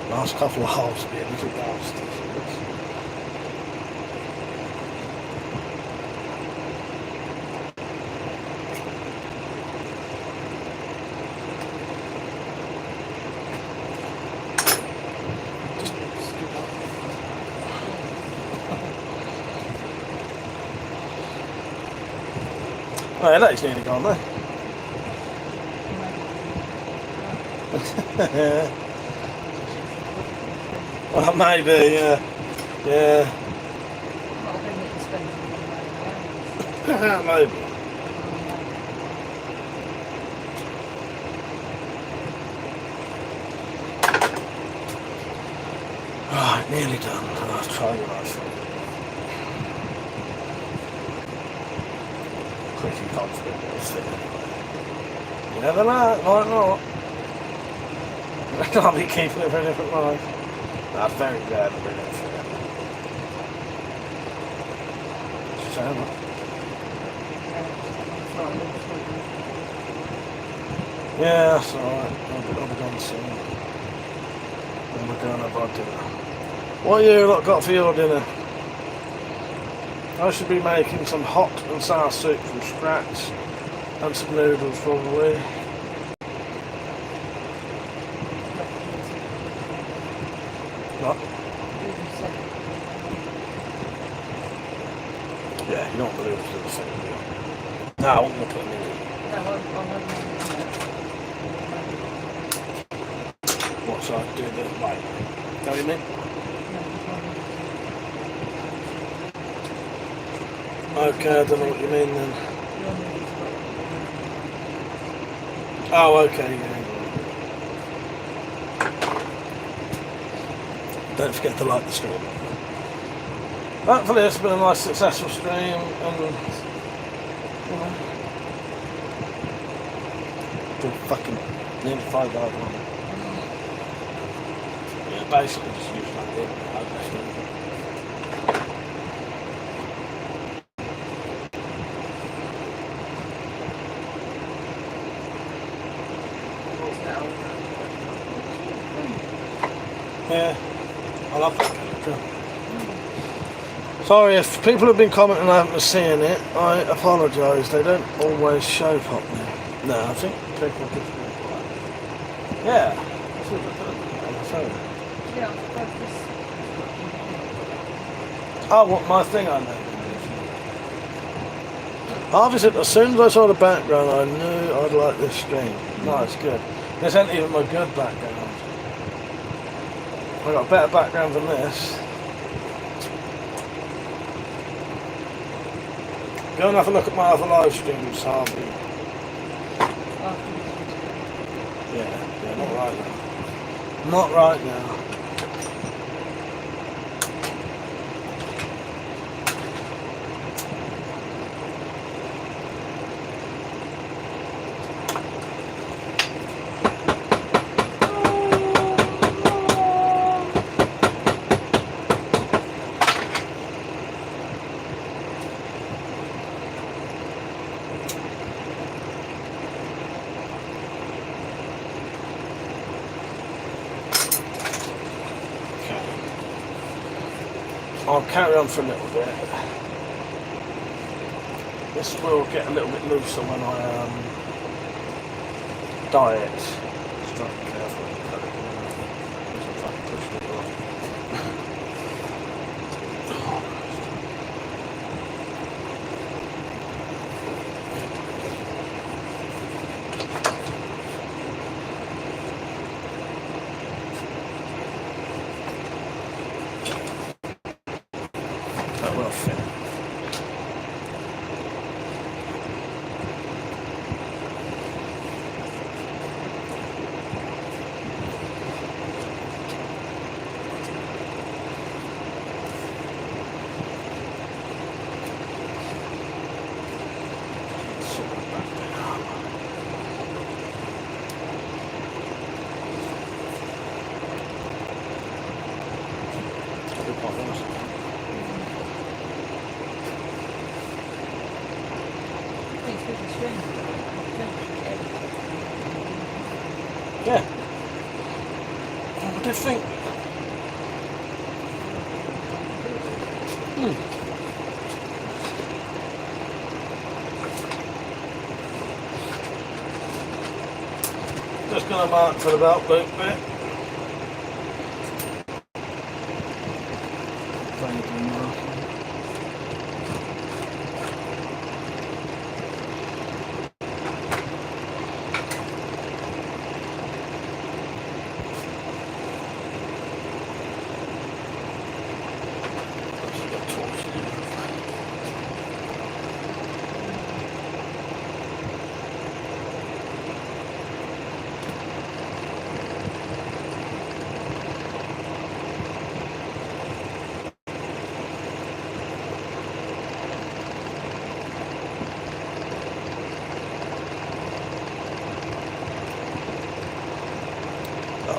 S1: Last couple of holes be a little nasty. Oh, yeah, that is nearly gone there. Well, maybe, yeah. Yeah.
S2: Not a thing that you spend on that.
S1: Maybe. Right, nearly done. I'll try the last one. Pretty confident it'll fit anyway. You never know, might not. I can't be keeping it for a different life. That's very bad for it. So, yeah, that's alright. I'll be done soon. And we're going to have our dinner. What you lot got for your dinner? I should be making some hot and sour soup from scratch and some noodles probably. What? Yeah, you don't want the noodles in the same meal. No, I wouldn't put them in. What should I do the way? Know what you mean? Okay, I don't know what you mean then. Oh, okay, yeah. Don't forget to like the stream. Hopefully it's been a nice successful stream and, you know, did fucking nearly 5 hours long. Yeah, basically just use like it. Yeah, I love that character. Sorry if people have been commenting and I haven't seen it, I apologise, they don't always show properly. No, I think people do. Yeah, that's what they're doing on the phone. Oh, what, my thing I know. Obviously, as soon as I saw the background, I knew I'd like this stream. No, it's good. This ain't even my good background. I got a better background than this. Go and have a look at my other live streams, Harvey. Yeah, not right now. Not right now. I'll carry on for a little bit. This will get a little bit looser when I diet. Just try to be careful. I'm trying to push it off. That will fit.
S2: with the string.
S1: Yeah. I did think. Just going to mark for the belt loop bit.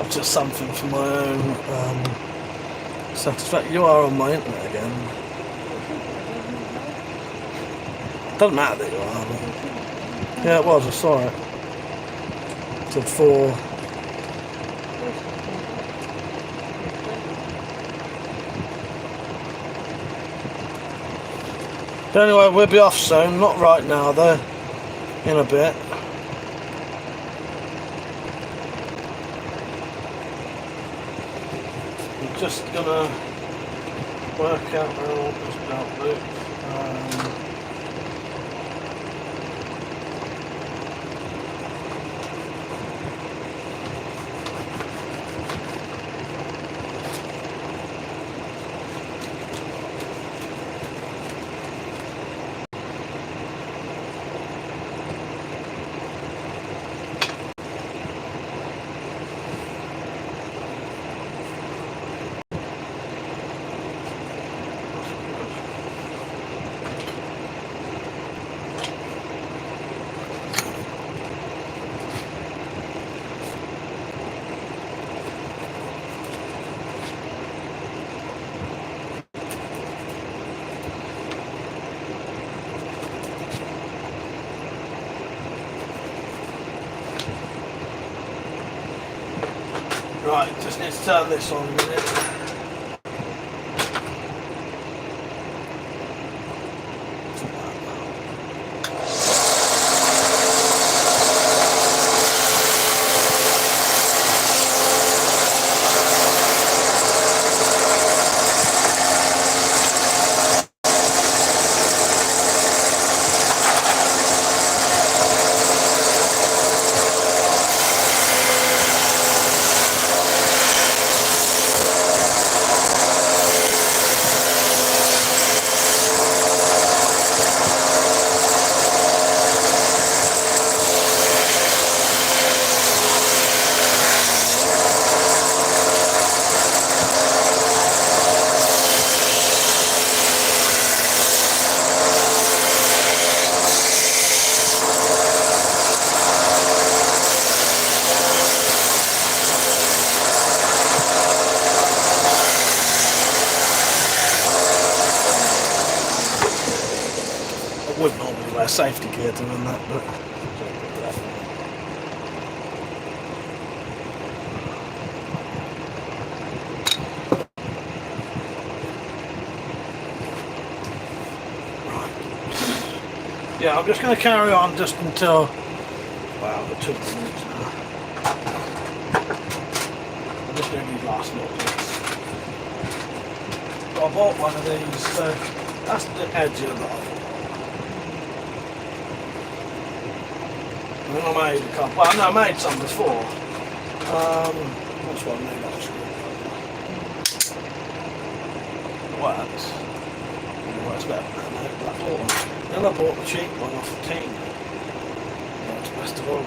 S1: Just something for my own satisfaction. You are on my internet again. Doesn't matter that you are. But yeah, it was. I saw it. It said 4. But anyway, we'll be off soon. Not right now though. In a bit. Just gonna work out where I want this belt loop. Right, just need to turn this on a minute. Wouldn't normally wear safety gear doing that, but right. Yeah, I'm just going to carry on just until, wow, the 2 minutes now. I'm just doing these last little bits. I bought one of these, so that's the edge of that. And I made a couple. Well, no, I made some before. That's what I made actually. Works. It works better than that. Then I bought the cheap one off the team. That's best of all.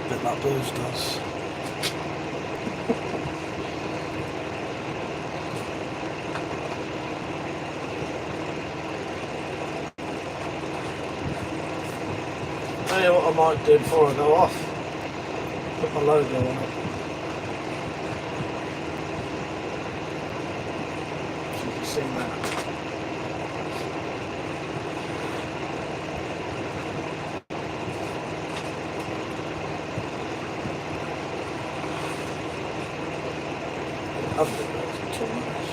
S1: Bit like Booze does. what I might do before I go off. Put my logo on it. So you can see that. I've been working too much.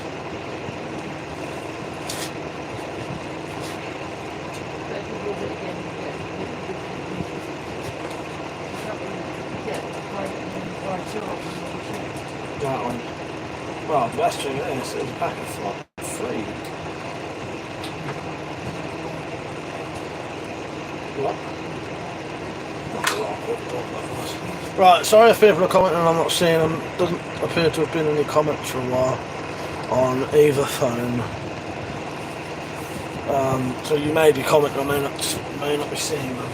S2: But if you do it again, you get right off.
S1: That one. Well, the best thing is, there's a pack of three. What? Right, sorry if people are commenting and I'm not seeing them. Doesn't appear to have been any comments for a while on either phone. So you may be commenting, I may not be seeing them.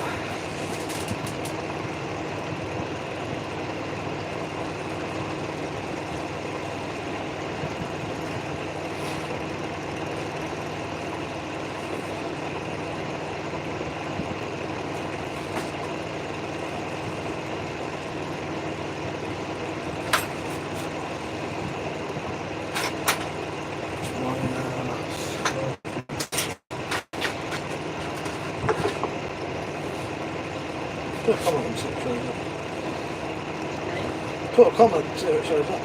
S1: Put a comment and see if it shows up. Put a comment and see if it shows up.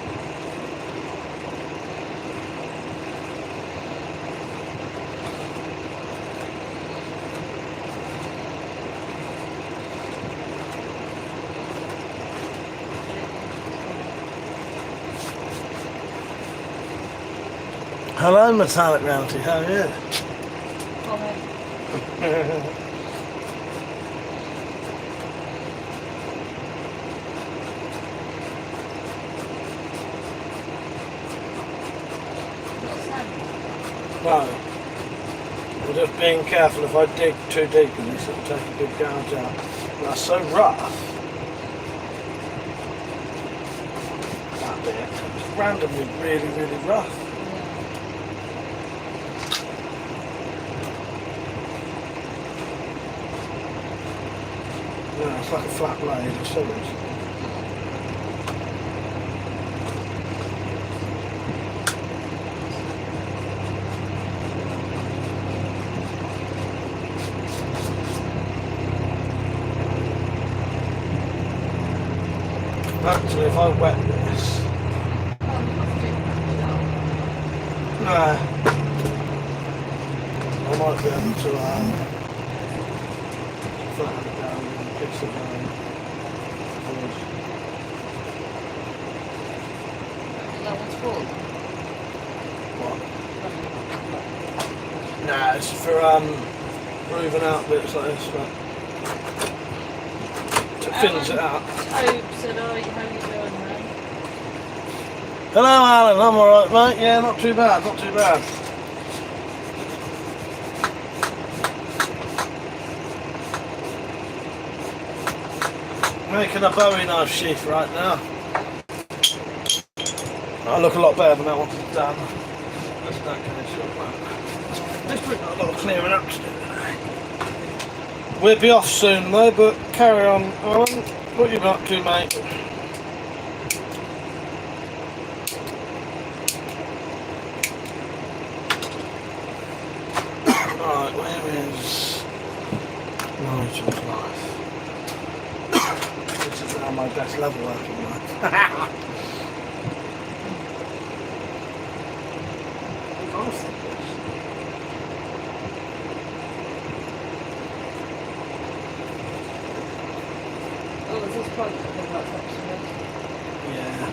S1: Hello, Metallic Rounty, how are you? No. I'm just being careful if I dig too deep in this, it'll take a big gouge out. But that's so rough. That bit. It's randomly really, really rough. Yeah, it's like a flat blade of scissors. Actually, if I wet this, no, I might be able to flatten it down and fix it down.
S2: That one's full.
S1: What? Nah, it's for grooving out bits like this, but to thins it out.
S2: Hope said, how you doing, man?
S1: Hello, Alan. I'm all right, mate. Yeah, not too bad. Not too bad. Making a Bowie knife sheath right now. I look a lot better than that one done. That's that kind of shit. Let's put a lot of clearing up to do today. We'll be off soon though, but carry on, Alan. What you been up to, mate? Right, where is Nigel's knife? This is now my best leatherworking knife.
S2: Oh, is this plug that they've got upstairs?
S1: Yeah.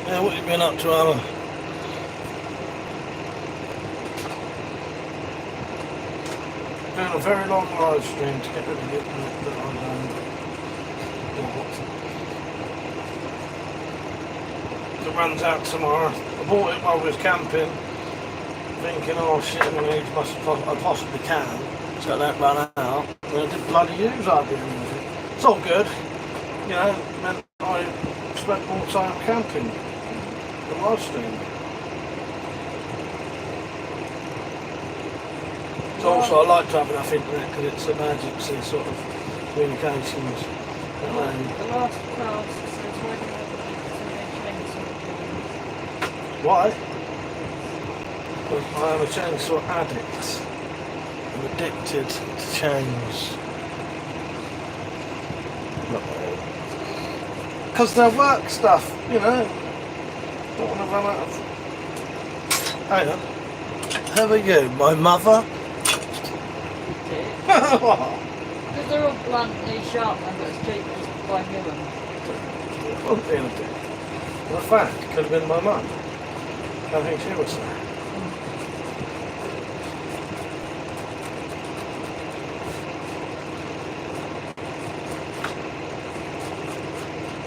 S1: Yeah, what have you been up to, Alan? Doing a very long live stream to get rid of it that I It runs out tomorrow. I bought it while we was camping, thinking, oh shit, I'm going to use I possibly can, so I don't run out. And I didn't bloody use hardly any of it. It's all good, you know, meant I spent more time camping than live streaming. So also I like to have enough internet because it's emergency sort of communications.
S2: The last class says why do you have a
S1: Why? Because I am a chainsaw addict. I'm addicted to chains. Because they're work stuff, you know. Don't want to run out of... Hang on. How are you? My mother?
S2: Because they're all bluntly sharp and but it's cheap just to buy new ones.
S1: Well, in fact, it could have been my mum. I think she would say.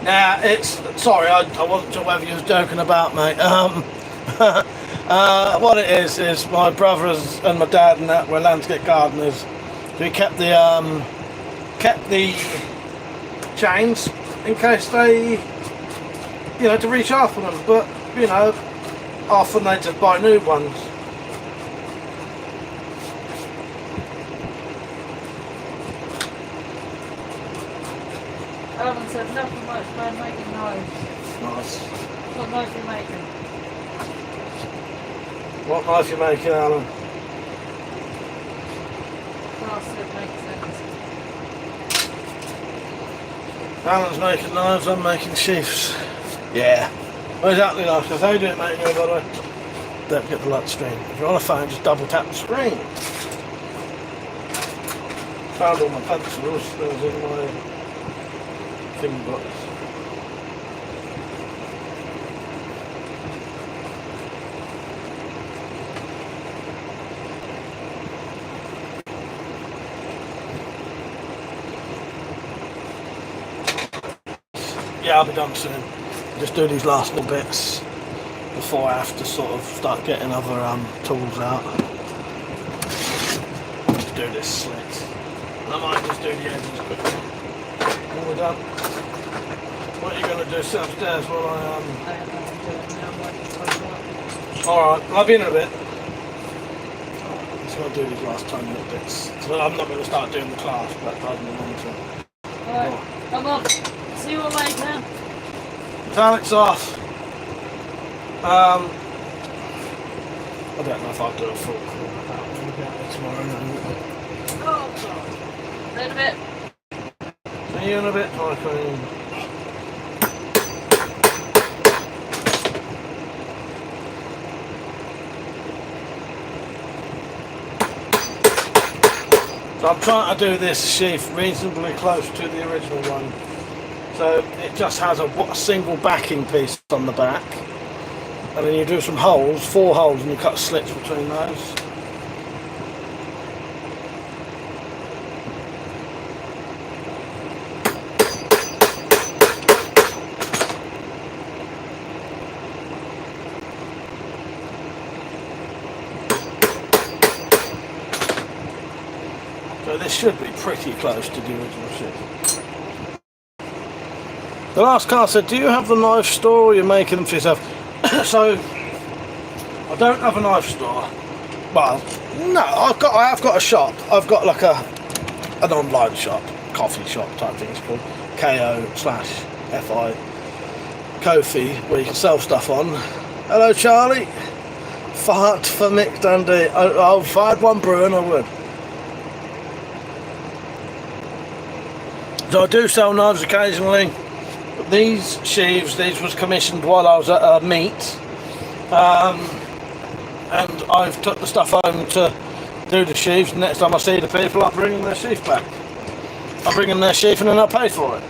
S1: Now, it's... Sorry, I wasn't sure whether you was joking about, mate. What it is my brothers and my dad and that were landscape gardeners. We kept the chains in case they, you know, to resharpen them. But, you know, often they just buy new ones.
S2: Alan said nothing much about making knives.
S1: Nice.
S2: What knife are you making?
S1: What knife you making, Alan?
S2: Class said makes sense.
S1: Alan's making knives, I'm making sheaths. Yeah. Well, exactly like because how you do it, mate, by the way. Don't forget the light screen. If you're on a phone, just double tap the screen. Found all my pencils, there was in my thing box. Yeah, I'll be done soon. Just do these last little bits before I have to sort of start getting other tools out. Just do this slit. And I might just do the edges quickly. When we're done. What are you going to do? Sit upstairs while I Alright, I'll be in a bit. So I'll do these last tiny little bits. So I'm not going to start doing the class, but I'll be on to.
S2: Alright, come on. See you all later.
S1: Metallic's off. I don't know if I'll do a full call about tomorrow night.
S2: Oh, God. See you in a bit.
S1: See you in a bit, my queen. So I'm trying to do this sheath reasonably close to the original one. So it just has a single backing piece on the back. And then you do some holes, 4 holes, and you cut slits between those. So this should be pretty close to the original sheath. The last car said, do you have the knife store or you're making them for yourself? So, I don't have a knife store. Well, no, I have got a shop. I've got like an online shop, coffee shop type thing it's called. KO/FI. Ko-fi, where you can sell stuff on. Hello, Charlie. Fart for Mick Dundee. I'll fired one brew and I would. So I do sell knives occasionally. But these sheaves, these was commissioned while I was at a meet. And I've took the stuff home to do the sheaves. Next time I see the people, I'll bring them their sheath back. I'll bring them their sheath and then I'll pay for it.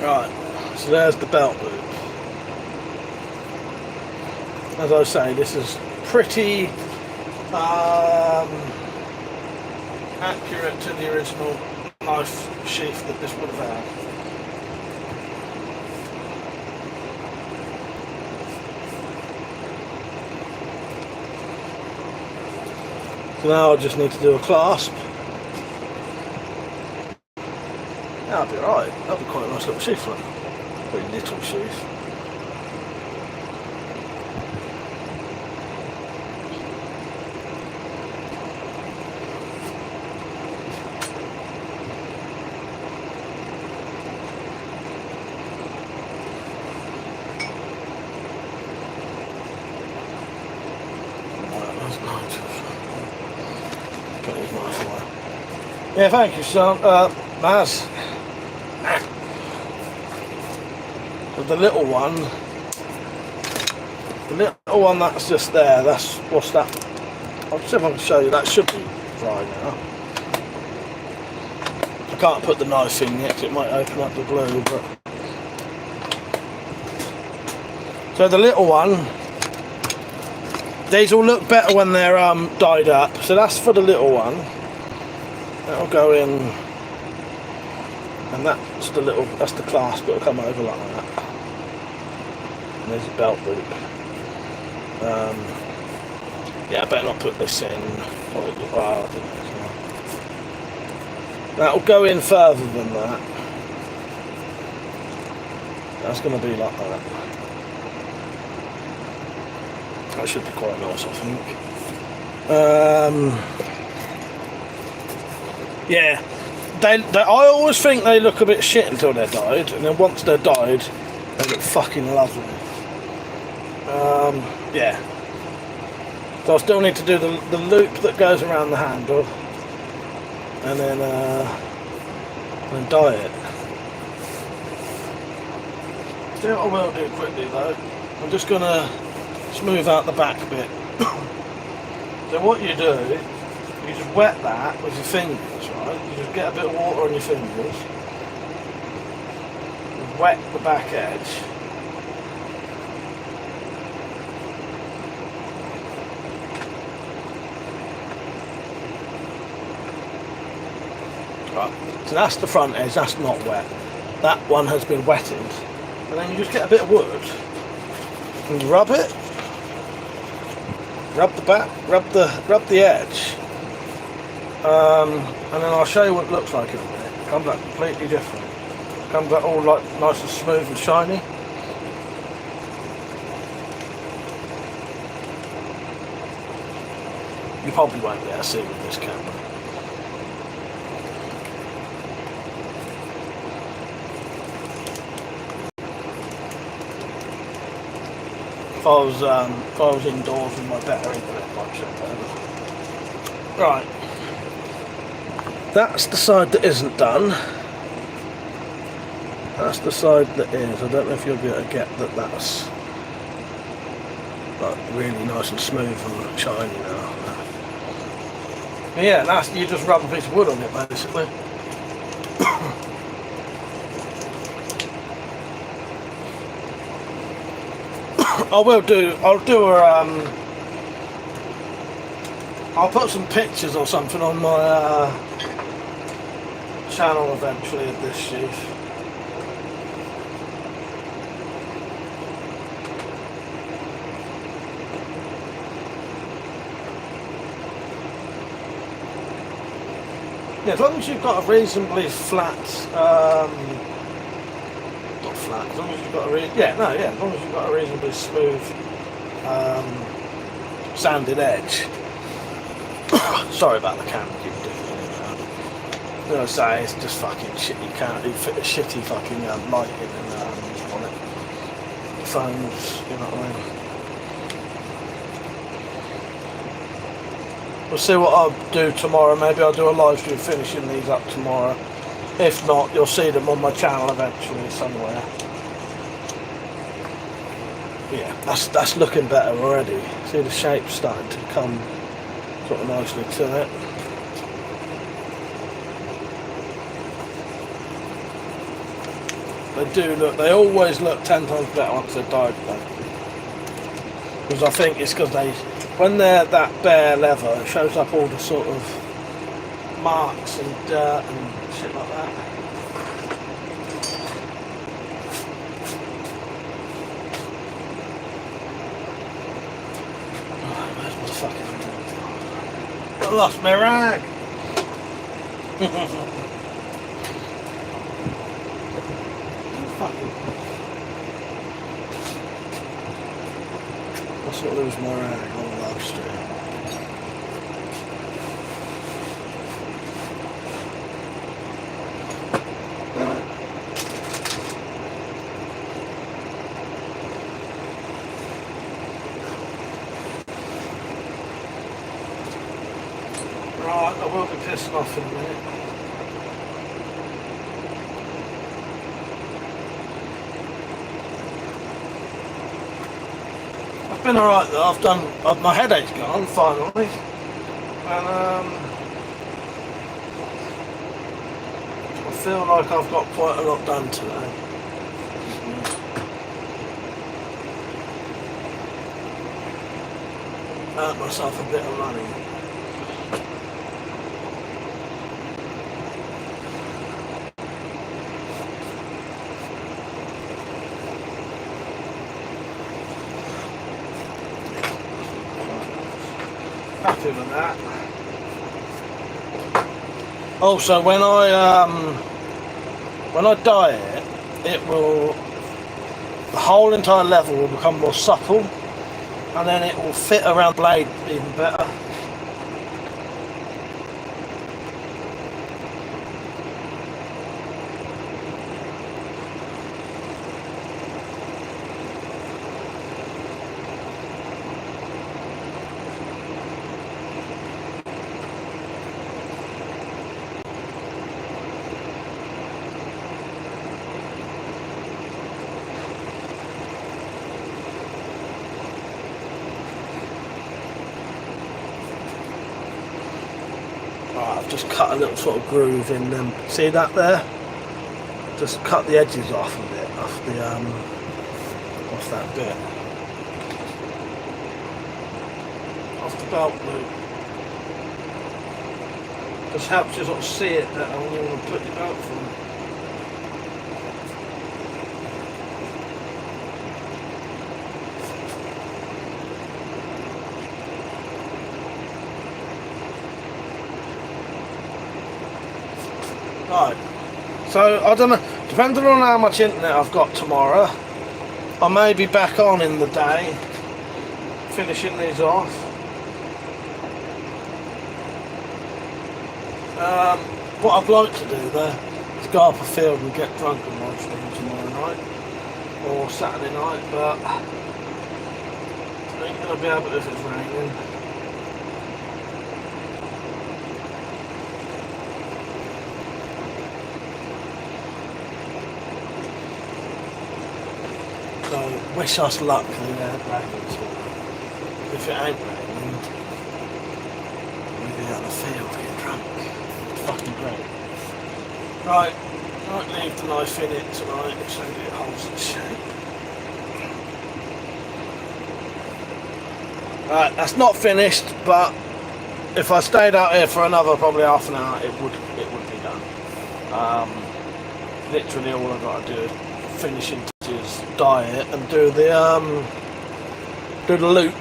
S1: Right, so there's the belt loop. As I say, this is pretty accurate to the original knife sheath that this would have had. So now I just need to do a clasp. That'll be alright. That'll be quite a nice little sheath one. Very little sheath. Yeah, thank you, son. Maz. But the little one that's just there, that's, what's that? I'll see if I can show you, that should be dry now. I can't put the knife in yet, 'cause it might open up the glue, but... So the little one, these will look better when they're dyed up, so that's for the little one. That'll go in, and that's the clasp, it'll come over like that. And there's a belt loop. Yeah, I better not put this in. That'll go in further than that. That's going to be like that. That should be quite nice, I think. Yeah, I always think they look a bit shit until they're dyed, and then once they're dyed, they look fucking lovely. Yeah. So I still need to do the loop that goes around the handle, and then dye it. So what I will do quickly though, I'm just gonna smooth out the back bit. So what you do, you just wet that with your fingers, right? You just get a bit of water on your fingers, wet the back edge, right, so that's the front edge, that's not wet. That one has been wetted, and then you just get a bit of wood, and you rub it, rub the back, rub the edge. And then I'll show you what it looks like in a minute. It comes out completely different. It comes out all like nice and smooth and shiny. You probably won't be able to see with this camera. If I was indoors with my better internet connection, whatever. Right. That's the side that isn't done. That's the side that is. I don't know if you'll be able to get that that's like really nice and smooth and shiny now. But yeah, that's, you just rub a piece of wood on it basically. I'll put some pictures or something on my channel eventually of this sheath. Yeah, as long as you've got a reasonably flat, not flat, as long as you've got a as long as you've got a reasonably smooth, sanded edge. Sorry about the camera, keep doing it. I'm gonna say it's just fucking shit. You can't fit a shitty fucking lighting and on it. Phones, you know what I mean. We'll see what I'll do tomorrow. Maybe I'll do a live stream finishing these up tomorrow. If not, you'll see them on my channel eventually somewhere. Yeah, that's looking better already. See the shape starting to come sort of nicely to it. But they always look 10 times better once they're dyed though. Because I think it's because when they're that bare leather, it shows up all the sort of marks and dirt and shit like that. Where's my fucking... I lost my rag! Let's not lose my rag on the live stream. Right, I will be pissing off in a minute. I've been alright though, my headache's gone finally. And I feel like I've got quite a lot done today. Earned myself a bit of money. Happy with that. Also, when I dye it, the whole entire level will become more supple, and then it will fit around the blade even better. I've just cut a little sort of groove in them. See that there? Just cut the edges off a bit, off that bit. Off the belt loop. Just helps you sort of see it better when you want to put your belt through. Right, so I don't know, depending on how much internet I've got tomorrow, I may be back on in the day, finishing these off. What I'd like to do there is go up a field and get drunk and watch them tomorrow night, or Saturday night, but I ain't going to be able to if it's raining. So, wish us luck for the raining tomorrow. If it ain't raining, we'll be out in the field getting drunk. It's fucking great. Right, might leave the knife in it tonight so that it holds its shape. Right, that's not finished, but if I stayed out here for another probably half an hour, it would be done. Literally all I've got to do is finishing touches, dye it, and do the loop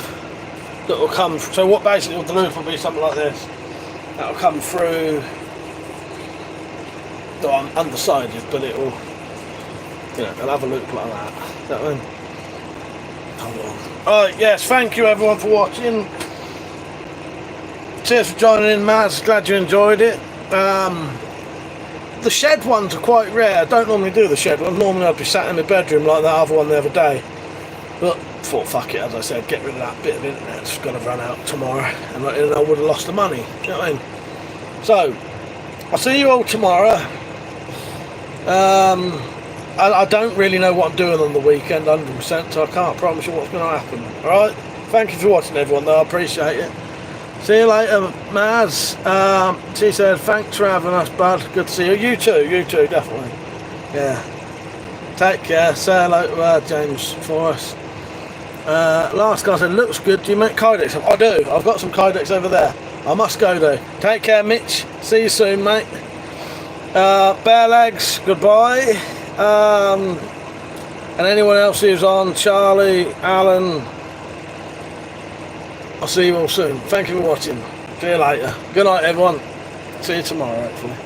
S1: that will come. So what basically the loop will be something like this. That will come through. Though I'm undecided, but it'll, it'll have a loop like that. Is that one? Hold on. Alright, yes, thank you everyone for watching. Cheers for joining in, Matt. Glad you enjoyed it. The shed ones are quite rare. I don't normally do the shed ones. Normally I'd be sat in my bedroom like that other one the other day. But thought, fuck it, as I said, get rid of that bit of internet. It's going to run out tomorrow, and I would have lost the money. Do you know what I mean? So, I'll see you all tomorrow. I don't really know what I'm doing on the weekend 100%, so I can't promise you what's going to happen. Alright? Thank you for watching everyone though, I appreciate it. See you later, Maz. She said, thanks for having us, bud. Good to see you. You too, definitely. Yeah. Take care. Say hello to James for us. Last guy said, looks good. Do you make kydex? I do. I've got some kydex over there. I must go though. Take care, Mitch. See you soon, mate. Bare legs, goodbye. And anyone else who's on, Charlie, Alan, I'll see you all soon. Thank you for watching. See you later. Good night, everyone. See you tomorrow, hopefully.